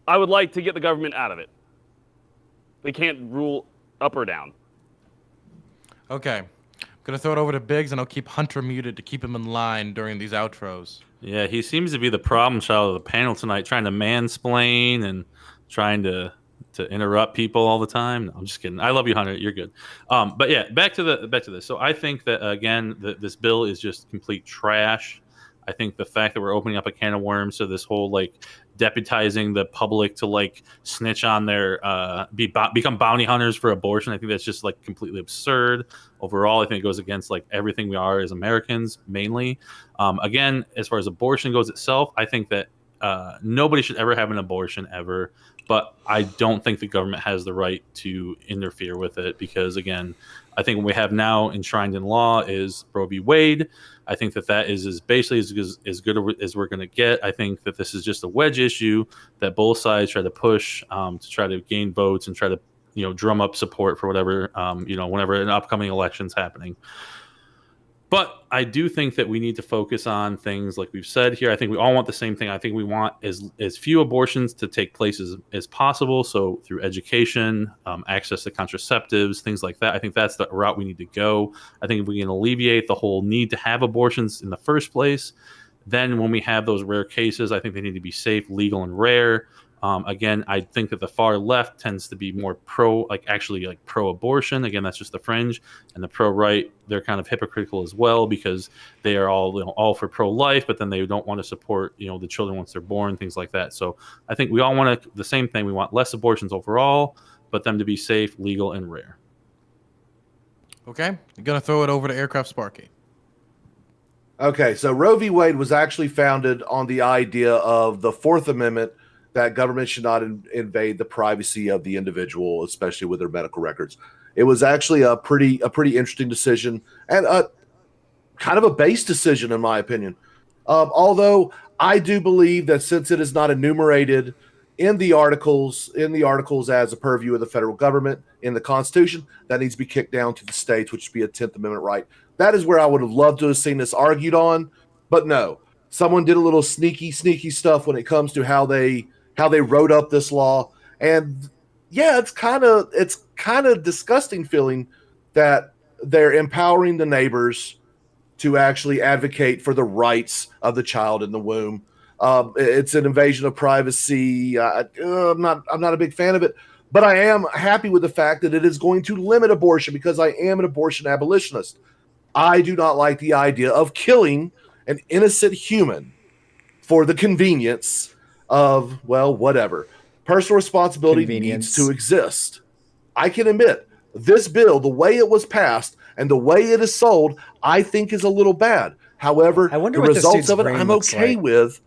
I would like to get the government out of it. They can't rule up or down. Okay. I'm going to throw it over to Biggs, and I'll keep Hunter muted to keep him in line during these outros. Yeah, he seems to be the problem child of the panel tonight, trying to mansplain and trying to interrupt people all the time. No, I'm just kidding. I love you, Hunter. You're good. But yeah, back to this. So I think that, again, this bill is just complete trash. I think the fact that we're opening up a can of worms to this whole, like, deputizing the public to, like, snitch on their become bounty hunters for abortion, I think that's just, like, completely absurd. Overall, I think it goes against, like, everything we are as Americans, mainly. Again, as far as abortion goes itself, I think that nobody should ever have an abortion ever, but I don't think the government has the right to interfere with it, because, again, I think what we have now enshrined in law is Roe v. Wade. I think that is basically as good as we're going to get. I think that this is just a wedge issue that both sides try to push to try to gain votes and try to, drum up support for whatever, whenever an upcoming election's happening. But I do think that we need to focus on things like we've said here. I think we all want the same thing. I think we want as few abortions to take place as possible. So through education, access to contraceptives, things like that. I think that's the route we need to go. I think if we can alleviate the whole need to have abortions in the first place, then when we have those rare cases, I think they need to be safe, legal, and rare. Again, I think that the far left tends to be more pro-abortion. Again, that's just the fringe, and the pro-right, they're kind of hypocritical as well because they are all for pro-life, but then they don't want to support the children once they're born, things like that. So I think we all want the same thing. We want less abortions overall, but them to be safe, legal, and rare. Okay, I'm gonna throw it over to Aircraft Sparky. Okay, so Roe v. Wade was actually founded on the idea of the Fourth Amendment, that government should not invade the privacy of the individual, especially with their medical records. It was actually a pretty interesting decision, and kind of a base decision in my opinion. Although I do believe that since it is not enumerated in the articles as a purview of the federal government in the Constitution, that needs to be kicked down to the states, which would be a 10th Amendment right. That is where I would have loved to have seen this argued on, but no. Someone did a little sneaky stuff when it comes to how they wrote up this law. And yeah, it's kind of disgusting feeling that they're empowering the neighbors to actually advocate for the rights of the child in the womb. It's an invasion of privacy. I'm not a big fan of it, but I am happy with the fact that it is going to limit abortion because I am an abortion abolitionist. I do not like the idea of killing an innocent human for the convenience of, well, whatever. Personal responsibility needs to exist. I can admit, this bill, the way it was passed and the way it is sold, I think is a little bad. However, the results of it I'm okay with,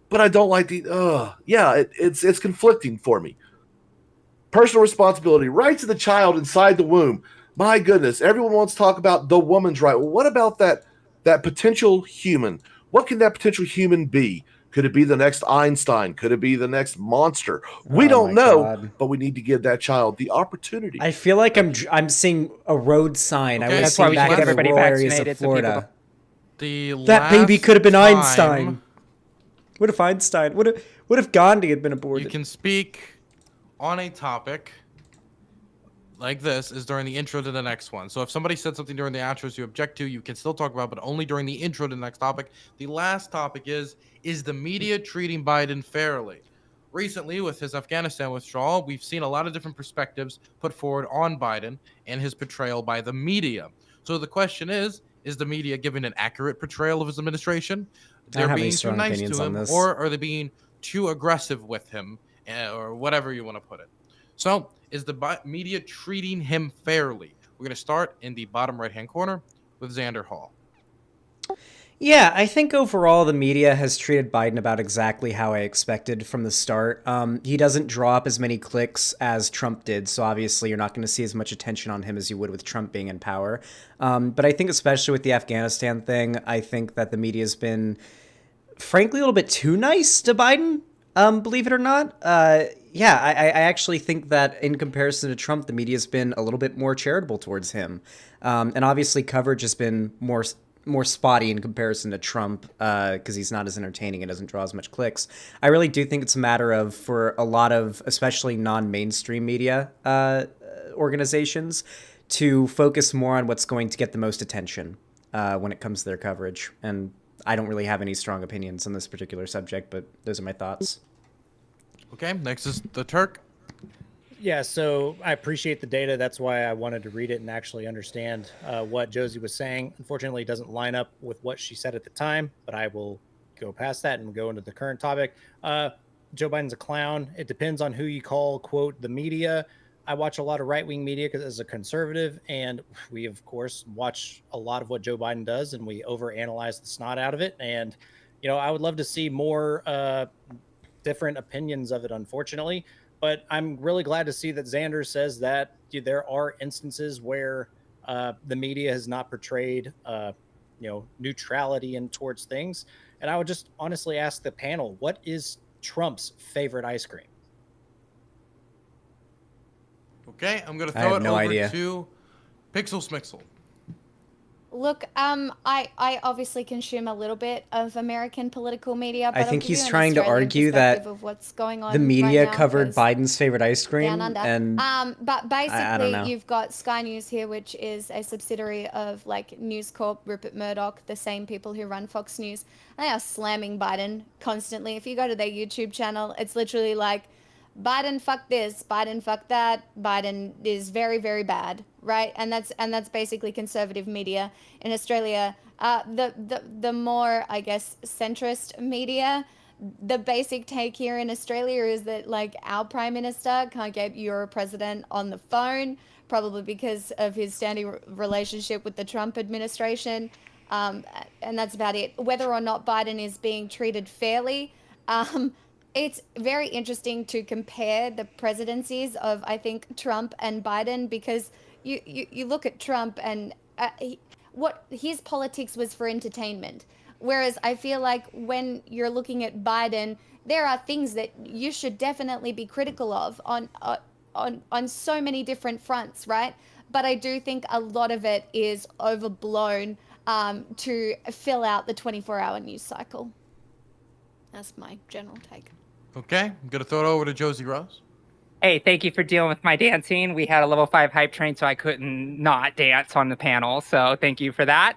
but I don't like it's conflicting for me. Personal responsibility, rights of the child inside the womb. My goodness, everyone wants to talk about the woman's right. Well, what about that potential human? What can that potential human be? Could it be the next Einstein? Could it be the next monster? We don't know, but we need to give that child the opportunity. I feel like I'm seeing a road sign. Okay, that's why we should get everybody vaccinated. Florida. So That baby could have been Einstein. What if Einstein? What if Gandhi had been aborted? You can speak on a topic like this is during the intro to the next one. So if somebody said something during the outros you object to, you can still talk about, but only during the intro to the next topic. The last topic is the media treating Biden fairly? Recently, with his Afghanistan withdrawal, we've seen a lot of different perspectives put forward on Biden and his portrayal by the media. So the question is the media giving an accurate portrayal of his administration? They're being too nice to him, or are they being too aggressive with him, or whatever you want to put it? So is the media treating him fairly? We're going to start in the bottom right-hand corner with Xander Hall. Yeah, I think overall the media has treated Biden about exactly how I expected from the start. He doesn't draw up as many clicks as Trump did, so obviously you're not going to see as much attention on him as you would with Trump being in power. But I think especially with the Afghanistan thing, I think that the media's been, frankly, a little bit too nice to Biden, believe it or not. Yeah, I actually think that in comparison to Trump, the media's been a little bit more charitable towards him. And obviously coverage has been more spotty in comparison to Trump because he's not as entertaining and doesn't draw as much clicks. I really do think it's a matter of, for a lot of especially non-mainstream media organizations, to focus more on what's going to get the most attention when it comes to their coverage. And I don't really have any strong opinions on this particular subject, but those are my thoughts. Okay, next is the Turk. Yeah, so I appreciate the data. That's why I wanted to read it and actually understand what Josie was saying. Unfortunately, it doesn't line up with what she said at the time, but I will go past that and go into the current topic. Joe Biden's a clown. It depends on who you call, quote, the media. I watch a lot of right-wing media as a conservative, and we, of course, watch a lot of what Joe Biden does, and we overanalyze the snot out of it. And, I would love to see more different opinions of it, unfortunately. But I'm really glad to see that Xander says that there are instances where the media has not portrayed, neutrality in towards things. And I would just honestly ask the panel, what is Trump's favorite ice cream? Okay, I'm going to throw it over to Pixel Smixel. Look, I obviously consume a little bit of American political media, but I I'll think give you he's an trying to Australian argue perspective that of what's going on the media right now, covered 'cause Biden's favorite ice down cream, under. and But I don't basically, know. you've got Sky News here, which is a subsidiary of like News Corp, Rupert Murdoch, the same people who run Fox News. And they are slamming Biden constantly. If you go to their YouTube channel, it's literally like, Biden fuck this, Biden fuck that, Biden is very, very bad, right? And that's basically conservative media in Australia. The more, I guess, centrist media, the basic take here in Australia is that like our prime minister can't get your president on the phone, probably because of his standing relationship with the Trump administration, um, and that's about it. Whether or not Biden is being treated fairly, um, it's very interesting to compare the presidencies of I think Trump and Biden, because you look at Trump and what his politics was for entertainment. Whereas I feel like when you're looking at Biden, there are things that you should definitely be critical of on so many different fronts, right? But I do think a lot of it is overblown to fill out the 24-hour news cycle. That's my general take. Okay, I'm gonna throw it over to Josie Rose. Hey, thank you for dealing with my dancing. We had a level 5 hype train, so I couldn't not dance on the panel. So thank you for that.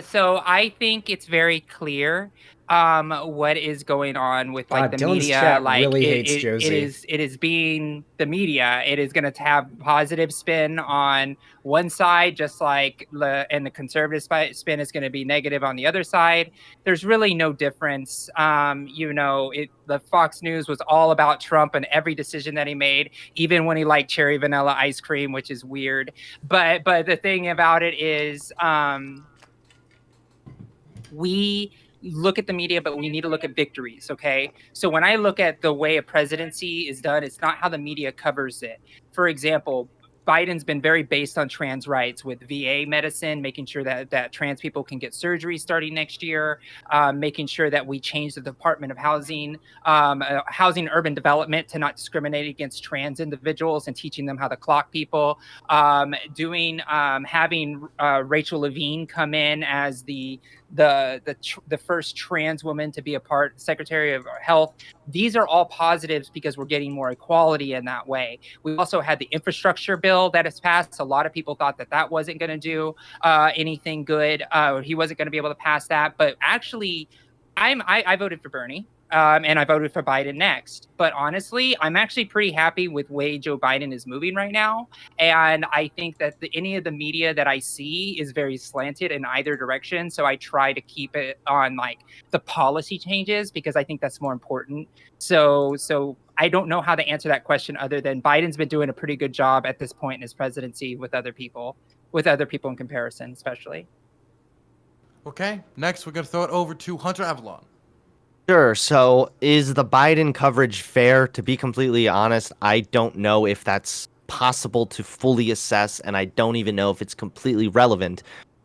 So I think it's very clear what is going on with like the Dylan's media. chat Like really it, hates it, Josie. it is being the media. It is going to have positive spin on one side, just like and the conservative spin is going to be negative on the other side. There's really no difference. The Fox News was all about Trump and every decision that he made, even when he liked cherry vanilla ice cream, which is weird. But the thing about it is, we look at the media, but we need to look at victories. Okay. So when I look at the way a presidency is done, it's not how the media covers it. For example, Biden's been very based on trans rights with VA medicine, making sure that trans people can get surgery starting next year, making sure that we change the Department of Housing, Housing and Urban Development to not discriminate against trans individuals and teaching them how to clock people, having Rachel Levine come in as the first trans woman to be Secretary of Health. These are all positives because we're getting more equality in that way. We also had the infrastructure bill that has passed. A lot of people thought that wasn't going to do anything good. He wasn't going to be able to pass that. But actually, I voted for Bernie. And I voted for Biden next. But honestly, I'm actually pretty happy with the way Joe Biden is moving right now. And I think that any of the media that I see is very slanted in either direction. So I try to keep it on like the policy changes because I think that's more important. So I don't know how to answer that question other than Biden's been doing a pretty good job at this point in his presidency with other people in comparison, especially. Okay, next we're gonna throw it over to Hunter Avalon. Sure. So is the Biden coverage fair? To be completely honest, I don't know if that's possible to fully assess, and I don't even know if it's completely relevant,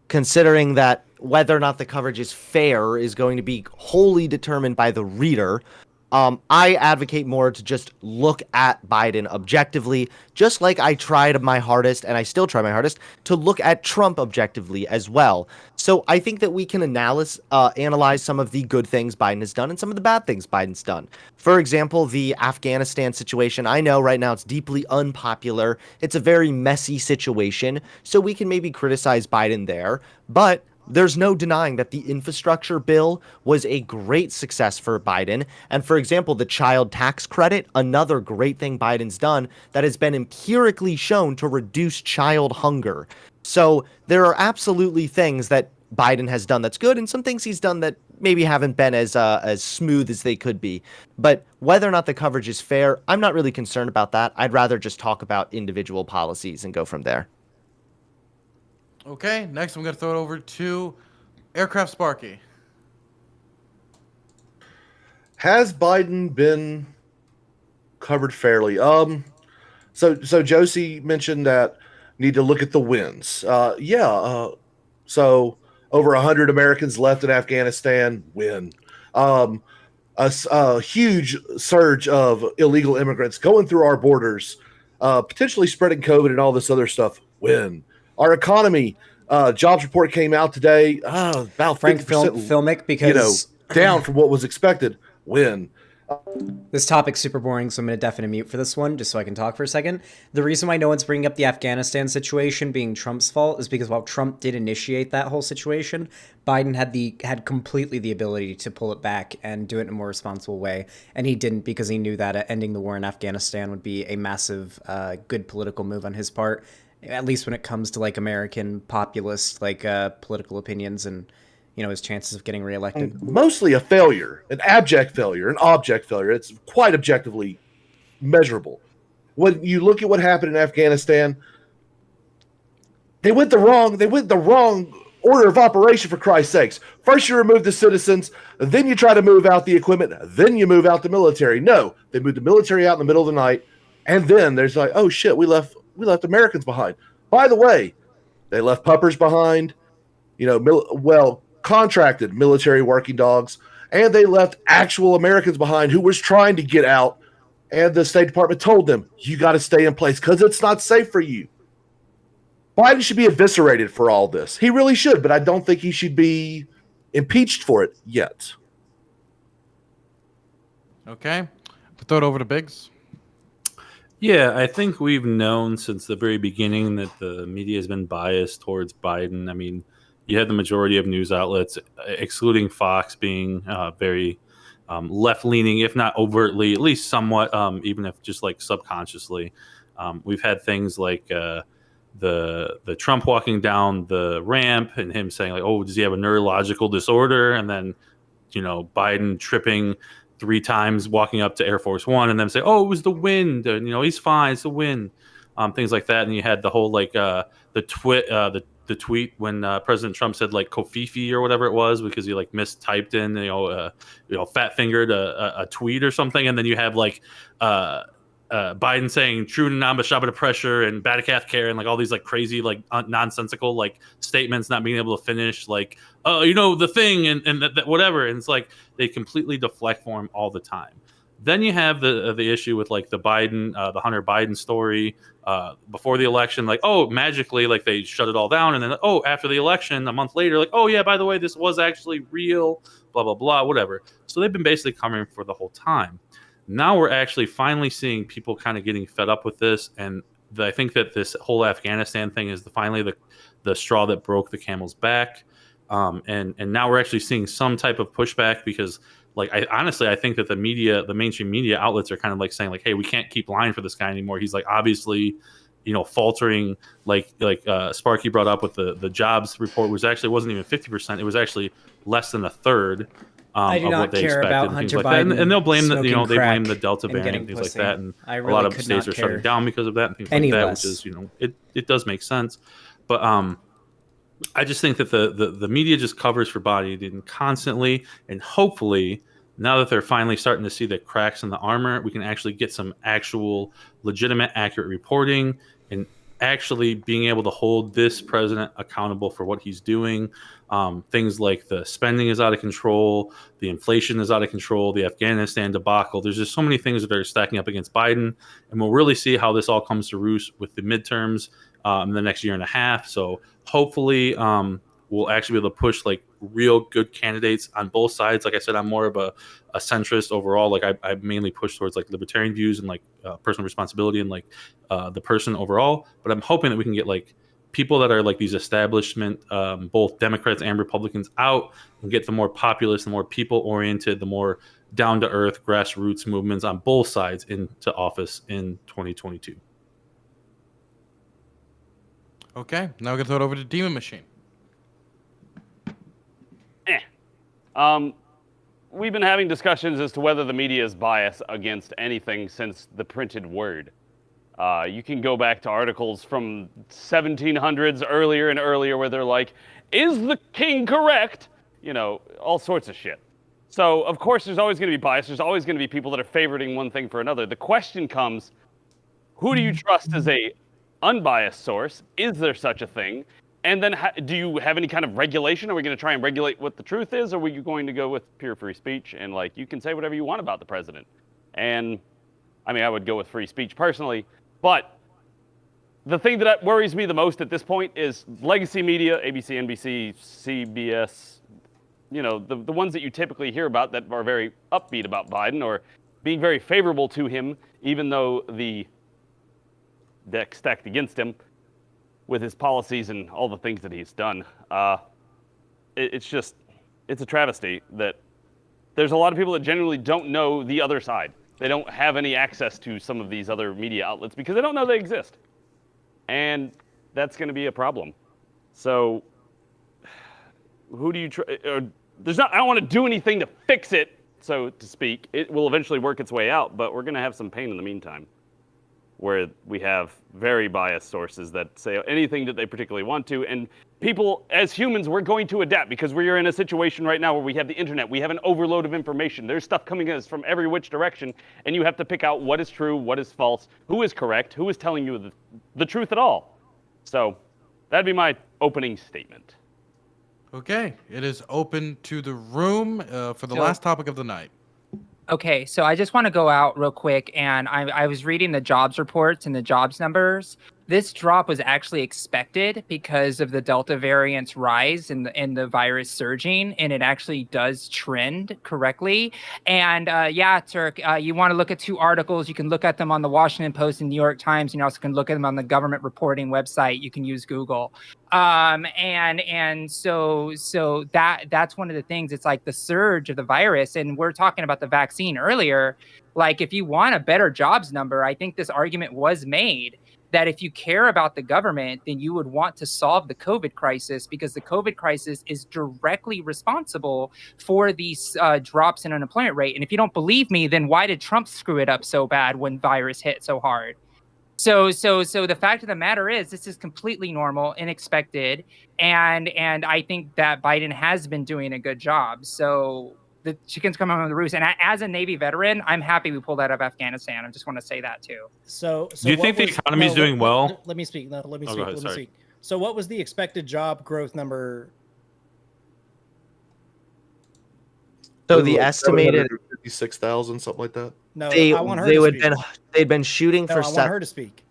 considering that whether or not the coverage is fair is going to be wholly determined by the reader. I advocate more to just look at Biden objectively, just like I tried my hardest, and I still try my hardest, to look at Trump objectively as well. So I think that we can analyze some of the good things Biden has done and some of the bad things Biden's done. For example, the Afghanistan situation. I know right now it's deeply unpopular. It's a very messy situation, so we can maybe criticize Biden there, but there's no denying that the infrastructure bill was a great success for Biden. And for example, the child tax credit, another great thing Biden's done that has been empirically shown to reduce child hunger. So there are absolutely things that Biden has done that's good and some things he's done that maybe haven't been as smooth as they could be. But whether or not the coverage is fair, I'm not really concerned about that. I'd rather just talk about individual policies and go from there. Okay, next I'm going to throw it over to Aircraft Sparky. Has Biden been covered fairly? So Josie mentioned that need to look at the wins. So over 100 Americans left in Afghanistan, win. A huge surge of illegal immigrants going through our borders, potentially spreading COVID and all this other stuff, win. Our economy Jobs report came out today. About Frank 50%, Filmic, because down from what was expected. When this topic's super boring, so I'm going to deafen and mute for this one, just so I can talk for a second. The reason why no one's bringing up the Afghanistan situation being Trump's fault is because while Trump did initiate that whole situation, Biden had completely the ability to pull it back and do it in a more responsible way, and he didn't because he knew that ending the war in Afghanistan would be a massive, good political move on his part, at least when it comes to like American populist political opinions and his chances of getting reelected. Mostly a failure, an abject failure, an object failure. It's quite objectively measurable. When you look at what happened in Afghanistan, they went the wrong order of operation, for Christ's sakes. First you remove the citizens, then you try to move out the equipment, then you move out the military. No, they moved the military out in the middle of the night, and then there's like, oh shit, we left Americans behind. By the way, they left puppers behind, contracted military working dogs, and they left actual Americans behind who was trying to get out, and the State Department told them, you got to stay in place because it's not safe for you. Biden should be eviscerated for all this. He really should, but I don't think he should be impeached for it yet. Okay. Throw it over to Biggs. Yeah, I think we've known since the very beginning that the media has been biased towards Biden. I mean, you had the majority of news outlets, excluding Fox, being very left-leaning, if not overtly, at least somewhat, even if just like subconsciously. We've had things like the Trump walking down the ramp and him saying like, "Oh, does he have a neurological disorder?" And then, Biden tripping 3 times walking up to Air Force One, and then say, "Oh, it was the wind. And, he's fine. It's the wind." Things like that. And you had the whole the tweet when President Trump said like Kofifi or whatever it was because he like mistyped in fat fingered a tweet or something, and then you have like Biden saying true Namba Shabbat pressure and Batakath care and like all these like crazy like nonsensical like statements not being able to finish like the thing and that whatever, and it's like they completely deflect for him all the time. Then you have the issue with like the Hunter Biden story before the election, like, oh, magically, like they shut it all down. And then, oh, after the election, a month later, like, oh, yeah, by the way, this was actually real, blah, blah, blah, whatever. So they've been basically covering for the whole time. Now we're actually finally seeing people kind of getting fed up with this. And I think that this whole Afghanistan thing is finally the straw that broke the camel's back. And now we're actually seeing some type of pushback because like I think that the mainstream media outlets are kind of like saying like, hey, we can't keep lying for this guy anymore. He's like obviously, faltering. Like Sparky brought up with the jobs report wasn't even 50%. It was actually less than a third I do of not what they care expected about and things Hunter like that. Biden And they'll blame smoking they blame the crack Delta and variant getting and things like pussy. that. And I a really lot of could states not are shutting care down because of that and things any like that, less. which is it does make sense. But I just think that the media just covers for Biden constantly, and hopefully now that they're finally starting to see the cracks in the armor, we can actually get some actual legitimate, accurate reporting and actually being able to hold this president accountable for what he's doing. Things like the spending is out of control, the inflation is out of control, the Afghanistan debacle. There's just so many things that are stacking up against Biden, and we'll really see how this all comes to roost with the midterms in the next year and a half. So hopefully we'll actually be able to push like real good candidates on both sides. Like I said, I'm more of a centrist overall. Like I mainly push towards like libertarian views and like personal responsibility and like the person overall. But I'm hoping that we can get like people that are like these establishment, both Democrats and Republicans out and get the more populist, the more people oriented, the more down to earth grassroots movements on both sides into office in 2022. Okay, now we're gonna throw it over to Demon Machine. We've been having discussions as to whether the media is biased against anything since the printed word. You can go back to articles from 1700s earlier and earlier where they're like, is the king correct? All sorts of shit. So, of course, there's always going to be bias. There's always going to be people that are favoriting one thing for another. The question comes, who do you trust as a unbiased source? Is there such a thing? And then do you have any kind of regulation? Are we going to try and regulate what the truth is? Or are we going to go with pure free speech? And like, you can say whatever you want about the president. And I mean, I would go with free speech personally, but the thing that worries me the most at this point is legacy media, ABC, NBC, CBS, the ones that you typically hear about that are very upbeat about Biden or being very favorable to him, even though the deck stacked against him with his policies and all the things that he's done. It's a travesty that there's a lot of people that genuinely don't know the other side. They don't have any access to some of these other media outlets because they don't know they exist. And that's going to be a problem. So who do you try? I don't want to do anything to fix it, so to speak. It will eventually work its way out, but we're going to have some pain in the meantime, where we have very biased sources that say anything that they particularly want to. And people, as humans, we're going to adapt because we are in a situation right now where we have the internet. We have an overload of information. There's stuff coming at us from every which direction, and you have to pick out what is true, what is false, who is correct, who is telling you the truth at all. So that'd be my opening statement. Okay, it is open to the room for the last topic of the night. Okay, so I just want to go out real quick, and I was reading the jobs reports and the jobs numbers. This drop was actually expected because of the Delta variant's rise and the virus surging, and it actually does trend correctly. And yeah, Turk, you want to look at two articles. You can look at them on the Washington Post and New York Times. You also can look at them on the government reporting website. You can use Google. And so that's one of the things. It's like the surge of the virus, and we're talking about the vaccine earlier. Like, if you want a better jobs number, I think this argument was made that if you care about the government, then you would want to solve the COVID crisis, because the COVID crisis is directly responsible for these drops in unemployment rate. And if you don't believe me, then why did Trump screw it up so bad when virus hit so hard? So the fact of the matter is, this is completely normal and expected, and I think that Biden has been doing a good job. So the chickens come home on the roost. And as a Navy veteran, I'm happy we pulled out of Afghanistan. I just want to say that too. So do you think the economy is doing well? Let me speak. Let me ahead, speak. So what was the expected job growth number? So the estimated 56,000, something like that. No, I want her to speak. They'd been shooting No, for. I want her to speak.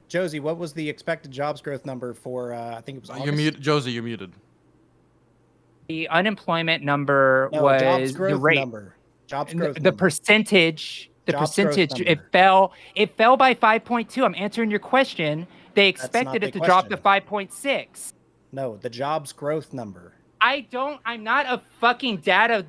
Josie, what was the expected jobs growth number for? I think it was. You're muted, Josie. You're muted. The unemployment number jobs was growth the rate. number. Jobs growth. The percentage. The Jobs growth percentage. It number. fell by 5.2. I'm answering your question. They expected not it to the drop to question. 5.6. No, the jobs growth number. I'm not a fucking data.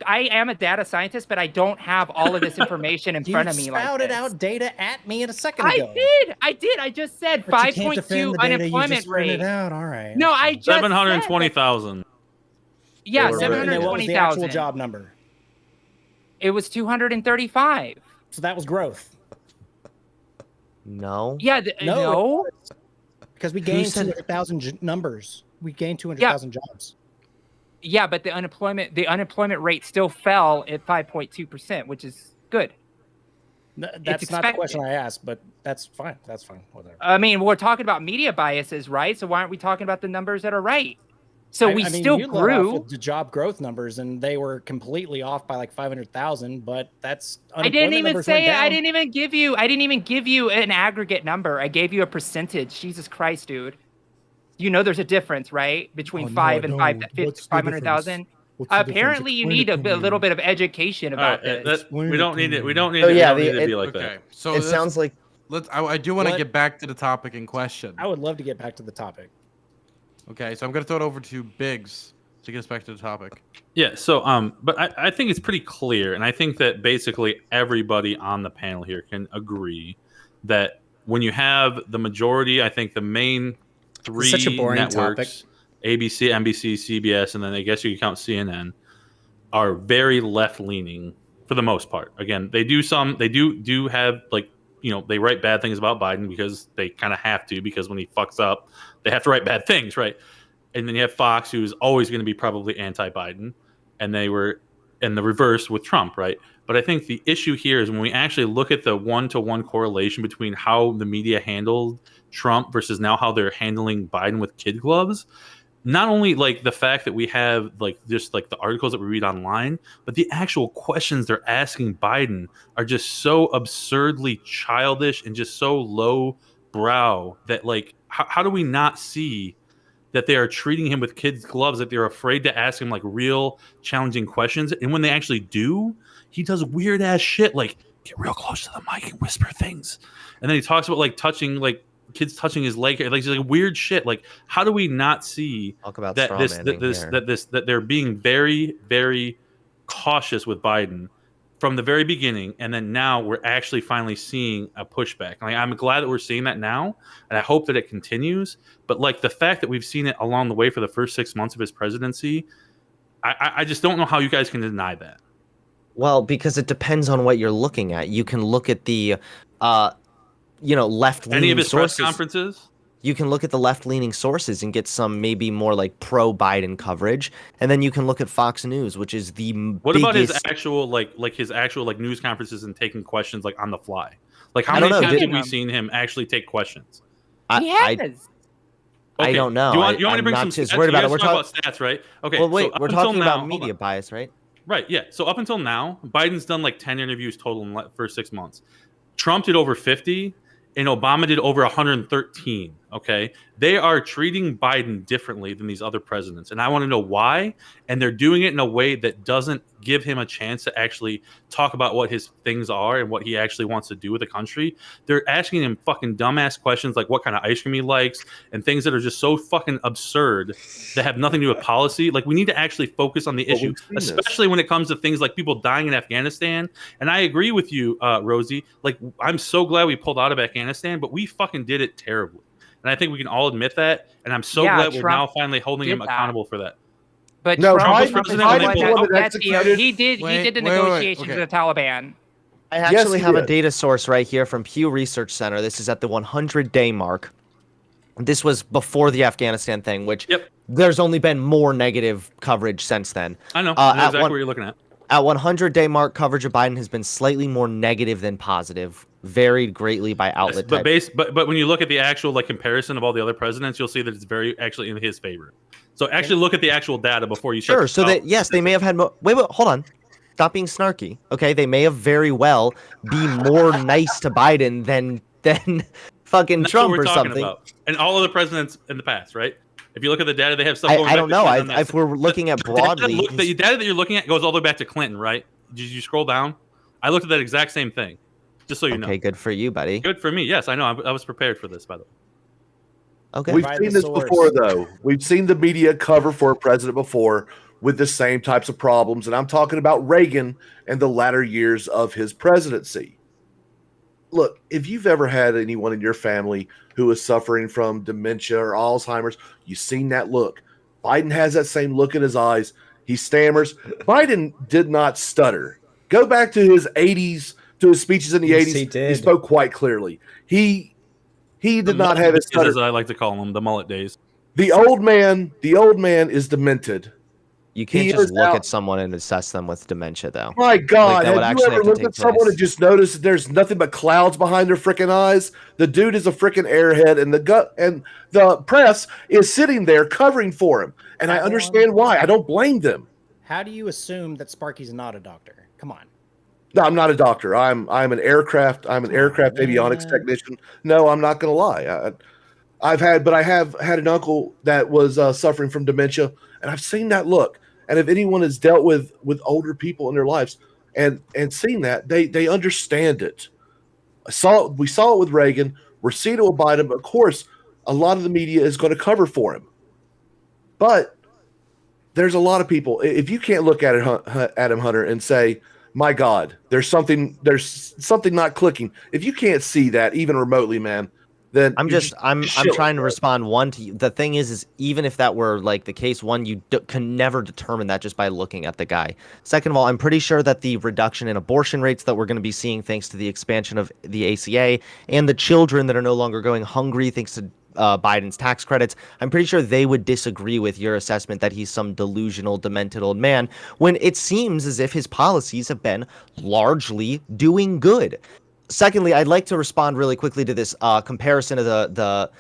I am a data scientist, but I don't have all of this information in front of me. You like spouted this. out data at me a second ago. I did. I just said But you can't defend 5.2 the data, you unemployment just printed rate. it out. All right. No, I just 720,000. Yeah, Or- And what was the actual 720,000. job number? It was 235. So that was growth. No. Yeah, no. Because we gained said- 200,000 numbers. We gained 200,000 jobs. Yeah, but the unemployment rate still fell at 5.2%, which is good. That's not the expected. question I asked, but that's fine. That's fine. Whatever. I mean, we're talking about media biases, right? So why aren't we talking about the numbers that are right? So we I mean, still you led off grew. with the job growth numbers, and they were completely off by like 500,000. But that's I didn't even say it. I didn't even give you an aggregate number. I gave you a percentage. Jesus Christ, dude. You know there's a difference, right? Between 500,000. Apparently, you need a little bit of education about this. We don't need it. We don't need So it. yeah, we don't need it to be it- like Okay, that. so It sounds like I do want to What? get back to the topic in question. I would love to get back to the topic. Okay, so I'm gonna throw it over to Biggs to get us back to the topic. Yeah. So, but I think it's pretty clear, and I think that basically everybody on the panel here can agree that when you have the majority, I think the main three such a boring networks, topic. ABC, NBC, CBS, and then I guess you can count CNN, are very left leaning for the most part. Again, they do have, like, they write bad things about Biden because they kind of have to, because when he fucks up, they have to write bad things, right? And then you have Fox, who's always going to be probably anti-Biden, and they were in the reverse with Trump, right? But I think the issue here is when we actually look at the one-to-one correlation between how the media handled Trump versus now how they're handling Biden with kid gloves, not only like the fact that we have like just like the articles that we read online, but the actual questions they're asking Biden are just so absurdly childish and just so low brow that like how do we not see that they are treating him with kids' gloves, that they're afraid to ask him like real challenging questions, and when they actually do, he does weird ass shit like get real close to the mic and whisper things, and then he talks about like touching like kids touching his leg, like just like weird shit. Like, how do we not see Talk about that strawmanning that they're being very, very cautious with Biden from the very beginning, and then now we're actually finally seeing a pushback. Like, I'm glad that we're seeing that now, and I hope that it continues. But like the fact that we've seen it along the way for the first 6 months of his presidency, I just don't know how you guys can deny that. Well, because it depends on what you're looking at. You can look at the left-leaning Any of his sources. press conferences? You can look at the left-leaning sources and get some maybe more like pro-Biden coverage, and then you can look at Fox News, which is the What about his biggest... actual his actual news conferences and taking questions like on the fly? Like how I many don't know, times have we seen him actually take questions? He has. I don't know. Do you want me to I'm bring not some as stats? worried about You it. We're guys talk about stats, right? Okay. Well, wait, so we're up until talking now, about hold media on. bias, right? Right, yeah. So up until now, Biden's done like 10 interviews total in the first 6 months. Trump did over 50, and Obama did over 113. Okay, they are treating Biden differently than these other presidents, and I want to know why. And they're doing it in a way that doesn't give him a chance to actually talk about what his things are and what he actually wants to do with the country. They're asking him fucking dumbass questions like what kind of ice cream he likes and things that are just so fucking absurd that have nothing to do with policy. Like, we need to actually focus on the issue, especially when it comes to things like people dying in Afghanistan. And I agree with you, Rosie. Like, I'm so glad we pulled out of Afghanistan, but we fucking did it terribly. And I think we can all admit that. And I'm so glad we're now finally holding him accountable for that. But No, Trump Biden- was the Biden one that that he did the negotiations with the Taliban. I actually have a did. data source right here from Pew Research Center. This is at the 100-day mark. This was before the Afghanistan thing, which there's only been more negative coverage since then. I know. That's exactly what you're looking at. At 100-day mark, coverage of Biden has been slightly more negative than positive, varied greatly by outlet type. But when you look at the actual comparison of all the other presidents, you'll see that it's very actually in his favor. So actually look at the actual data before you start. Sure. So that yes, they may have had. Wait, hold on. Stop being snarky. Okay, they may have very well be more nice to Biden than fucking That's Trump what we're or talking something. about. And all of the presidents in the past, right? If you look at the data, they have stuff. I don't know. If we're looking at broadly, the data that you're looking at goes all the way back to Clinton, right? Did you scroll down? I looked at that exact same thing, just so you know. Okay, good for you, buddy. Good for me. Yes, I know. I was prepared for this, by the way. Okay. We've seen this before, though. We've seen the media cover for a president before with the same types of problems, and I'm talking about Reagan and the latter years of his presidency. Look, if you've ever had anyone in your family who is suffering from dementia or Alzheimer's, you've seen that look. Biden has that same look in his eyes. He stammers. Biden did not stutter. Go back to his 80s, to his speeches in the 80s. He spoke quite clearly. He did not have his stutter. As I like to call them, the mullet days. The old man is demented. You can't just look at someone and assess them with dementia, though. My God, Like, have you ever looked at someone and just noticed that there's nothing but clouds behind their freaking eyes? The dude is a freaking airhead, and the press is sitting there covering for him. And I understand why. I don't blame them. How do you assume that Sparky's not a doctor? Come on. No, I'm not a doctor. I'm an aircraft avionics technician. No, I'm not going to lie. I have had an uncle that was suffering from dementia, and I've seen that look. And if anyone has dealt with older people in their lives and seen that, they understand it. We saw it with Reagan. We're seeing it with Biden. But of course, a lot of the media is going to cover for him. But there's a lot of people. If you can't look at it, Adam Hunter, and say, "My God, there's something not clicking." If you can't see that even remotely, man, then I'm trying to respond. One, to you. The thing is even if that were like the case, one, you can never determine that just by looking at the guy. Second of all, I'm pretty sure that the reduction in abortion rates that we're going to be seeing thanks to the expansion of the ACA and the children that are no longer going hungry thanks to Biden's tax credits, I'm pretty sure they would disagree with your assessment that he's some delusional, demented old man, when it seems as if his policies have been largely doing good. Secondly, I'd like to respond really quickly to this comparison of the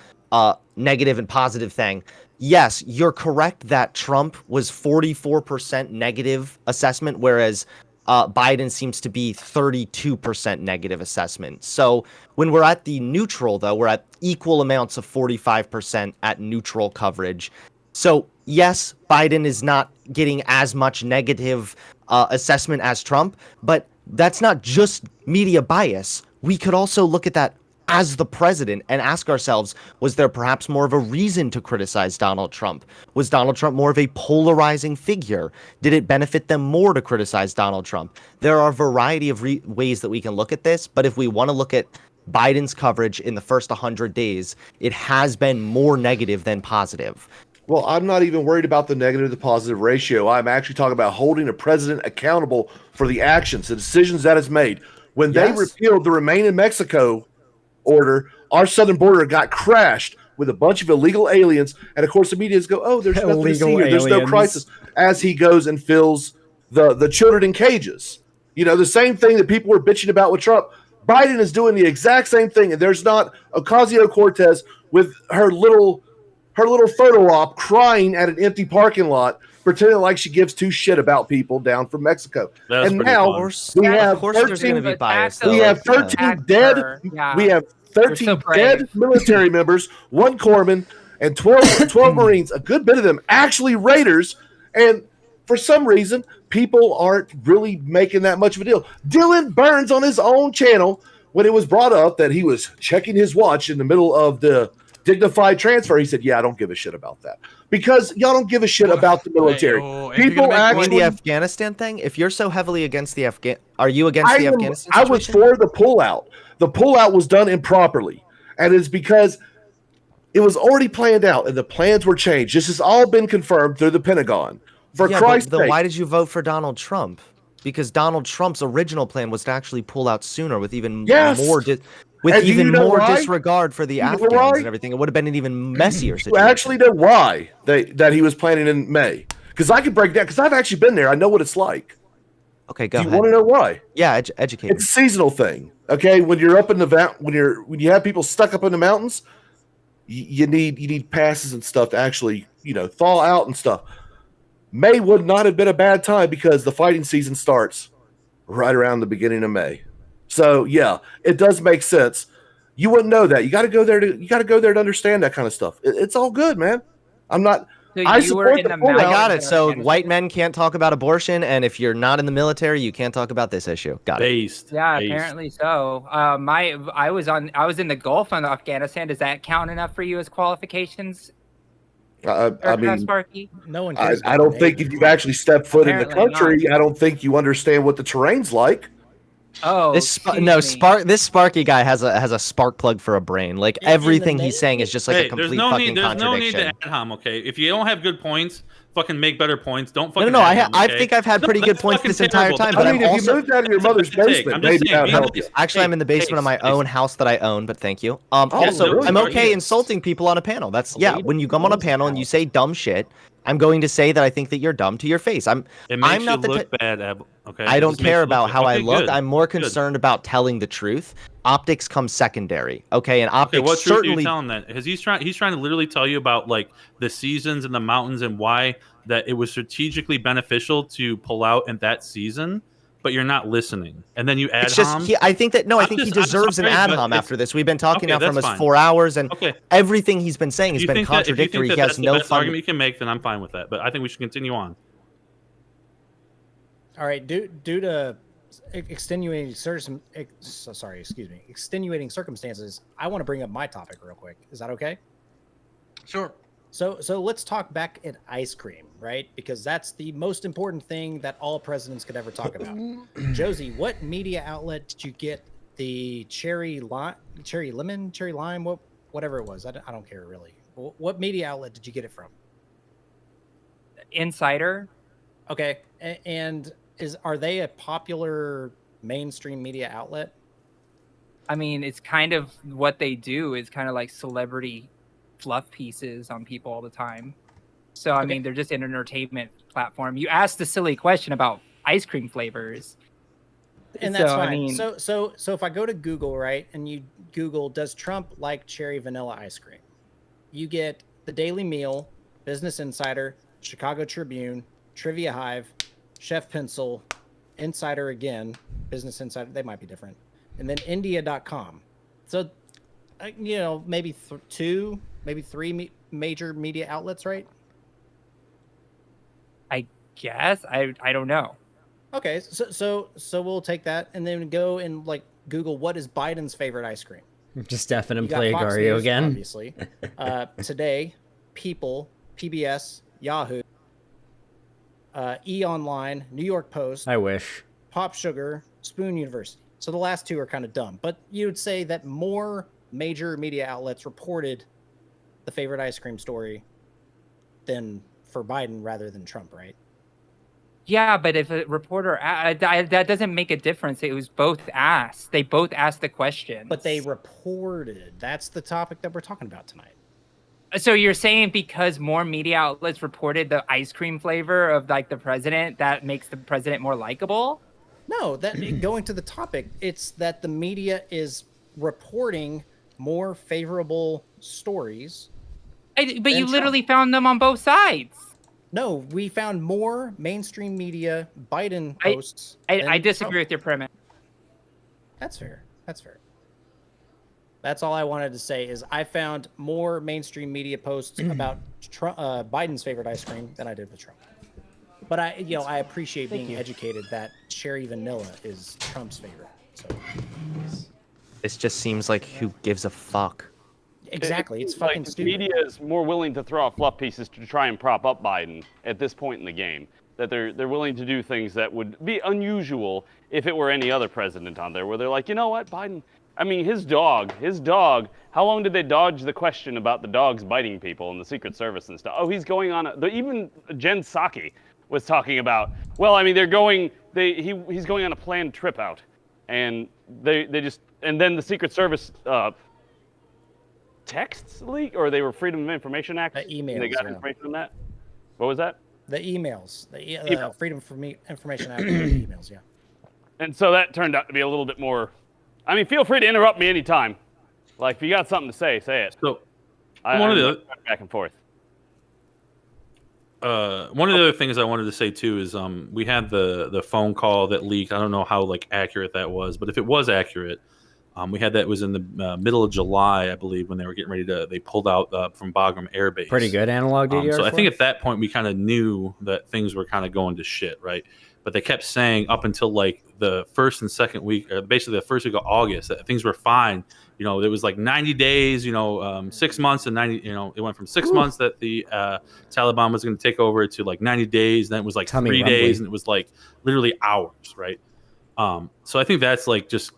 negative and positive thing. yes, you're correct that Trump was 44% negative assessment, whereas Biden seems to be 32% negative assessment. So when we're at the neutral, though, we're at equal amounts of 45% at neutral coverage. So yes, Biden is not getting as much negative assessment as Trump, but that's not just media bias. We could also look at that as the president and ask ourselves, was there perhaps more of a reason to criticize Donald Trump? Was Donald Trump more of a polarizing figure? Did it benefit them more to criticize Donald Trump? There are a variety of ways that we can look at this, but if we want to look at Biden's coverage in the first 100 days, it has been more negative than positive. Well, I'm not even worried about the negative to positive ratio. I'm actually talking about holding a president accountable for the actions, the decisions that is made. When they repealed the Remain in Mexico order, our southern border got crashed with a bunch of illegal aliens. And of course, the media go, "Oh, there's nothing to see here. There's no crisis." As he goes and fills the children in cages. You know, the same thing that people were bitching about with Trump. Biden is doing the exact same thing. And there's not Ocasio-Cortez with her little photo op crying at an empty parking lot, pretending like she gives two shit about people down from Mexico. That's and pretty now fun. we have 13 dead. We have 13 dead military members, 1 corpsman, and 12 Marines. A good bit of them actually raiders, and for some reason, people aren't really making that much of a deal. Dylan Burns on his own channel, when it was brought up that he was checking his watch in the middle of the dignified transfer, he said, "Yeah, I don't give a shit about that because y'all don't give a shit about the military." People actually the Afghanistan thing. If you're so heavily against the are you against the Afghanistan situation? I was for the pullout. The pullout was done improperly, and it's because it was already planned out, and the plans were changed. This has all been confirmed through the Pentagon. For Christ's sake, why did you vote for Donald Trump? Because Donald Trump's original plan was to actually pull out sooner with even more. Disregard for the Afghans and everything. It would have been an even messier situation. You actually know why that he was planning in May. Because I could break down, because I've actually been there. I know what it's like. Okay, go ahead. You want to know why? Yeah, educate me. It's a seasonal thing. Okay, when you're up in the when you have people stuck up in the mountains, you need passes and stuff to actually thaw out and stuff. May would not have been a bad time because the fighting season starts right around the beginning of May. So yeah, it does make sense. You wouldn't know that. You got to go there to understand that kind of stuff. It's all good, man. I'm not. So I support the pullout. I got it. So white men can't talk about abortion, and if you're not in the military, you can't talk about this issue. Got it. Yeah, apparently so. I was in the Gulf on Afghanistan. Does that count enough for you as qualifications? I mean, Sparky? No one. I don't think if you've actually stepped foot in the country, I don't think you understand what the terrain's like. Oh, this Sparky guy has a spark plug for a brain. Like everything he's saying is just like a complete fucking contradiction. There's no need to ad hom, okay? If you don't have good points, fucking make better points. Don't fucking. No. I think I've had pretty good points this entire time. But I mean, if you moved out of your mother's basement, maybe that would help you. Actually, I'm in the basement of my own house that I own, but thank you. Also, I'm okay insulting people on a panel. That's when you come on a panel and you say dumb shit, I'm going to say that I think that you're dumb to your face. It makes you look bad. Okay. I don't care about how I look. I'm more concerned about telling the truth. Optics comes secondary. Okay, and optics what truth certainly. Are you telling that? He's trying to literally tell you about like the seasons and the mountains and why that it was strategically beneficial to pull out in that season. But you're not listening, and then you ad hom. I think he deserves an ad hom after this. We've been talking now for almost 4 hours, and everything he's been saying has been contradictory. He has no best argument you can make, then I'm fine with that. But I think we should continue on. All right, due to extenuating circumstances, I want to bring up my topic real quick. Is that okay? Sure. So let's talk back at ice cream, right? Because that's the most important thing that all presidents could ever talk about. Josie, what media outlet did you get the cherry lime, whatever it was? I don't care really. What media outlet did you get it from? Insider. Okay, and are they a popular mainstream media outlet? I mean, it's kind of what they do is kind of like celebrity fluff pieces on people all the time. So I mean, they're just an entertainment platform. You asked the silly question about ice cream flavors, and that's fine. I mean, so if I go to Google, right, and you Google, does Trump like cherry vanilla ice cream? You get the Daily Meal, Business Insider, Chicago Tribune, Trivia Hive, Chef Pencil, Insider again, Business Insider, they might be different, and then India.com. So, maybe two, maybe three major media outlets, right? I guess. I don't know. Okay, so we'll take that and then go and like Google what is Biden's favorite ice cream. Just Stefan and You got play Fox Gario News, again. Obviously, Today, People, PBS, Yahoo, E Online, New York Post. I wish. Pop Sugar, Spoon University. So the last two are kind of dumb, but you would say that more major media outlets reported the favorite ice cream story than for Biden rather than Trump, right? Yeah, but if a reporter that doesn't make a difference. It was both asked. They both asked the question. But they reported. That's the topic that we're talking about tonight. So you're saying because more media outlets reported the ice cream flavor of like the president, that makes the president more likable? No, that going to the topic, it's that the media is reporting more favorable stories. But you Trump. literally found them on both sides. No, we found more mainstream media Biden posts. I disagree with your premise. That's fair. That's fair. That's all I wanted to say is I found more mainstream media posts about Biden's favorite ice cream than I did with Trump. But I appreciate being educated that cherry vanilla is Trump's favorite. So This just seems like who gives a fuck. Exactly, it's fucking like, stupid. Media is more willing to throw out fluff pieces to try and prop up Biden at this point in the game. That they're willing to do things that would be unusual if it were any other president on there, where they're like, you know what, Biden. I mean, his dog. How long did they dodge the question about the dogs biting people in the Secret Service and stuff? Oh, he's going on. Even Jen Psaki was talking about. Well, I mean, he's going on a planned trip out, and and then the Secret Service texts leak, or they were Freedom of Information Act. Emails. They got information on that. What was that? The emails, the Freedom of Information Act emails, yeah. And so that turned out to be a little bit more. I mean, feel free to interrupt me anytime. Like, if you got something to say it. So, one of the back and forth. One of the other things I wanted to say too is we had the phone call that leaked. I don't know how accurate that was, but if it was accurate, we had that. It was in the middle of July, I believe, when they were getting ready to. They pulled out from Bagram Air Base. Pretty good analog DDR4. So I think at that point we kind of knew that things were kind of going to shit, right? But they kept saying up until the first and second week, or basically the first week of August, that things were fine. It was 90 days, 6 months and 90. It went from 6 months that the Taliban was going to take over to 90 days, and then it was 3 days, and it was literally hours, right? So I think that's just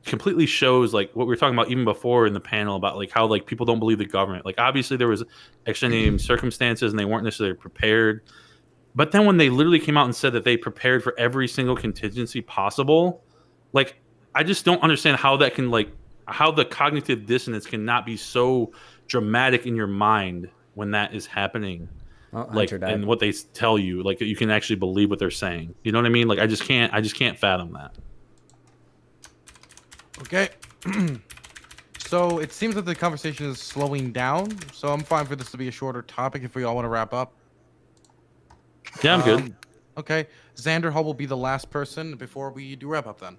completely shows what we were talking about even before in the panel about how people don't believe the government. Obviously there was extenuating circumstances and they weren't necessarily prepared. But then when they literally came out and said that they prepared for every single contingency possible, I just don't understand how that can how the cognitive dissonance cannot be so dramatic in your mind when that is happening. And what they tell you, you can actually believe what they're saying. You know what I mean? I just can't fathom that. Okay. So it seems that the conversation is slowing down. So I'm fine for this to be a shorter topic if we all want to wrap up. Yeah, I'm good. Okay. Xander Hull will be the last person before we do wrap up then.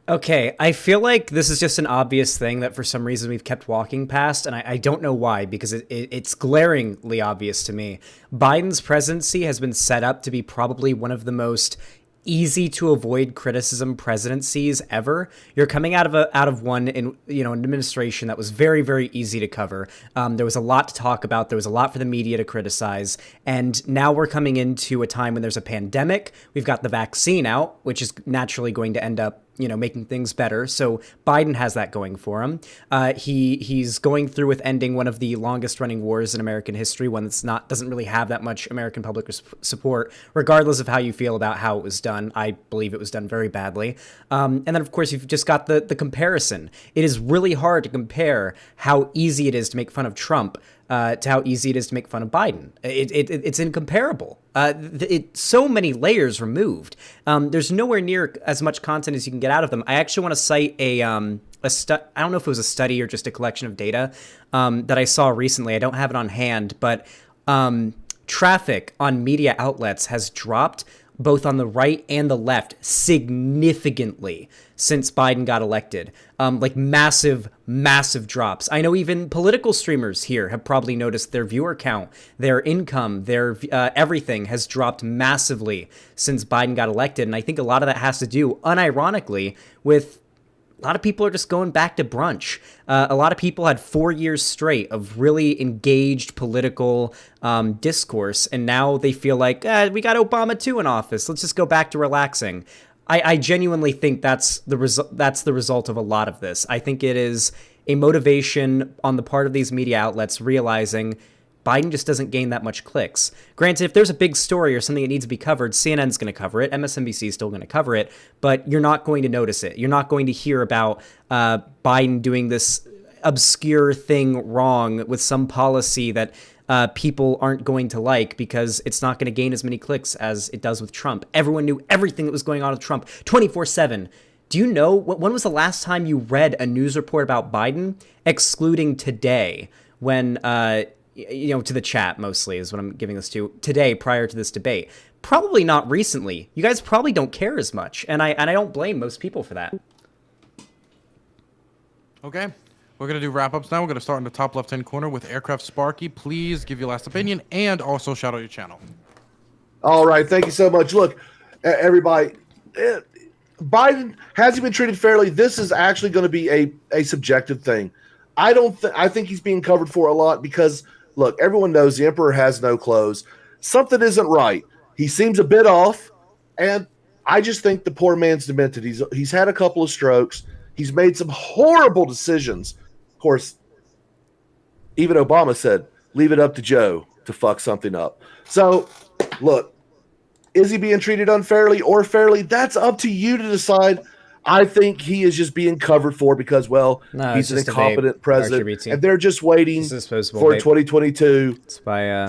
Okay, I feel like this is just an obvious thing that for some reason we've kept walking past, and I don't know why, because it's glaringly obvious to me. Biden's presidency has been set up to be probably one of the most easy to avoid criticism presidencies ever. You're coming out of one in an administration that was very, very easy to cover. There was a lot to talk about. There was a lot for the media to criticize. And now we're coming into a time when there's a pandemic. We've got the vaccine out, which is naturally going to end up making things better. So Biden has that going for him. He's going through with ending one of the longest running wars in American history, one that's doesn't really have that much American public support, regardless of how you feel about how it was done. I believe it was done very badly. And then of course you've just got the comparison. It is really hard to compare how easy it is to make fun of Trump to how easy it is to make fun of Biden. It's incomparable. So many layers removed. There's nowhere near as much content as you can get out of them. I actually want to cite a I don't know if it was a study or just a collection of data that I saw recently. I don't have it on hand, but traffic on media outlets has dropped both on the right and the left significantly since Biden got elected. Like massive drops. I know even political streamers here have probably noticed their viewer count, their income, their everything has dropped massively since Biden got elected. And I think a lot of that has to do, unironically, with a lot of people are just going back to brunch. A lot of people had 4 years straight of really engaged political discourse, and now they feel like, we got Obama too in office. Let's just go back to relaxing. I genuinely think that's the result of a lot of this. I think it is a motivation on the part of these media outlets realizing Biden just doesn't gain that much clicks. Granted, if there's a big story or something that needs to be covered, CNN's going to cover it, MSNBC is still going to cover it, but you're not going to notice it. You're not going to hear about Biden doing this obscure thing wrong with some policy that people aren't going to like because it's not going to gain as many clicks as it does with Trump. Everyone knew everything that was going on with Trump 24/7. Do you know, when was the last time you read a news report about Biden, excluding today, when... to the chat mostly is what I'm giving this to today prior to this debate. Probably not recently. You guys probably don't care as much. And I don't blame most people for that. Okay. We're going to do wrap-ups now. We're going to start in the top left-hand corner with Aircraft Sparky. Please give your last opinion and also shout out your channel. All right. Thank you so much. Look, everybody, Biden, has he been treated fairly? This is actually going to be a subjective thing. I think he's being covered for a lot because, look, everyone knows the emperor has no clothes. Something isn't right. He seems a bit off, and I just think the poor man's demented. He's had a couple of strokes. He's made some horrible decisions. Of course, even Obama said, leave it up to Joe to fuck something up. So, look, is he being treated unfairly or fairly? That's up to you to decide. I think he is just being covered for because, he's an incompetent president, and they're just waiting for 2022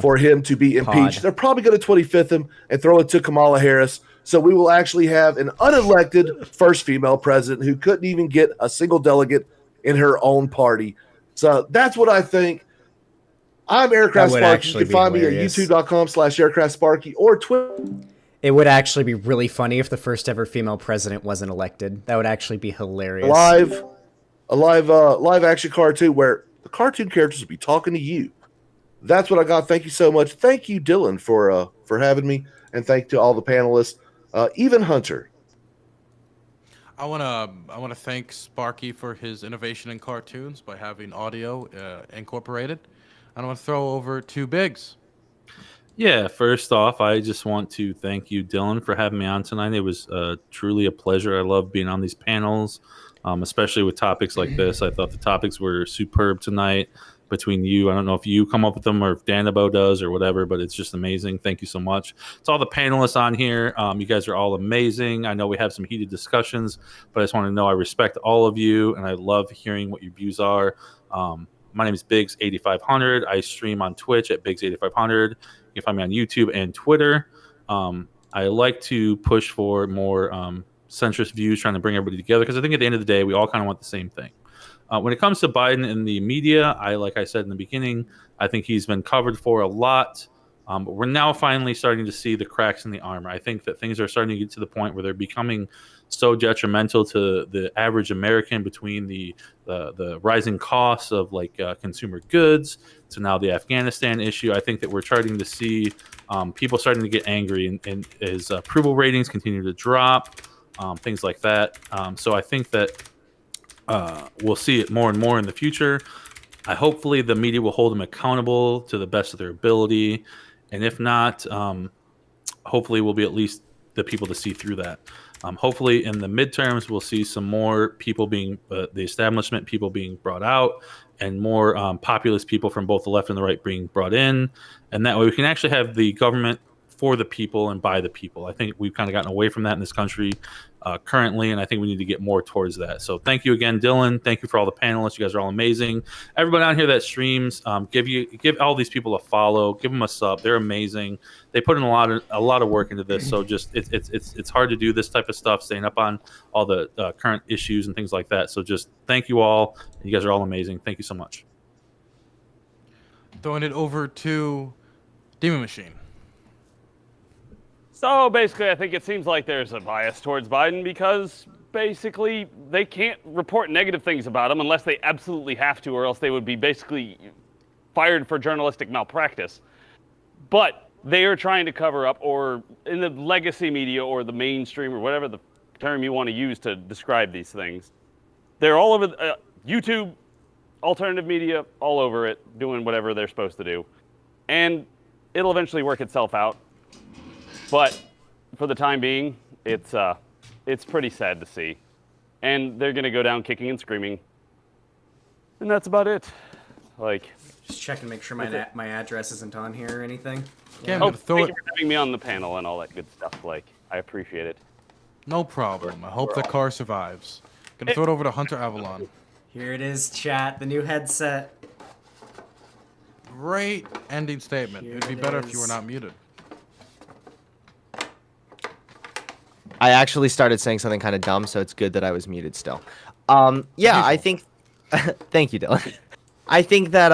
for him to be impeached. They're probably going to 25th him and throw it to Kamala Harris. So we will actually have an unelected first female president who couldn't even get a single delegate in her own party. So that's what I think. I'm Aircraft Sparky. You can find me at youtube.com/aircraftsparky or Twitter. It would actually be really funny if the first ever female president wasn't elected. That would actually be hilarious. A live action cartoon where the cartoon characters will be talking to you. That's what I got. Thank you so much. Thank you, Dylan, for having me, and thank to all the panelists, even Hunter. I wanna thank Sparky for his innovation in cartoons by having audio incorporated. I want to throw over to Biggs. Yeah, first off, I just want to thank you, Dylan, for having me on tonight. It was truly a pleasure. I love being on these panels, especially with topics like this. I thought the topics were superb tonight between you. I don't know if you come up with them or if Danabo does or whatever, but it's just amazing. Thank you so much. To all the panelists on here, you guys are all amazing. I know we have some heated discussions, but I just want to know I respect all of you, and I love hearing what your views are. My name is Biggs8500. I stream on Twitch at Biggs8500. You can find me on YouTube and Twitter. I like to push for more centrist views, trying to bring everybody together, because I think at the end of the day, we all kind of want the same thing. When it comes to Biden in the media, like I said in the beginning, I think he's been covered for a lot. But we're now finally starting to see the cracks in the armor. I think that things are starting to get to the point where they're becoming so detrimental to the average American, between the rising costs of consumer goods to now the Afghanistan issue. I think that we're starting to see people starting to get angry, and his approval ratings continue to drop, things like that. So I think that we'll see it more and more in the future. Hopefully the media will hold them accountable to the best of their ability. And if not, hopefully we'll be at least the people to see through that. Hopefully in the midterms, we'll see some more people being, the establishment people being brought out, and more populist people from both the left and the right being brought in. And that way we can actually have the government for the people and by the people. I think we've kind of gotten away from that in this country currently, and I think we need to get more towards that. So thank you again, Dylan. Thank you for all the panelists. You guys are all amazing. Everybody on here that streams, give all these people a follow, give them a sub. They're amazing. They put in a lot of work into this. So just it's hard to do this type of stuff, staying up on all the current issues and things like that. So just thank you all. You guys are all amazing. Thank you so much. Throwing it over to Demon Machine. So basically, I think it seems like there's a bias towards Biden because basically they can't report negative things about him unless they absolutely have to, or else they would be basically fired for journalistic malpractice. But they are trying to cover up, or in the legacy media or the mainstream or whatever the term you want to use to describe these things, they're all over YouTube, alternative media, all over it, doing whatever they're supposed to do. And it'll eventually work itself out. But for the time being, it's pretty sad to see. And they're going to go down kicking and screaming. And that's about it. Like, just check and make sure my address isn't on here or anything. Yeah, thank you for having me on the panel and all that good stuff. Like, I appreciate it. No problem. I hope the car survives. Gonna throw it over to Hunter Avalon. Here it is, chat. The new headset. Great ending statement. It'd be better if you were not muted. I actually started saying something kind of dumb, so it's good that I was muted still. Yeah, I think. Thank you, Dylan. I think that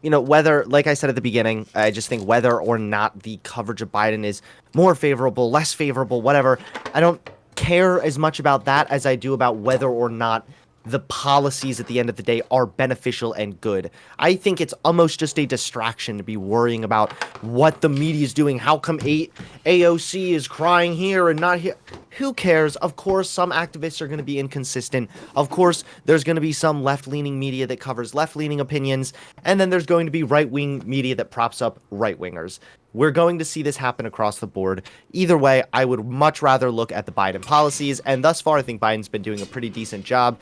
whether, like I said at the beginning, I just think whether or not the coverage of Biden is more favorable, less favorable, whatever, I don't care as much about that as I do about whether or not the policies at the end of the day are beneficial and good. I think it's almost just a distraction to be worrying about what the media is doing. How come AOC is crying here and not here? Who cares? Of course, some activists are going to be inconsistent. Of course, there's going to be some left-leaning media that covers left-leaning opinions. And then there's going to be right-wing media that props up right-wingers. We're going to see this happen across the board. Either way, I would much rather look at the Biden policies. And thus far, I think Biden's been doing a pretty decent job.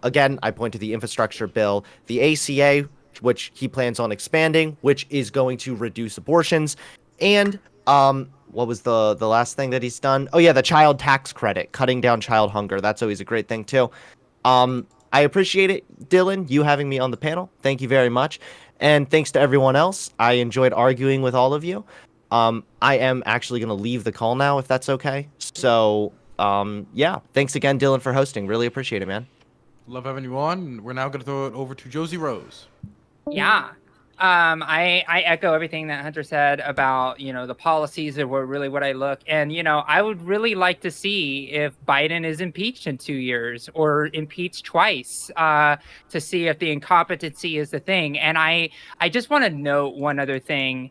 Again, I point to the infrastructure bill, the ACA, which he plans on expanding, which is going to reduce abortions. And what was the last thing that he's done? Oh, yeah, the child tax credit, cutting down child hunger. That's always a great thing, too. I appreciate it, Dylan, you having me on the panel. Thank you very much. And thanks to everyone else. I enjoyed arguing with all of you. I am actually going to leave the call now, if that's okay. So, yeah, thanks again, Dylan, for hosting. Really appreciate it, man. Love having you on. We're now going to throw it over to Josie Rose. Yeah. I echo everything that Hunter said about, the policies that were really what I look. And, I would really like to see if Biden is impeached in 2 years or impeached twice to see if the incompetency is the thing. And I just want to note one other thing,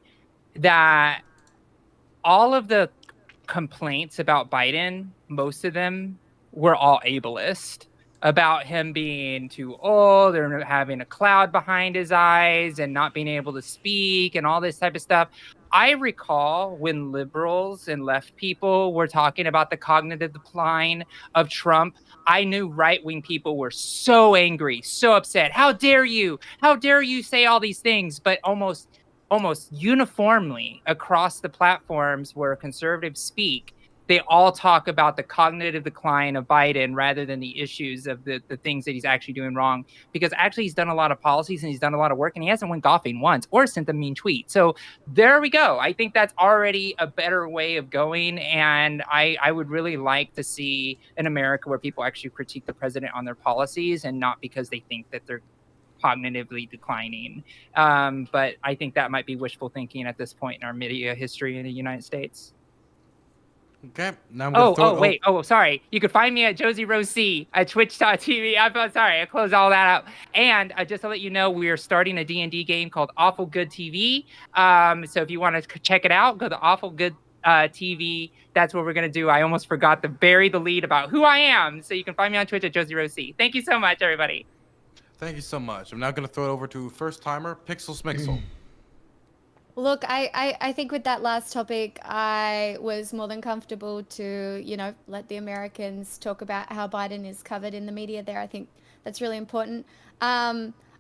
that all of the complaints about Biden, most of them were all ableist. About him being too old or having a cloud behind his eyes and not being able to speak and all this type of stuff. I recall when liberals and left people were talking about the cognitive decline of Trump, I knew right-wing people were so angry, so upset. How dare you? How dare you say all these things? But almost uniformly across the platforms where conservatives speak, they all talk about the cognitive decline of Biden rather than the issues of the things that he's actually doing wrong. Because actually he's done a lot of policies and he's done a lot of work and he hasn't went golfing once or sent a mean tweet. So there we go. I think that's already a better way of going. And I would really like to see an America where people actually critique the president on their policies and not because they think that they're cognitively declining. But I think that might be wishful thinking at this point in our media history in the United States. Okay. Now I'm gonna sorry. You can find me at Josie Rose C at twitch.tv. I'm sorry, I closed all that out. And just to let you know, we are starting a D&D game called Awful Good TV. So if you want to check it out, go to Awful Good TV. That's what we're going to do. I almost forgot to bury the lead about who I am. So you can find me on Twitch at Josie Rose C. Thank you so much, everybody. Thank you so much. I'm now going to throw it over to first timer, Pixel Smixel. Look, I think with that last topic, I was more than comfortable to, let the Americans talk about how Biden is covered in the media there. I think that's really important.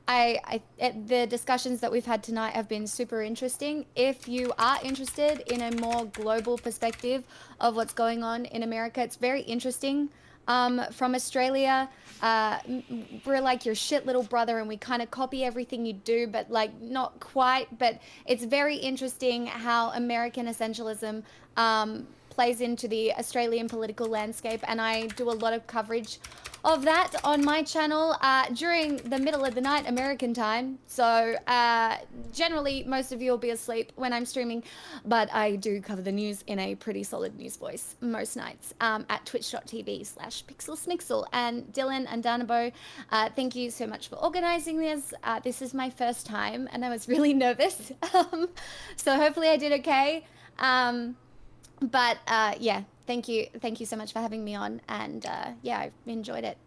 the discussions that we've had tonight have been super interesting. If you are interested in a more global perspective of what's going on in America, it's very interesting. From Australia, we're like your shit little brother, and we kind of copy everything you do, but like not quite. But it's very interesting how American essentialism plays into the Australian political landscape, and I do a lot of coverage of that on my channel during the middle of the night American time. So generally most of you will be asleep when I'm streaming, but I do cover the news in a pretty solid news voice most nights at twitch.tv/pixelsmixel. And Dylan and Danabo, thank you so much for organizing this. This is my first time and I was really nervous. So hopefully I did okay. But yeah, thank you so much for having me on, and yeah, I've enjoyed it.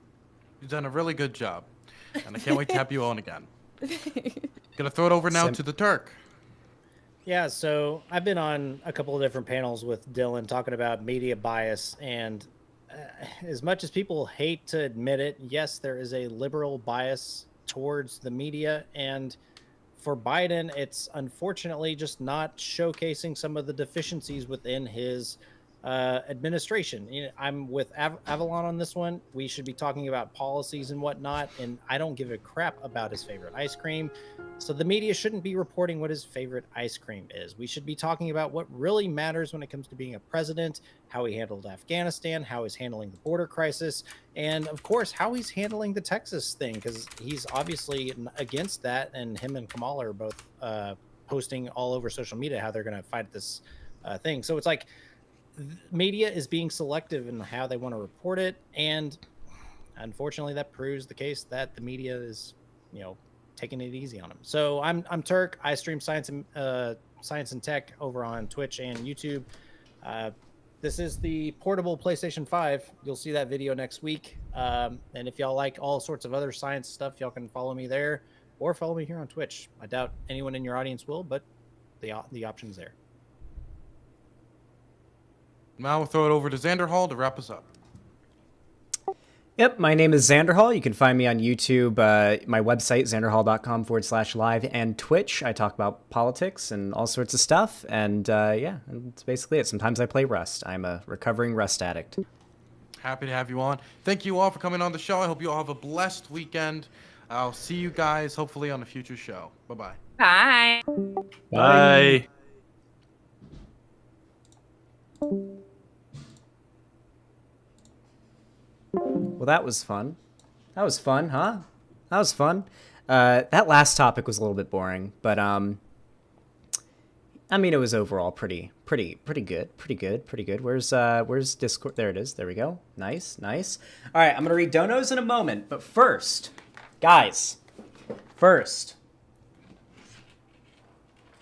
You've done a really good job, and I can't wait to have you on again. Gonna throw it over now to the Turk. Yeah, so I've been on a couple of different panels with Dylan talking about media bias, and as much as people hate to admit it, yes, there is a liberal bias towards the media, and for Biden, it's unfortunately just not showcasing some of the deficiencies within his administration. You know, I'm with Avalon on this one. We should be talking about policies and whatnot, and I don't give a crap about his favorite ice cream. So the media shouldn't be reporting what his favorite ice cream is. We should be talking about what really matters when it comes to being a president, how he handled Afghanistan, how he's handling the border crisis, and of course, how he's handling the Texas thing, because he's obviously against that, and him and Kamala are both posting all over social media how they're going to fight this thing. So it's like, media is being selective in how they want to report it, and unfortunately that proves the case that the media is, you know, taking it easy on them. So I'm Turk. I stream science and tech over on Twitch and YouTube. This is the portable PlayStation 5. You'll see that video next week. And if y'all like all sorts of other science stuff, y'all can follow me there or follow me here on Twitch. I doubt anyone in your audience will, but the option's there. Now we'll throw it over to Xander Hall to wrap us up. Yep, my name is Xander Hall. You can find me on YouTube, my website, xanderhall.com/live, and Twitch. I talk about politics and all sorts of stuff. And yeah, that's basically it. Sometimes I play Rust. I'm a recovering Rust addict. Happy to have you on. Thank you all for coming on the show. I hope you all have a blessed weekend. I'll see you guys hopefully on a future show. Bye-bye. Bye. Bye. Well, that was fun. That was fun, huh? That was fun. That last topic was a little bit boring, but I mean, it was overall pretty good. Where's Discord? There it is. There we go. Nice. All right, I'm gonna read donos in a moment, but first, guys,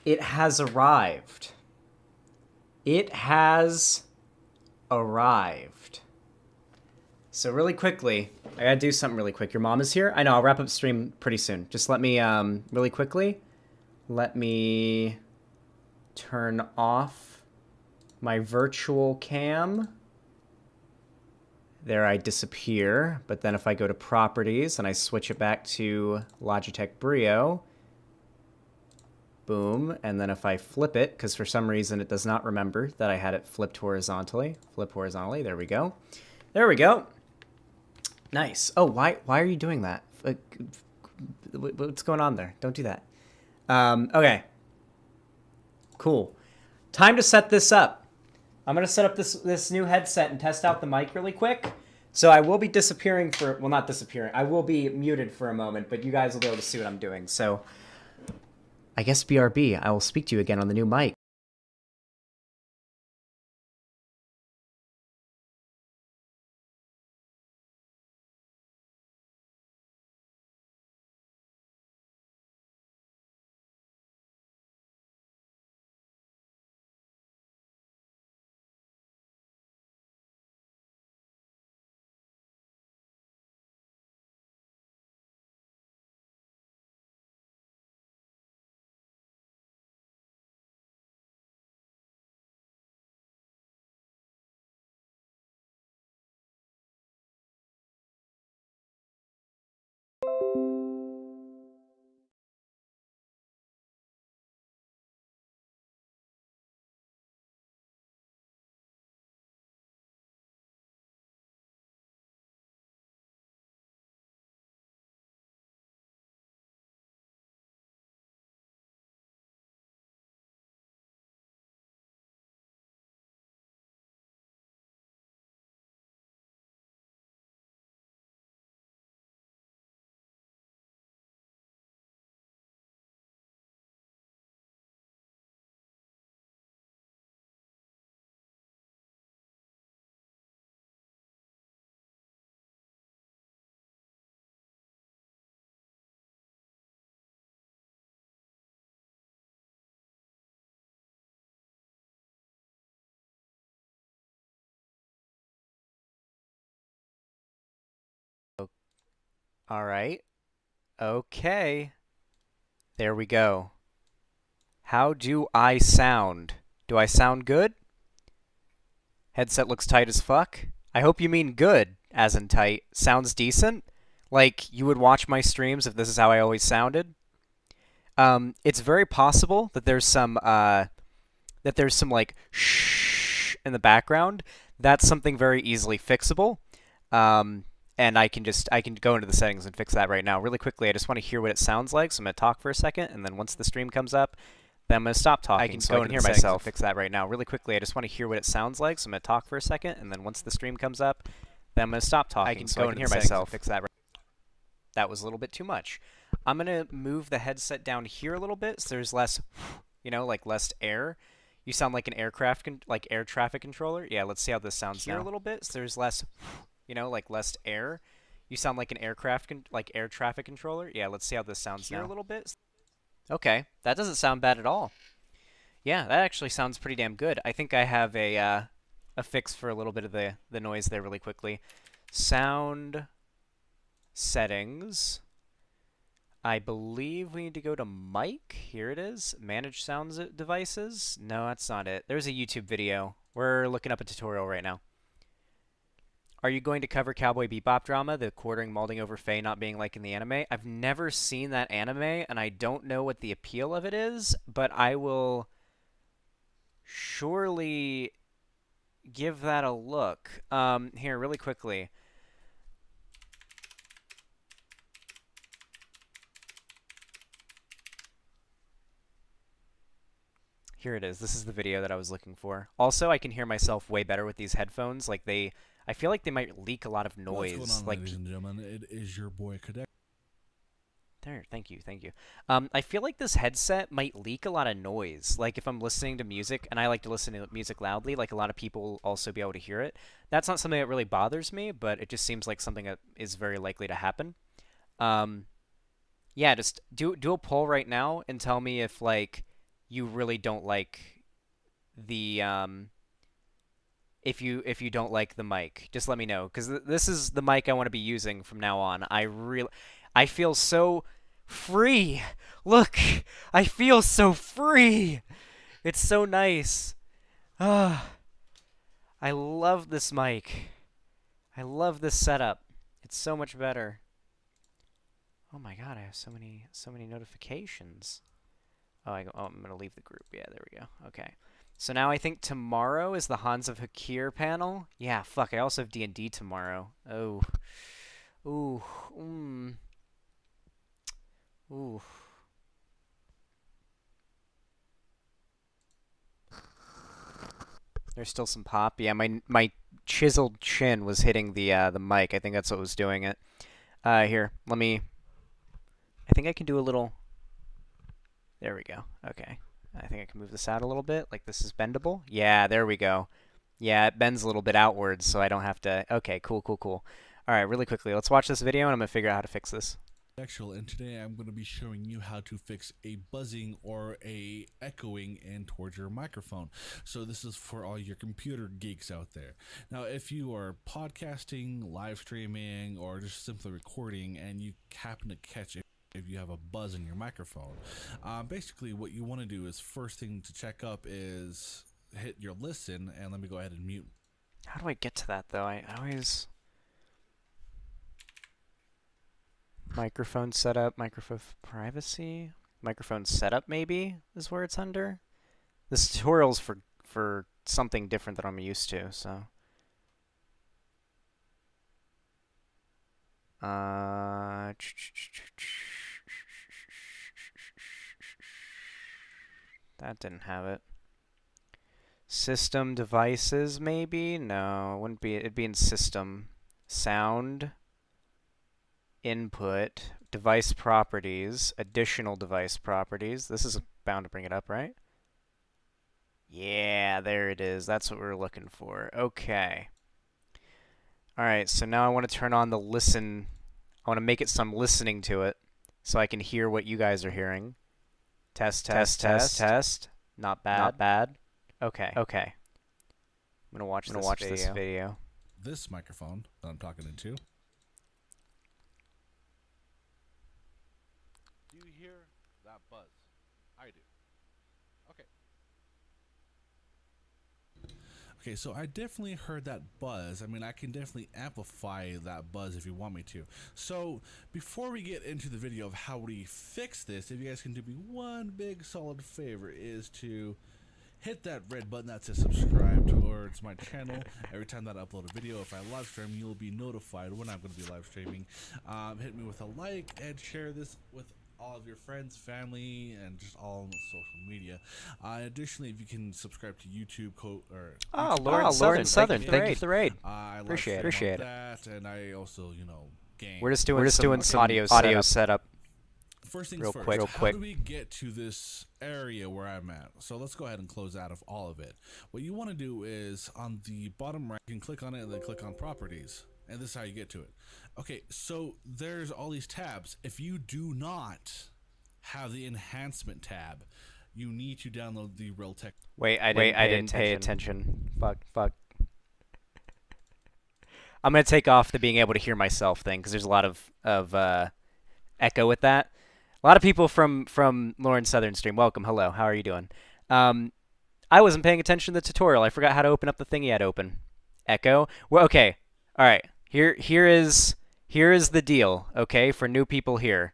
it has arrived. It has arrived. So really quickly, I gotta do something really quick. Your mom is here? I know, I'll wrap up stream pretty soon. Just let me, really quickly, let me turn off my virtual cam. There I disappear, but then if I go to properties and I switch it back to Logitech Brio, boom, and then if I flip it, because for some reason it does not remember that I had it flipped horizontally, there we go. There we go. Nice. Oh, why are you doing that? What's going on there? Don't do that. Okay. Cool. Time to set this up. I'm going to set up this new headset and test out the mic really quick. So I will be disappearing for, well, not disappearing. I will be muted for a moment, but you guys will be able to see what I'm doing. So I guess BRB, I will speak to you again on the new mic. All right. Okay. There we go. How do I sound? Do I sound good? Headset looks tight as fuck. I hope you mean good, as in tight. Sounds decent? Like, you would watch my streams if this is how I always sounded? It's very possible that there's some like shh in the background. That's something very easily fixable. And I can go into the settings and fix that right now. Really quickly, I just want to hear what it sounds like, so I'm going to talk for a second, and then once the stream comes up, then I'm going to stop talking. I can go and hear myself. Fix that right now. Really quickly, I just want to hear what it sounds like, so I'm going to talk for a second, and then once the stream comes up, then I'm going to stop talking. I can go and hear myself. Fix that. That was a little bit too much. I'm going to move the headset down here a little bit, so there's less, like less air. You sound like an air traffic controller. Yeah, let's see how this sounds now. Here a little bit, so there's less, like less air. You sound like an air traffic controller. Yeah, let's see how this sounds now. Here a little bit. Okay, that doesn't sound bad at all. Yeah, that actually sounds pretty damn good. I think I have a fix for a little bit of the noise there really quickly. Sound settings. I believe we need to go to mic. Here it is. Manage sounds devices. No, that's not it. There's a YouTube video. We're looking up a tutorial right now. Are you going to cover Cowboy Bebop drama, the quartering molding over Faye not being like in the anime? I've never seen that anime, and I don't know what the appeal of it is, but I will surely give that a look. Here, really quickly. Here it is. This is the video that I was looking for. Also, I can hear myself way better with these headphones. Like I feel like they might leak a lot of noise. What's going on, ladies and gentlemen? It is your boy Cadet. There, thank you. I feel like this headset might leak a lot of noise. Like if I'm listening to music, and I like to listen to music loudly, like a lot of people will also be able to hear it. That's not something that really bothers me, but it just seems like something that is very likely to happen. Yeah, just do a poll right now and tell me if like you really don't like the if you don't like the mic. Just let me know, because this is the mic I want to be using from now on. I feel so free. Look, I feel so free. It's so nice. I love this mic. I love this setup. It's so much better. Oh my god, I have so many notifications. Oh, I'm gonna leave the group. Yeah, there we go. Okay. So now I think tomorrow is the Hans of Hakir panel. Yeah, fuck. I also have D&D tomorrow. Oh. Ooh. Ooh. There's still some pop. Yeah, my chiseled chin was hitting the mic. I think that's what was doing it. Here, I think I can do a little. There we go. Okay. I think I can move this out a little bit. Like this is bendable. Yeah, there we go. Yeah, it bends a little bit outwards, so I don't have to. Okay, cool. All right, really quickly, let's watch this video, and I'm gonna figure out how to fix this. And today I'm going to be showing you how to fix a buzzing or a echoing in towards your microphone. So this is for all your computer geeks out there. Now, if you are podcasting, live streaming, or just simply recording, and you happen to catch it, if you have a buzz in your microphone, basically what you want to do is first thing to check up is hit your listen, and let me go ahead and mute. How do I get to that though? I always microphone setup, microphone privacy, microphone setup maybe is where it's under. This tutorial's for something different that I'm used to, so. That didn't have it. System devices, maybe? No, it wouldn't be. It'd be in system. Sound. Input. Device properties. Additional device properties. This is bound to bring it up, right? Yeah, there it is. That's what we're looking for. Okay. Alright, so now I want to turn on the listen. I want to make it so I'm listening to it, so I can hear what you guys are hearing. Test. Not bad. Okay. I'm gonna watch this video. This microphone that I'm talking into I do. Okay. Okay, so I definitely heard that buzz. I mean, I can definitely amplify that buzz if you want me to. So, before we get into the video of how we fix this, if you guys can do me one big solid favor, is to hit that red button that says subscribe towards my channel. Every time that I upload a video, if I live stream, you'll be notified when I'm going to be live streaming. Hit me with a like and share this with all of your friends, family, and just all on social media. Additionally, if you can subscribe to YouTube, Lauren Southern, thank you for the raid. I Appreciate it. it. That, and I also, game. We're just doing some audio setup. First things real first, quick. How do we get to this area where I'm at? So let's go ahead and close out of all of it. What you want to do is on the bottom right, you can click on it and then click on properties. And this is how you get to it. Okay, so there's all these tabs. If you do not have the enhancement tab, you need to download the Realtek. Wait, I didn't pay attention. Fuck. I'm gonna take off the being able to hear myself thing because there's a lot of echo with that. A lot of people from Lauren Southern stream. Welcome, hello. How are you doing? I wasn't paying attention to the tutorial. I forgot how to open up the thing he had open. Echo. Well, okay. All right. Here is the deal. Okay, for new people here.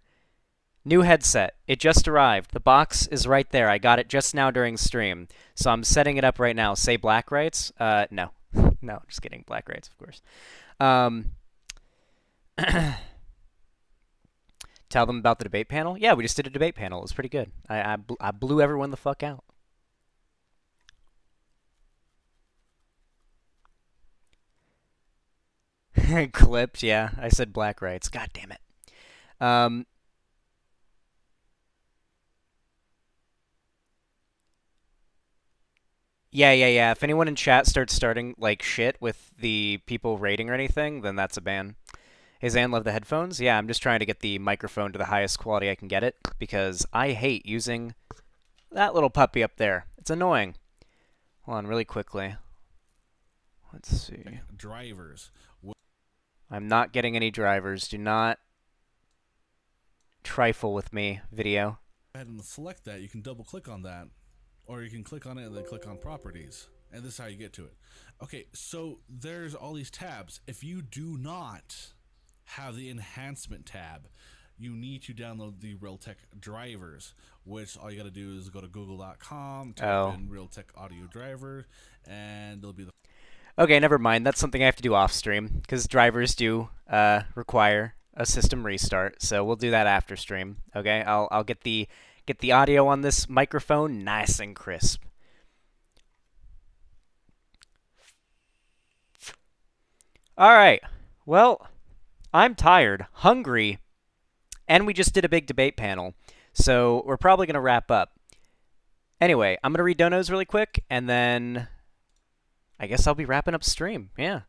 New headset. It just arrived. The box is right there. I got it just now during stream, so I'm setting it up right now. Say black rights? No, no, just kidding. Black rights, of course. Tell them about the debate panel. Yeah, we just did a debate panel. It was pretty good. I blew everyone the fuck out. Clipped, yeah. I said black rights. God damn it. Yeah. If anyone in chat starts starting like shit with the people rating or anything, then that's a ban. Hey Zan, love the headphones? Yeah, I'm just trying to get the microphone to the highest quality I can get it because I hate using that little puppy up there. It's annoying. Hold on really quickly. Let's see. Drivers. I'm not getting any drivers. Do not trifle with me, video. Go ahead and select that. You can double click on that, or you can click on it and then click on properties. And this is how you get to it. Okay, so there's all these tabs. If you do not have the enhancement tab, you need to download the Realtek drivers, which all you got to do is go to google.com, type in Realtek audio driver, and it'll be the... Okay, never mind. That's something I have to do off stream because drivers do require a system restart. So we'll do that after stream. Okay, I'll get the audio on this microphone nice and crisp. All right. Well, I'm tired, hungry, and we just did a big debate panel. So we're probably going to wrap up. Anyway, I'm going to read donos really quick, and then I guess I'll be wrapping up stream. Yeah.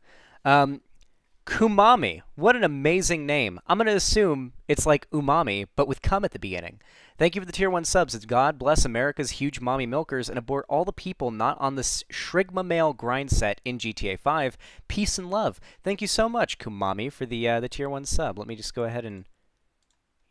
Kumami. What an amazing name. I'm going to assume it's like umami, but with cum at the beginning. Thank you for the tier 1 subs. It's God bless America's huge mommy milkers and abort all the people not on this Shrigma male grind set in GTA 5. Peace and love. Thank you so much, Kumami, for the tier 1 sub. Let me just go ahead and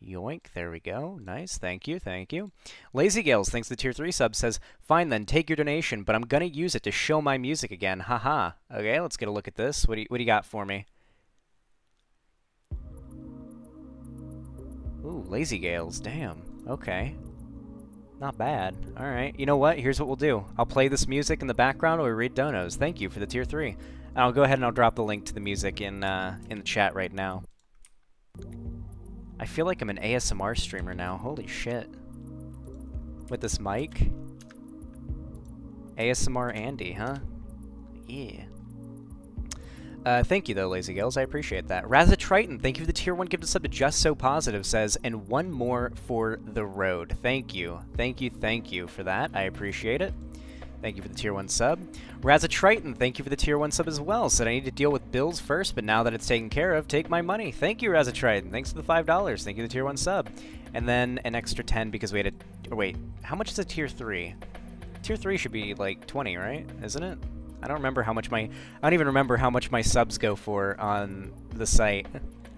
yoink. There we go. Nice. Thank you. Thank you. Lazy Gales, thanks to the tier 3 sub, says, fine then, take your donation, but I'm going to use it to show my music again. Haha. Okay, let's get a look at this. What do you got for me? Ooh, Lazy Gales. Damn. Okay. Not bad. Alright. You know what? Here's what we'll do. I'll play this music in the background while we read donos. Thank you for the tier 3. And I'll go ahead and I'll drop the link to the music in the chat right now. I feel like I'm an ASMR streamer now. Holy shit. With this mic. ASMR Andy, huh? Yeah. Thank you, though, Lazy Gills. I appreciate that. Razatriton, thank you for the tier 1 gift sub to Just So Positive, says, and one more for the road. Thank you. Thank you for that. I appreciate it. Thank you for the tier 1 sub. Razatriton, thank you for the tier 1 sub as well. Said I need to deal with bills first, but now that it's taken care of, take my money. Thank you, Razatriton. Thanks for the $5. Thank you for the tier 1 sub. And then an extra 10 because we had a... Or wait, how much is a tier 3? Tier 3 should be like 20, right? Isn't it? I don't remember how much my... I don't even remember how much my subs go for on the site.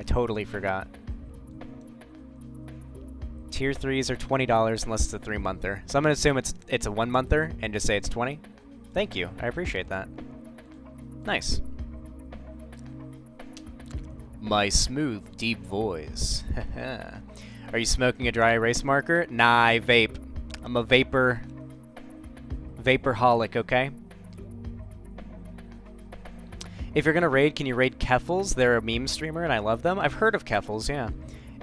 I totally forgot. Tier 3s are $20 unless it's a 3-monther. So I'm going to assume it's a 1-monther and just say it's 20. Thank you. I appreciate that. Nice. My smooth, deep voice. Are you smoking a dry erase marker? Nah, I vape. I'm a vaporholic, okay? If you're gonna raid, can you raid Keffels? They're a meme streamer and I love them. I've heard of Keffels, yeah.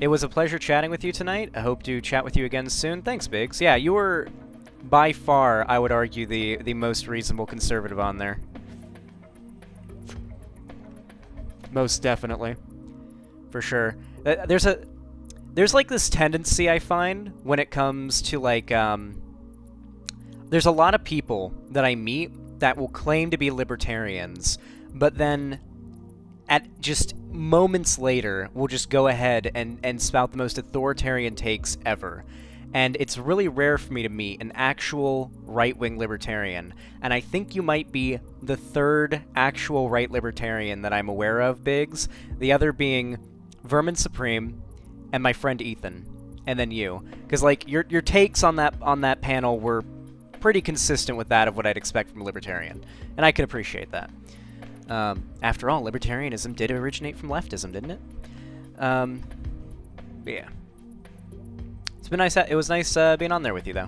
It was a pleasure chatting with you tonight. I hope to chat with you again soon. Thanks, Biggs. Yeah, you were by far, I would argue, the most reasonable conservative on there. Most definitely. For sure. There's like this tendency I find when it comes to like, there's a lot of people that I meet that will claim to be libertarians, but then at just moments later will just go ahead and spout the most authoritarian takes ever. And it's really rare for me to meet an actual right-wing libertarian. And I think you might be the third actual right libertarian that I'm aware of, Biggs. The other being Vermin Supreme and my friend Ethan. And then you. Because, like, your takes on that panel were pretty consistent with that of what I'd expect from a libertarian. And I can appreciate that. After all, libertarianism did originate from leftism, didn't it? Yeah. It's been nice. It was nice being on there with you, though.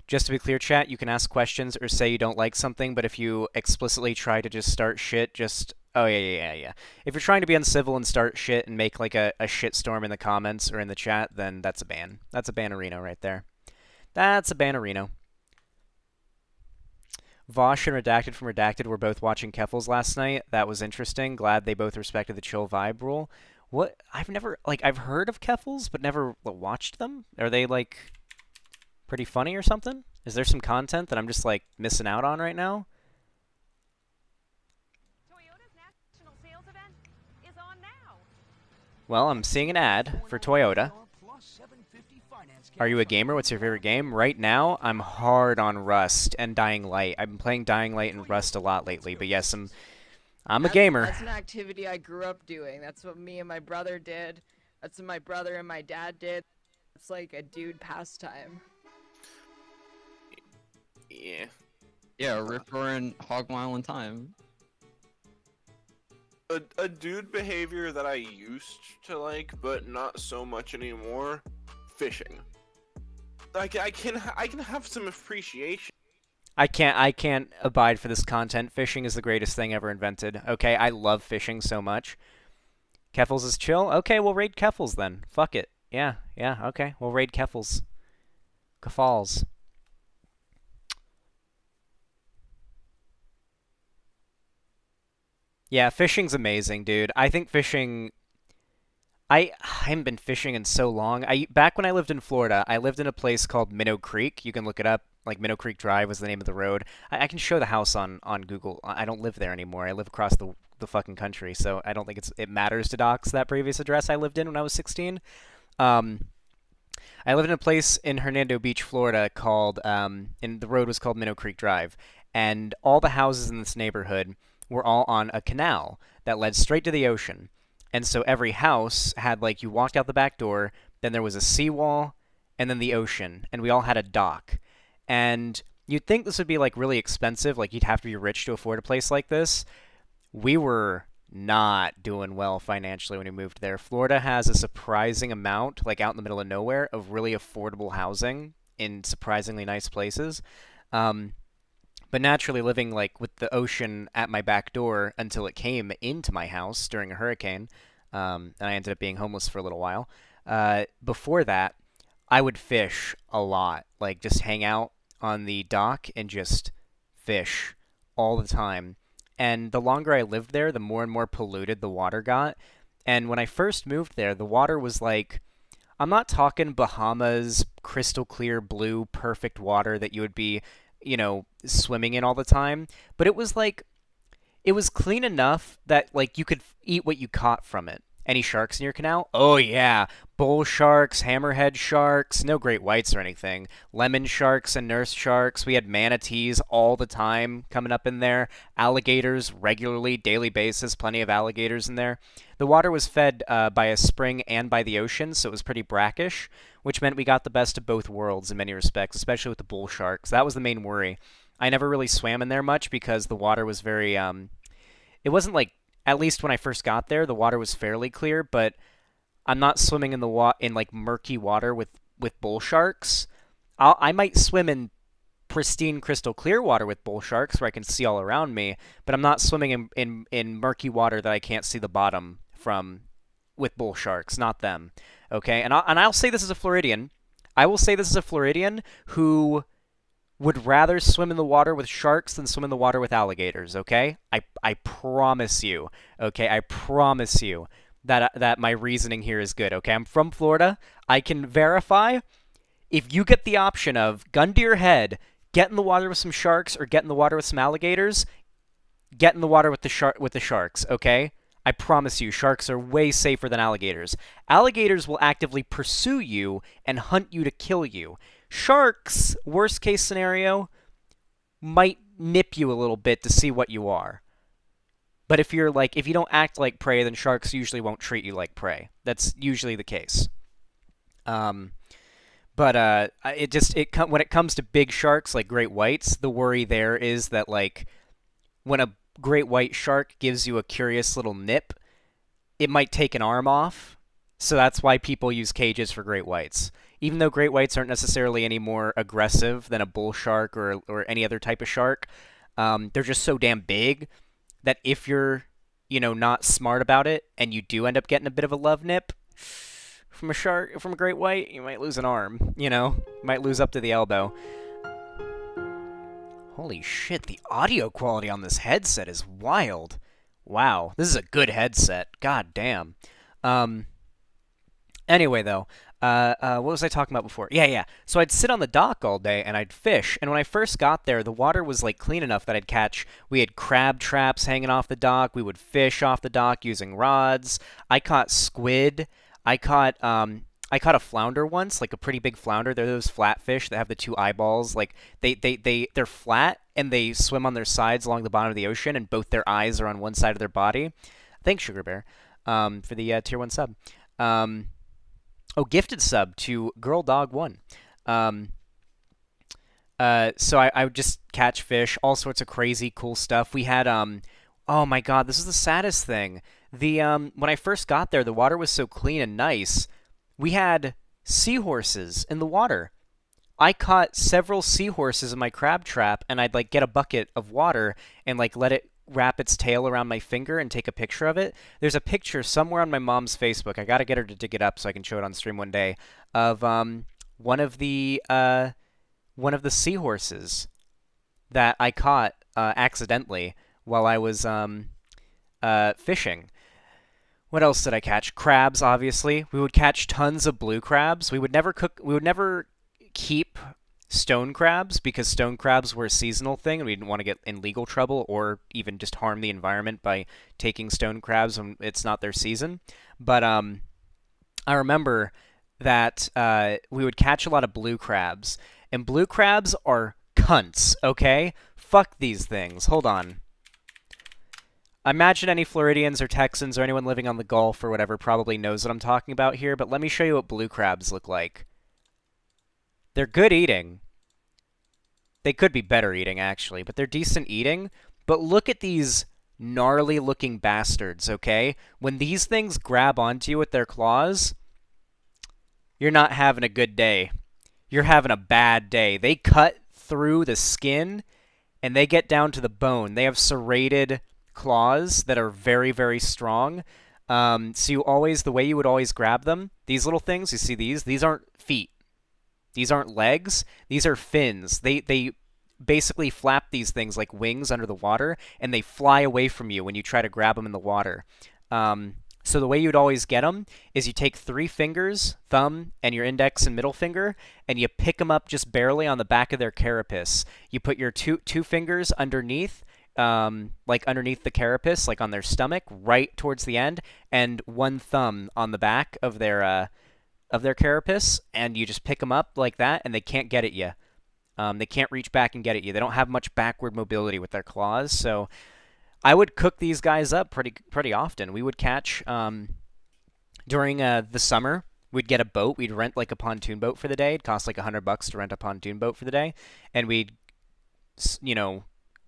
Just to be clear, chat, you can ask questions or say you don't like something, but if you explicitly try to just start shit, just... Oh, yeah. If you're trying to be uncivil and start shit and make, like, a shitstorm in the comments or in the chat, then that's a ban. That's a bannerino right there. That's a bannerino. Vosh and Redacted from Redacted were both watching Keffels last night. That was interesting. Glad they both respected the chill vibe rule. What? I've never... Like, I've heard of Keffels, but never watched them? Are they, like... pretty funny or something? Is there some content that I'm just, like, missing out on right now? Toyota's national sales event is on now. Well, I'm seeing an ad for Toyota. Are you a gamer? What's your favorite game? Right now, I'm hard on Rust and Dying Light. I've been playing Dying Light and Rust a lot lately, but yes, I'm a gamer. That's an activity I grew up doing. That's what me and my brother did. That's what my brother and my dad did. It's like a dude pastime. Yeah. Yeah, rip roaring hog mile in time. A dude behavior that I used to like, but not so much anymore. Fishing. I can have some appreciation. I can't abide for this content. Fishing is the greatest thing ever invented. Okay, I love fishing so much. Keffels is chill? Okay, we'll raid Keffels then. Fuck it. Yeah, okay. We'll raid Keffels. Keffals. Yeah, fishing's amazing, dude. I think fishing... I haven't been fishing in so long. Back when I lived in Florida, I lived in a place called Minnow Creek. You can look it up. Like, Minnow Creek Drive was the name of the road. I can show the house on Google. I don't live there anymore. I live across the fucking country, so I don't think it matters to dox that previous address I lived in when I was 16. I lived in a place in Hernando Beach, Florida called, and the road was called Minnow Creek Drive. And all the houses in this neighborhood were all on a canal that led straight to the ocean. And so every house had, like, you walked out the back door, then there was a seawall, and then the ocean, and we all had a dock. And you'd think this would be, like, really expensive, like, you'd have to be rich to afford a place like this. We were not doing well financially when we moved there. Florida has a surprising amount, like, out in the middle of nowhere, of really affordable housing in surprisingly nice places. But naturally living, like, with the ocean at my back door until it came into my house during a hurricane, and I ended up being homeless for a little while. Before that, I would fish a lot, like, just hang out on the dock and just fish all the time. And the longer I lived there, the more and more polluted the water got. And when I first moved there, the water was like... I'm not talking Bahamas, crystal clear blue, perfect water that you would be... you know, swimming in all the time, but it was like, it was clean enough that, like, you could eat what you caught from it. Any sharks in your canal? Oh yeah, bull sharks, hammerhead sharks, no great whites or anything. Lemon sharks and nurse sharks. We had manatees all the time coming up in there. Alligators regularly, daily basis, plenty of alligators in there. The water was fed by a spring and by the ocean, so it was pretty brackish, which meant we got the best of both worlds in many respects, especially with the bull sharks. That was the main worry. I never really swam in there much because the water was very, it wasn't like, at least when I first got there, the water was fairly clear, but I'm not swimming in in like murky water with bull sharks. I might swim in pristine crystal clear water with bull sharks where I can see all around me, but I'm not swimming in murky water that I can't see the bottom from with bull sharks, not them. Okay? And I'll say this as a Floridian. I will say this as a Floridian who would rather swim in the water with sharks than swim in the water with alligators, okay? I promise you, okay? I promise you that my reasoning here is good, okay? I'm from Florida. I can verify if you get the option of gun to your head, get in the water with some sharks or get in the water with some alligators, get in the water with the sharks, okay? I promise you, sharks are way safer than alligators. Alligators will actively pursue you and hunt you to kill you. Sharks, worst case scenario, might nip you a little bit to see what you are. But if you don't act like prey, then sharks usually won't treat you like prey. That's usually the case. When it comes to big sharks like great whites, the worry there is that like when a great white shark gives you a curious little nip, it might take an arm off. So that's why people use cages for great whites. Even though great whites aren't necessarily any more aggressive than a bull shark or any other type of shark, they're just so damn big that if you're, not smart about it and you do end up getting a bit of a love nip from a great white, you might lose an arm, You might lose up to the elbow. Holy shit, the audio quality on this headset is wild. Wow, this is a good headset. God damn. Anyway, though, what was I talking about before? Yeah. So I'd sit on the dock all day and I'd fish. And when I first got there, the water was like clean enough that I'd catch. We had crab traps hanging off the dock. We would fish off the dock using rods. I caught squid. I caught a flounder once, like a pretty big flounder. They're those flat fish that have the two eyeballs. Like they're flat and they swim on their sides along the bottom of the ocean, and both their eyes are on one side of their body. Thanks, Sugar Bear, for the tier 1 sub. Gifted sub to Girl Dog 1. So I would just catch fish, all sorts of crazy cool stuff. We had oh my god, this is the saddest thing. When I first got there, the water was so clean and nice. We had seahorses in the water. I caught several seahorses in my crab trap, and I'd like get a bucket of water and like let it wrap its tail around my finger and take a picture of it. There's a picture somewhere on my mom's Facebook. I gotta get her to dig it up so I can show it on stream one day of one of the seahorses that I caught accidentally while I was fishing. What else did I catch? Crabs, obviously. We would catch tons of blue crabs. We would never keep stone crabs because stone crabs were a seasonal thing and we didn't want to get in legal trouble or even just harm the environment by taking stone crabs when it's not their season. But I remember that we would catch a lot of blue crabs, and blue crabs are cunts, okay? Fuck these things. Hold on. I imagine any Floridians or Texans or anyone living on the Gulf or whatever probably knows what I'm talking about here, but let me show you what blue crabs look like. They're good eating. They could be better eating, actually, but they're decent eating. But look at these gnarly-looking bastards, okay? When these things grab onto you with their claws, you're not having a good day. You're having a bad day. They cut through the skin, and they get down to the bone. They have serrated claws that are very, very strong. So the way you would always grab them, these little things, you see these aren't feet. These aren't legs. These are fins. They basically flap these things like wings under the water, and they fly away from you when you try to grab them in the water. So the way you'd always get them is you take 3 fingers, thumb, and your index and middle finger, and you pick them up just barely on the back of their carapace. You put your two fingers underneath, like underneath the carapace, like on their stomach, right towards the end, and one thumb on the back of their carapace, and you just pick them up like that, and they can't get at you. They can't reach back and get at you. They don't have much backward mobility with their claws, so I would cook these guys up pretty often. We would catch during the summer. We'd get a boat. We'd rent like a pontoon boat for the day. It'd cost like $100 to rent a pontoon boat for the day, and we'd,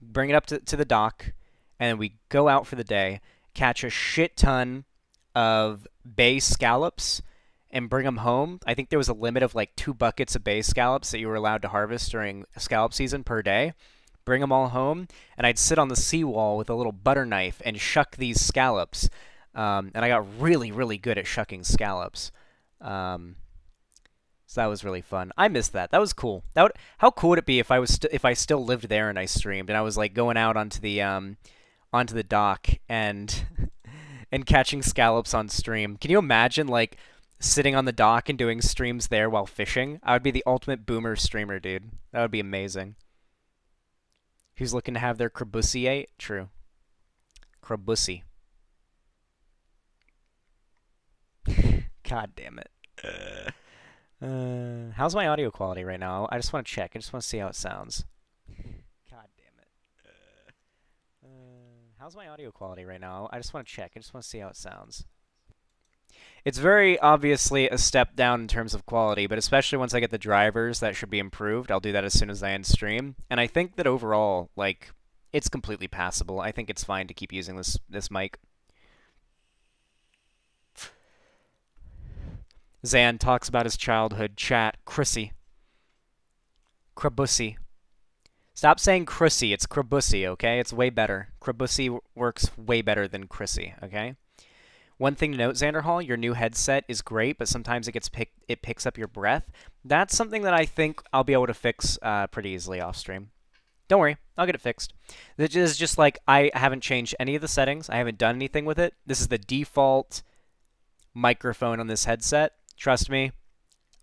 bring it up to the dock, and we go out for the day, catch a shit ton of bay scallops, and bring them home. I think there was a limit of like 2 buckets of bay scallops that you were allowed to harvest during scallop season per day. Bring them all home, and I'd sit on the seawall with a little butter knife and shuck these scallops. And I got really, really good at shucking scallops. So that was really fun. I missed that. That was cool. How cool would it be if I still lived there and I streamed and I was like going out onto the dock and and catching scallops on stream. Can you imagine like sitting on the dock and doing streams there while fishing? I would be the ultimate boomer streamer, dude. That would be amazing. Who's looking to have their crabussi ate? True. Crabussi. God damn it. How's my audio quality right now? I just want to check. I just want to see how it sounds. God damn it. How's my audio quality right now? I just want to check. I just want to see how it sounds. It's very obviously a step down in terms of quality, but especially once I get the drivers, that should be improved. I'll do that as soon as I end stream. And I think that overall, like, it's completely passable. I think it's fine to keep using this mic. Zan talks about his childhood. Chat. Chrissy. Crabussi. Stop saying Chrissy. It's Crabussi, okay? It's way better. Crabussi works way better than Chrissy, okay? One thing to note, Xander Hall, your new headset is great, but sometimes it picks up your breath. That's something that I think I'll be able to fix pretty easily off stream. Don't worry, I'll get it fixed. This is just like I haven't changed any of the settings. I haven't done anything with it. This is the default microphone on this headset. Trust me,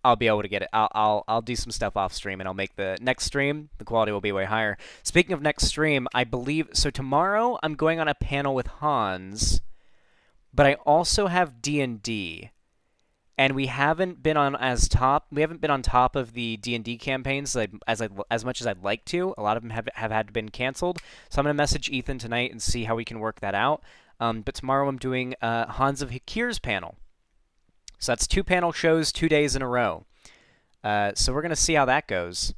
I'll be able to get it. I'll do some stuff off stream, and I'll make the next stream, the quality will be way higher. Speaking of next stream, I believe, so tomorrow I'm going on a panel with Hans, but I also have D&D, and we haven't been on top of the D&D campaigns as much as I'd like to. A lot of them have had been canceled, so I'm going to message Ethan tonight and see how we can work that out. But tomorrow I'm doing Hans of Hakir's panel. So that's 2 panel shows 2 days in a row. So we're going to see how that goes.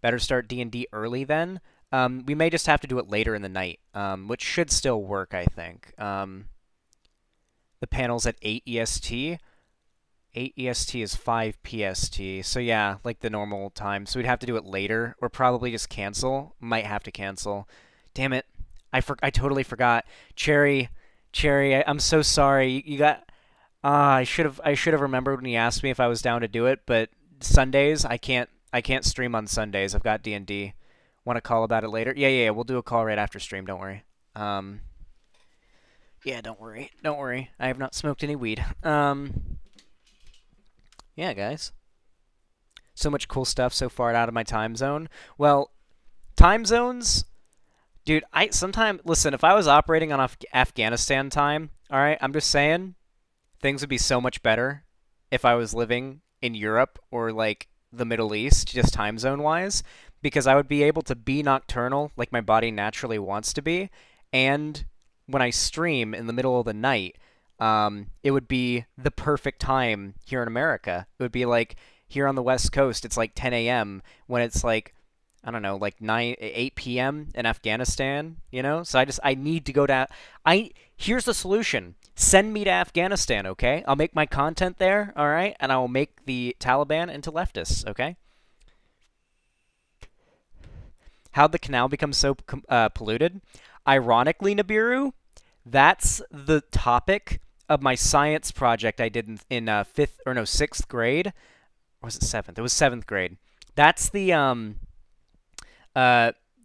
Better start D&D early then. We may just have to do it later in the night, which should still work, I think. The panel's at 8 EST. 8 EST is 5 PST. So yeah, like the normal time. So we'd have to do it later, or probably just cancel. Might have to cancel. Damn it. I totally forgot. Cherry, I'm so sorry. You got... I should have remembered when he asked me if I was down to do it, but Sundays I can't stream on Sundays. I've got D&D. Want to call about it later? Yeah, we'll do a call right after stream, don't worry. Yeah, don't worry. I have not smoked any weed. Yeah, guys. So much cool stuff so far out of my time zone. Well, time zones, dude, listen, if I was operating on Afghanistan time, all right, I'm just saying, things would be so much better if I was living in Europe or, like, the Middle East, just time zone-wise, because I would be able to be nocturnal like my body naturally wants to be, and when I stream in the middle of the night, it would be the perfect time here in America. It would be like, here on the West Coast, it's like 10 a.m. when it's like, I don't know, like 8 p.m. in Afghanistan, you know? So I need to go to... Here's the solution. Send me to Afghanistan, okay? I'll make my content there, all right? And I will make the Taliban into leftists, okay? How'd the canal become so polluted? Ironically, Nibiru, that's the topic of my science project I did in 6th grade. Or was it 7th? It was 7th grade. That's the...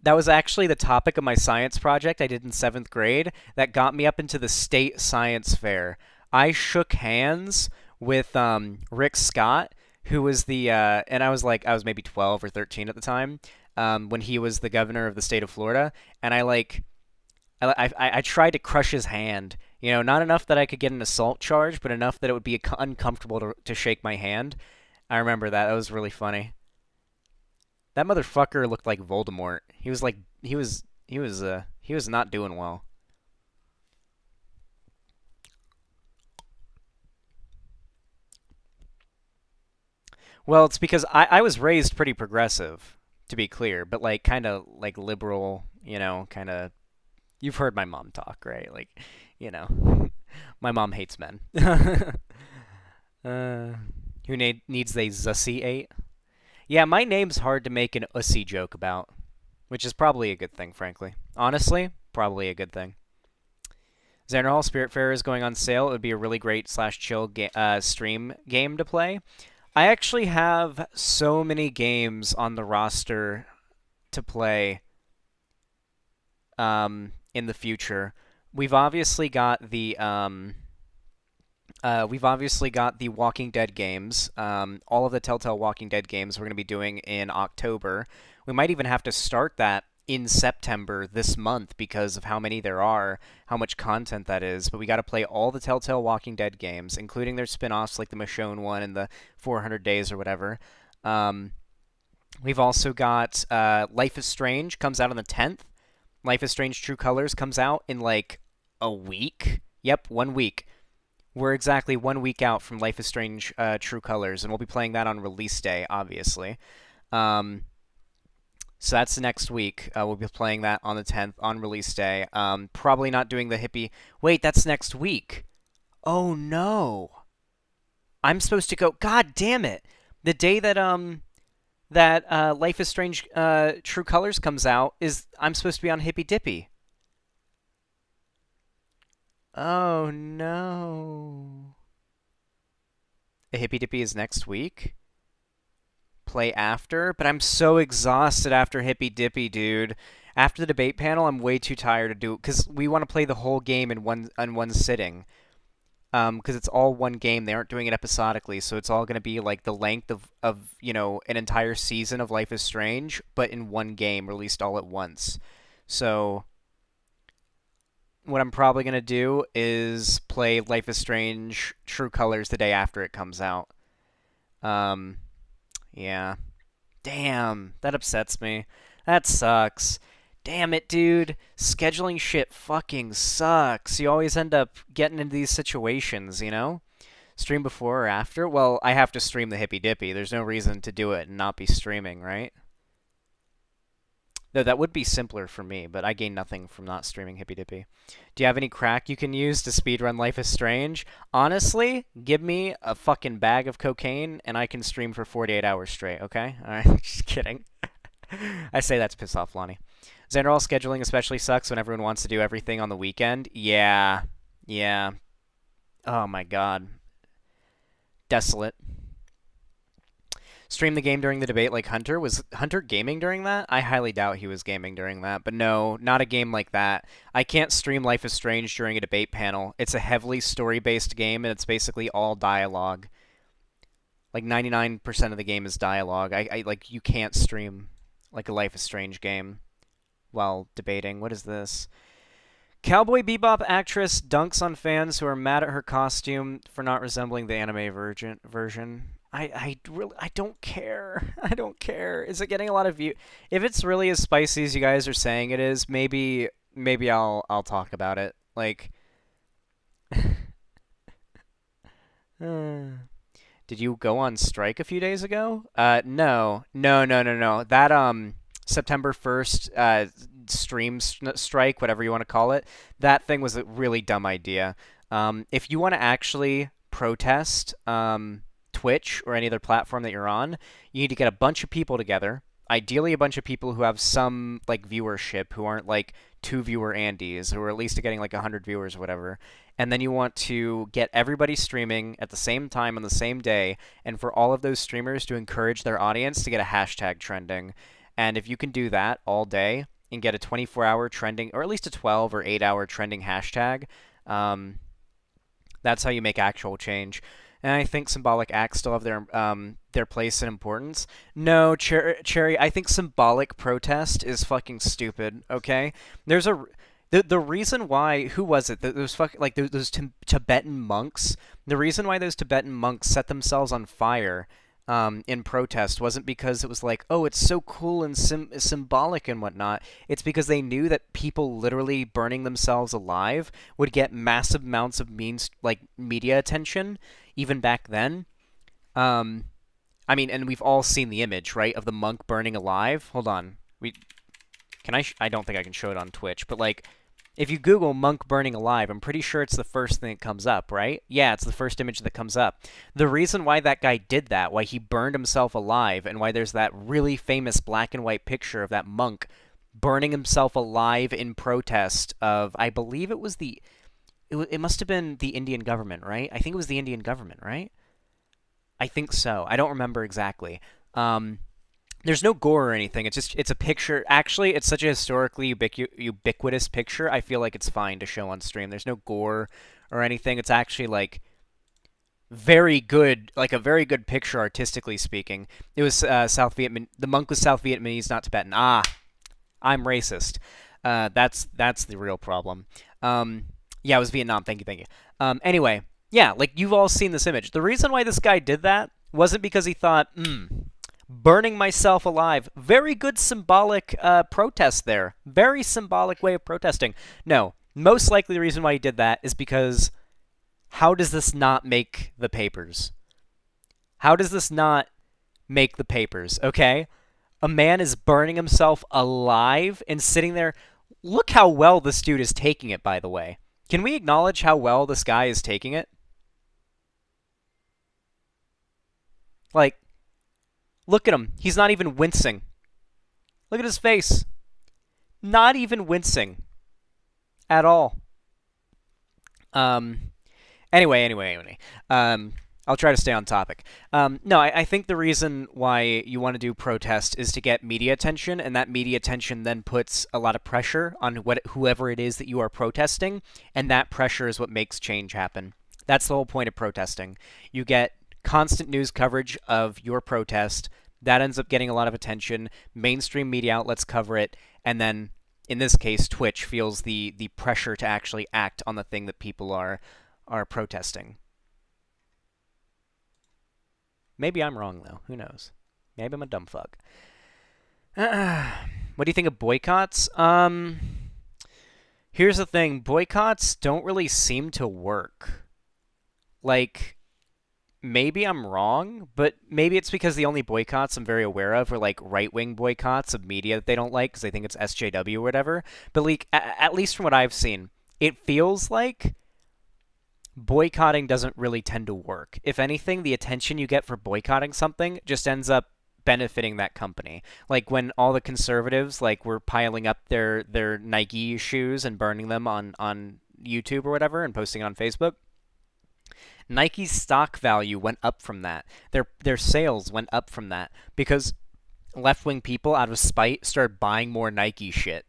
that was actually the topic of my science project I did in 7th grade that got me up into the state science fair. I shook hands with Rick Scott, who was the and I was maybe 12 or 13 at the time, when he was the governor of the state of Florida, and I I tried to crush his hand. You know, not enough that I could get an assault charge, but enough that it would be uncomfortable to shake my hand. I remember that. That was really funny. That motherfucker looked like Voldemort. He was like he was not doing well. Well, it's because I was raised pretty progressive, to be clear, but like kind of like liberal, you know, kind of. You've heard my mom talk, right? Like, you know, my mom hates men. Who needs a Zussy 8? Yeah, my name's hard to make an Ussy joke about, which is probably a good thing, frankly. Honestly, probably a good thing. Xander Hall Spiritfarer is going on sale. It would be a really great /chill stream game to play. I actually have so many games on the roster to play in the future. We've obviously got the Walking Dead games. All of the Telltale Walking Dead games we're going to be doing in October. We might even have to start that in September this month because of how many there are, how much content that is. But we got to play all the Telltale Walking Dead games, including their spin-offs like the Michonne one and the 400 Days or whatever. We've also got Life is Strange comes out on the 10th. Life is Strange True Colors comes out in like a week. Yep, 1 week. We're exactly 1 week out from Life is Strange True Colors, and we'll be playing that on release day, obviously. So that's next week. We'll be playing that on the 10th on release day. Probably not doing the Hippy. Wait, that's next week. Oh no. I'm supposed to go. God damn it. The day that Life is Strange True Colors comes out is I'm supposed to be on Hippy Dippy. Oh no. The Hippy Dippy is next week? Play after? But I'm so exhausted after Hippy Dippy, dude. After the debate panel, I'm way too tired to do it because we want to play the whole game in one sitting. Because it's all one game. They aren't doing it episodically, so it's all going to be like the length of you know, an entire season of Life is Strange, but in one game, released all at once. So what I'm probably going to do is play Life is Strange True Colors the day after it comes out. Yeah. Damn, that upsets me. That sucks. Damn it, dude. Scheduling shit fucking sucks. You always end up getting into these situations, you know? Stream before or after? Well, I have to stream the Hippy Dippy. There's no reason to do it and not be streaming, right? Though that would be simpler for me, but I gain nothing from not streaming Hippy Dippy. Do you have any crack you can use to speedrun Life is Strange? Honestly, give me a fucking bag of cocaine and I can stream for 48 hours straight, okay? Alright, just kidding. I say that to piss off Lonnie. Xanderall scheduling especially sucks when everyone wants to do everything on the weekend. Yeah. Yeah. Oh my god. Desolate. Stream the game during the debate like Hunter. Was Hunter gaming during that? I highly doubt he was gaming during that. But no, not a game like that. I can't stream Life is Strange during a debate panel. It's a heavily story-based game, and it's basically all dialogue. Like 99% of the game is dialogue. I like, you can't stream like a Life is Strange game while debating. What is this? Cowboy Bebop actress dunks on fans who are mad at her costume for not resembling the anime version. I don't care. I don't care. Is it getting a lot of view? If it's really as spicy as you guys are saying it is, maybe I'll talk about it. Like, did you go on strike a few days ago? No. That September 1st stream strike, whatever you want to call it, that thing was a really dumb idea. If you want to actually protest Twitch or any other platform that you're on, you need to get a bunch of people together, ideally a bunch of people who have some like viewership, who aren't like 2 viewer Andys, who are at least getting like 100 viewers or whatever, and then you want to get everybody streaming at the same time on the same day, and for all of those streamers to encourage their audience to get a hashtag trending. And if you can do that all day and get a 24-hour trending, or at least a 12 or 8-hour trending hashtag, that's how you make actual change. And I think symbolic acts still have their place and importance. No, Cherry, I think symbolic protest is fucking stupid, okay? The reason why, who was it? Those those Tibetan monks. The reason why those Tibetan monks set themselves on fire in protest wasn't because it was like, oh, it's so cool and symbolic and whatnot. It's because they knew that people literally burning themselves alive would get massive amounts of media attention, even back then. I mean, and we've all seen the image, right, of the monk burning alive. Hold on, I don't think I can show it on Twitch, but like, if you Google monk burning alive, I'm pretty sure it's the first thing that comes up, right? Yeah, it's the first image that comes up. The reason why that guy did that, why he burned himself alive, and why there's that really famous black and white picture of that monk burning himself alive in protest of, I believe it was it must have been the Indian government, right? I think it was the Indian government, right? I think so. I don't remember exactly. There's no gore or anything. It's a picture. Actually, it's such a historically ubiquitous picture. I feel like it's fine to show on stream. There's no gore or anything. It's actually like very good, like a very good picture artistically speaking. It was South Vietnam. The monk was South Vietnamese, not Tibetan. Ah, I'm racist. That's the real problem. Yeah, it was Vietnam. Thank you. Anyway, yeah, like you've all seen this image. The reason why this guy did that wasn't because he thought, burning myself alive. Very good symbolic protest there. Very symbolic way of protesting. No, most likely the reason why he did that is because how does this not make the papers? How does this not make the papers, okay? A man is burning himself alive and sitting there. Look how well this dude is taking it, by the way. Can we acknowledge how well this guy is taking it? Like, look at him. He's not even wincing. Look at his face. Not even wincing. At all. Anyway. I'll try to stay on topic. No, I think the reason why you want to do protest is to get media attention, and that media attention then puts a lot of pressure on whoever it is that you are protesting, and that pressure is what makes change happen. That's the whole point of protesting. You get constant news coverage of your protest. That ends up getting a lot of attention. Mainstream media outlets cover it, and then, in this case, Twitch feels the pressure to actually act on the thing that people are protesting. Maybe I'm wrong, though. Who knows? Maybe I'm a dumb fuck. What do you think of boycotts? Here's the thing. Boycotts don't really seem to work. Like, maybe I'm wrong, but maybe it's because the only boycotts I'm very aware of are, like, right-wing boycotts of media that they don't like because they think it's SJW or whatever. But, like, at least from what I've seen, it feels like boycotting doesn't really tend to work. If anything, the attention you get for boycotting something just ends up benefiting that company. Like when all the conservatives were piling up their Nike shoes and burning them on YouTube or whatever and posting it on Facebook, Nike's stock value went up from that. Their sales went up from that because left-wing people out of spite started buying more Nike shit.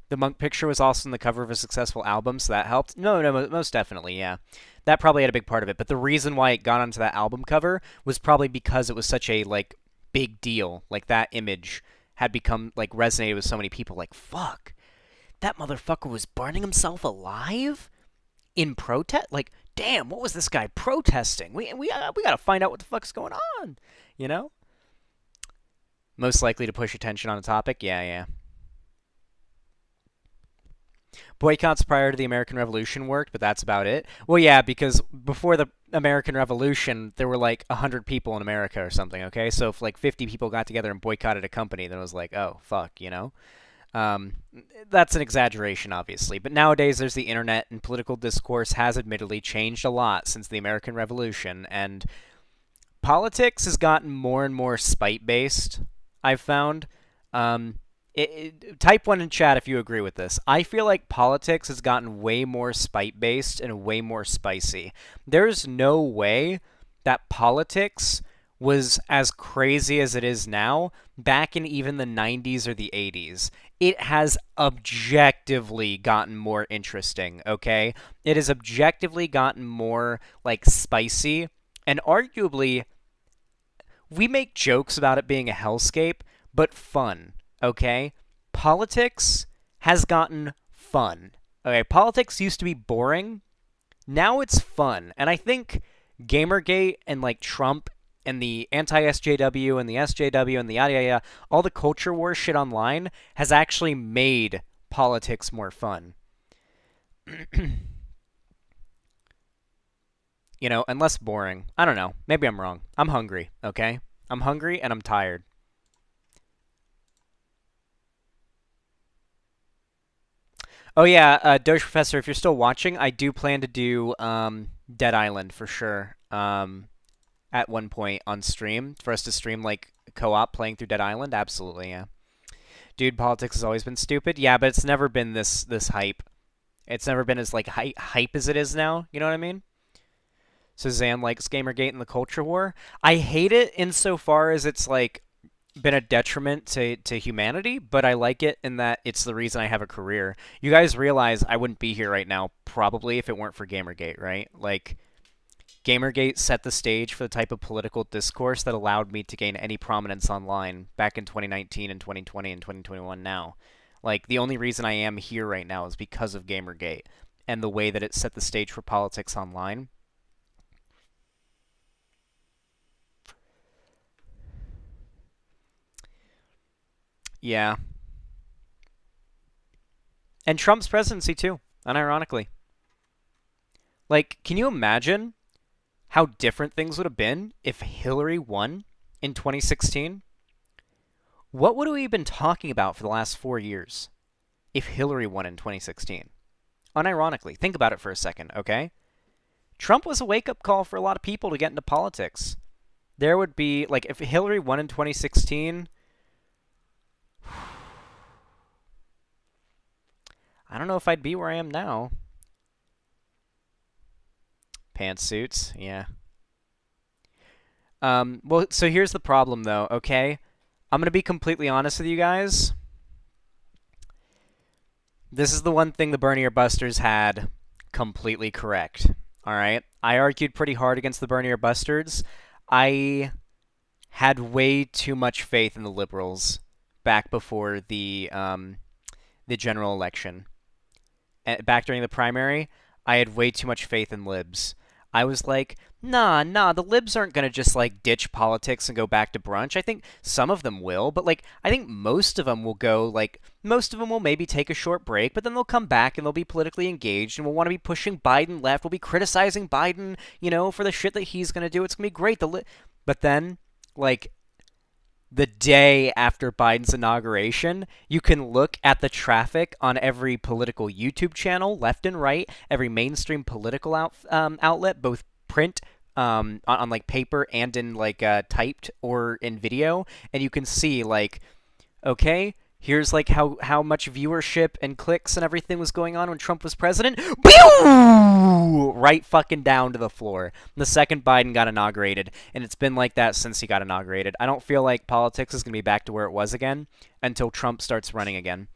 The monk picture was also in the cover of a successful album, so that helped. No, most definitely, yeah. That probably had a big part of it. But the reason why it got onto that album cover was probably because it was such a, big deal. Like, that image had become, resonated with so many people. Like, fuck, that motherfucker was burning himself alive in protest? Like, damn, what was this guy protesting? We gotta find out what the fuck's going on, you know? Most likely to push attention on a topic? Yeah. Boycotts prior to the American Revolution worked, but that's about it. Well, yeah, because before the American Revolution, there were 100 people in America or something, okay? So if 50 people got together and boycotted a company, then it was oh, fuck, you know? That's an exaggeration, obviously. But nowadays, there's the internet, and political discourse has admittedly changed a lot since the American Revolution, and politics has gotten more and more spite-based, I've found. Type 1 in chat if you agree with this. I feel like politics has gotten way more spite-based and way more spicy. There's no way that politics was as crazy as it is now back in even the 90s or the 80s. It has objectively gotten more interesting, okay? It has objectively gotten more, spicy, and arguably, we make jokes about it being a hellscape, but fun, okay? Politics has gotten fun. Okay, politics used to be boring. Now it's fun. And I think Gamergate and like Trump and the anti-SJW and the SJW and the yada yada, all the culture war shit online has actually made politics more fun. You know, and less boring. I don't know. Maybe I'm wrong. I'm hungry, okay? I'm hungry and I'm tired. Oh yeah, Doge Professor, if you're still watching, I do plan to do Dead Island for sure. At one point on stream for us to stream like co-op playing through Dead Island. Absolutely, yeah. Dude, politics has always been stupid. Yeah, but it's never been this hype. It's never been as like hype as it is now. You know what I mean? So Zan likes Gamergate and the culture war. I hate it insofar as it's like been a detriment to humanity, but I like it in that it's the reason I have a career. You guys realize I wouldn't be here right now probably if it weren't for Gamergate, right? Like, Gamergate set the stage for the type of political discourse that allowed me to gain any prominence online back in 2019 and 2020 and 2021 now. Like, the only reason I am here right now is because of Gamergate and the way that it set the stage for politics online. Yeah. And Trump's presidency, too, unironically. Like, can you imagine how different things would have been if Hillary won in 2016? What would we have been talking about for the last 4 years if Hillary won in 2016? Unironically, think about it for a second, okay? Trump was a wake-up call for a lot of people to get into politics. There would be, like, if Hillary won in 2016... I don't know if I'd be where I am now. Pantsuits, yeah. Well, so here's the problem, though, okay? I'm going to be completely honest with you guys. This is the one thing the Bernier Busters had completely correct, all right? I argued pretty hard against the Bernier Busters. I had way too much faith in the Liberals back before the general election. Back during the primary, I had way too much faith in Libs. I was like, nah, the Libs aren't going to just, like, ditch politics and go back to brunch. I think some of them will, but, like, I think most of them will go, like, most of them will maybe take a short break, but then they'll come back and they'll be politically engaged and will want to be pushing Biden left. We'll be criticizing Biden, you know, for the shit that he's going to do. It's going to be great. But then, like, the day after Biden's inauguration, you can look at the traffic on every political YouTube channel, left and right, every mainstream political outlet, both print, on like paper and in like typed or in video, and you can see like, okay, here's like how much viewership and clicks and everything was going on when Trump was president. Right fucking down to the floor. The second Biden got inaugurated, and it's been like that since he got inaugurated. I don't feel like politics is going to be back to where it was again until Trump starts running again.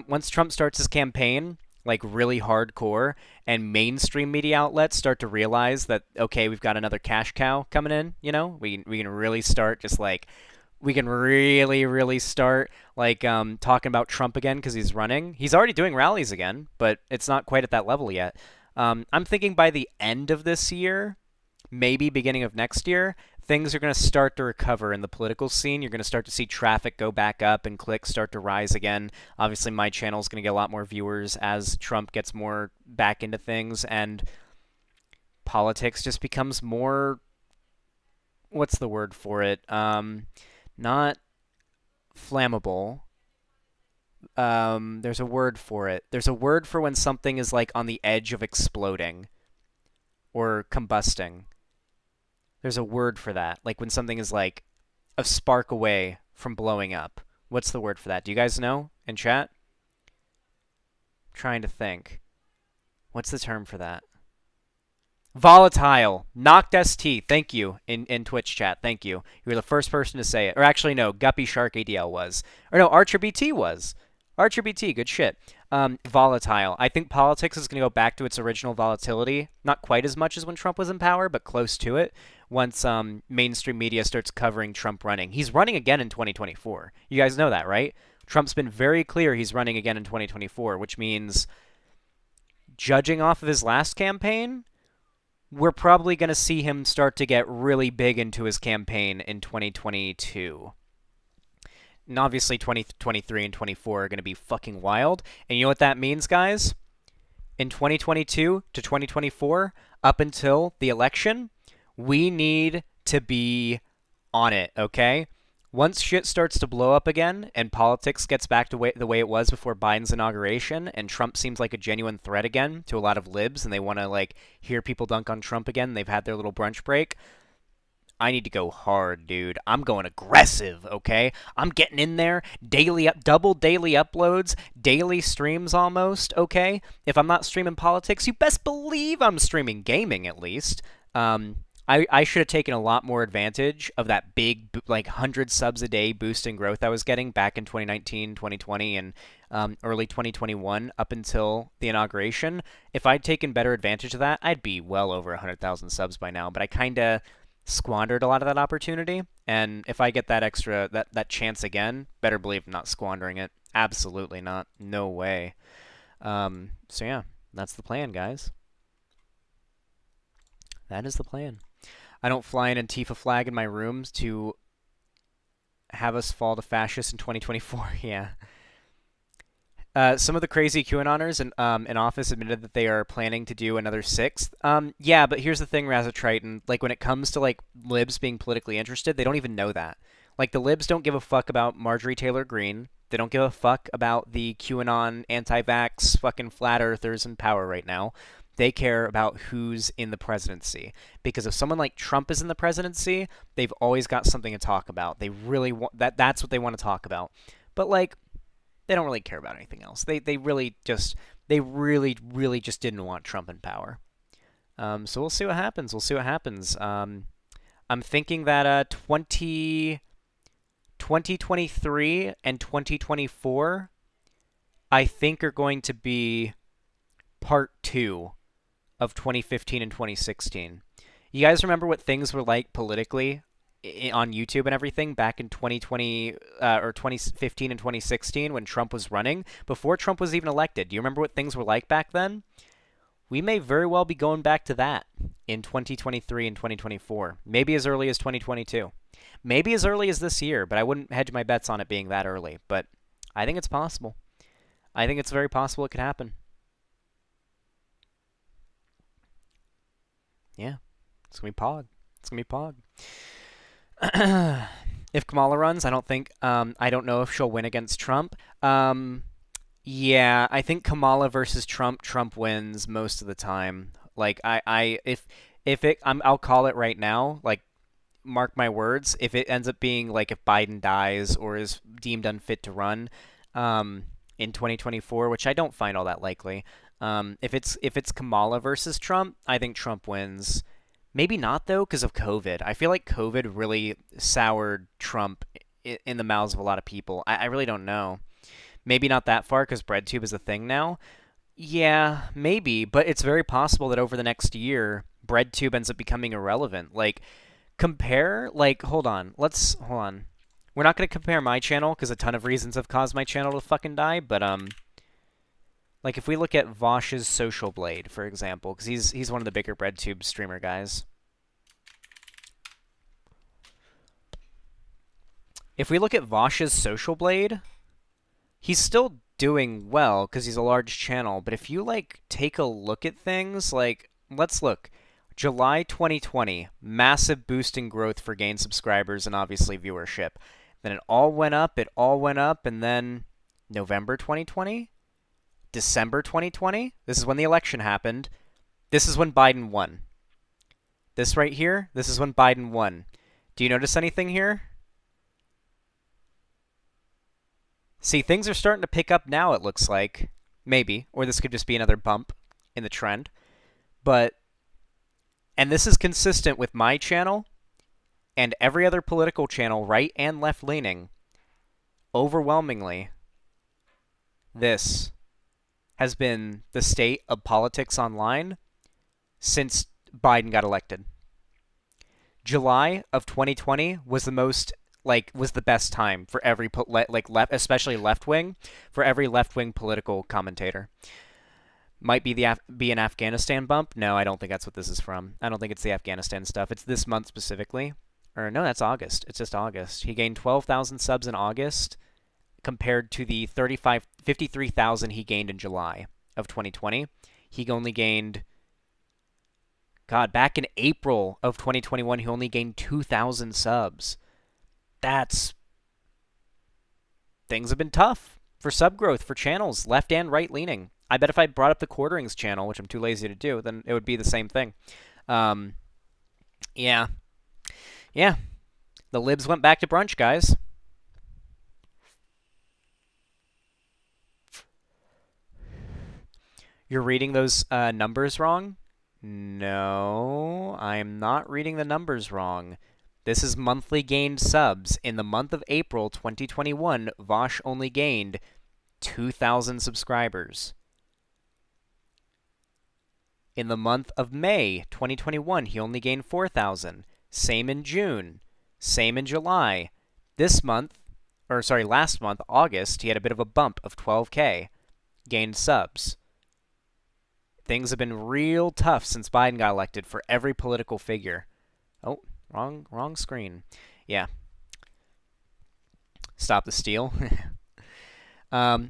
Once Trump starts his campaign, like really hardcore, and mainstream media outlets start to realize that, okay, we've got another cash cow coming in, you know, we can really start just like, we can really start like talking about Trump again because he's running. He's already doing rallies again, but it's not quite at that level yet. I'm thinking by the end of this year, maybe beginning of next year, things are going to start to recover in the political scene. You're going to start to see traffic go back up and clicks start to rise again. Obviously, my channel is going to get a lot more viewers as Trump gets more back into things, and politics just becomes more... What's the word for it? Not flammable. There's a word for it. There's a word for when something is like on the edge of exploding or combusting. There's a word for that. Like when something is like a spark away from blowing up. What's the word for that? Do you guys know in chat? I'm trying to think. What's the term for that? Volatile. Knocked ST. Thank you in Twitch chat. Thank you. You were the first person to say it. Or actually, no. Guppy Shark ADL was. Or no, Archer BT was. Archer BT. Good shit. Volatile. I think politics is going to go back to its original volatility. Not quite as much as when Trump was in power, but close to it. Once mainstream media starts covering Trump running. He's running again in 2024. You guys know that, right? Trump's been very clear he's running again in 2024, which means, judging off of his last campaign, we're probably going to see him start to get really big into his campaign in 2022. And obviously 2023 and 24 are going to be fucking wild. And you know what that means, guys? In 2022 to 2024, up until the election, we need to be on it, okay? Once shit starts to blow up again and politics gets back to the way it was before Biden's inauguration and Trump seems like a genuine threat again to a lot of libs and they want to like hear people dunk on Trump again, they've had their little brunch break, I need to go hard, dude. I'm going aggressive, okay? I'm getting in there, double daily uploads, daily streams almost, okay? If I'm not streaming politics, you best believe I'm streaming gaming at least. I should have taken a lot more advantage of that big, like, 100 subs a day boost in growth I was getting back in 2019, 2020, and early 2021 up until the inauguration. If I'd taken better advantage of that, I'd be well over 100,000 subs by now, but I kind of squandered a lot of that opportunity, and if I get that extra, that chance again, better believe I'm not squandering it. Absolutely not. No way. So yeah, that's the plan, guys. That is the plan. I don't fly an Antifa flag in my rooms to have us fall to fascists in 2024. Yeah. Some of the crazy QAnoners in office admitted that they are planning to do another 6th. Yeah, but here's the thing, Razzatriton. Like, when it comes to, like, libs being politically interested, they don't even know that. Like, the libs don't give a fuck about Marjorie Taylor Greene. They don't give a fuck about the QAnon anti-vax fucking flat earthers in power right now. They care about who's in the presidency. Because if someone like Trump is in the presidency, they've always got something to talk about. They really want that's what they want to talk about. But, like, they don't really care about anything else. They really just didn't want Trump in power. So we'll see what happens. We'll see what happens. I'm thinking that 2023 and 2024, I think, are going to be part 2 of 2015 and 2016. You guys remember what things were like politically on YouTube and everything back in 2020 or 2015 and 2016 when Trump was running, before Trump was even elected? Do you remember what things were like back then? We may very well be going back to that in 2023 and 2024. Maybe as early as 2022. Maybe as early as this year, but I wouldn't hedge my bets on it being that early. But I think it's possible. I think it's very possible it could happen. Yeah. It's going to be Pog. It's going to be Pog. If Kamala runs, I don't know if she'll win against Trump. Yeah, I think Kamala versus Trump wins most of the time. Like, I'll call it right now, like, mark my words, if it ends up being, like, if Biden dies or is deemed unfit to run in 2024, which I don't find all that likely, if it's Kamala versus Trump, I think Trump wins. Maybe not, though, because of COVID. I feel like COVID really soured Trump in the mouths of a lot of people. I really don't know. Maybe not that far, because Breadtube is a thing now. Yeah, maybe, but it's very possible that over the next year, Breadtube ends up becoming irrelevant. Like, hold on. We're not going to compare my channel, because a ton of reasons have caused my channel to fucking die, but, like, if we look at Vosh's Social Blade, for example, because he's one of the bigger Breadtube streamer guys. If we look at Vosh's Social Blade, he's still doing well because he's a large channel, but if you, like, take a look at things, like, let's look. July 2020, massive boost in growth for gained subscribers and obviously viewership. Then it all went up, and then November 2020? December 2020? This is when the election happened. This is when Biden won. This right here, this is when Biden won. Do you notice anything here? See, things are starting to pick up now, it looks like. Maybe. Or this could just be another bump in the trend. But, and this is consistent with my channel and every other political channel, right and left-leaning. Overwhelmingly, this has been the state of politics online since Biden got elected. July of 2020 was the best time for every especially left wing, for every left wing political commentator. Might be be an Afghanistan bump. No, I don't think that's what this is from. I don't think it's the Afghanistan stuff. It's this month specifically. Or no, that's August. It's just August. He gained 12,000 subs in August compared to the 53,000 he gained in July of 2020. He only gained, back in April of 2021, he only gained 2,000 subs. Things have been tough for sub growth for channels, left and right leaning. I bet if I brought up the Quarterings channel, which I'm too lazy to do, then it would be the same thing. Yeah. The libs went back to brunch, guys. You're reading those numbers wrong? No, I'm not reading the numbers wrong. This is monthly gained subs. In the month of April 2021, Vosh only gained 2,000 subscribers. In the month of May 2021, he only gained 4,000. Same in June. Same in July. Last month, August, he had a bit of a bump of 12K gained subs. Things have been real tough since Biden got elected for every political figure. Oh, wrong screen. Yeah. Stop the steal.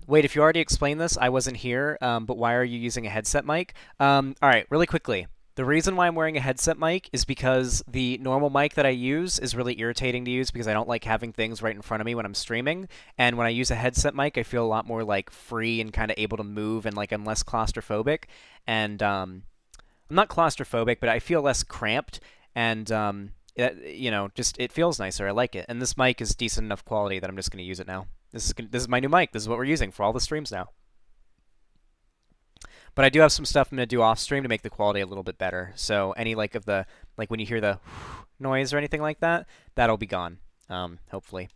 Wait, if you already explained this, I wasn't here, but why are you using a headset mic? All right, really quickly. The reason why I'm wearing a headset mic is because the normal mic that I use is really irritating to use because I don't like having things right in front of me when I'm streaming. And when I use a headset mic, I feel a lot more like free and kind of able to move, and like I'm less claustrophobic. And I'm not claustrophobic, but I feel less cramped. And it feels nicer. I like it. And this mic is decent enough quality that I'm just going to use it now. This is my new mic. This is what we're using for all the streams now. But I do have some stuff I'm going to do off stream to make the quality a little bit better. So any when you hear the noise or anything like that, that'll be gone, hopefully.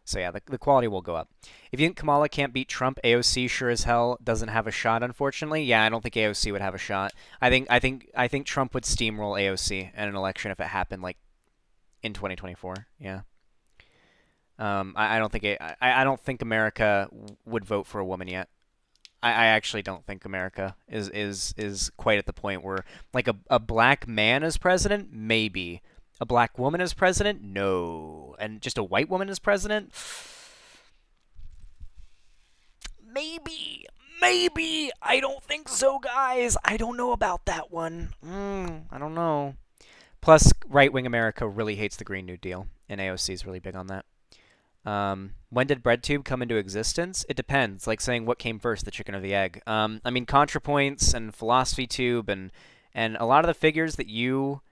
So yeah, the quality will go up. If you think Kamala can't beat Trump, AOC sure as hell doesn't have a shot, unfortunately. Yeah, I don't think AOC would have a shot. I think Trump would steamroll AOC in an election if it happened in 2024. Yeah. I don't think America would vote for a woman yet. I actually don't think America is quite at the point where a black man as president, maybe. A black woman as president, no. And just a white woman as president, maybe. I don't think so, guys. I don't know about that one. I don't know. Plus, right-wing America really hates the Green New Deal, and AOC is really big on that. When did Breadtube come into existence? It depends. Like saying what came first, the chicken or the egg. ContraPoints and PhilosophyTube and a lot of the figures that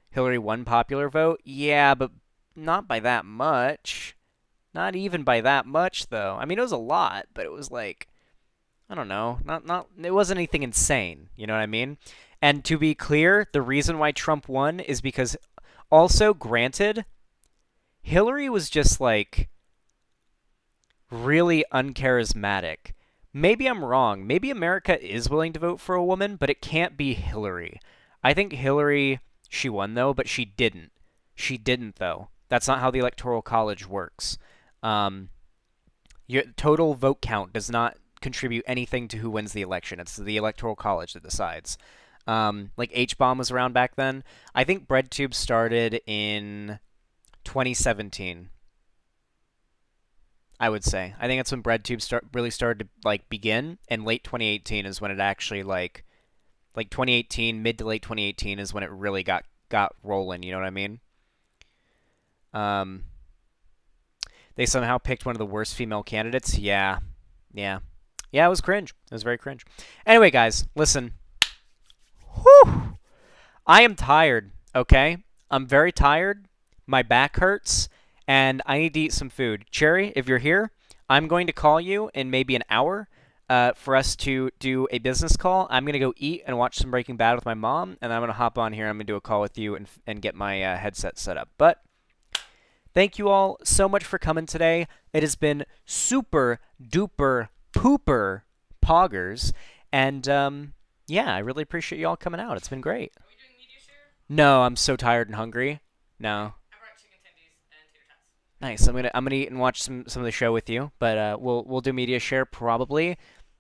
Hillary won popular vote, yeah, but not by that much. Not even by that much, though. It was a lot, but it was I don't know. It wasn't anything insane. You know what I mean? And to be clear, the reason why Trump won is because, also, granted, Hillary was just really uncharismatic. Maybe I'm wrong. Maybe America is willing to vote for a woman, but it can't be Hillary. I think Hillary, she won, though, but she didn't. She didn't, though. That's not how the Electoral College works. Your total vote count does not contribute anything to who wins the election. It's the Electoral College that decides. H-Bomb was around back then. I think Breadtube started in 2017. I would say. I think that's when Breadtube really started to begin, and late 2018 is when it actually 2018, mid to late 2018 is when it really got rolling. You know what I mean? They somehow picked one of the worst female candidates. Yeah, it was cringe. It was very cringe. Anyway, guys, listen. Whew. I am tired. Okay, I'm very tired. My back hurts. And I need to eat some food. Cherry, if you're here, I'm going to call you in maybe an hour for us to do a business call. I'm going to go eat and watch some Breaking Bad with my mom, and I'm going to hop on here. I'm going to do a call with you and get my headset set up. But thank you all so much for coming today. It has been super duper pooper poggers. And yeah, I really appreciate you all coming out. It's been great. Are we doing media share? No, I'm so tired and hungry. No. I brought chicken tendies and tater tots. Nice. I'm gonna eat and watch some of the show with you, but we'll do media share probably.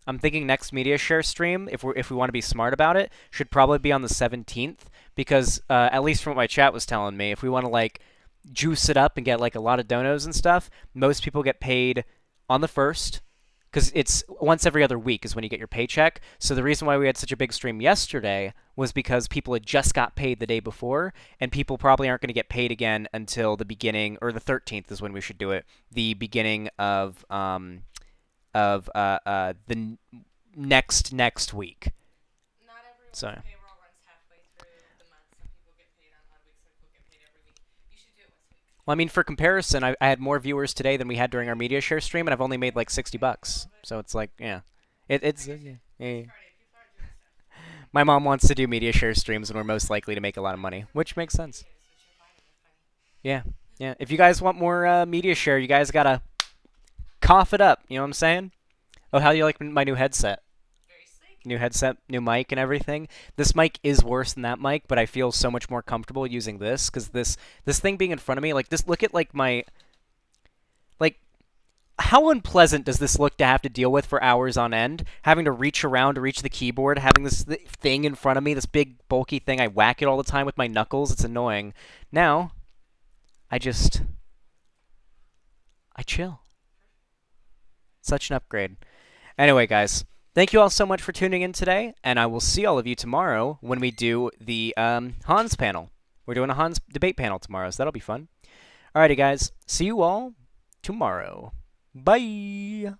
I'm thinking next media share stream, if we want to be smart about it, should probably be on the 17th, because at least from what my chat was telling me, if we want to like juice it up and get like a lot of donos and stuff, most people get paid on the 1st, because it's once every other week is when you get your paycheck. So the reason why we had such a big stream yesterday was because people had just got paid the day before, and people probably aren't going to get paid again until the beginning, or the 13th is when we should do it, the beginning of the next week. Not everyone's payroll runs halfway through the month. Some people get paid on odd weeks, some people get paid every week. You should do it once a week. Well, I mean, for comparison, I had more viewers today than we had during our media share stream, and I've only made like $60. So it's like, yeah, it's yeah. My mom wants to do media share streams when we're most likely to make a lot of money, which makes sense. Yeah, yeah. If you guys want more media share, you guys gotta cough it up. You know what I'm saying? Oh, how do you like my new headset? Very sleek. New headset, new mic, and everything. This mic is worse than that mic, but I feel so much more comfortable using this, because this thing being in front of me, like this. Look at like my, like, how unpleasant does this look to have to deal with for hours on end? Having to reach around to reach the keyboard, having this thing in front of me, this big bulky thing. I whack it all the time with my knuckles. It's annoying. Now, I chill. Such an upgrade. Anyway, guys, thank you all so much for tuning in today, and I will see all of you tomorrow when we do the Hans panel. We're doing a Hans debate panel tomorrow, so that'll be fun. Alrighty, guys. See you all tomorrow. Bye!